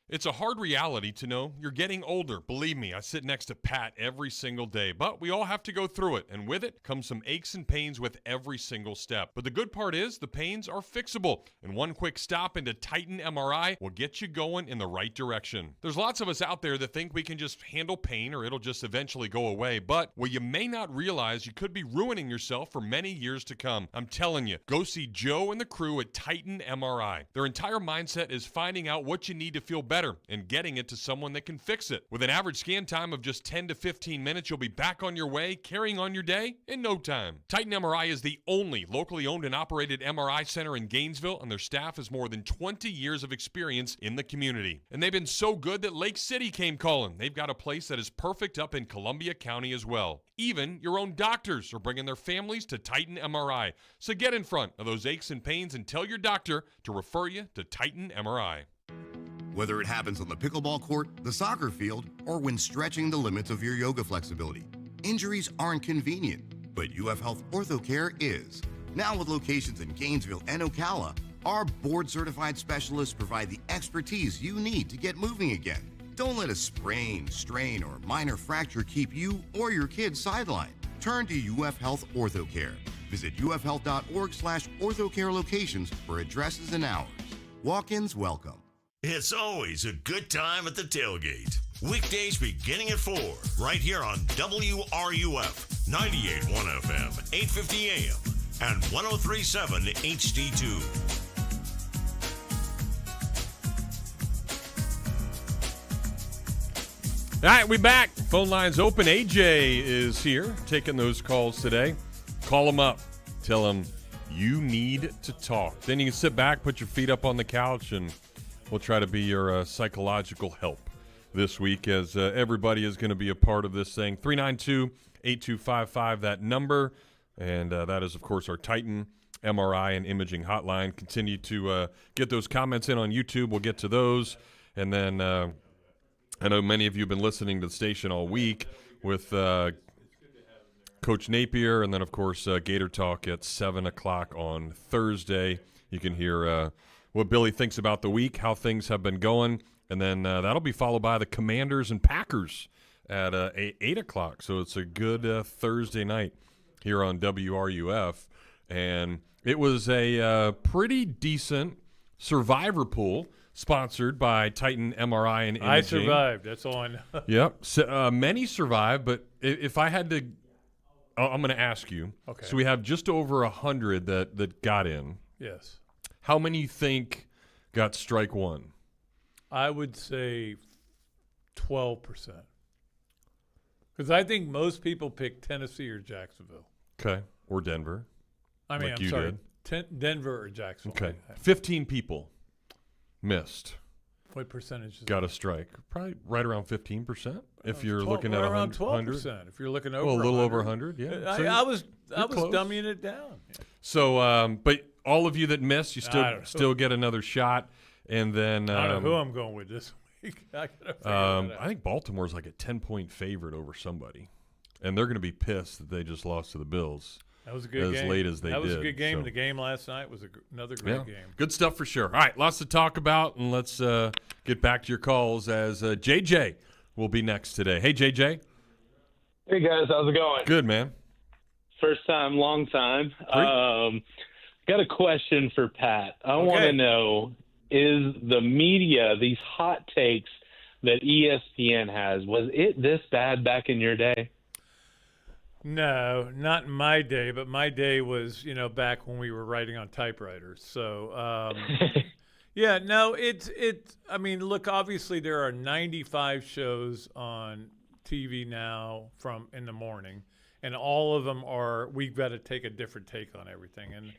It's a hard reality to know you're getting older. Believe me, I sit next to Pat every single day, but we all have to go through it, and with it comes some aches and pains with every single step. But the good part is the pains are fixable, and one quick stop into Titan MRI will get you going in the right direction. There's lots of us out there that think we can just handle pain or it'll just eventually go away, but what you may not realize, you could be ruining yourself for many years to come. I'm telling you, go see Joe and the crew at Titan MRI. Their entire mindset is finding out what you need to feel better and getting it to someone that can fix it. With an average scan time of just 10 to 15 minutes, you'll be back on your way, carrying on your day in no time. Titan MRI is the only locally owned and operated MRI center in Gainesville, and their staff has more than 20 years of experience in the community. And they've been so good that Lake City came calling. They've got a place that is perfect up in Columbia County as well. Even your own doctors are bringing their families to Titan MRI. So get in front of those aches and pains and tell your doctor to refer you to Titan MRI. Whether it happens on the pickleball court, the soccer field, or when stretching the limits of your yoga flexibility, injuries aren't convenient, but UF Health OrthoCare is. Now with locations in Gainesville and Ocala, our board-certified specialists provide the expertise you need to get moving again. Don't let a sprain, strain, or minor fracture keep you or your kids sidelined. Turn to UF Health OrthoCare. Visit ufhealth.org/orthocare locations for addresses and hours. Walk-ins welcome. It's always a good time at the tailgate. Weekdays beginning at 4, right here on WRUF 98.1 FM, 850 AM, and 103.7 HD2. All right, we back. Phone lines open. AJ is here taking those calls today. Call him up. Tell him you need to talk. Then you can sit back, put your feet up on the couch, and we'll try to be your psychological help this week, as everybody is going to be a part of this thing. 392-8255, that number. And that is, of course, our Titan MRI and imaging hotline. Continue to get those comments in on YouTube. We'll get to those. And then I know many of you have been listening to the station all week with Coach Napier. And then, of course, Gator Talk at 7 o'clock on Thursday. You can hear what Billy thinks about the week, how things have been going, and then that'll be followed by the Commanders and Packers at 8 o'clock. So it's a good Thursday night here on WRUF. And it was a pretty decent survivor pool sponsored by Titan MRI and Imaging. I survived. That's all I know. Yep. So, many survived, but if I had to – I'm going to ask you. Okay. So we have just over 100 that got in. Yes. How many you think got strike one? I would say 12%. Because I think most people pick Tennessee or Jacksonville. Okay. Or Denver. I mean, like I'm you sorry. did. Denver or Jacksonville. Okay. 15 people missed. What percentage is got a strike? Probably right around 15%. If you're 12, looking at around 100. 12%. If you're looking over, well, a little 100. over 100. Yeah. So I was close. dumbing it down. Yeah. So, but all of you that missed, you still get another shot, and then I don't know who I'm going with this week. I think Baltimore's like a 10-point favorite over somebody, and they're going to be pissed that they just lost to the Bills. That was a good game. As late as they did. That was a good game. So. The game last night was another great game. Good stuff for sure. All right, lots to talk about, and let's get back to your calls as JJ will be next today. Hey, JJ. Hey, guys. How's it going? Good, man. First time, long time. Got a question for Pat. I want to know, is the media, these hot takes that ESPN has, was it this bad back in your day? No, not in my day, but my day was, back when we were writing on typewriters. So, yeah, no, I mean, look, obviously there are 95 shows on TV now from in the morning, and all of them we've got to take a different take on everything. And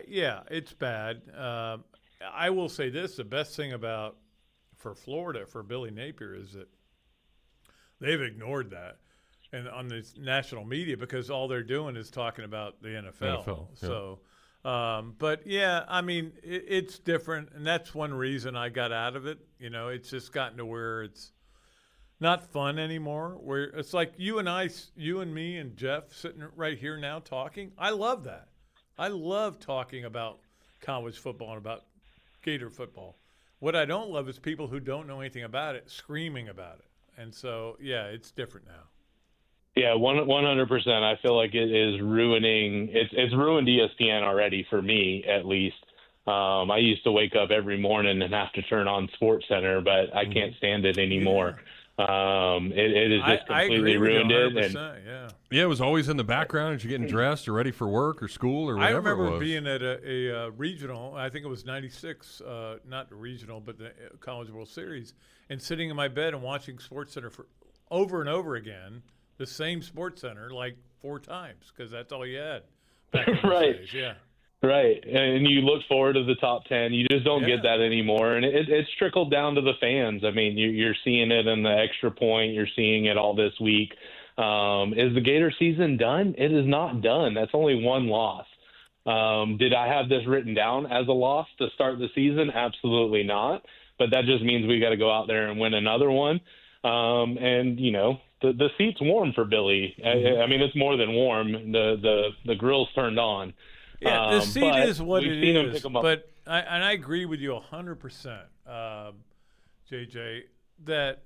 yeah, it's bad. I will say this, the best thing for Florida, for Billy Napier, is that they've ignored that. and on the national media because all they're doing is talking about the NFL. yeah. So, but yeah, I mean, it's different, and that's one reason I got out of it. You know, it's just gotten to where it's not fun anymore. Where it's like you and me and Jeff sitting right here now talking. I love that. I love talking about college football and about Gator football. What I don't love is people who don't know anything about it screaming about it. And so, yeah, it's different now. Yeah, 100%. I feel like it is ruining. It's ruined ESPN already for me, at least. I used to wake up every morning and have to turn on SportsCenter, but I can't stand it anymore. It has just completely ruined it. And it was always in the background as you're getting dressed or ready for work or school or whatever. I remember it was. being at a regional. I think it was '96, not the regional, but the College World Series, and sitting in my bed and watching SportsCenter for over and over again. The same SportsCenter like 4 times because that's all you had. Back in those days. Yeah. Right, and you look forward to the top 10. You just don't get that anymore, and it's trickled down to the fans. I mean, you're seeing it in the extra point. You're seeing it all this week. Is the Gator season done? It is not done. That's only one loss. Did I have this written down as a loss to start the season? Absolutely not. But that just means we got to go out there and win another one. And you know, the seat's warm for Billy. I mean, it's more than warm. The grill's turned on. Yeah, the seat is what it is. But I agree with you 100%, JJ, that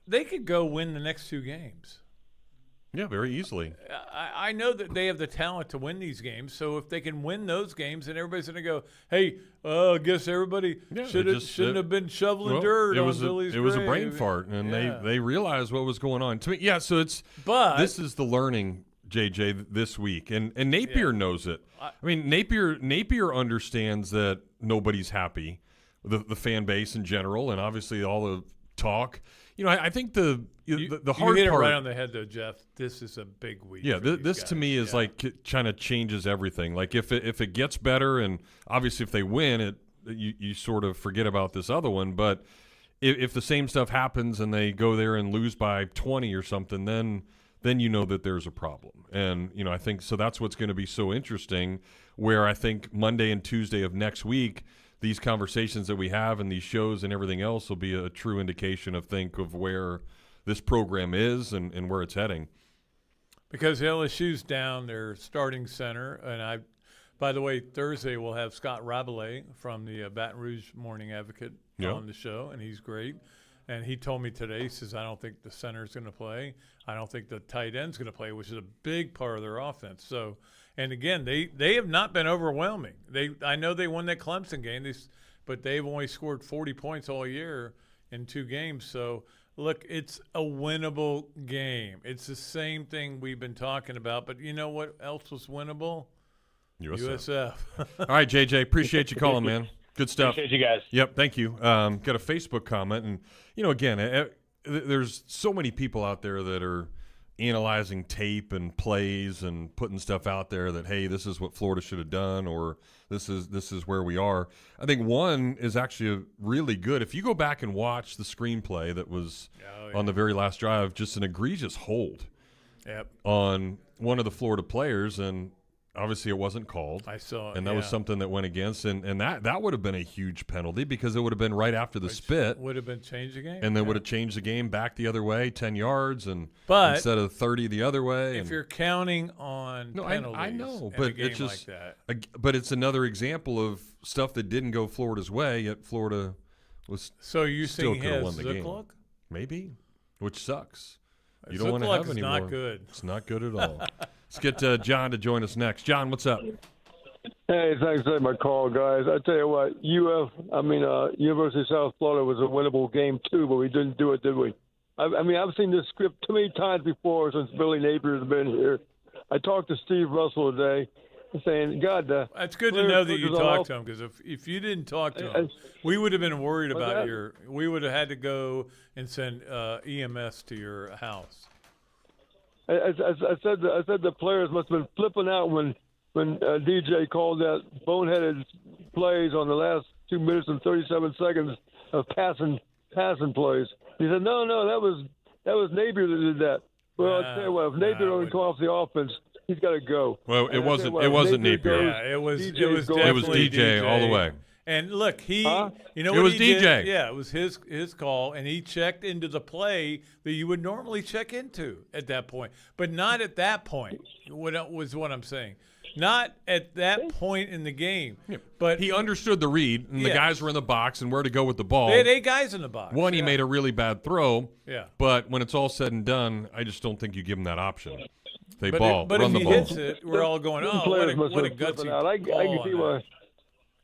they could go win the next 2 games. Yeah, very easily. I know that they have the talent to win these games. So if they can win those games, then everybody's going to go, hey, I guess everybody shouldn't have been shoveling dirt on Billy's grave. It was a brain fart, and they realized what was going on. To me, so it's – this is the learning, JJ, this week. And Napier knows it. I mean, Napier understands that nobody's happy, the fan base in general, and obviously all the talk. You know, I think the hard part. You hit it right on the head, though, Jeff. This is a big week. Yeah, this to me is like kind of changes everything. Like if it gets better, and obviously if they win, you sort of forget about this other one. But if the same stuff happens and they go there and lose by 20 or something, then you know that there's a problem. And you know, I think so. That's what's going to be so interesting. Where I think Monday and Tuesday of next week, these conversations that we have and these shows and everything else will be a true indication of where this program is and where it's heading. Because LSU's down their starting center, and by the way, Thursday we'll have Scott Rabelais from the Baton Rouge Morning Advocate on the show, and he's great. And he told me today, he says, I don't think the center's going to play. I don't think the tight end's going to play, which is a big part of their offense. So, and again, they have not been overwhelming. I know they won that Clemson game, but they've only scored 40 points all year in 2 games. So, look, it's a winnable game. It's the same thing we've been talking about. But you know what else was winnable? USF. All right, JJ, appreciate you calling, man. Good stuff. Appreciate you guys. Yep, thank you. Got a Facebook comment, and you know, again, there's so many people out there that are analyzing tape and plays and putting stuff out there that, hey, this is what Florida should have done, or this is where we are. I think one is actually really good. If you go back and watch the screenplay that was on the very last drive, just an egregious hold on one of the Florida players, and obviously it wasn't called. I saw it, and that was something that went against, and that would have been a huge penalty because it would have been right after the spit. Would have been changed the game. And then would have changed the game back the other way, 10 yards, instead of 30 the other way. If you're counting on penalties, I know, in but a game it's just like that. But it's another example of stuff that didn't go Florida's way, yet Florida was so you still think could have won the game. Look? Maybe, which sucks. You Zook don't want to have is any not more. good. It's not good at all. Let's get John to join us next. John, what's up? Hey, thanks for taking my call, guys. I tell you what, University of South Florida was a winnable game too, but we didn't do it, did we? I mean, I've seen this script too many times before since Billy Napier has been here. I talked to Steve Russell today, saying, God, it's good to know that you talked to him, because if you didn't talk to him, we would have been worried about we would have had to go and send EMS to your house. I said the players must have been flipping out when DJ called that boneheaded plays on the last 2 minutes and 37 seconds of passing plays. He said, no, that was Napier that did that. Well, I'll tell you what, if Napier doesn't come off the offense, he's got to go. Well, it wasn't Napier. Yeah, it was DJ, DJ all the way. And look, you know It what was he DJ. did? Yeah, it was his call, and he checked into the play that you would normally check into at that point, but not at that point. What was what I'm saying? Not at that point in the game. Yeah. But he understood the read, and the guys were in the box and where to go with the ball. They had 8 guys in the box. One, he made a really bad throw. Yeah. But when it's all said and done, I just don't think you give him that option. They But run if the he ball. hits it, we're all going, oh, what a gutsy out. I can see why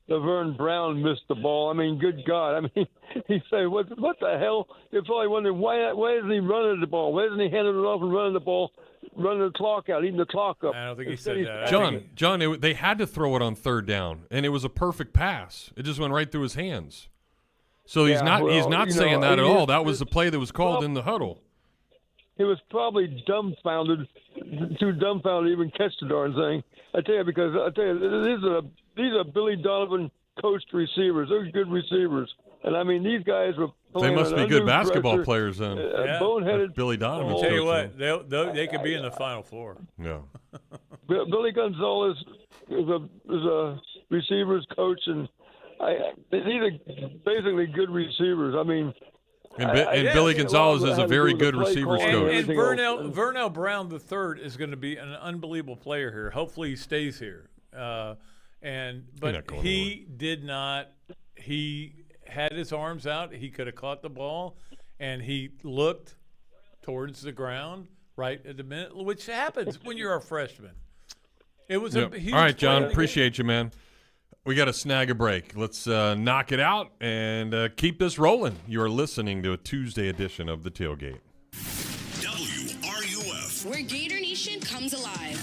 Laverne Brown missed the ball. I mean, good God. I mean, he said, what the hell? You're probably wondering, why isn't he running the ball? Why isn't he handing it off and running the ball, running the clock out, eating the clock up? I don't think he said that. John, they had to throw it on third down, and it was a perfect pass. It just went right through his hands. So he's not saying that at all. That was the play that was called in the huddle. He was probably dumbfounded, too dumbfounded to even catch the darn thing. I tell you, these are Billy Donovan coached receivers. They're good receivers. And, I mean, these guys were playing. They must be good basketball players then. Boneheaded. Billy Donovan. I'll tell you what, they could be in the Final Four. Yeah. Billy Gonzalez is a receivers coach, and these are basically good receivers. I mean, and Billy Gonzalez is a very good receivers coach. And Vernell Brown III is going to be an unbelievable player here. Hopefully he stays here. But he did not. He had his arms out. He could have caught the ball, and he looked towards the ground right at the minute, which happens when you're a freshman. It was a huge all right, John. play. Appreciate you, man. We got to snag a break. Let's knock it out and keep this rolling. You are listening to a Tuesday edition of The Tailgate. WRUF, where Gator Nation comes alive.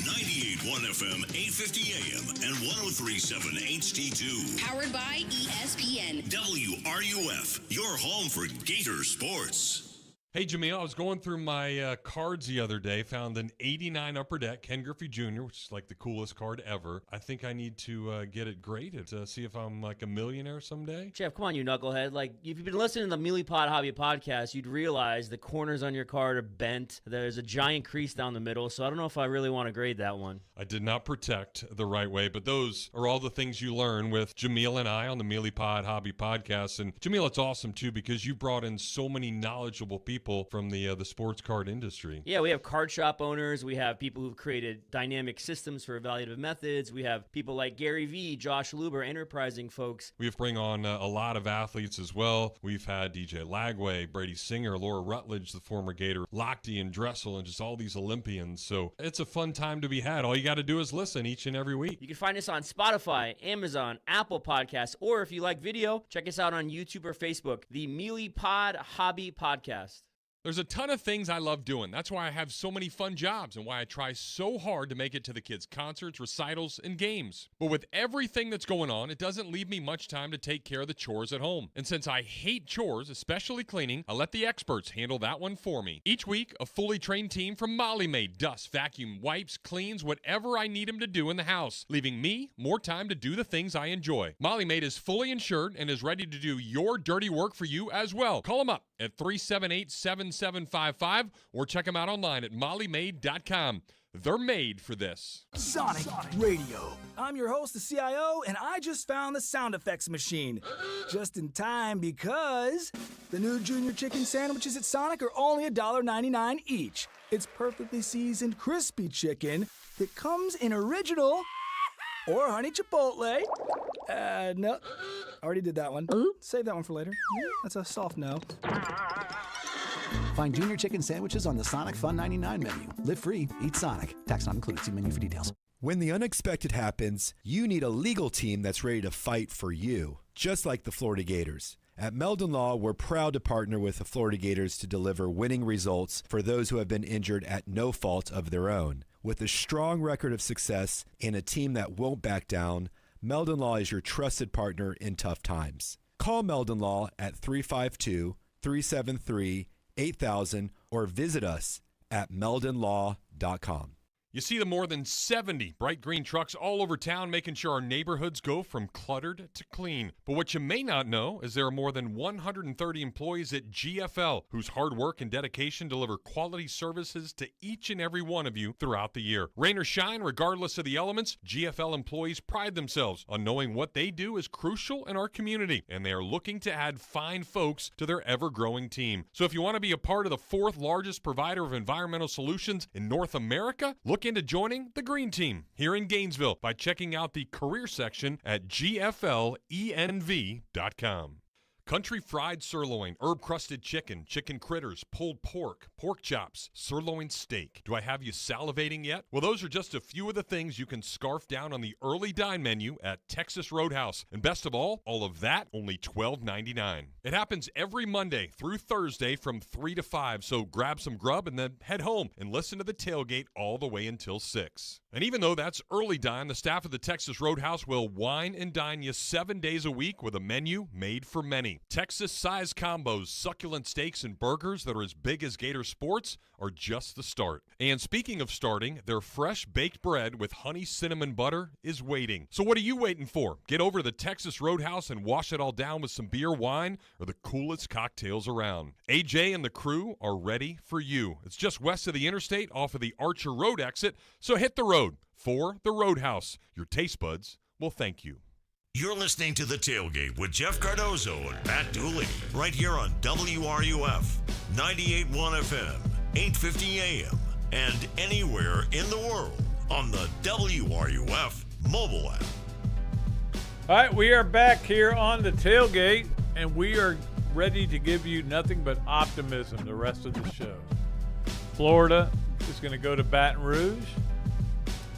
98.1 FM, 850 AM, and 103.7 HD2. Powered by ESPN. WRUF, your home for Gator sports. Hey, Jamil, I was going through my cards the other day, found an 89 Upper Deck Ken Griffey Jr., which is like the coolest card ever. I think I need to get it graded to see if I'm like a millionaire someday. Jeff, come on, you knucklehead. Like, if you've been listening to the Mealy Pod Hobby podcast, you'd realize the corners on your card are bent. There's a giant crease down the middle, so I don't know if I really want to grade that one. I did not protect the right way, but those are all the things you learn with Jamil and I on the Mealy Pod Hobby podcast. And Jamil, it's awesome, too, because you brought in so many knowledgeable people from the sports card industry. Yeah, we have card shop owners. We have people who've created dynamic systems for evaluative methods. We have people like Gary Vee, Josh Luber, enterprising folks. We've bring on a lot of athletes as well. We've had DJ Lagway, Brady Singer, Laura Rutledge, the former Gator, Lochte and Dressel, and just all these Olympians. So it's a fun time to be had. All you got to do is listen each and every week. You can find us on Spotify, Amazon, Apple Podcasts, or if you like video, check us out on YouTube or Facebook, the Mealy Pod Hobby Podcast. There's a ton of things I love doing. That's why I have so many fun jobs and why I try so hard to make it to the kids' concerts, recitals, and games. But with everything that's going on, it doesn't leave me much time to take care of the chores at home. And since I hate chores, especially cleaning, I let the experts handle that one for me. Each week, a fully trained team from Molly Maid dusts, vacuum, wipes, cleans, whatever I need them to do in the house, leaving me more time to do the things I enjoy. Molly Maid is fully insured and is ready to do your dirty work for you as well. Call them up at 378-7755 or check them out online at mollymaid.com. They're made for this. Sonic Radio. I'm your host, the CIO, and I just found the sound effects machine. Just in time because the new Junior Chicken sandwiches at Sonic are only $1.99 each. It's perfectly seasoned, crispy chicken that comes in original or honey chipotle. No. Already did that one. Save that one for later. That's a soft no. Find Junior Chicken sandwiches on the Sonic Fun 99 menu. Live free, eat Sonic. Tax not included. See menu for details. When the unexpected happens, you need a legal team that's ready to fight for you, just like the Florida Gators. At Meldon Law, we're proud to partner with the Florida Gators to deliver winning results for those who have been injured at no fault of their own. With a strong record of success and a team that won't back down, Meldon Law is your trusted partner in tough times. Call Meldon Law at 352-373-8000 or visit us at meldonlaw.com. You see the more than 70 bright green trucks all over town making sure our neighborhoods go from cluttered to clean. But what you may not know is there are more than 130 employees at GFL whose hard work and dedication deliver quality services to each and every one of you throughout the year. Rain or shine, regardless of the elements, GFL employees pride themselves on knowing what they do is crucial in our community, and they are looking to add fine folks to their ever-growing team. So if you want to be a part of the 4th largest provider of environmental solutions in North America, look into joining the Green Team here in Gainesville by checking out the career section at gflenv.com. Country fried sirloin, herb-crusted chicken, chicken critters, pulled pork, pork chops, sirloin steak. Do I have you salivating yet? Well, those are just a few of the things you can scarf down on the early dine menu at Texas Roadhouse. And best of all of that, only $12.99. It happens every Monday through Thursday from 3 to 5, so grab some grub and then head home and listen to the tailgate all the way until 6. And even though that's early dine, the staff of the Texas Roadhouse will wine and dine you 7 days a week with a menu made for many. Texas-size combos, succulent steaks, and burgers that are as big as Gator Sports are just the start. And speaking of starting, their fresh baked bread with honey cinnamon butter is waiting. So what are you waiting for? Get over to the Texas Roadhouse and wash it all down with some beer, wine, or the coolest cocktails around. AJ and the crew are ready for you. It's just west of the interstate off of the Archer Road exit, so hit the road for the Roadhouse. Your taste buds will thank you. You're listening to The Tailgate with Jeff Cardozo and Pat Dooley right here on WRUF 98.1 FM, 850 AM, and anywhere in the world on the WRUF mobile app. All right, we are back here on The Tailgate, and we are ready to give you nothing but optimism the rest of the show. Florida is going to go to Baton Rouge,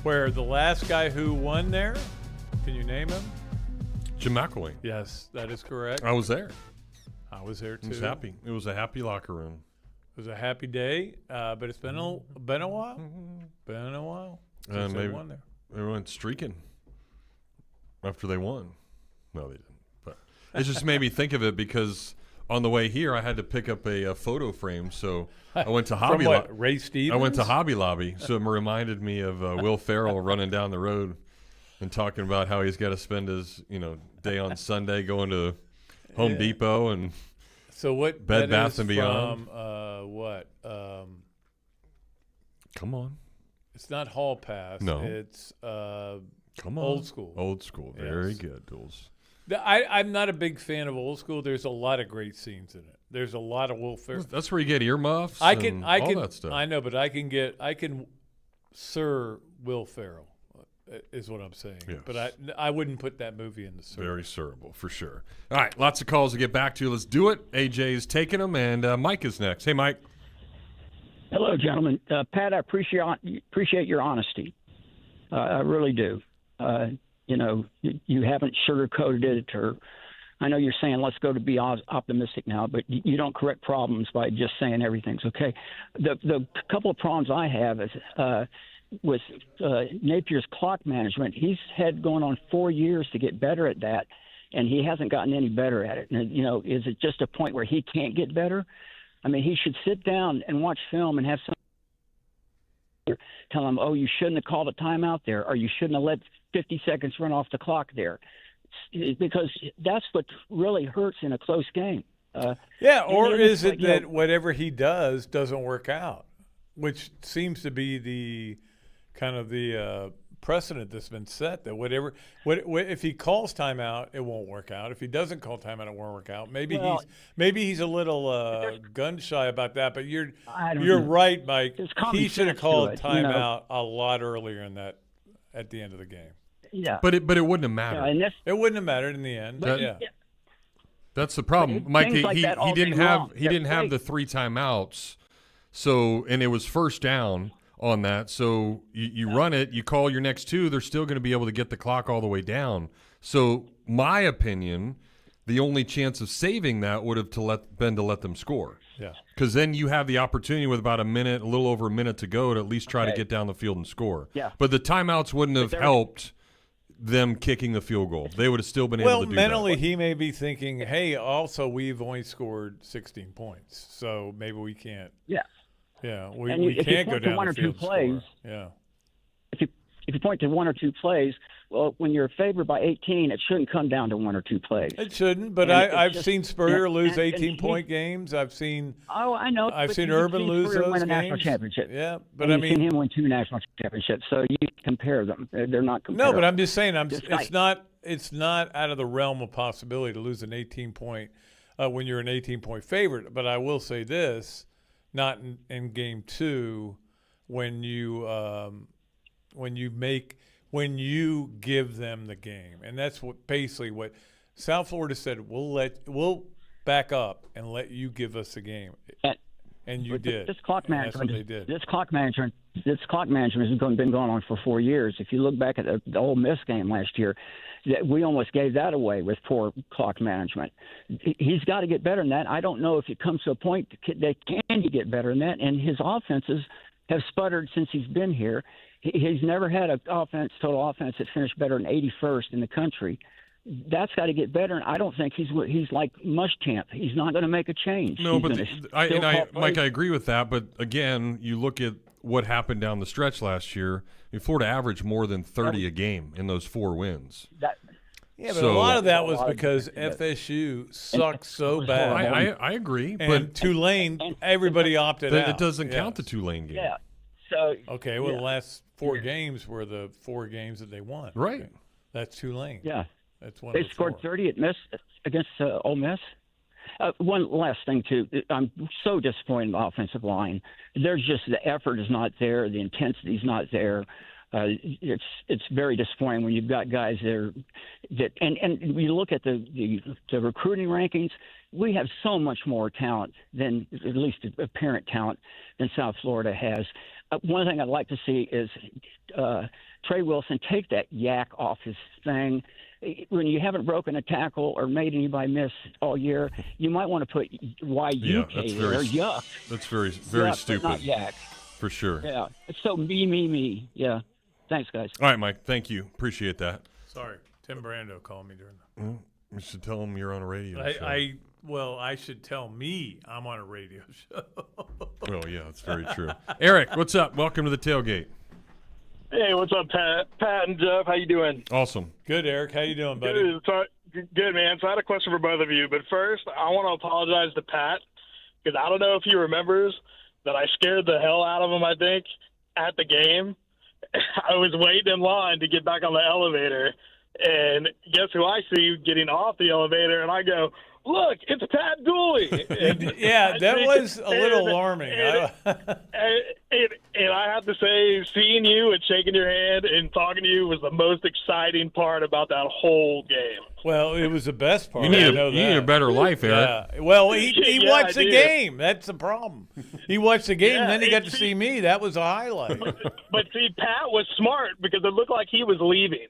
where the last guy who won there, can you name him? Jim McElwain. Yes, that is correct. I was there. I was there too. It was happy. It was a happy locker room. It was a happy day, but it's been a while. Been a while since they won there. They went streaking after they won. No, they didn't. But it just made me think of it because on the way here I had to pick up a photo frame, so I went to Hobby Lobby. Ray Stevens? I went to Hobby Lobby, so it reminded me of Will Ferrell running down the road and talking about how he's got to spend his day on Sunday going to Home Depot and so what Bed Bath and Beyond. What? Come on. It's not Hall Pass. No. It's Come on. Old School. Old School. Very Yes. good, Duels. I'm not a big fan of Old School. There's a lot of great scenes in it. There's a lot of Will Ferrell. That's where you get earmuffs all that stuff. I know, but I can Sir Will Ferrell is what I'm saying. Yes. But I wouldn't put that movie in the Sir. Very servable, for sure. All right, lots of calls to get back to. Let's do it. AJ's taking them, and Mike is next. Hey, Mike. Hello, gentlemen. Pat, I appreciate your honesty. I really do. You haven't sugarcoated it, or I know you're saying let's go to be optimistic now, but you don't correct problems by just saying everything's okay. The couple of problems I have is with Napier's clock management. He's had going on 4 years to get better at that, and he hasn't gotten any better at it. And, is it just a point where he can't get better? I mean, he should sit down and watch film and have some tell him, oh, you shouldn't have called a timeout there, or you shouldn't have let 50 seconds run off the clock there, because that's what really hurts in a close game. Or is it that whatever he does doesn't work out, which seems to be the kind of the precedent that's been set, that if he calls timeout, it won't work out. If he doesn't call timeout, it won't work out. Maybe he's a little gun shy about that. But you're right, Mike. He should have called timeout a lot earlier in that at the end of the game. Yeah, but it wouldn't have mattered. It wouldn't have mattered in the end. That's the problem, Mike. He didn't have the 3 timeouts, and it was first down on that. So you run it, you call your next 2, they're still going to be able to get the clock all the way down. So my opinion, the only chance of saving that would have been to let them score. Yeah. Because then you have the opportunity with about a little over a minute to go to at least try to get down the field and score. Yeah. But the timeouts wouldn't have helped them kicking the field goal. They would have still been able to do that. Well, mentally he may be thinking, hey, also we've only scored 16 points, so maybe we can't. Yeah. Yeah, we can't go down one the or two field plays. and score. Yeah. if you point to one or two plays, well, when you're favored by 18, it shouldn't come down to one or two plays. It shouldn't, but I've seen Spurrier lose 18-point games. I've seen. Oh, I know. I've seen Urban lose Spurrier those win a games. national championship. Yeah, but and I you've mean, seen him win 2 national championships. So you compare them; they're not comparable. No, but I'm just saying, it's Just not out of the realm of possibility to lose an 18-point when you're an 18-point favorite. But I will say this: not in game 2, when you give them the game, and that's basically what South Florida said. We'll back up and let you give us the game, and you did. This clock management. That's what they did. This clock management has been going on for 4 years. If you look back at the Ole Miss game last year, we almost gave that away with poor clock management. He's got to get better than that. I don't know if it comes to a point that can he get better than that, and his offenses have sputtered since he's been here. He's never had an total offense that finished better than 81st in the country. That's got to get better, and I don't think he's like Muschamp. He's not going to make a change. No, but Mike, I agree with that. But again, you look at what happened down the stretch last year. Florida averaged more than 30 a game in those 4 wins. Yeah, but a lot of that was because FSU sucked so bad. I agree. And but Tulane, everybody opted out. It doesn't count the Tulane game. Yeah. So okay, well, the last 4 games were the 4 games that they won. Right. Okay. That's Tulane. Yeah. That's one. They scored 30 against Ole Miss. One last thing too. I'm so disappointed in the offensive line. There's just the effort is not there. The intensity is not there. It's very disappointing when you've got guys there and you look at the recruiting rankings. We have so much more talent than, at least apparent talent, than South Florida has. One thing I'd like to see is Trey Wilson take that yak off his thing. When you haven't broken a tackle or made anybody miss all year, you might want to put Y-U-K there. Yuck. That's very yuck, stupid. Not yak. For sure. Yeah. It's so me. Yeah. Thanks, guys. All right, Mike. Thank you. Appreciate that. Sorry. Tim Brando called me during the. You should tell him you're on a radio show. I should tell me I'm on a radio show. Oh, yeah, that's very true. Eric, what's up? Welcome to the tailgate. Hey, what's up, Pat and Jeff? How you doing? Awesome. Good, Eric. How you doing, buddy? Good, man. So I had a question for both of you. But first, I want to apologize to Pat because I don't know if he remembers that I scared the hell out of him, I think, at the game. I was waiting in line to get back on the elevator, and guess who I see getting off the elevator, and I go, look, it's Pat Dooley. Yeah, that was a little alarming. And I have to say, seeing you and shaking your hand and talking to you was the most exciting part about that whole game. Well, it was the best part. You need a better life, Eric. Yeah. Well, he watched the game. That's the problem. He watched the game, and then he got to see me. That was a highlight. But see, Pat was smart because it looked like he was leaving.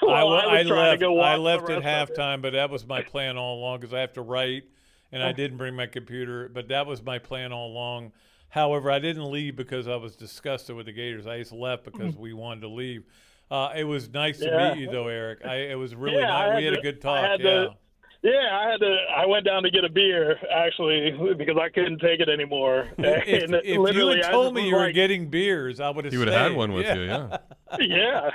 I left at halftime, but that was my plan all along because I have to write, and I didn't bring my computer. But that was my plan all along. However, I didn't leave because I was disgusted with the Gators. I just left because we wanted to leave. It was nice to meet you, though, Eric. It was really nice. We had a good talk. I went down to get a beer, actually, because I couldn't take it anymore. If you had told me you were getting beers, I would have. He would have had one with you, yeah. Yeah,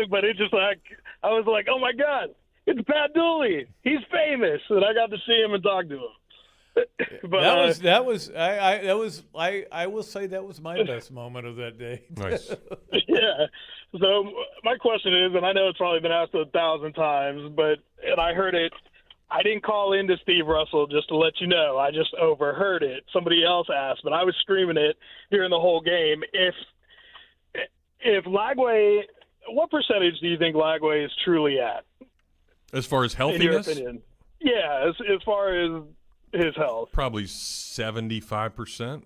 but it just I was like, oh my God, it's Pat Dooley. He's famous, and I got to see him and talk to him. But, I will say that was my best moment of that day. Nice. Yeah. So my question is, and I know it's probably been asked 1,000 times, and I heard it. I didn't call into Steve Russell, just to let you know. I just overheard it. Somebody else asked, but I was screaming it during the whole game. If Lagway, what percentage do you think Lagway is truly at? As far as healthiness? In your opinion. Yeah, as far as his health. Probably 75%.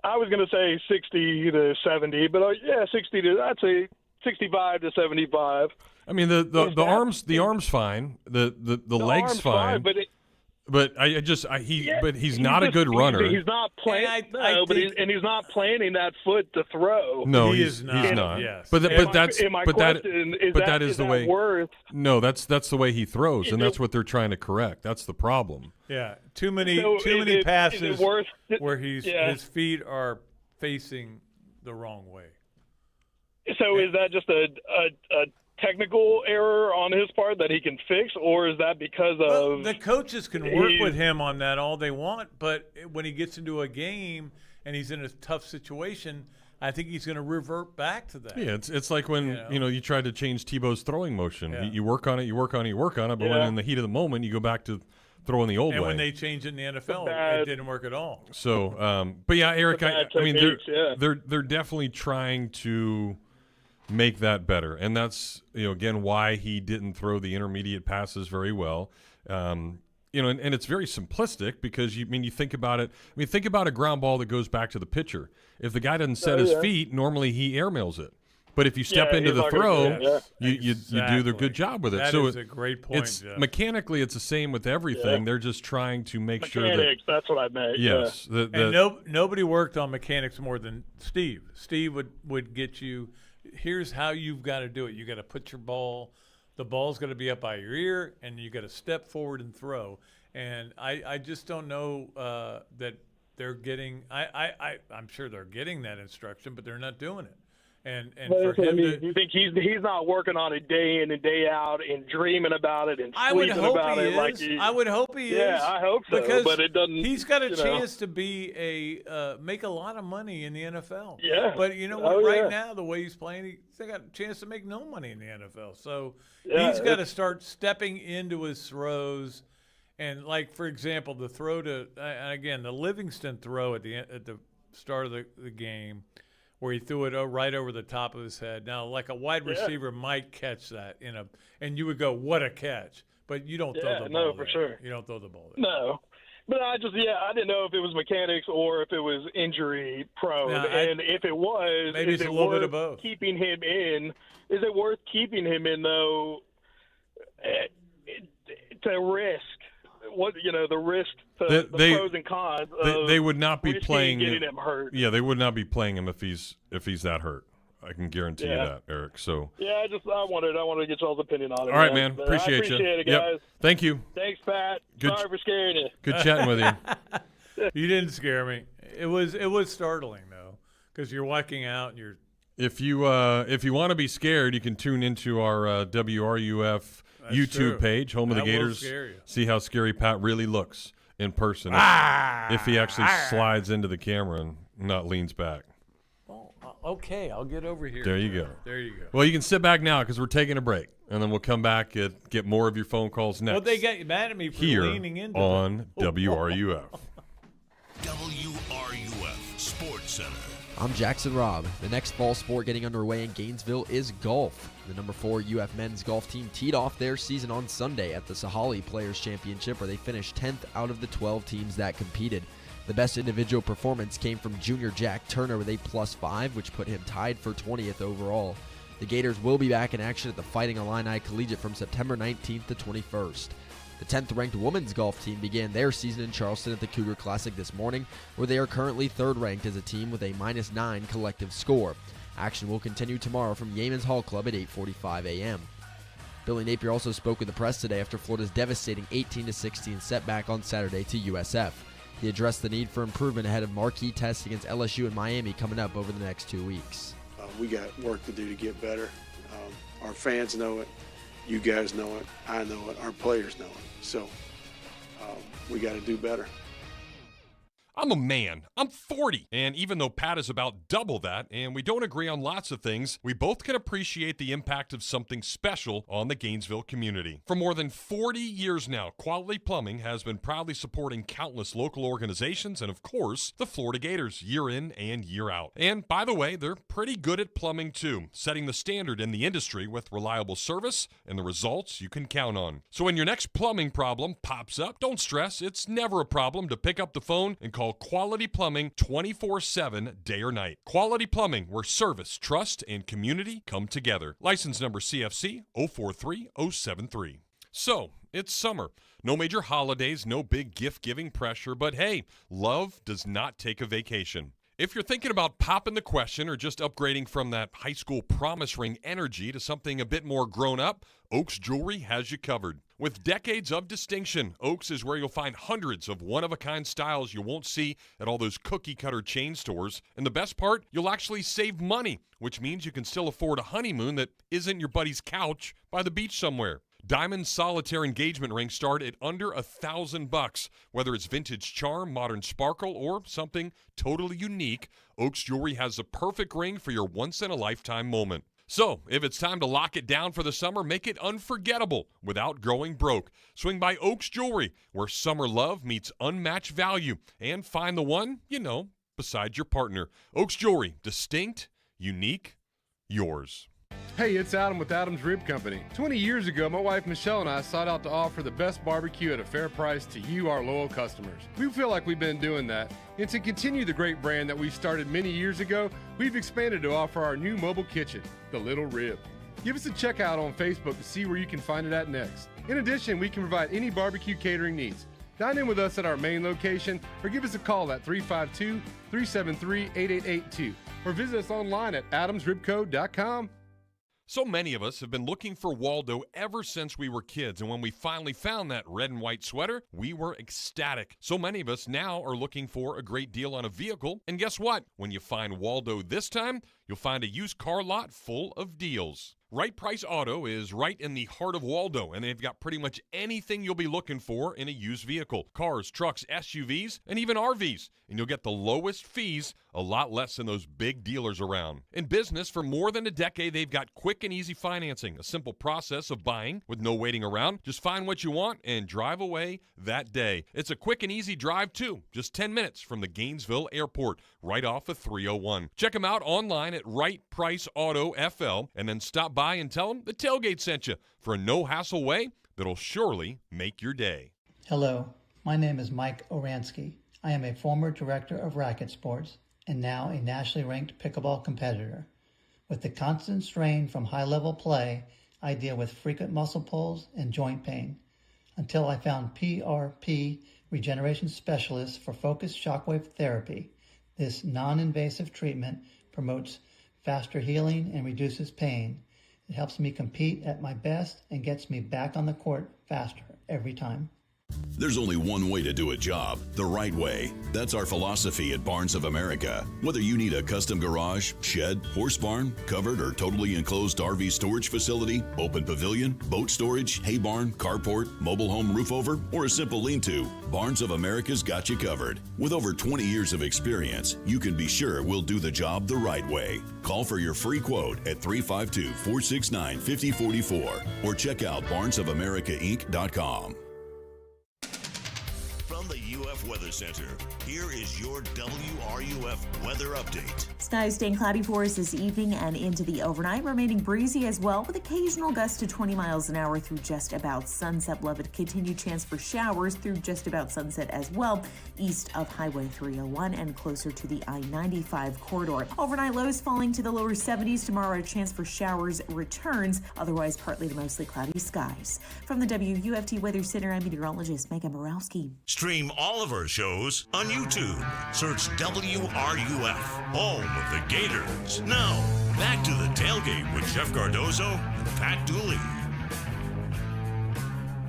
I was going to say 60 to 70, but I'd say 65 to 75. I mean, the arm's fine. The leg's fine. But he's not a good runner. He's not playing. He's not planning that foot to throw. No, he's not. Yes. But that is the way. Worth? No, that's the way he throws, and that's what they're trying to correct. That's the problem. Yeah, too many passes where his feet are facing the wrong way. So is that just a technical error on his part that he can fix, or is that because of the coaches can work with him on that all they want, but when he gets into a game and he's in a tough situation, I think he's going to revert back to that. Yeah, it's like when you tried to change Tebow's throwing motion. Yeah. You work on it, but when in the heat of the moment you go back to throwing the old way. And when they changed it in the NFL, it didn't work at all. So, but yeah, Eric, I mean, they're definitely trying to make that better, and that's again why he didn't throw the intermediate passes very well. And it's very simplistic because you think about it. I mean, think about a ground ball that goes back to the pitcher. If the guy doesn't set his feet, normally he airmails it. But if you step into the throw, you do the good job with it. That is a great point. It's mechanically, it's the same with everything. They're just trying to make sure that mechanics. That's what I meant. Yes, and nobody worked on mechanics more than Steve. Steve would get you. Here's how you've got to do it. You got to put your ball. The ball's got to be up by your ear, and you got to step forward and throw. And I just don't know that they're getting. I'm sure they're getting that instruction, but they're not doing it. And for him you think he's not working on it day in and day out and dreaming about it and sleeping about it like he. I would hope he is. Yeah, I hope so. Because but it doesn't. He's got a chance to be make a lot of money in the NFL. Yeah. But you know what? Right now, the way he's playing, he's got a chance to make no money in the NFL. So he's got to start stepping into his throws. And like for example, the throw to again the Livingston throw at the start of the game, where he threw it right over the top of his head. Now, like a wide receiver might catch that and you would go, "What a catch!" But you don't throw the ball. No, for there. sure. You don't throw the ball there. No, but I didn't know if it was mechanics or if it was injury prone, and if it was, maybe it's a little bit of both. Keeping him in, is it worth keeping him in though? To risk the risk, the pros and cons. They would not be playing getting him hurt. Yeah, they would not be playing him if he's that hurt. I can guarantee you that, Eric. So yeah, I wanted to get y'all's opinion on it. All right, man. Appreciate you. Appreciate it, guys. Yep. Thank you. Thanks, Pat. Sorry for scaring you. Good chatting with you. You didn't scare me. It was startling though, because you're walking out and you're. If you want to be scared, you can tune into our WRUF YouTube page, home of the Gators. See how scary Pat really looks in person. If he actually slides into the camera and not leans back. Well, okay, I'll get over here. There you go. There you go. Well, you can sit back now because we're taking a break, and then we'll come back and get more of your phone calls next. Well, they get mad at me for here leaning into on WRUF. WRUF Sports Center. I'm Jackson Robb. The next fall sport getting underway in Gainesville is golf. The number 4 UF men's golf team teed off their season on Sunday at the Sahali Players Championship, where they finished 10th out of the 12 teams that competed. The best individual performance came from junior Jack Turner with a +5, which put him tied for 20th overall. The Gators will be back in action at the Fighting Illini Collegiate from September 19th to 21st. The 10th-ranked women's golf team began their season in Charleston at the Cougar Classic this morning, where they are currently 3rd-ranked as a team with a -9 collective score. Action will continue tomorrow from Yeamans Hall Club at 8:45 a.m. Billy Napier also spoke with the press today after Florida's devastating 18-16 setback on Saturday to USF. He addressed the need for improvement ahead of marquee tests against LSU and Miami coming up over the next 2 weeks. We got work to do to get better. Our fans know it. You guys know it. I know it. Our players know it. So we got to do better. I'm a man. I'm 40. And even though Pat is about double that, and we don't agree on lots of things, we both can appreciate the impact of something special on the Gainesville community. For more than 40 years now, Quality Plumbing has been proudly supporting countless local organizations and, of course, the Florida Gators year in and year out. And, by the way, they're pretty good at plumbing, too, setting the standard in the industry with reliable service and the results you can count on. So when your next plumbing problem pops up, don't stress. It's never a problem to pick up the phone and call Quality Plumbing 24/7, day or night. Quality Plumbing, where service, trust, and community come together. License number CFC 043073. So, it's summer. No major holidays, no big gift-giving pressure, but hey, love does not take a vacation. If you're thinking about popping the question or just upgrading from that high school promise ring energy to something a bit more grown up, Oaks Jewelry has you covered. With decades of distinction, Oaks is where you'll find hundreds of one-of-a-kind styles you won't see at all those cookie-cutter chain stores. And the best part, you'll actually save money, which means you can still afford a honeymoon that isn't your buddy's couch by the beach somewhere. Diamond solitaire engagement rings start at under $1,000. Whether it's vintage charm, modern sparkle, or something totally unique, Oaks Jewelry has the perfect ring for your once-in-a-lifetime moment. So, if it's time to lock it down for the summer, make it unforgettable without growing broke. Swing by Oaks Jewelry, where summer love meets unmatched value, and find the one, beside your partner. Oaks Jewelry, distinct, unique, yours. Hey, it's Adam with Adam's Rib Company. 20 years ago, my wife Michelle and I sought out to offer the best barbecue at a fair price to you, our loyal customers. We feel like we've been doing that. And to continue the great brand that we started many years ago, we've expanded to offer our new mobile kitchen, the Little Rib. Give us a check out on Facebook to see where you can find it at next. In addition, we can provide any barbecue catering needs. Dine in with us at our main location or give us a call at 352-373-8882 or visit us online at adamsribco.com. So many of us have been looking for Waldo ever since we were kids, and when we finally found that red and white sweater, we were ecstatic. So many of us now are looking for a great deal on a vehicle, and guess what? When you find Waldo this time, you'll find a used car lot full of deals. Right Price Auto is right in the heart of Waldo, and they've got pretty much anything you'll be looking for in a used vehicle. Cars, trucks, SUVs, and even RVs. And you'll get the lowest fees, a lot less than those big dealers around. In business for more than a decade, they've got quick and easy financing, a simple process of buying with no waiting around. Just find what you want and drive away that day. It's a quick and easy drive, too. Just 10 minutes from the Gainesville Airport, right off of 301. Check them out online at Right Price Auto FL, and then stop by and tell them the Tailgate sent you for a no-hassle way that'll surely make your day. Hello, my name is Mike Oransky. I am a former director of racket sports and now a nationally ranked pickleball competitor. With the constant strain from high-level play, I deal with frequent muscle pulls and joint pain until I found PRP, Regeneration Specialist for Focused Shockwave Therapy. This non-invasive treatment promotes faster healing and reduces pain. It helps me compete at my best and gets me back on the court faster every time. There's only one way to do a job, the right way. That's our philosophy at Barnes of America. Whether you need a custom garage, shed, horse barn, covered or totally enclosed RV storage facility, open pavilion, boat storage, hay barn, carport, mobile home roof over, or a simple lean-to, Barnes of America's got you covered. With over 20 years of experience, you can be sure we'll do the job the right way. Call for your free quote at 352-469-5044 or check out barnesofamericainc.com. From the UF Weather Center, here is your WRUF weather update. Skies staying cloudy for us this evening and into the overnight, remaining breezy as well, with occasional gusts to 20 miles an hour through just about sunset. We'll have a continued chance for showers through just about sunset as well, east of Highway 301 and closer to the I-95 corridor. Overnight lows falling to the lower 70s. Tomorrow, a chance for showers returns, otherwise partly to mostly cloudy skies. From the WUFT Weather Center, I'm meteorologist Megan Borowski. Stream all of our shows on YouTube. Search WRUF, home of the Gators. Now, back to the tailgate with Jeff Cardozo and Pat Dooley.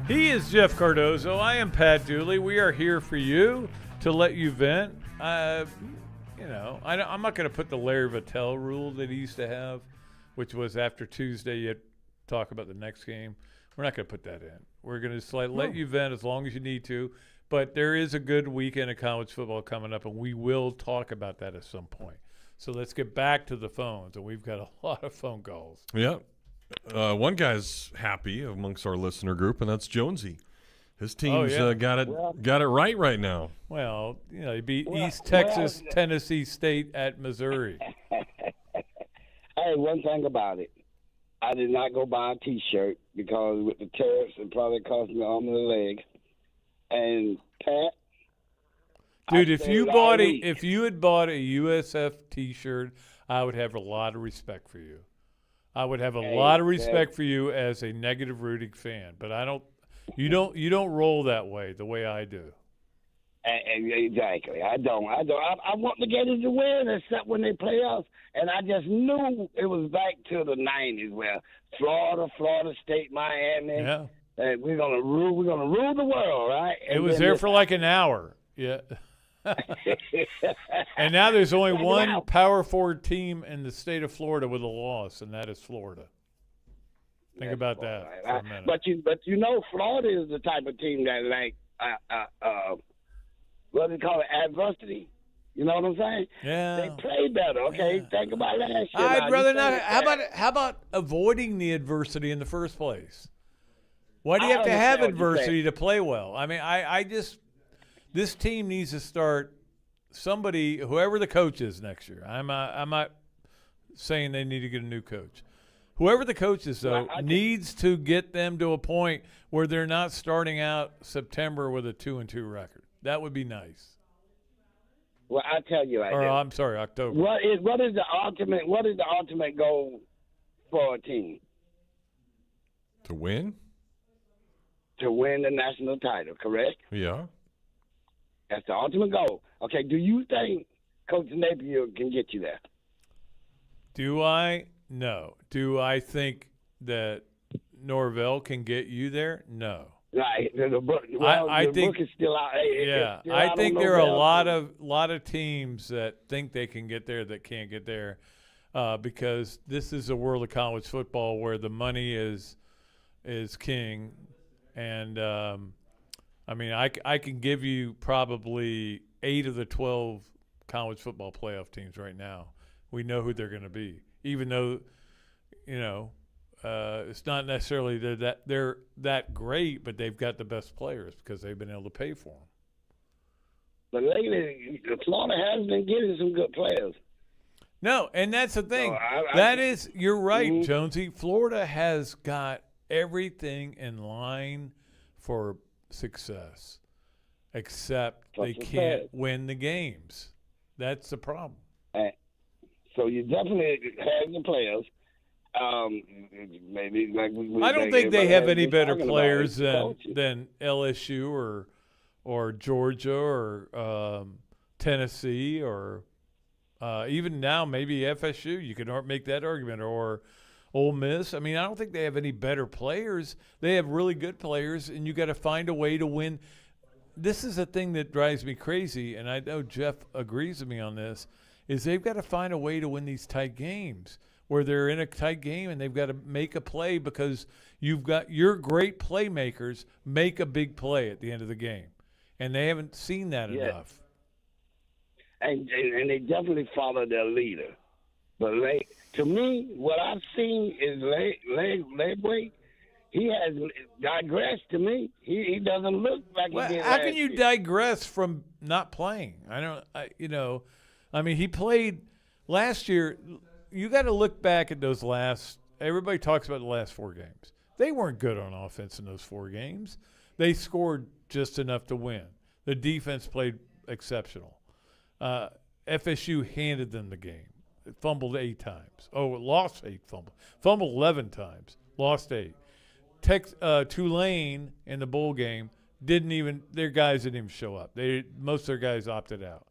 He is Jeff Cardozo. I am Pat Dooley. We are here for you to let you vent. I'm not going to put the Larry Vittel rule that he used to have, which was after Tuesday you had to talk about the next game. We're not going to put that in. We're going to let you vent as long as you need to. But there is a good weekend of college football coming up, and we will talk about that at some point. So let's get back to the phones, and we've got a lot of phone calls. Yeah. One guy's happy amongst our listener group, and that's Jonesy. His team's got it right now. Well, he beat East Texas, Tennessee State at Missouri. Hey, one thing about it. I did not go buy a T-shirt because with the tariffs, it probably cost me an arm and a leg. And Pat, dude, if you had bought a USF T-shirt, I would have a lot of respect for you. I would have a lot of respect for you as a negative rooting fan, but I don't. You don't roll that way the way I do. Exactly. I don't. I want the Gators to win, except when they play us. And I just knew it was back to the '90s, where Florida State, Miami. Yeah. We're gonna rule. We're gonna rule the world, right? It was there for like an hour. Yeah. And now there's only one Power 4 team in the state of Florida with a loss, and that is Florida. Think about that for a minute. But you know, Florida is the type of team that what do they call it? Adversity. You know what I'm saying? Yeah. They play better. Okay, think about that shit. I'd rather not. How about avoiding the adversity in the first place? Why do you have to have adversity to play well? I mean, I just this team needs to start. Somebody, whoever the coach is next year. I'm not saying they need to get a new coach. Whoever the coach is, though, needs to get them to a point where they're not starting out September with a 2-2 record. That would be nice. Well, I tell you, I'm sorry, October. What is the ultimate goal for a team? To win? To win the national title, correct? Yeah. That's the ultimate goal. Okay, do you think Coach Napier can get you there? Do I? No. Do I think that Norvell can get you there? No. Right. The book is still out. Yeah, I think there are a lot of teams that think they can get there that can't get there because this is a world of college football where the money is king, and I mean I can give you probably 8 of the 12 college football playoff teams right now. We know who they're going to be, even though it's not necessarily they're that great, but they've got the best players because they've been able to pay for them. But lately, Florida has been getting some good players. No, and that's the thing. You're right, Jonesy. Florida has got everything in line for success, except they can't win the games. That's the problem. So you definitely have the players. Maybe I don't think they have any better players than LSU or Georgia or Tennessee or even now maybe FSU. You can make that argument, or Ole Miss. I mean, I don't think they have any better players. They have really good players, and you got to find a way to win. This is a thing that drives me crazy, and I know Jeff agrees with me on this, is they've got to find a way to win these tight games where they're in a tight game and they've got to make a play because you've got your great playmakers make a big play at the end of the game. And they haven't seen that enough. And they definitely follow their leader. But to me, what I've seen is Legway. He has digressed to me. He doesn't look like he did. How can you digress from not playing? I mean, he played last year. You got to look back at those everybody talks about the last 4 games. They weren't good on offense in those 4 games. They scored just enough to win. The defense played exceptional. FSU handed them the game. It fumbled 8 times. Lost 8 fumbles. Fumbled 11 times. Lost 8. Tulane in the bowl game their guys didn't even show up. Most of their guys opted out.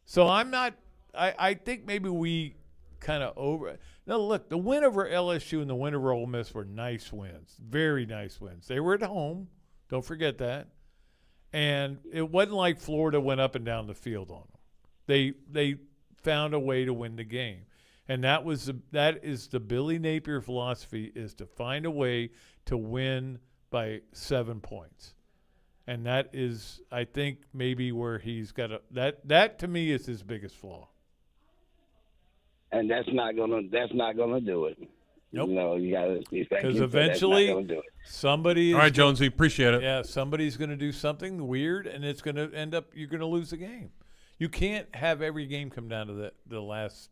So I think maybe we kind of over. Now, look, the win over LSU and the win over Ole Miss were nice wins, very nice wins. They were at home. Don't forget that. And it wasn't like Florida went up and down the field on them. They found a way to win the game. And that is the Billy Napier philosophy, is to find a way to win by 7 points. And that is, I think, maybe where he's got that to me is his biggest flaw. And that's not gonna do it. Nope. You gotta, because eventually somebody. All right, Jonesy, appreciate it. Yeah, somebody's going to do something weird, and it's going to end up you're going to lose the game. You can't have every game come down to the last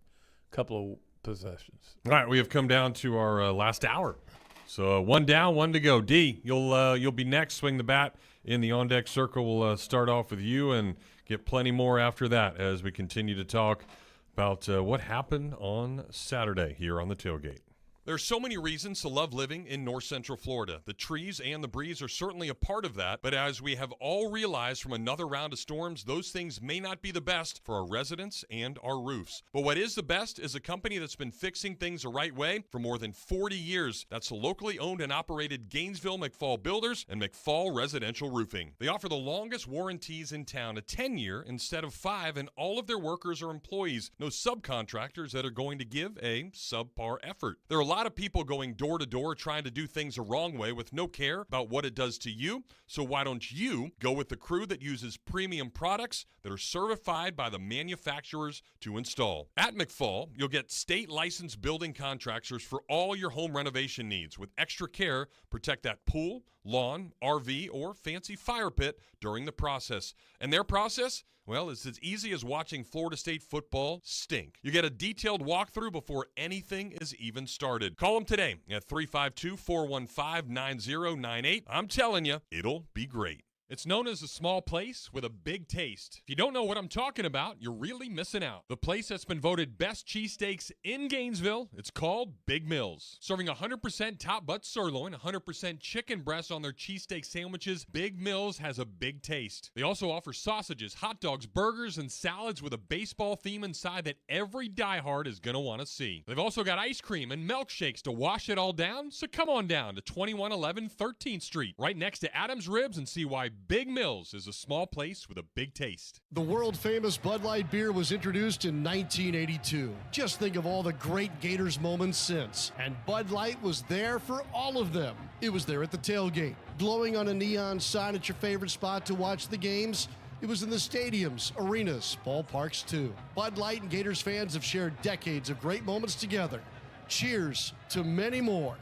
couple of possessions. All right, we have come down to our last hour. So 1 down, 1 to go. D, you'll be next. Swing the bat in the on deck circle. We'll start off with you and get plenty more after that as we continue to talk about what happened on Saturday here on the Tailgate. There's so many reasons to love living in North Central Florida. The trees and the breeze are certainly a part of that, but as we have all realized from another round of storms, those things may not be the best for our residents and our roofs. But what is the best is a company that's been fixing things the right way for more than 40 years. That's the locally owned and operated Gainesville McFall Builders and McFall Residential Roofing. They offer the longest warranties in town, a 10-year instead of 5, and all of their workers are employees, no subcontractors that are going to give a subpar effort. There are a lot of people going door to door trying to do things the wrong way with no care about what it does to you. So why don't you go with the crew that uses premium products that are certified by the manufacturers to install? At McFall, you'll get state licensed building contractors for all your home renovation needs. With extra care, protect that pool, lawn, RV, or fancy fire pit during the process. And their process? Well, it's as easy as watching Florida State football stink. You get a detailed walkthrough before anything is even started. Call them today at 352-415-9098. I'm telling you, it'll be great. It's known as a small place with a big taste. If you don't know what I'm talking about, you're really missing out. The place that's been voted best cheesesteaks in Gainesville, it's called Big Mills. Serving 100% top butt sirloin, 100% chicken breast on their cheesesteak sandwiches, Big Mills has a big taste. They also offer sausages, hot dogs, burgers, and salads with a baseball theme inside that every diehard is going to want to see. They've also got ice cream and milkshakes to wash it all down, so come on down to 2111 13th Street, right next to Adam's Ribs, and see why Big Mills is a small place with a big taste. The world-famous Bud Light beer was introduced in 1982. Just think of all the great Gators moments since. And Bud Light was there for all of them. It was there at the tailgate, glowing on a neon sign at your favorite spot to watch the games. It was in the stadiums, arenas, ballparks too. Bud Light and Gators fans have shared decades of great moments together. Cheers to many more.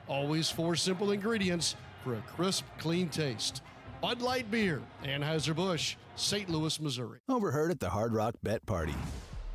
Always 4 simple ingredients for a crisp, clean taste. Bud Light Beer, Anheuser-Busch, St. Louis, Missouri. Overheard at the Hard Rock Bet Party.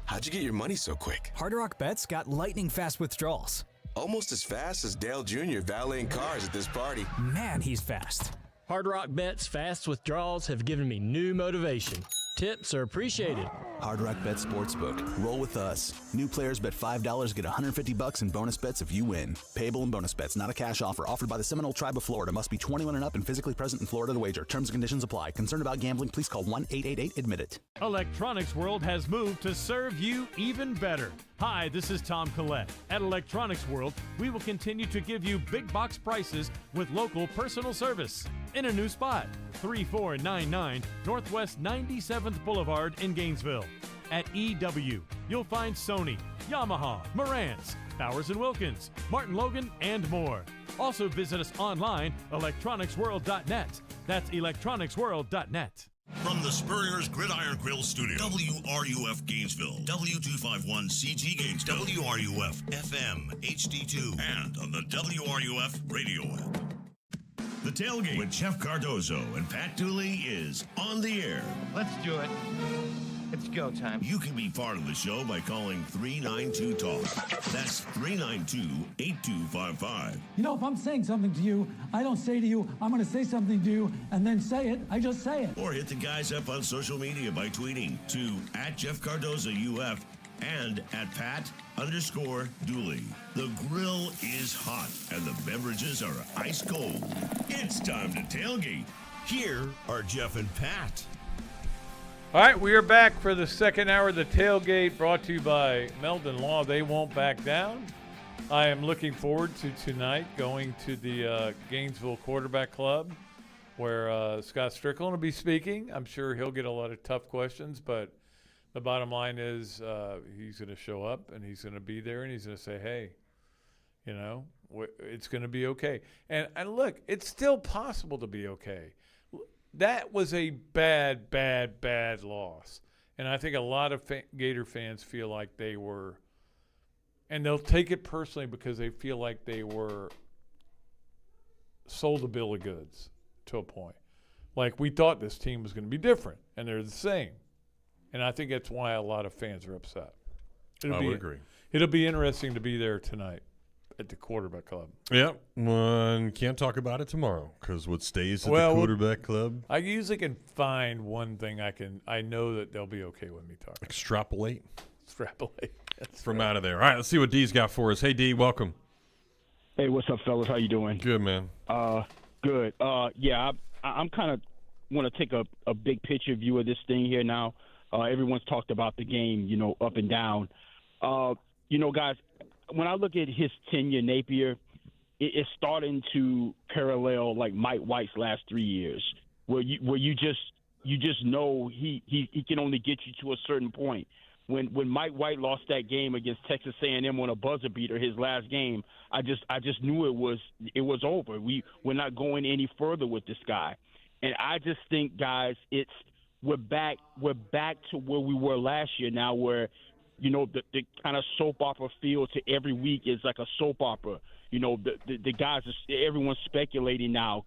How'd you get your money so quick? Hard Rock Bet's got lightning fast withdrawals. Almost as fast as Dale Jr. valeting cars at this party. Man, he's fast. Hard Rock Bet's fast withdrawals have given me new motivation. Tips are appreciated. Hard Rock Bet Sportsbook. Roll with us. New players bet $5, get $150 in bonus bets if you win. Payable in bonus bets, not a cash offer. Offered by the Seminole Tribe of Florida. Must be 21 and up and physically present in Florida to wager. Terms and conditions apply. Concerned about gambling? Please call 1-888-ADMIT-IT. Electronics World has moved to serve you even better. Hi, this is Tom Collette. At Electronics World, we will continue to give you big box prices with local personal service. In a new spot, 3499 Northwest 97th Boulevard in Gainesville. At EW, you'll find Sony, Yamaha, Marantz, Powers & Wilkins, Martin Logan, and more. Also visit us online, electronicsworld.net. That's electronicsworld.net. From the Spurrier's Gridiron Grill Studio, WRUF Gainesville, W251CG Gainesville, WRUF FM, HD2, and on the WRUF radio app. The Tailgate with Jeff Cardozo and Pat Dooley is on the air. Let's do it. It's go time. You can be part of the show by calling 392-TALK. That's 392-8255. You know, if I'm saying something to you, I don't say to you, I'm going to say something to you, and then say it. I just say it. Or hit the guys up on social media by tweeting to @JeffCardozaUF and @Pat_Dooley. The grill is hot and the beverages are ice cold. It's time to tailgate. Here are Jeff and Pat. All right, we are back for the second hour of the Tailgate, brought to you by Meldon Law. They won't back down. I am looking forward to tonight going to the Gainesville Quarterback Club, where Scott Strickland will be speaking. I'm sure he'll get a lot of tough questions, but the bottom line is he's going to show up, and he's going to be there, and he's going to say, hey, you know, it's going to be okay. And look, it's still possible to be okay. That was a bad loss. And I think a lot of Gator fans feel like they were, and they'll take it personally because they feel like they were sold a bill of goods to a point. Like, we thought this team was going to be different, and they're the same. And I think that's why a lot of fans are upset. I would agree. It'll be interesting to be there tonight at the Quarterback Club. Yep. Can't talk about it tomorrow because what stays at the Quarterback Club. I usually can find one thing I know that they'll be okay with me talking. Extrapolate. That's from out of there. All right, let's see what D's got for us. Hey, D, welcome. Hey, what's up, fellas? How you doing? Good, man. Good. Yeah, I'm kind of want to take a big picture view of this thing here now. Everyone's talked about the game, up and down. Guys, when I look at his tenure, Napier, it's starting to parallel like Mike White's last 3 years, where you just know he can only get you to a certain point. When Mike White lost that game against Texas A&M on a buzzer beater, his last game, I just knew it was over. We're not going any further with this guy, and I just think, guys, we're back to where we were last year now, where the kind of soap opera feel to every week is like a soap opera. The guys, everyone's speculating now.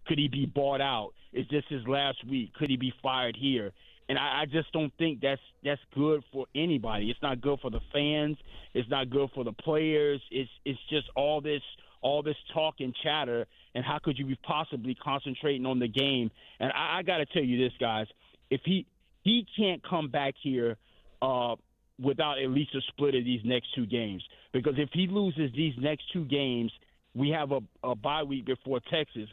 Could he be bought out? Is this his last week? Could he be fired here? And I just don't think that's good for anybody. It's not good for the fans. It's not good for the players. It's just all this talk and chatter. And how could you be possibly concentrating on the game? And I got to tell you this, guys. If he can't come back here without at least a split of these next two games, because if he loses these next two games, we have a bye week before Texas.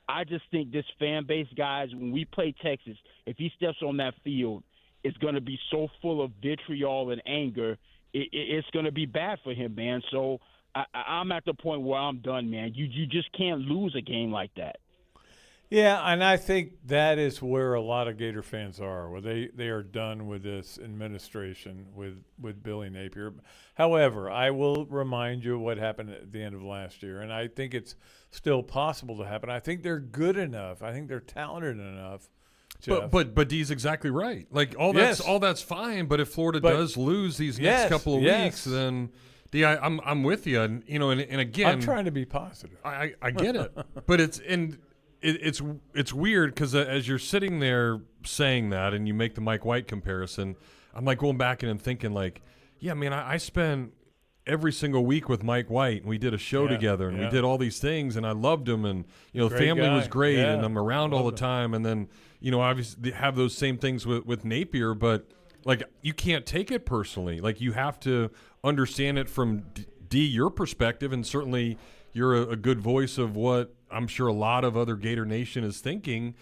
I just think this fan base, guys, when we play Texas, if he steps on that field, it's going to be so full of vitriol and anger. It's going to be bad for him, man. So I'm at the point where I'm done, man. You just can't lose a game like that. Yeah, and I think that is where a lot of Gator fans are, where they are done with this administration with Billy Napier. However, I will remind you of what happened at the end of last year, and I think it's still possible to happen. I think they're good enough. I think they're talented enough. Jeff. But D's exactly right. Like all that's fine. But if Florida does lose these next couple of weeks, then D, I'm with you. And and again, I'm trying to be positive. I get it, but it's weird because as you're sitting there saying that and you make the Mike White comparison, I'm like going back and thinking like, yeah, man, I spent every single week with Mike White, and we did a show together, and we did all these things, and I loved him, and the family was great, and I'm around all the time, and then obviously have those same things with Napier, but like you can't take it personally. Like you have to understand it from D your perspective, and certainly you're a good voice of what I'm sure a lot of other Gator Nation is thinking,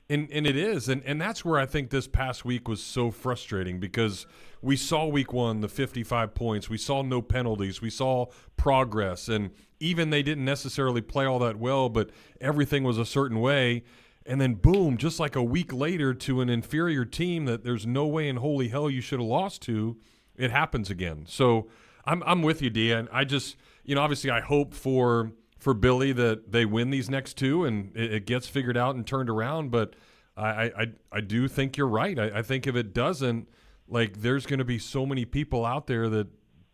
and it is. And that's where I think this past week was so frustrating, because we saw week one, the 55 points. We saw no penalties. We saw progress. And even they didn't necessarily play all that well, but everything was a certain way. And then, boom, just like a week later to an inferior team that there's no way in holy hell you should have lost to, it happens again. So I'm with you, D. And I just, obviously I hope for Billy that they win these next two and it gets figured out and turned around. But I do think you're right. I think if it doesn't, like, there's going to be so many people out there that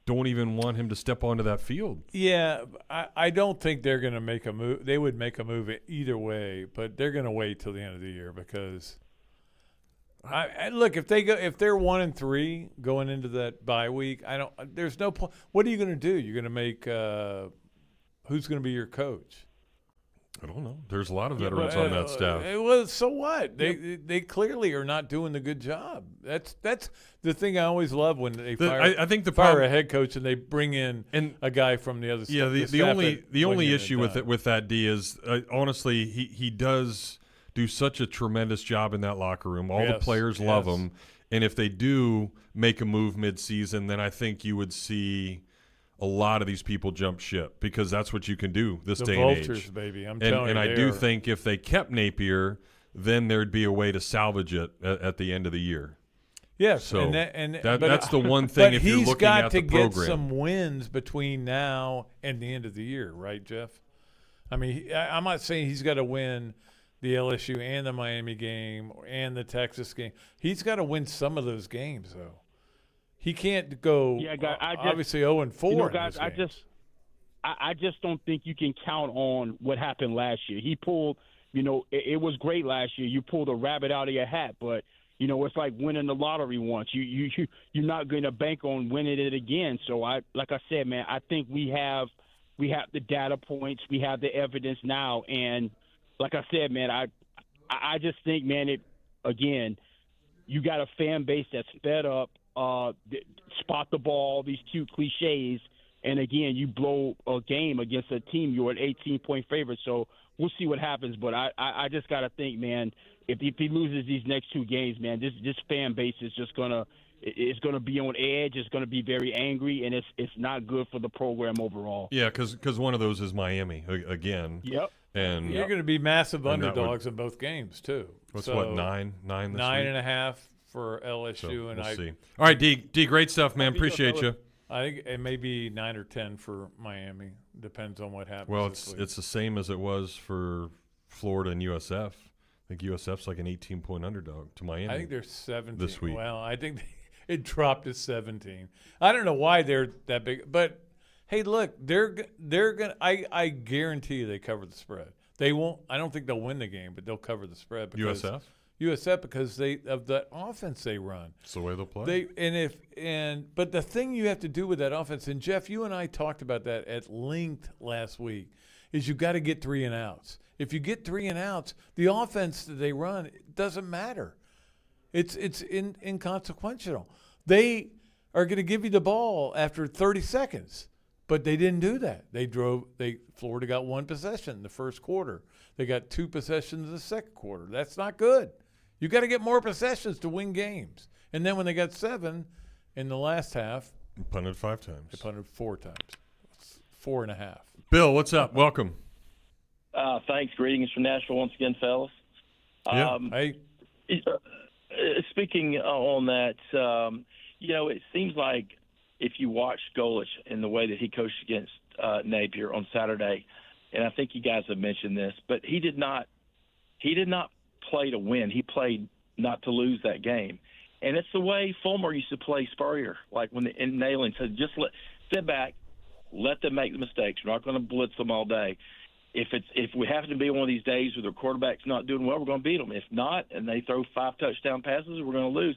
don't even want him to step onto that field. Yeah, I don't think they're going to make a move. They would make a move either way, but they're going to wait till the end of the year, because look, if they're 1-3 going into that bye week, there's no point. What are you going to do? You're going to make who's going to be your coach? I don't know. There's a lot of veterans on that staff. Well, so what? They clearly are not doing the good job. That's the thing I always love when they fire a head coach and they bring in a guy from the other. Yeah, the only issue with that, D, is honestly he does do such a tremendous job in that locker room. All the players love him, and if they do make a move midseason, then I think you would see a lot of these people jump ship, because that's what you can do this day and age. Vultures, baby. I'm telling you. And I do think if they kept Napier, then there'd be a way to salvage it at the end of the year. Yes, so but that's the one thing if you're looking at the program. But he's got to get some wins between now and the end of the year, right, Jeff? I mean, I'm not saying he's got to win the LSU and the Miami game and the Texas game. He's got to win some of those games, though. He can't go obviously 0-4. Guys, I just don't think you can count on what happened last year. He pulled, it was great last year. You pulled a rabbit out of your hat, but it's like winning the lottery once. You're not going to bank on winning it again. So like I said, man, I think we have the data points, we have the evidence now, and like I said, man, I just think, man, you got a fan base that's fed up. Spot the ball, these cute cliches, And again, you blow a game against a team, you're an 18-point favorite. So we'll see what happens. But I just got to think, man, if he loses these next 2 games, man, this fan base is just it's gonna be on edge. It's gonna be very angry, and it's not good for the program overall. Yeah, because one of those is Miami again. Yep. And you're going to be massive underdogs in both games too. What's what, 9 this 9.5 for LSU, so and we'll see. All right, D, great stuff, man. Appreciate you. I think it may be 9 or 10 for Miami. Depends on what happens. Well, it's the same as it was for Florida and USF. I think USF's like an 18-point underdog to Miami. I think they're 17 this week. Well, I think it dropped to 17. I don't know why they're that big, but hey, look, they're gonna. I guarantee you they cover the spread. They won't. I don't think they'll win the game, but they'll cover the spread. Because USF because of the offense they run. It's the way they'll play. But the thing you have to do with that offense, and Jeff, you and I talked about that at length last week, is you got to get 3 and outs. If you get 3 and outs, the offense that they run doesn't matter. It's inconsequential. They are going to give you the ball after 30 seconds, but they didn't do that. Florida got 1 possession in the first quarter. They got 2 possessions in the second quarter. That's not good. You got to get more possessions to win games. And then when they got 7 in the last half, they punted 5 times. They punted 4 times. 4.5. Bill, what's up? Welcome. Thanks. Greetings from Nashville once again, fellas. Yeah. Speaking on that, it seems like if you watch Golich and the way that he coached against Napier on Saturday, and I think you guys have mentioned this, but he did not play to win. He played not to lose that game. And it's the way Fulmer used to play Spurrier, like in Neyland said, just sit back, let them make the mistakes. We're not going to blitz them all day. If we happen to be one of these days where their quarterback's not doing well, we're going to beat them. If not, and they throw 5 touchdown passes, we're going to lose.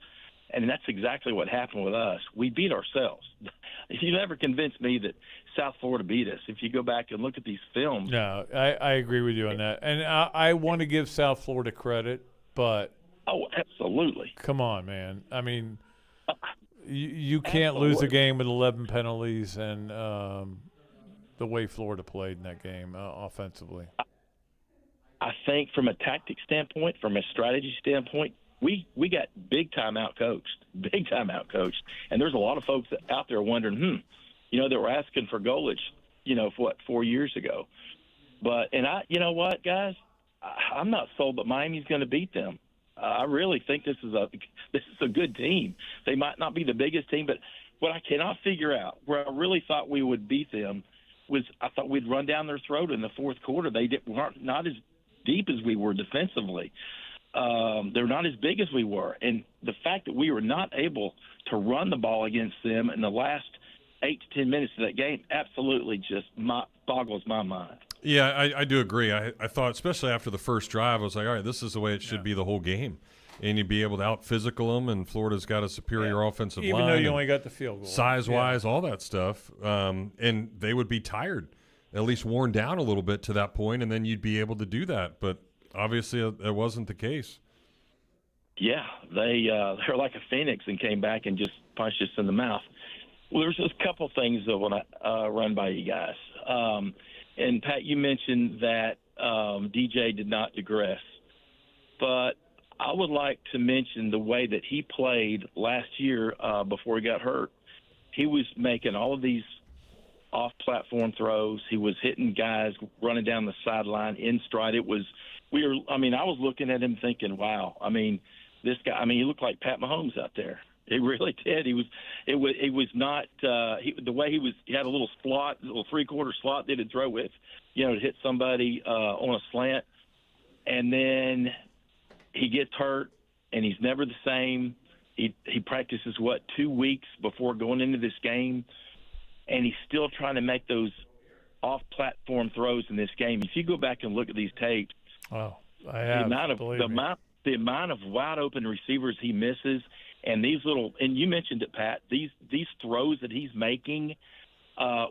And that's exactly what happened with us. We beat ourselves. You never convinced me that South Florida beat us. If you go back and look at these films. No, I agree with you on that. And I want to give South Florida credit, but. Oh, absolutely. Come on, man. I mean, you can't lose a game with 11 penalties and the way Florida played in that game offensively. I think from a tactic standpoint, from a strategy standpoint, we got big time out coached. And there's a lot of folks out there wondering, that were asking for Golich, 4 years ago. You know what, guys, I'm not sold that Miami's going to beat them. I really think this is a good team. They might not be the biggest team, but what I cannot figure out, where I really thought we would beat them, was I thought we'd run down their throat in the fourth quarter. They weren't not as deep as we were defensively. They're not as big as we were. And the fact that we were not able to run the ball against them in the last 8 to 10 minutes of that game absolutely just boggles my mind. Yeah, I do agree. I thought, especially after the first drive, I was like, all right, this is the way it should be the whole game. And you'd be able to out-physical them, and Florida's got a superior offensive line. Even though you only got the field goal. Size-wise, all that stuff. And they would be tired, at least worn down a little bit to that point, and then you'd be able to do that. But obviously it wasn't the case. Yeah, they're like a phoenix and came back and just punched us in the mouth. Well, there's just a couple things I want to run by you guys. And, Pat, you mentioned that DJ did not digress. But I would like to mention the way that he played last year before he got hurt. He was making all of these off-platform throws. He was hitting guys running down the sideline in stride. I was looking at him thinking, wow. I mean, this guy. He looked like Pat Mahomes out there. He really did. It was not the way he was. He had a little slot, a little 3/4 slot that he'd throw with, to hit somebody on a slant, and then he gets hurt, and he's never the same. He practices 2 weeks before going into this game, and he's still trying to make those off-platform throws in this game. If you go back and look at these tapes, the amount of wide open receivers he misses. And these and you mentioned it, Pat, these throws that he's making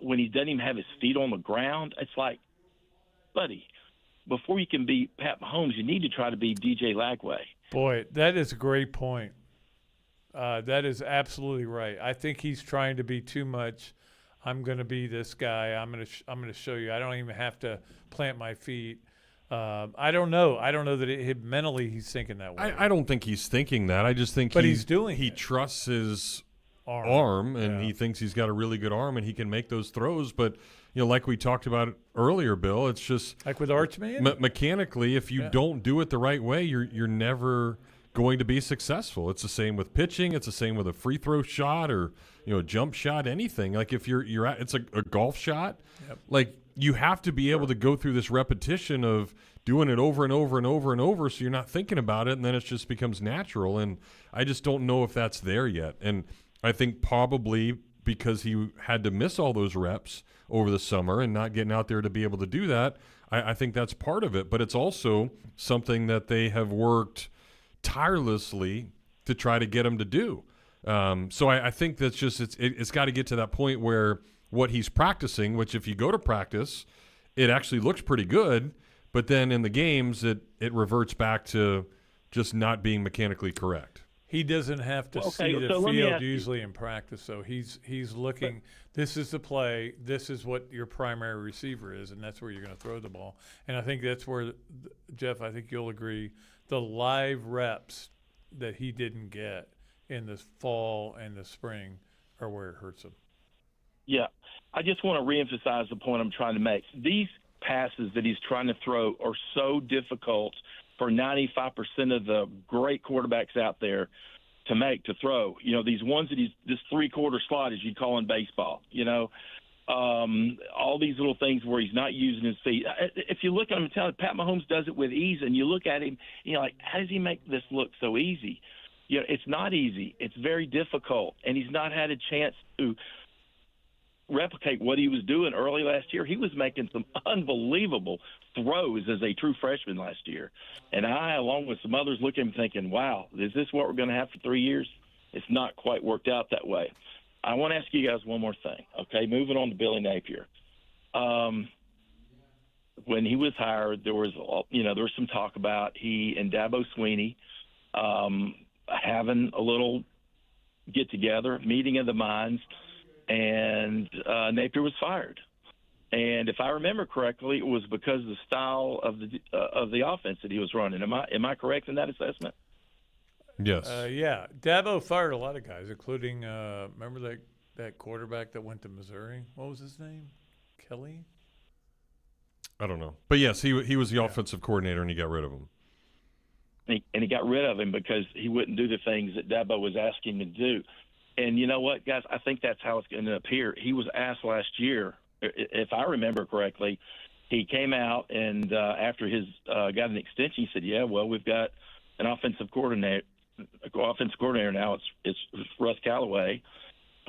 when he doesn't even have his feet on the ground, it's like, buddy, before you can be Pat Mahomes, you need to try to be DJ Lagway. Boy, that is a great point. That is absolutely right. I think he's trying to be too much I'm going to be this guy. I'm going to show you. I don't even have to plant my feet. I don't know. I don't know that mentally he's thinking that way. I don't think he's thinking that. I just think he's doing he it. trusts his arm and he thinks he's got a really good arm and he can make those throws. But, like we talked about earlier, Bill, it's just like with Archman. Mechanically, if you don't do it the right way, you're never going to be successful. It's the same with pitching. It's the same with a free throw shot or a jump shot. Anything like if you're at it's a golf shot. Yep. Like you have to be able to go through this repetition of doing it over and over and over and over, so you're not thinking about it, and then it just becomes natural. And I just don't know if that's there yet. And I think probably because he had to miss all those reps over the summer and not getting out there to be able to do that, I think that's part of it. But it's also something that they have worked tirelessly to try to get him to do. So I think that's just it's got to get to that point where what he's practicing, which if you go to practice, it actually looks pretty good, but then in the games it reverts back to just not being mechanically correct. He doesn't have to see the field usually in practice, so he's looking. This is the play. This is what your primary receiver is, and that's where you're going to throw the ball. And I think that's where, Jeff, I think you'll agree, the live reps that he didn't get in the fall and the spring are where it hurts him. Yeah, I just want to reemphasize the point I'm trying to make. These passes that he's trying to throw are so difficult for 95% of the great quarterbacks out there to throw. These ones that this three-quarter slot, as you call in baseball, all these little things where he's not using his feet. If you look at him and tell him, Pat Mahomes does it with ease, and you look at him, like, how does he make this look so easy? It's not easy. It's very difficult, and he's not had a chance to replicate what he was doing early last year. He was making some unbelievable throws as a true freshman last year. And I, along with some others, look at him thinking, wow, is this what we're going to have for 3 years? It's not quite worked out that way. I want to ask you guys one more thing, okay? Moving on to Billy Napier. When he was hired, there was some talk about he and Dabo Swinney having a little get-together, meeting of the minds, and Napier was fired. And if I remember correctly, it was because of the style of the offense that he was running. Am I correct in that assessment? Yes. Yeah. Dabo fired a lot of guys, including remember that quarterback that went to Missouri? What was his name? Kelly? I don't know. But yes, he was the offensive coordinator, and he got rid of him. And he got rid of him because he wouldn't do the things that Dabo was asking him to do. And you know what, guys? I think that's how it's going to appear. He was asked last year, if I remember correctly, he came out and after his got an extension, he said, "Yeah, well, we've got an offensive coordinator now. It's Russ Callaway.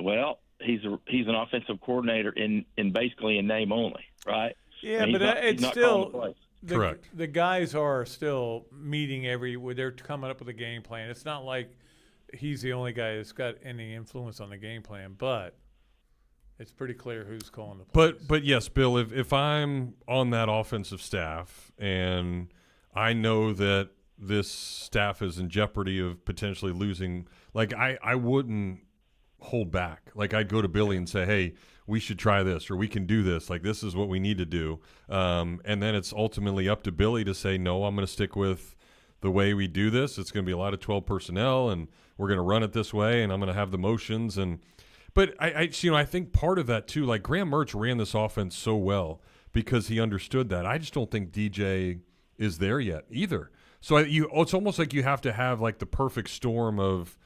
Well, he's an offensive coordinator in basically in name only, right? Yeah, but it's still correct. The guys are still meeting they're coming up with a game plan. It's not like he's the only guy that's got any influence on the game plan, but it's pretty clear who's calling the plays. But yes, Bill, if I'm on that offensive staff and I know that this staff is in jeopardy of potentially losing, like I wouldn't hold back. Like I'd go to Billy and say, hey, we should try this or we can do this. Like this is what we need to do. And then it's ultimately up to Billy to say, no, I'm going to stick with the way we do this. It's going to be a lot of 12 personnel and we're going to run it this way and I'm going to have the motions. But I think part of that too, like Graham Mertz ran this offense so well because he understood that. I just don't think DJ is there yet either. So it's almost like you have to have like the perfect storm of,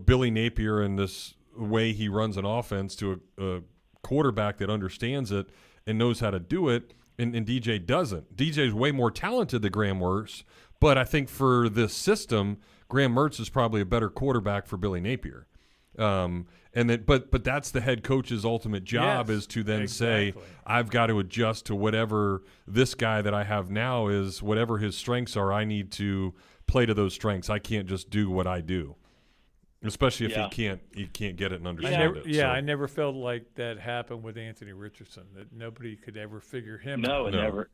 Billy Napier and this way he runs an offense to a quarterback that understands it and knows how to do it. And DJ doesn't. DJ is way more talented than Graham Mertz, but I think for this system, Graham Mertz is probably a better quarterback for Billy Napier. But that's the head coach's ultimate job is to then say, I've got to adjust to whatever this guy that I have now is, whatever his strengths are, I need to play to those strengths. I can't just do what I do, especially if he can't get it and understand it. Yeah, I never felt like that happened with Anthony Richardson, that nobody could ever figure him out. No, never.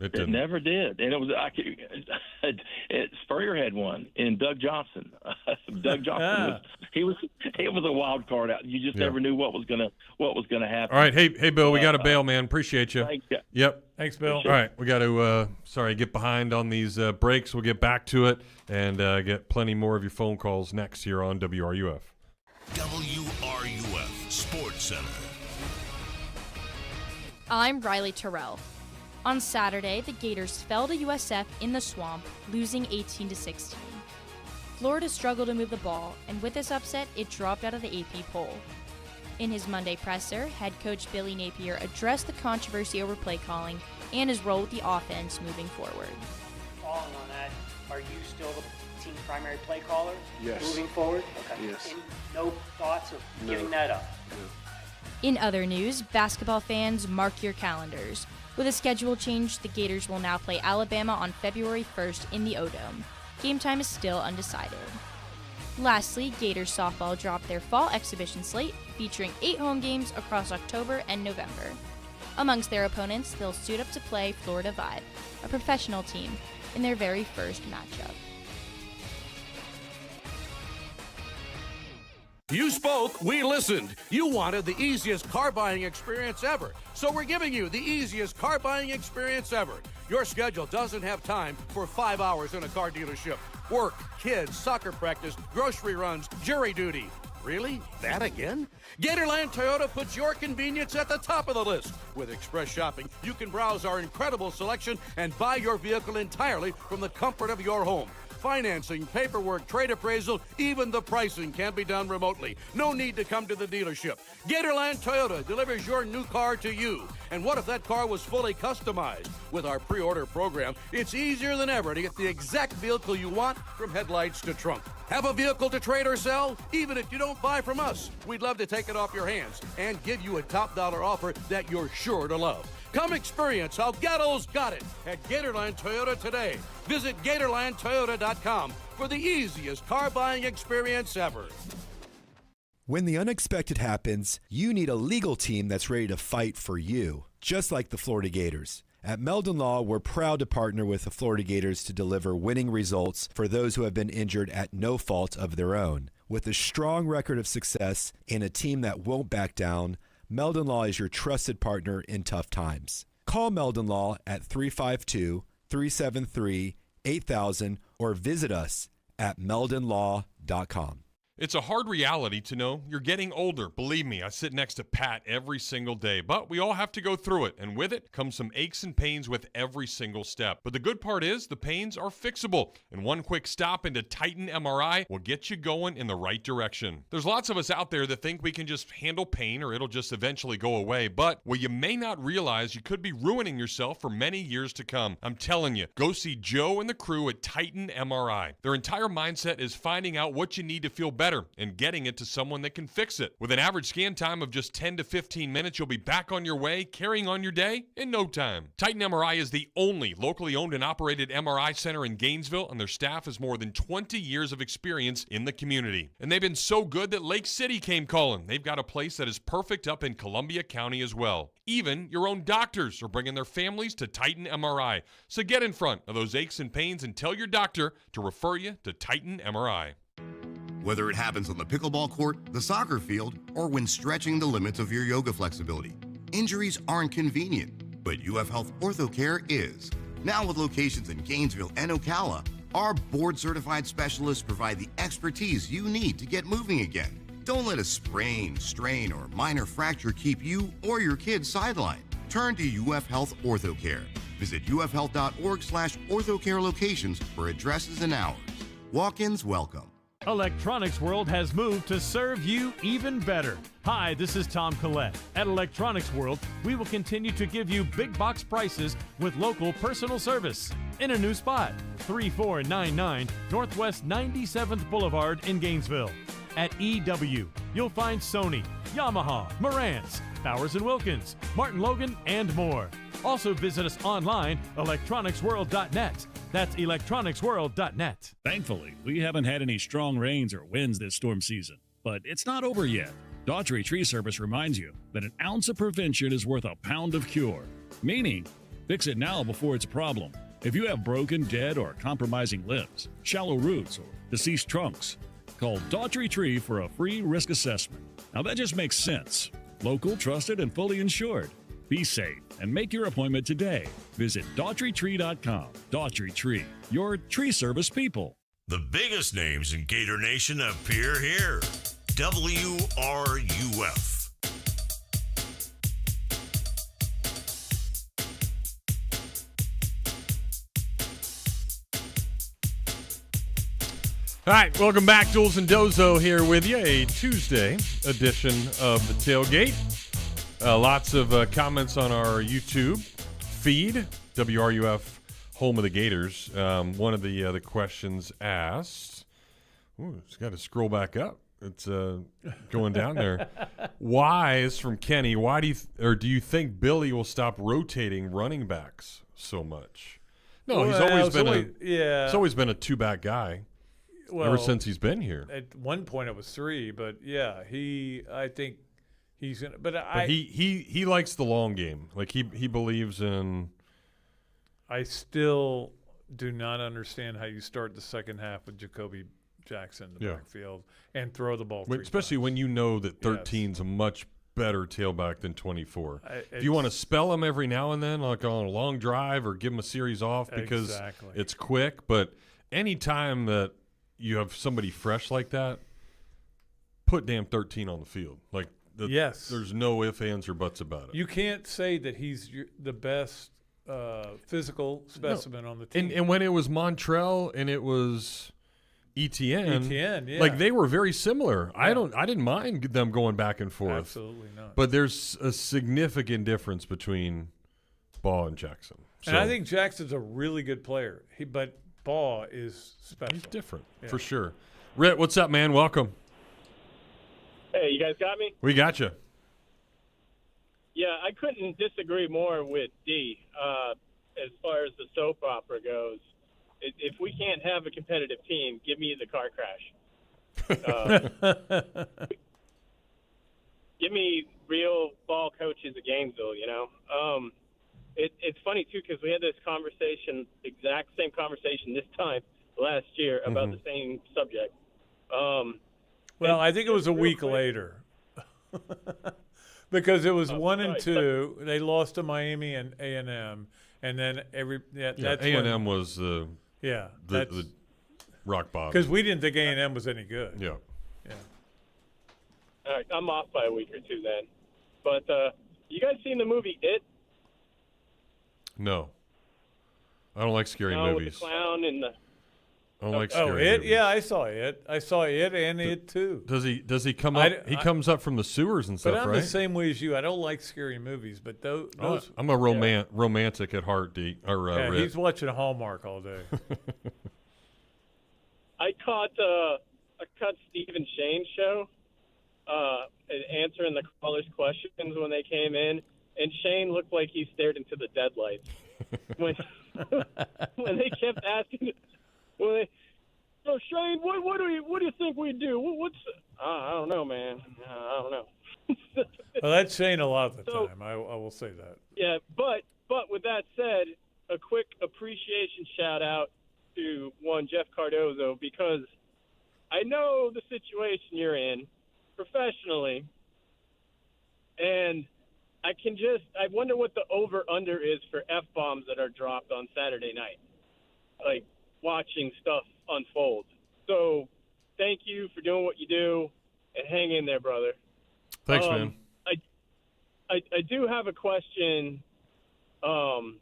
It It never did, and it was Spurrier had one, and Doug Johnson. Doug Johnson was a wild card out. You just never knew what was gonna happen. All right, hey Bill, we got to bail, man. Appreciate you. Thanks, guys. Yep. Thanks, Bill. All right, we got to get behind on these breaks. We'll get back to it and get plenty more of your phone calls next here on WRUF. WRUF Sports Center. I'm Riley Terrell. On Saturday, the Gators fell to USF in the Swamp, losing 18-16. Florida struggled to move the ball, and with this upset, it dropped out of the AP poll. In his Monday presser, head coach Billy Napier addressed the controversy over play calling and his role with the offense moving forward. Following on that, are you still the team primary play caller Yes. moving forward? Okay. Yes. And no thoughts of giving that up? In other news, basketball fans, mark your calendars. With a schedule change, the Gators will now play Alabama on February 1st in the O-Dome. Game time is still undecided. Lastly, Gators softball dropped their fall exhibition slate, featuring 8 home games across October and November. Amongst their opponents, they'll suit up to play Florida Vibe, a professional team, in their very first matchup. You spoke, we listened. You wanted the easiest car buying experience ever. So we're giving you the easiest car buying experience ever. Your schedule doesn't have time for 5 hours in a car dealership. Work, kids, soccer practice, grocery runs, jury duty. Really? That again? Gatorland Toyota puts your convenience at the top of the list. With Express Shopping, you can browse our incredible selection and buy your vehicle entirely from the comfort of your home. Financing, paperwork, trade appraisal, even the pricing can be done remotely. No need to come to the dealership. Gatorland Toyota delivers your new car to you. And what if that car was fully customized? With our pre-order program, it's easier than ever to get the exact vehicle you want, from headlights to trunk. Have a vehicle to trade or sell? Even if you don't buy from us, we'd love to take it off your hands and give you a top dollar offer that you're sure to love. Come experience how Gatto's got it at Gatorland Toyota today. Visit GatorlandToyota.com for the easiest car buying experience ever. When the unexpected happens, you need a legal team that's ready to fight for you, just like the Florida Gators. At Meldon Law, we're proud to partner with the Florida Gators to deliver winning results for those who have been injured at no fault of their own. With a strong record of success and a team that won't back down, Meldon Law is your trusted partner in tough times. Call Meldon Law at 352-373-8000 or visit us at meldonlaw.com. It's a hard reality to know you're getting older. Believe me, I sit next to Pat every single day, but we all have to go through it, and with it comes some aches and pains with every single step. But the good part is the pains are fixable, and one quick stop into Titan MRI will get you going in the right direction. There's lots of us out there that think we can just handle pain or it'll just eventually go away, but what you may not realize, you could be ruining yourself for many years to come. I'm telling you, go see Joe and the crew at Titan MRI. Their entire mindset is finding out what you need to feel better and getting it to someone that can fix it. With an average scan time of just 10 to 15 minutes, you'll be back on your way, carrying on your day in no time. Titan MRI is the only locally owned and operated MRI center in Gainesville, and their staff has more than 20 years of experience in the community. And they've been so good that Lake City came calling. They've got a place that is perfect up in Columbia County as well. Even your own doctors are bringing their families to Titan MRI. So get in front of those aches and pains and tell your doctor to refer you to Titan MRI. Whether it happens on the pickleball court, the soccer field, or when stretching the limits of your yoga flexibility, injuries aren't convenient, but UF Health OrthoCare is. Now with locations in Gainesville and Ocala, our board-certified specialists provide the expertise you need to get moving again. Don't let a sprain, strain, or minor fracture keep you or your kids sidelined. Turn to UF Health OrthoCare. Visit ufhealth.org/orthocare locations for addresses and hours. Walk-ins welcome. Electronics World has moved to serve you even better. Hi, this is Tom Collette. At Electronics World, we will continue to give you big box prices with local personal service. In a new spot, 3499 Northwest 97th Boulevard in Gainesville. At EW, you'll find Sony, Yamaha, Marantz, Bowers & Wilkins, Martin Logan, and more. Also visit us online, electronicsworld.net. That's electronicsworld.net. Thankfully, we haven't had any strong rains or winds this storm season, but it's not over yet. Daughtry Tree Service reminds you that an ounce of prevention is worth a pound of cure, meaning Fix it now before it's a problem. If you have broken, dead, or compromising limbs, shallow roots, or deceased trunks, call Daughtry Tree for a free risk assessment. Now that just makes sense. Local, trusted, and fully insured. Be safe and make your appointment today. Visit DaughtryTree.com. Daughtry Tree, your tree service people. The biggest names in Gator Nation appear here. WRUF. All right, welcome back. Jules and Dozo here with you. A Tuesday edition of the Tailgate. Lots of comments on our YouTube feed, WRUF, home of the Gators. One of the questions asked, it's got to scroll back up. It's going down there. Why is from Kenny? Why do you think Billy will stop rotating running backs so much? No, he's always been a two-back guy. Well, ever since he's been here. At one point it was three, but yeah, I think he's gonna. But he likes the long game. Like he believes in. I still do not understand how you start the second half with Jacoby Jackson in the backfield and throw the ball. Especially when you know that 13's a much better tailback than 24. If you want to spell him every now and then, like on a long drive, or give him a series off because it's quick, but anytime that you have somebody fresh like that, put damn 13 on the field. Like, there's no ifs, ands, or buts about it. You can't say that he's the best physical specimen on the team. And when it was Montrell and it was Etienne, yeah. Like they were very similar. Yeah. I didn't mind them going back and forth. Absolutely not. But there's a significant difference between Ball and Jackson. And I think Jackson's a really good player. But Ball is special. He's different, for sure. Rit, what's up, man? Welcome. Hey, you guys got me? We got you. Yeah, I couldn't disagree more with D as far as the soap opera goes. If we can't have a competitive team, give me the car crash. Give me real ball coaches at Gainesville, you know. It's funny, too, because we had this conversation, exact same conversation this time last year about the same subject. Well, I think it was a week later because it was 1-2. They lost to Miami and A&M, and then that's A&M was the rock bottom because we didn't think A&M was any good. Yeah. All right, I'm off by a week or two then. But you guys seen the movie It? No, I don't like scary movies. With the clown and the. I don't like scary It? movies. Yeah, I saw It. I saw It and It too. Does he come up? He comes up from the sewers and stuff, but I'm right? the same way as you. I don't like scary movies, but those. I'm a romantic at heart, D. Rit. He's watching Hallmark all day. I caught Steve and Shane's show, answering the callers' questions when they came in. And Shane looked like he stared into the deadlights when they kept asking. So Shane, what do you think we do? I don't know, man. I don't know. Well, that's Shane a lot of the time. I will say that. Yeah, but with that said, a quick appreciation shout out to one Jeff Cardozo, because I know the situation you're in professionally, and I wonder what the over-under is for F-bombs that are dropped on Saturday night, like watching stuff unfold. So thank you for doing what you do, and hang in there, brother. Thanks, man. I do have a question. Who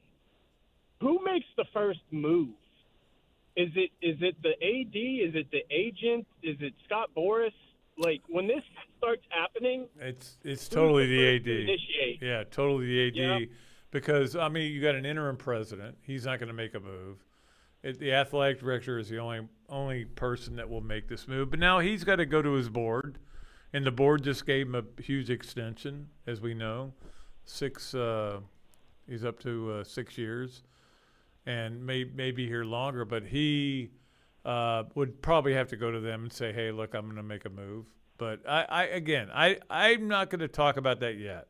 makes the first move? Is it the AD? Is it the agent? Is it Scott Boras? Like, when this starts happening, it's totally the AD. Initiate. Yeah, totally the AD. Yeah. Because I mean, you got an interim president. He's not going to make a move. The athletic director is the only person that will make this move. But now he's got to go to his board, and the board just gave him a huge extension, as we know. He's up to 6 years, and maybe here longer. But he would probably have to go to them and say, "Hey, look, I'm going to make a move." But I'm not going to talk about that yet.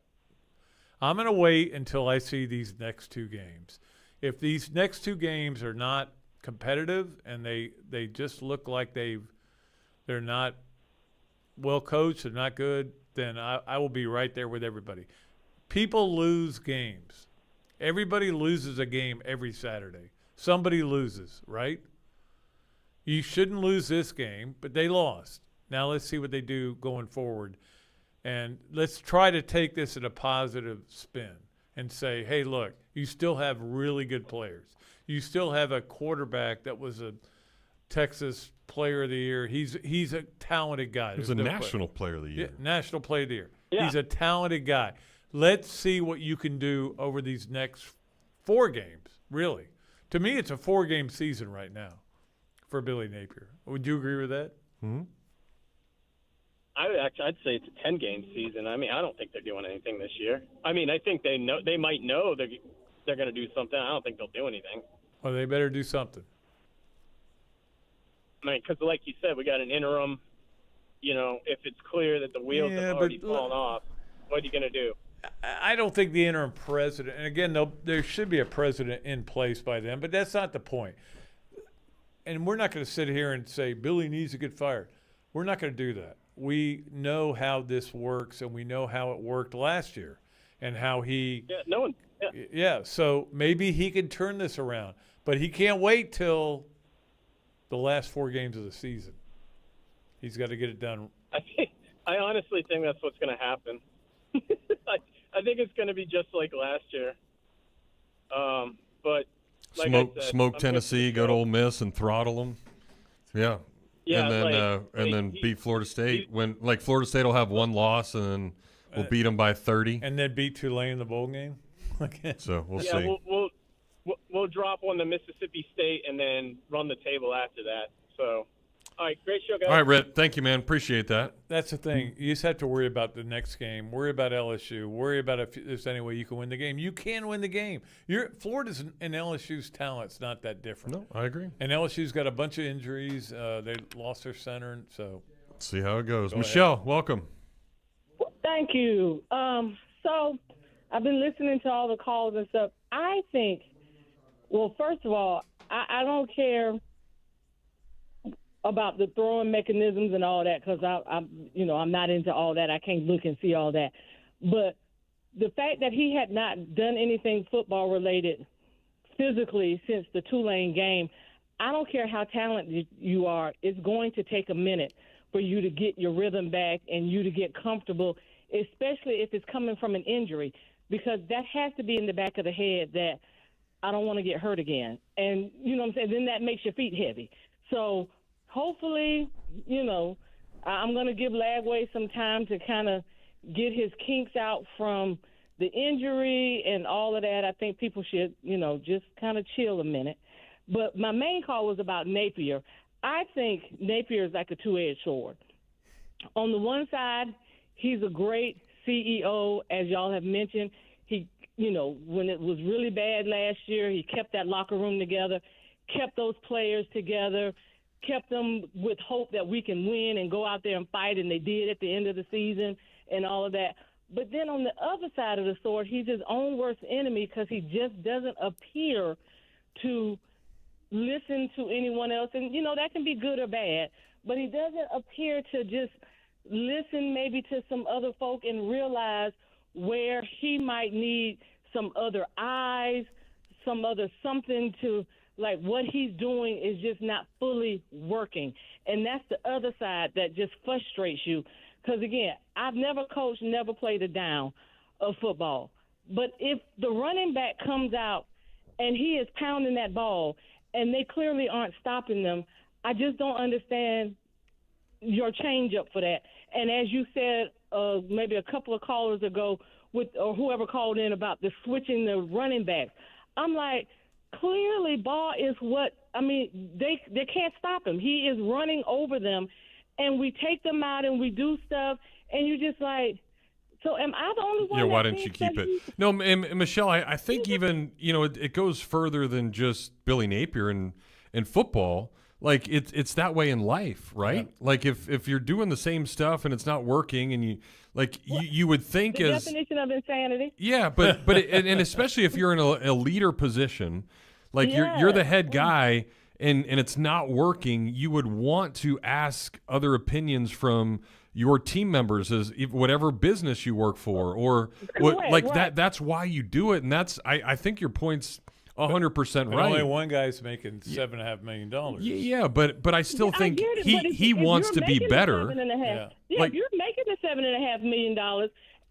I'm going to wait until I see these next two games. If these next two games are not competitive and they just look like they're not well coached, they're not good, then I will be right there with everybody. People lose games. Everybody loses a game every Saturday. Somebody loses, right? You shouldn't lose this game, but they lost. Now let's see what they do going forward. And let's try to take this at a positive spin and say, hey, look, you still have really good players. You still have a quarterback that was a Texas Player of the Year. He's a talented guy. He's a National Player of the Year. Yeah, National Player of the Year. Yeah. He's a talented guy. Let's see what you can do over these next 4 games, really. To me, it's a 4-game season right now for Billy Napier. Would you agree with that? Mm-hmm. I'd say it's a 10-game season. I mean, I don't think they're doing anything this year. I mean, I think they might know they're going to do something. I don't think they'll do anything. Well, they better do something. I mean, because like you said, we got an interim. You know, if it's clear that the wheels have already fallen off, what are you going to do? I don't think the interim president, and again, there should be a president in place by then, but that's not the point. And we're not going to sit here and say Billy needs to get fired. We're not going to do that. We know how this works, and we know how it worked last year and how he – Yeah, so maybe he can turn this around. But he can't wait till the last 4 games of the season. He's got to get it done. I honestly think that's what's going to happen. I think it's going to be just like last year. But like smoke Tennessee, go to Ole Miss and throttle them. Yeah. Yeah, and then beat Florida State. Florida State will have 1 loss and then we'll beat them by 30. And then beat Tulane in the bowl game. So we'll see. We'll drop one to Mississippi State and then run the table after that. So, all right, great show, guys. All right, Rhett, thank you, man. Appreciate that. That's the thing. You just have to worry about the next game, worry about LSU, worry about if there's any way you can win the game. You can win the game. Florida's and LSU's talent's not that different. No, I agree. And LSU's got a bunch of injuries. They lost their center, so. Let's see how it goes. Michelle, ahead. Welcome. Thank you. So I've been listening to all the calls and stuff. I think, well, first of all, I don't care about the throwing mechanisms and all that because I'm not into all that. I can't look and see all that. But the fact that he had not done anything football related physically since the Tulane game, I don't care how talented you are. It's going to take a minute for you to get your rhythm back and you to get comfortable, especially if it's coming from an injury, because that has to be in the back of the head that I don't want to get hurt again. And, you know what I'm saying? Then that makes your feet heavy. So hopefully, I'm going to give Lagway some time to kind of get his kinks out from the injury and all of that. I think people should, just kind of chill a minute. But my main call was about Napier. I think Napier is like a two-edged sword. On the one side, he's a great CEO, as y'all have mentioned. He, when it was really bad last year, he kept that locker room together, kept those players together, kept them with hope that we can win and go out there and fight, and they did at the end of the season and all of that. But then on the other side of the sword, he's his own worst enemy because he just doesn't appear to listen to anyone else. And, that can be good or bad, but he doesn't appear to just listen maybe to some other folk and realize where he might need some other eyes, some other something to, like what he's doing is just not fully working. And that's the other side that just frustrates you. Because, again, I've never coached, never played a down of football. But if the running back comes out and he is pounding that ball and they clearly aren't stopping them, I just don't understand your change up for that. And as you said maybe a couple of callers ago, or whoever called in about the switching the running backs, I'm like, clearly Ball is they can't stop him. He is running over them, and we take them out and we do stuff, and you just like, so am I the only one? Yeah, why didn't you keep it? No, and Michelle, I think even, it goes further than just Billy Napier in football. like it's that way in life, right? Yeah. Like if you're doing the same stuff and it's not working, and you would think The as definition of insanity. yeah, but and especially if you're in a leader position, like you're the head guy, and it's not working, you would want to ask other opinions from your team members as whatever business you work for, or Correct. that's why you do it, and I think your point's 100% right. Only one guy's making $7.5 million. Yeah, but I still think I get it, but he if wants to be making better. $7.5 million, Like- if you're making the $7.5 million,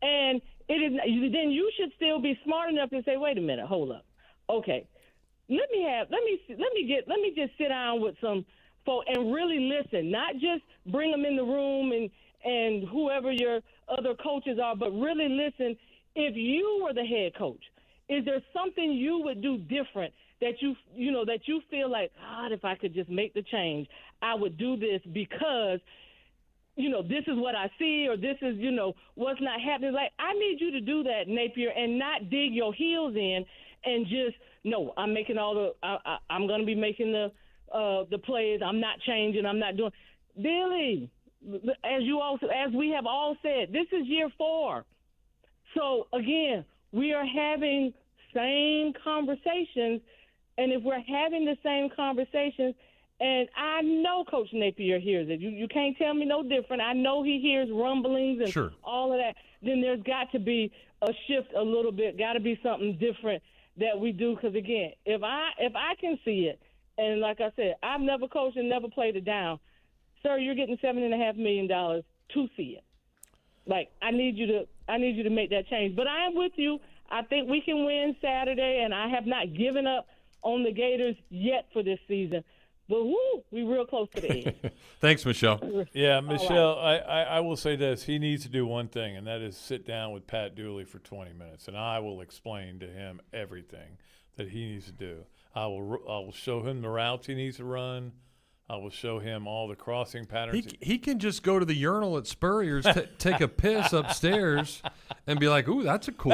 and it is, then you should still be smart enough to say, wait a minute, hold up, okay, let me just sit down with some folk and really listen, not just bring them in the room and whoever your other coaches are, but really listen. If you were the head coach, is there something you would do different that you feel like, God, if I could just make the change, I would do this because, this is what I see, or this is, what's not happening. Like, I need you to do that, Napier, and not dig your heels in and just, no, I'm making I'm going to be making the plays. I'm not changing. I'm not doing. Billy, as we have all said, this is year 4. So, again, we are having same conversations, and if we're having the same conversations, and I know Coach Napier hears it. You can't tell me no different. I know he hears rumblings and all of that. Then there's got to be a shift a little bit, got to be something different that we do. Because, again, if I can see it, and like I said, I've never coached and never played it down, sir, you're getting $7.5 million to see it. Like, I need you to make that change. But I am with you. I think we can win Saturday, and I have not given up on the Gators yet for this season. But, we're real close to the end. Thanks, Michelle. Yeah, Michelle, I will say this. He needs to do one thing, and that is sit down with Pat Dooley for 20 minutes, and I will explain to him everything that he needs to do. I will show him the routes he needs to run. I will show him all the crossing patterns. He can just go to the urinal at Spurrier's, take a piss upstairs, and be like, "Ooh, that's a cool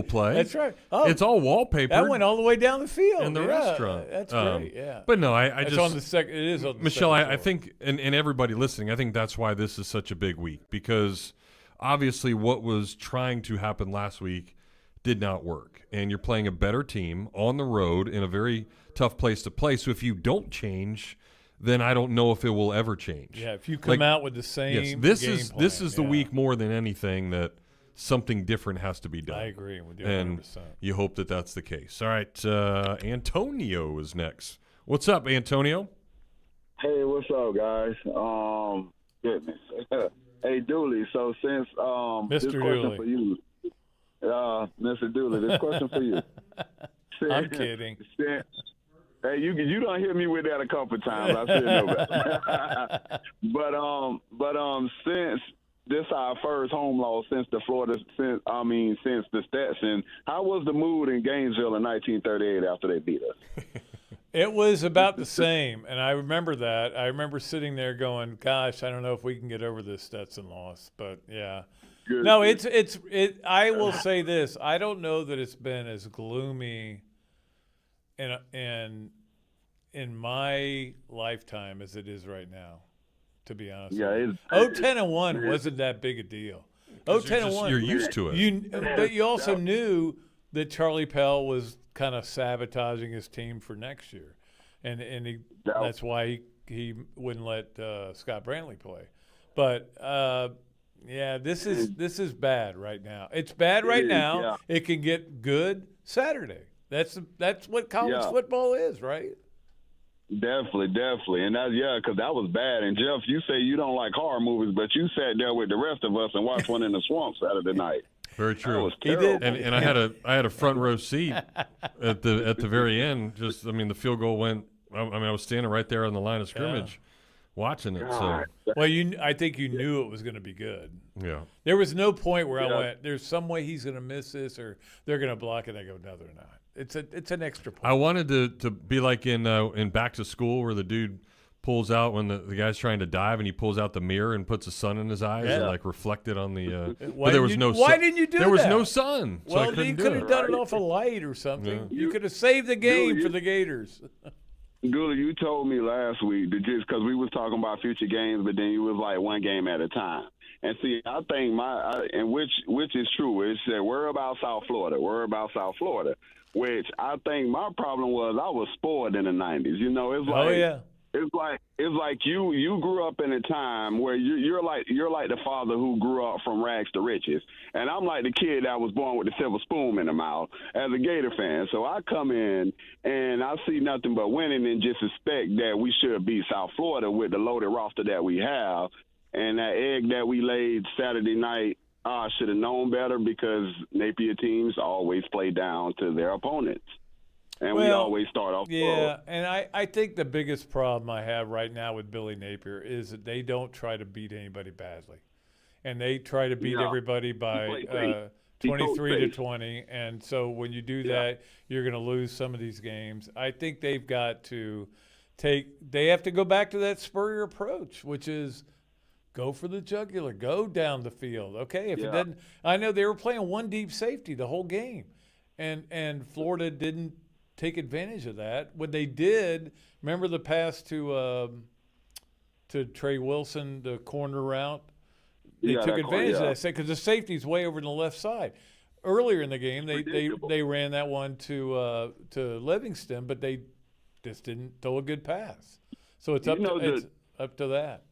play." That's right. Oh, it's all wallpaper. That went all the way down the field in the restaurant. That's great. Yeah, but no, I it's just on the second. It is on the Michelle. second I think, and everybody listening, I think that's why this is such a big week, because obviously what was trying to happen last week did not work, and you're playing a better team on the road in a very tough place to play. So if you don't change, then I don't know if it will ever change. Yeah, if you come out with the same this game is the week more than anything that something different has to be done. I agree with you 100%. And you hope that that's the case. All right, Antonio is next. What's up, Antonio? Hey, what's up, guys? Goodness. Hey, Dooley, so since Mr. this question Dooley. for you, Mr. Dooley, this question for you. I'm kidding. Hey, you done hit me with that a couple times. I should know better. but since this our first home loss since the Stetson, how was the mood in Gainesville in 1938 after they beat us? It was about the same, and I remember that. I remember sitting there going, "Gosh, I don't know if we can get over this Stetson loss." But yeah, no, it's. I will say this: I don't know that it's been as gloomy in my lifetime as it is right now. To be honest, yeah, 10-1 wasn't that big a deal. 10-1, you're used to it. But you also knew that Charlie Pell was kind of sabotaging his team for next year, and that's why he wouldn't let Scott Brantley play. But yeah, this is bad right now. It's bad right now. Yeah. It can get good Saturday. That's what college football is, right? Definitely, and because that was bad. And Jeff, you say you don't like horror movies, but you sat there with the rest of us and watched one in the swamp Saturday night. Very true. He did, and I had a front row seat at the very end. Just the field goal went. I was standing right there on the line of scrimmage, watching it. So well, I think you knew it was going to be good. Yeah. There was no point where I went, "There's some way he's going to miss this, or they're going to block it." I go, "No, they're not." It's an extra point. I wanted to be like in Back to School, where the dude pulls out when the guy's trying to dive, and he pulls out the mirror and puts the sun in his eyes and like reflected on the. But there was no. Why didn't you do that? There was no sun. So well, you could have done it off a light or something. Yeah. You could have saved the game for the Gators. Gula, you told me last week that just because we was talking about future games, but then you was like one game at a time. And see, I think which is true. It said worry about South Florida, which I think my problem was I was spoiled in the 90s. You know, it's like it's like you grew up in a time where you're like the father who grew up from rags to riches, and I'm like the kid that was born with the silver spoon in the mouth as a Gator fan. So I come in and I see nothing but winning and just expect that we should beat South Florida with the loaded roster that we have, and that egg that we laid Saturday night. I should have known better because Napier teams always play down to their opponents. And we always start off slow. And I think the biggest problem I have right now with Billy Napier is that they don't try to beat anybody badly. And they try to beat everybody by 23-20. And so when you do that, you're going to lose some of these games. I think they've got to they have to go back to that Spurrier approach, which is go for the jugular, go down the field. Okay, if it doesn't, I know they were playing one deep safety the whole game. And Florida didn't take advantage of that. When they did, remember the pass to Trey Wilson, the corner route? They took advantage of that because the safety's way over on the left side. Earlier in the game, they ran that one to Livingston, but they just didn't throw a good pass. So it's up to that.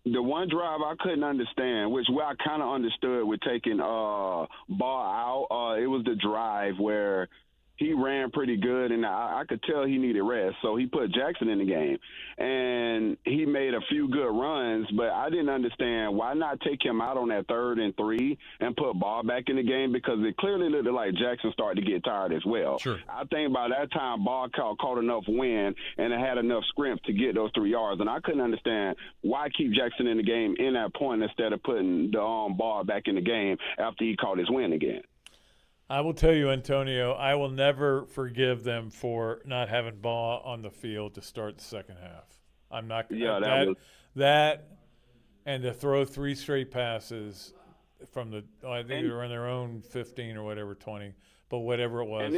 The one drive I couldn't understand, which I kind of understood with taking ball out, it was the drive where he ran pretty good, and I could tell he needed rest. So he put Jackson in the game, and he made a few good runs, but I didn't understand why not take him out on that 3rd and 3 and put Ball back in the game, because it clearly looked like Jackson started to get tired as well. Sure. I think by that time Ball caught enough wind and it had enough scrimp to get those 3 yards, and I couldn't understand why keep Jackson in the game in that point instead of putting the Ball back in the game after he caught his wind again. I will tell you, Antonio, I will never forgive them for not having Ball on the field to start the second half. I'm not going to that and to throw 3 straight passes from I think they were on their own 15 or whatever, 20, but whatever it was.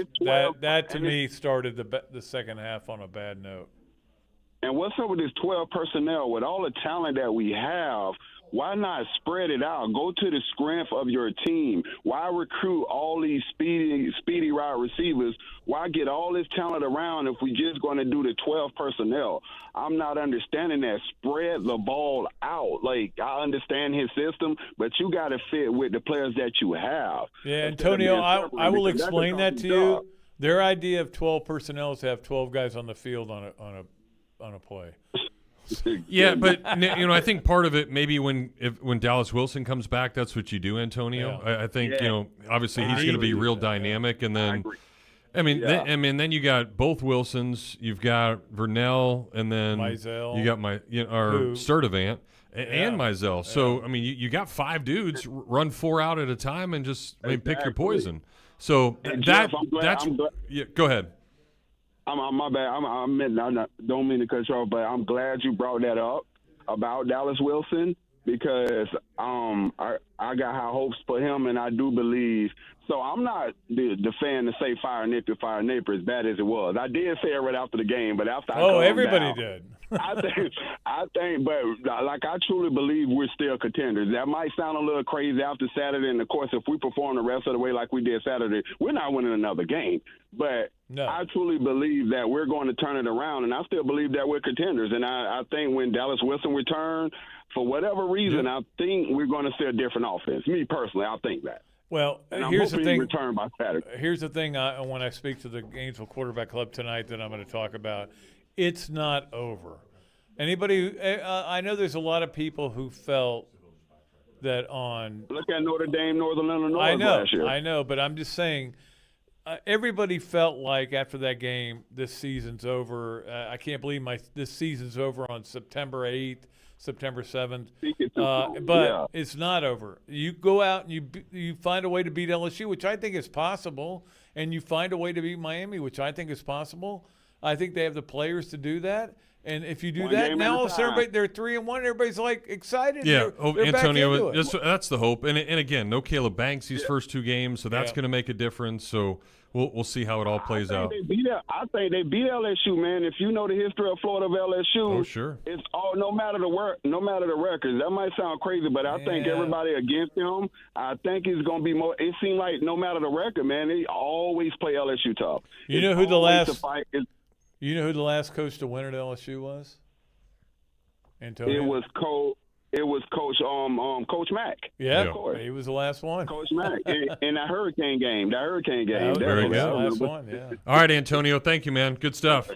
That to me started the second half on a bad note. And what's up with this 12 personnel? With all the talent that we have, why not spread it out? Go to the strength of your team. Why recruit all these speedy wide receivers? Why get all this talent around if we just going to do the 12 personnel? I'm not understanding that. Spread the ball out. Like, I understand his system, but you got to fit with the players that you have. Yeah, Antonio, I will explain that to you. Their idea of 12 personnel is to have 12 guys on the field on a play. Yeah, but I think part of it maybe when Dallas Wilson comes back, that's what you do, Antonio. Yeah. I think obviously he's going to be real dynamic, and then then you got both Wilsons, you've got Vernell, and then Mizell. You got Sturdivant and Mizell. So you got 5 dudes, run 4 out at a time, and just pick your poison. So Jeff, go ahead. My bad. I don't mean to cut you off, but I'm glad you brought that up about Dallas Wilson, because I got high hopes for him, and I do believe. So I'm not the fan to say fire Napier as bad as it was. I did say it right after the game, but after everybody did. I think, but like I truly believe we're still contenders. That might sound a little crazy after Saturday, and of course, if we perform the rest of the way like we did Saturday, we're not winning another game. But I truly believe that we're going to turn it around, and I still believe that we're contenders. And I think when Dallas Wilson returns, for whatever reason, I think we're going to see a different offense. Me personally, I think that. Well, and here's the thing. Return by Saturday. Here's the thing. When I speak to the Gainesville Quarterback Club tonight, that I'm going to talk about, it's not over. Anybody? I know there's a lot of people who felt that on. Look at Notre Dame, Northern Illinois last year. I know, but I'm just saying. Everybody felt like after that game, this season's over. I can't believe this season's over on September 8th, September 7th. But it's not over. You go out and you find a way to beat LSU, which I think is possible, and you find a way to beat Miami, which I think is possible. I think they have the players to do that. And if you do that, now all of a sudden they're 3-1. Everybody's like excited. Yeah, they're Antonio, that's the hope. And again, no Caleb Banks these first 2 games, so that's going to make a difference. So we'll see how it all plays out. I think they beat LSU, man. If you know the history of Florida of LSU, Oh, sure. it's all no matter the records. That might sound crazy, but I think everybody against them. I think it's going to be more. It seems like no matter the record, man, they always play LSU tough. You know who the last coach to win at LSU was? Antonio. It was Coach Mack. Yeah, of course. He was the last one. Coach Mack in that Hurricane game. Very good. Last one, yeah. All right, Antonio, thank you, man. Good stuff.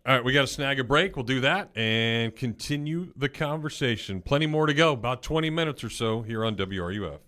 All right, we got to snag a break. We'll do that and continue the conversation. Plenty more to go, about 20 minutes or so here on WRUF.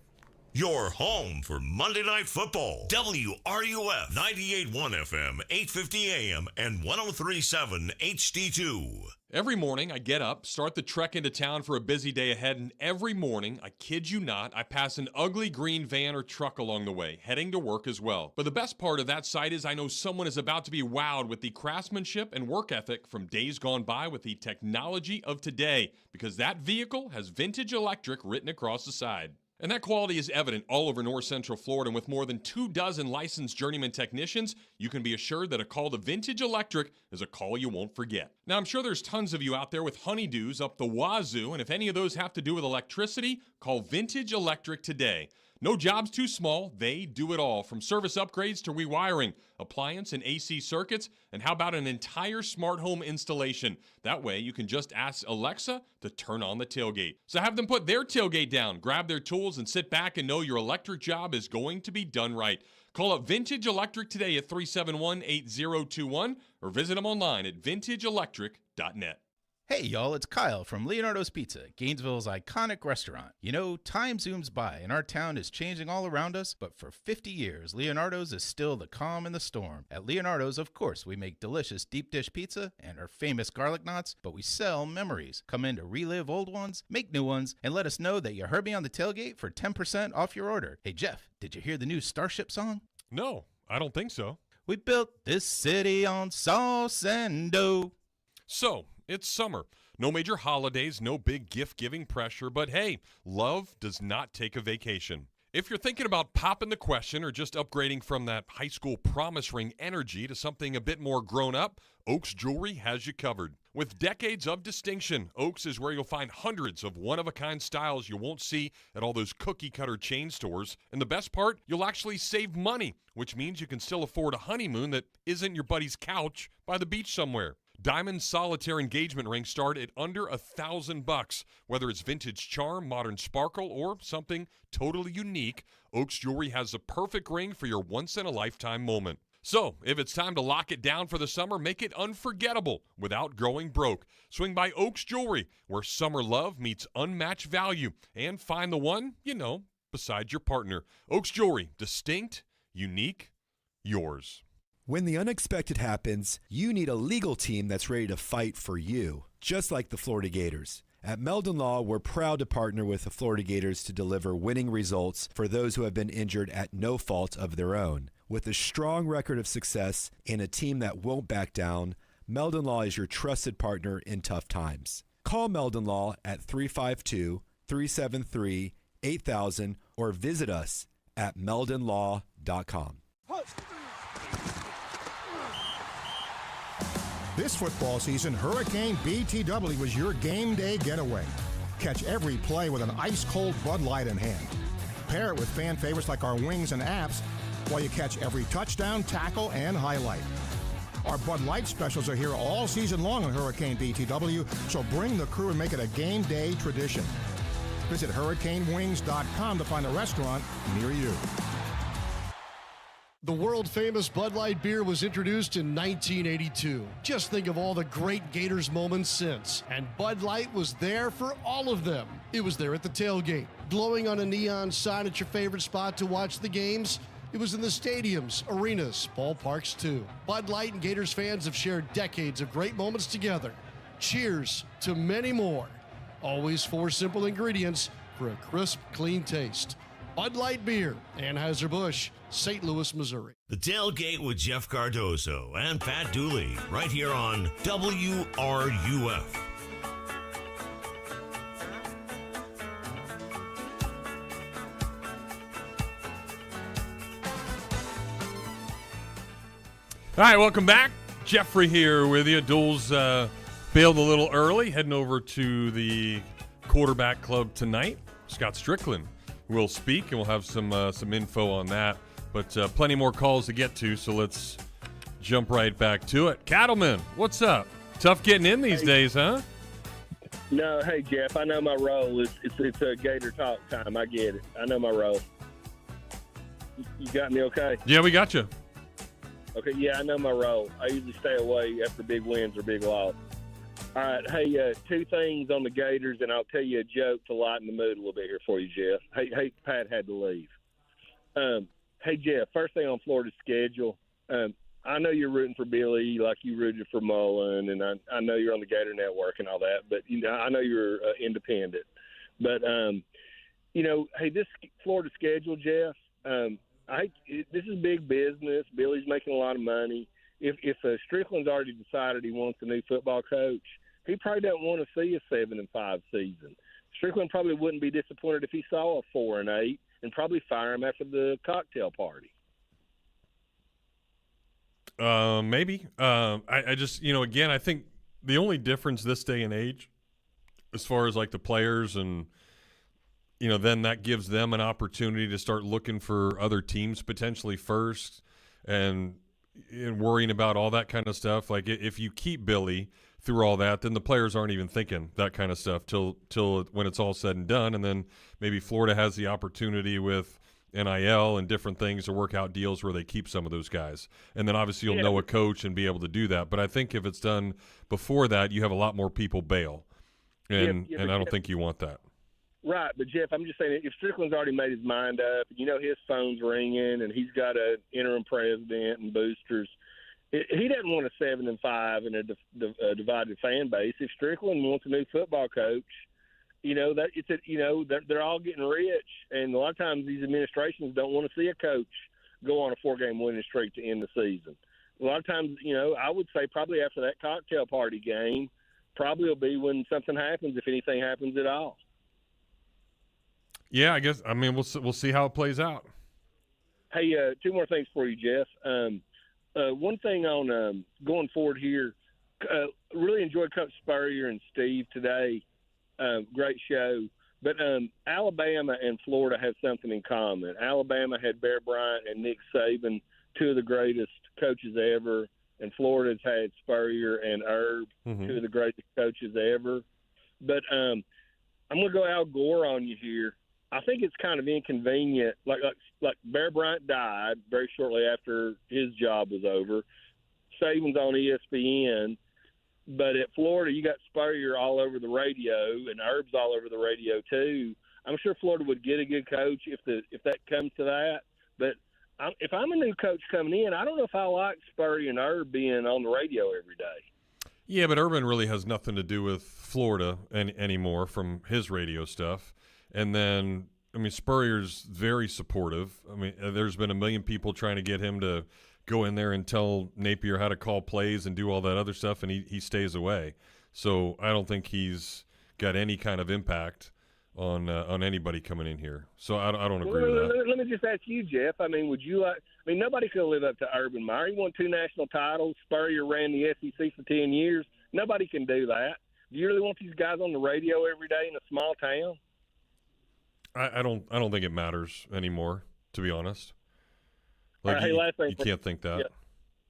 Your home for Monday Night Football. WRUF 98.1 FM, 850 AM, and 103.7 HD2. Every morning I get up, start the trek into town for a busy day ahead, and every morning, I kid you not, I pass an ugly green van or truck along the way, heading to work as well. But the best part of that sight is I know someone is about to be wowed with the craftsmanship and work ethic from days gone by with the technology of today, because that vehicle has Vintage Electric written across the side. And that quality is evident all over North Central Florida, and with more than 24 licensed journeyman technicians, you can be assured that a call to Vintage Electric is a call you won't forget. Now, I'm sure there's tons of you out there with honeydews up the wazoo, and if any of those have to do with electricity, call Vintage Electric today. No job's too small, they do it all, from service upgrades to rewiring, appliance and AC circuits, and how about an entire smart home installation? That way you can just ask Alexa to turn on the tailgate. So have them put their tailgate down, grab their tools, and sit back and know your electric job is going to be done right. Call up Vintage Electric today at 371-8021 or visit them online at vintageelectric.net. Hey y'all, it's Kyle from Leonardo's Pizza, Gainesville's iconic restaurant. You know, time zooms by and our town is changing all around us, but for 50 years, Leonardo's is still the calm in the storm. At Leonardo's, of course, we make delicious deep dish pizza and our famous garlic knots, but we sell memories. Come in to relive old ones, make new ones, and let us know that you heard me on the tailgate for 10% off your order. Hey Jeff, did you hear the new Starship song? No, I don't think so. We built this city on sauce and dough. So, it's summer. No major holidays, no big gift-giving pressure, but hey, love does not take a vacation. If you're thinking about popping the question or just upgrading from that high school promise ring energy to something a bit more grown up, Oaks Jewelry has you covered. With decades of distinction, Oaks is where you'll find hundreds of one-of-a-kind styles you won't see at all those cookie-cutter chain stores. And the best part, you'll actually save money, which means you can still afford a honeymoon that isn't your buddy's couch by the beach somewhere. Diamond solitaire engagement rings start at under $1,000. Whether it's vintage charm, modern sparkle, or something totally unique, Oaks Jewelry has the perfect ring for your once-in-a-lifetime moment. So, if it's time to lock it down for the summer, make it unforgettable without growing broke. Swing by Oaks Jewelry, where summer love meets unmatched value, and find the one, you know, beside your partner. Oaks Jewelry, distinct, unique, yours. When the unexpected happens, you need a legal team that's ready to fight for you, just like the Florida Gators. At Meldon Law, we're proud to partner with the Florida Gators to deliver winning results for those who have been injured at no fault of their own. With a strong record of success and a team that won't back down, Meldon Law is your trusted partner in tough times. Call Meldon Law at 352-373-8000 or visit us at meldonlaw.com. This football season, Hurricane BTW was your game day getaway. Catch every play with an ice-cold Bud Light in hand. Pair it with fan favorites like our wings and apps while you catch every touchdown, tackle, and highlight. Our Bud Light specials are here all season long on Hurricane BTW, so bring the crew and make it a game day tradition. Visit hurricanewings.com to find a restaurant near you. The world-famous Bud Light beer was introduced in 1982. Just think of all the great Gators moments since. And Bud Light was there for all of them. It was there at the tailgate, glowing on a neon sign at your favorite spot to watch the games. It was in the stadiums, arenas, ballparks too. Bud Light and Gators fans have shared decades of great moments together. Cheers to many more. Always 4 simple ingredients for a crisp, clean taste. Bud Light Beer, Anheuser-Busch, St. Louis, Missouri. The Tailgate with Jeff Cardozo and Pat Dooley, right here on WRUF. All right, welcome back. Jeffrey here with you. Dool's bailed a little early, heading over to the quarterback club tonight. Scott Strickland will speak, and we'll have some info on that. But plenty more calls to get to, so let's jump right back to it. Cattleman, what's up? Tough getting in these days, huh? No, hey, Jeff, I know my role. It's a Gator talk time. I get it. I know my role. You got me okay? Yeah, we got you. Okay, yeah, I know my role. I usually stay away after big wins or big loss. All right, hey, two things on the Gators, and I'll tell you a joke to lighten the mood a little bit here for you, Jeff. Hey, Pat had to leave. Hey, Jeff, first thing on Florida's schedule, I know you're rooting for Billy like you rooted for Mullen, and I know you're on the Gator Network and all that, but I know you're independent. But, hey, this Florida schedule, Jeff, this is big business. Billy's making a lot of money. If Strickland's already decided he wants a new football coach, he probably doesn't want to see a 7-5 season. Strickland probably wouldn't be disappointed if he saw a 4-8 and probably fire him after the cocktail party. Maybe. I just, again, I think the only difference this day and age, as far as like the players and, then that gives them an opportunity to start looking for other teams potentially first and worrying about all that kind of stuff. Like if you keep Billy through all that, then the players aren't even thinking that kind of stuff till when it's all said and done. And then maybe Florida has the opportunity with NIL and different things to work out deals where they keep some of those guys. And then obviously you'll know a coach and be able to do that. But I think if it's done before that, you have a lot more people bail. And I don't think you want that. Right, but Jeff, I'm just saying, if Strickland's already made his mind up, his phone's ringing, and he's got an interim president and boosters, he doesn't want a 7-5 and a divided fan base. If Strickland wants a new football coach, they're all getting rich, and a lot of times these administrations don't want to see a coach go on a 4-game winning streak to end the season. A lot of times, I would say probably after that cocktail party game, probably will be when something happens, if anything happens at all. Yeah, I guess. I mean, we'll see how it plays out. Hey, two more things for you, Jeff. One thing on going forward here, really enjoyed Coach Spurrier and Steve today. Great show. But Alabama and Florida have something in common. Alabama had Bear Bryant and Nick Saban, two of the greatest coaches ever, and Florida's had Spurrier and Herb, two of the greatest coaches ever. But I'm going to go Al Gore on you here. I think it's kind of inconvenient. Like Bear Bryant died very shortly after his job was over. Saban's on ESPN, but at Florida you got Spurrier all over the radio and Herb's all over the radio too. I'm sure Florida would get a good coach if that comes to that. But if I'm a new coach coming in, I don't know if I like Spurrier and Herb being on the radio every day. Yeah, but Urban really has nothing to do with Florida anymore from his radio stuff. And then, Spurrier's very supportive. There's been a million people trying to get him to go in there and tell Napier how to call plays and do all that other stuff, and he stays away. So I don't think he's got any kind of impact on anybody coming in here. So I don't agree with that. Let me just ask you, Jeff. Would you like? Nobody could live up to Urban Meyer. He won 2 national titles. Spurrier ran the SEC for 10 years. Nobody can do that. Do you really want these guys on the radio every day in a small town? I don't think it matters anymore, to be honest. Last thing you can't think that.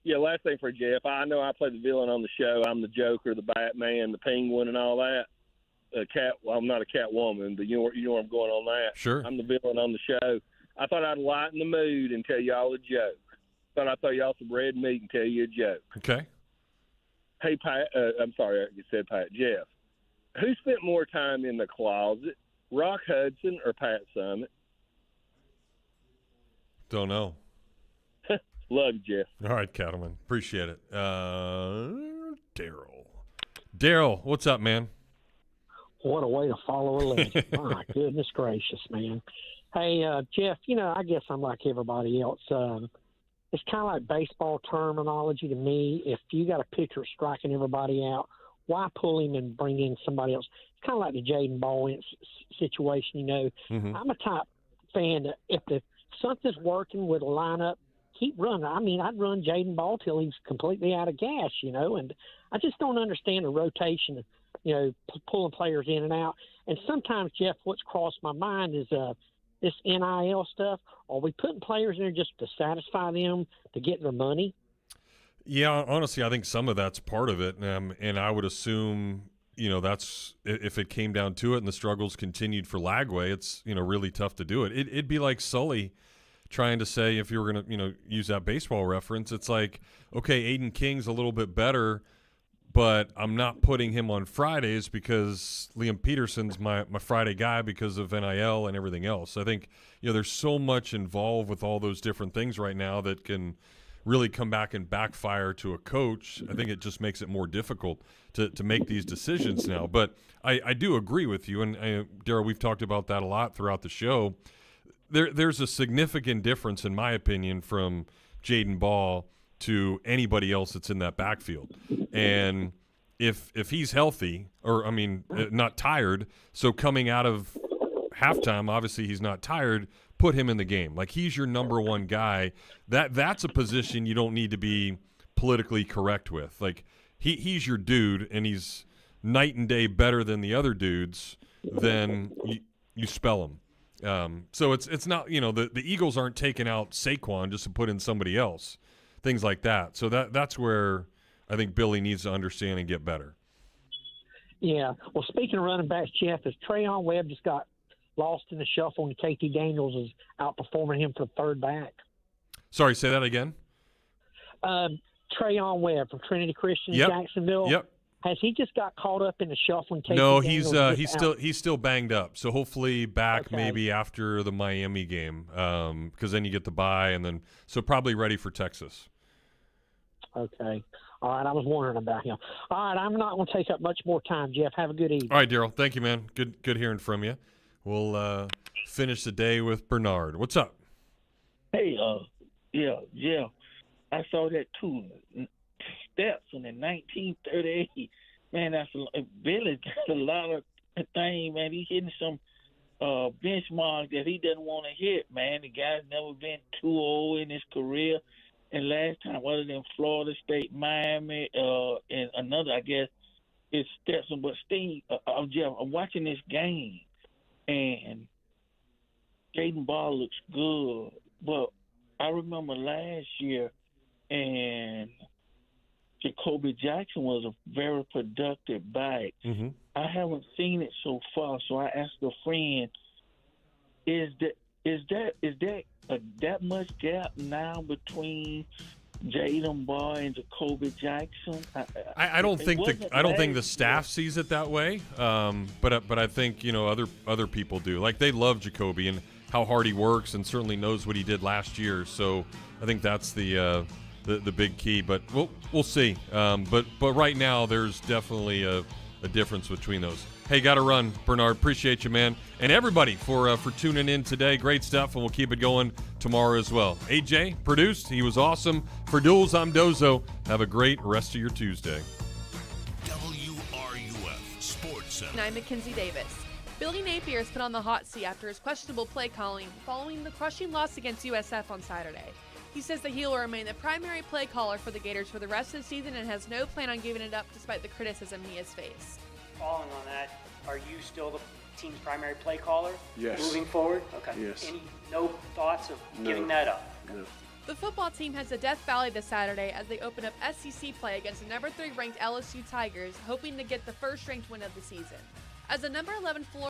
Yeah, last thing for Jeff. I know I play the villain on the show. I'm the Joker, the Batman, the Penguin, and all that. I'm not a Catwoman, but you know where I'm going on that. Sure. I'm the villain on the show. I thought I'd lighten the mood and tell y'all a joke. Thought I'd throw y'all some red meat and tell you a joke. Okay. Hey, Pat. I'm sorry, I said Pat. Jeff, who spent more time in the closet? Rock Hudson or Pat Summit? Don't know. Love you, Jeff. All right, Cattleman. Appreciate it. Daryl, what's up, man? What a way to follow a legend. My goodness gracious, man. Hey, Jeff, I guess I'm like everybody else. It's kind of like baseball terminology to me. If you got a pitcher striking everybody out, why pull him and bring in somebody else? It's kind of like the Jaden Ball situation, I'm a type fan that if something's working with a lineup keep running. I mean, I'd run Jaden Ball till he's completely out of gas, and I just don't understand the rotation, pulling players in and out. And sometimes, Jeff, what's crossed my mind is this NIL stuff. Are we putting players in there just to satisfy them, to get their money? Yeah, honestly, I think some of that's part of it. And I would assume, that's if it came down to it and the struggles continued for Lagway, it's, really tough to do it. It'd be like Sully trying to say, if you were going to, use that baseball reference, it's like, okay, Aiden King's a little bit better, but I'm not putting him on Fridays because Liam Peterson's my Friday guy because of NIL and everything else. I think, there's so much involved with all those different things right now that can really come back and backfire to a coach. I think it just makes it more difficult to make these decisions now. But I do agree with you, and Darryl, we've talked about that a lot throughout the show. There's a significant difference, in my opinion, from Jaden Ball to anybody else that's in that backfield. And if he's healthy, or not tired, so coming out of halftime, obviously he's not tired, put him in the game. Like, he's your number one guy. That's a position you don't need to be politically correct with. Like, he's your dude, and he's night and day better than the other dudes. Then you spell him. So it's not, the Eagles aren't taking out Saquon just to put in somebody else, things like that. So that's where I think Billy needs to understand and get better. Yeah. Well, speaking of running backs, Jeff, is Trayon Webb just got lost in the shuffle and KT Daniels is outperforming him for third back? Sorry, say that again. Trayon Webb from Trinity Christian Yep. Jacksonville. Yep. Has he just got caught up in the shuffle? And No, he's still banged up. So hopefully back maybe after the Miami game, because then you get the bye, and then so probably ready for Texas. Okay. All right, I was wondering about him. All right, I'm not going to take up much more time, Jeff. Have a good evening. All right, Darryl. Thank you, man. Good hearing from you. We'll finish the day with Bernard. What's up? Hey, Jeff, I saw that too. Stetson in 1938. Man, Billy's got a lot of things, man. He's hitting some benchmarks that he doesn't want to hit, man. The guy's never been 2-0 in his career. And last time, other than Florida State, Miami, and another, I guess, is Stetson. But Steve, Jeff, I'm watching this game, and Jaden Ball looks good. But I remember last year, and Jacoby Jackson was a very productive back. Mm-hmm. I haven't seen it so far, so I asked a friend, is that that much gap now between Jaden Ball and Jacoby Jackson? I don't think the staff sees it that way, but I think other people do. Like, they love Jacoby and how hard he works, and certainly knows what he did last year. So I think that's the big key. But we'll see. But right now there's definitely a difference between those. Hey, got to run, Bernard. Appreciate you, man, and everybody for tuning in today. Great stuff, and we'll keep it going tomorrow as well. AJ produced. He was awesome. For Duels, I'm Dozo. Have a great rest of your Tuesday. WRUF Sports Center. And I'm Mackenzie Davis. Billy Napier is put on the hot seat after his questionable play calling following the crushing loss against USF on Saturday. He says that he will remain the primary play caller for the Gators for the rest of the season and has no plan on giving it up despite the criticism he has faced. Following on that, are you still the team's primary play caller? Yes. Moving forward? Okay. Yes. No thoughts of giving that up? No. The football team heads to Death Valley this Saturday as they open up SEC play against the number 3 ranked LSU Tigers, hoping to get the first ranked win of the season. As the number 11 Florida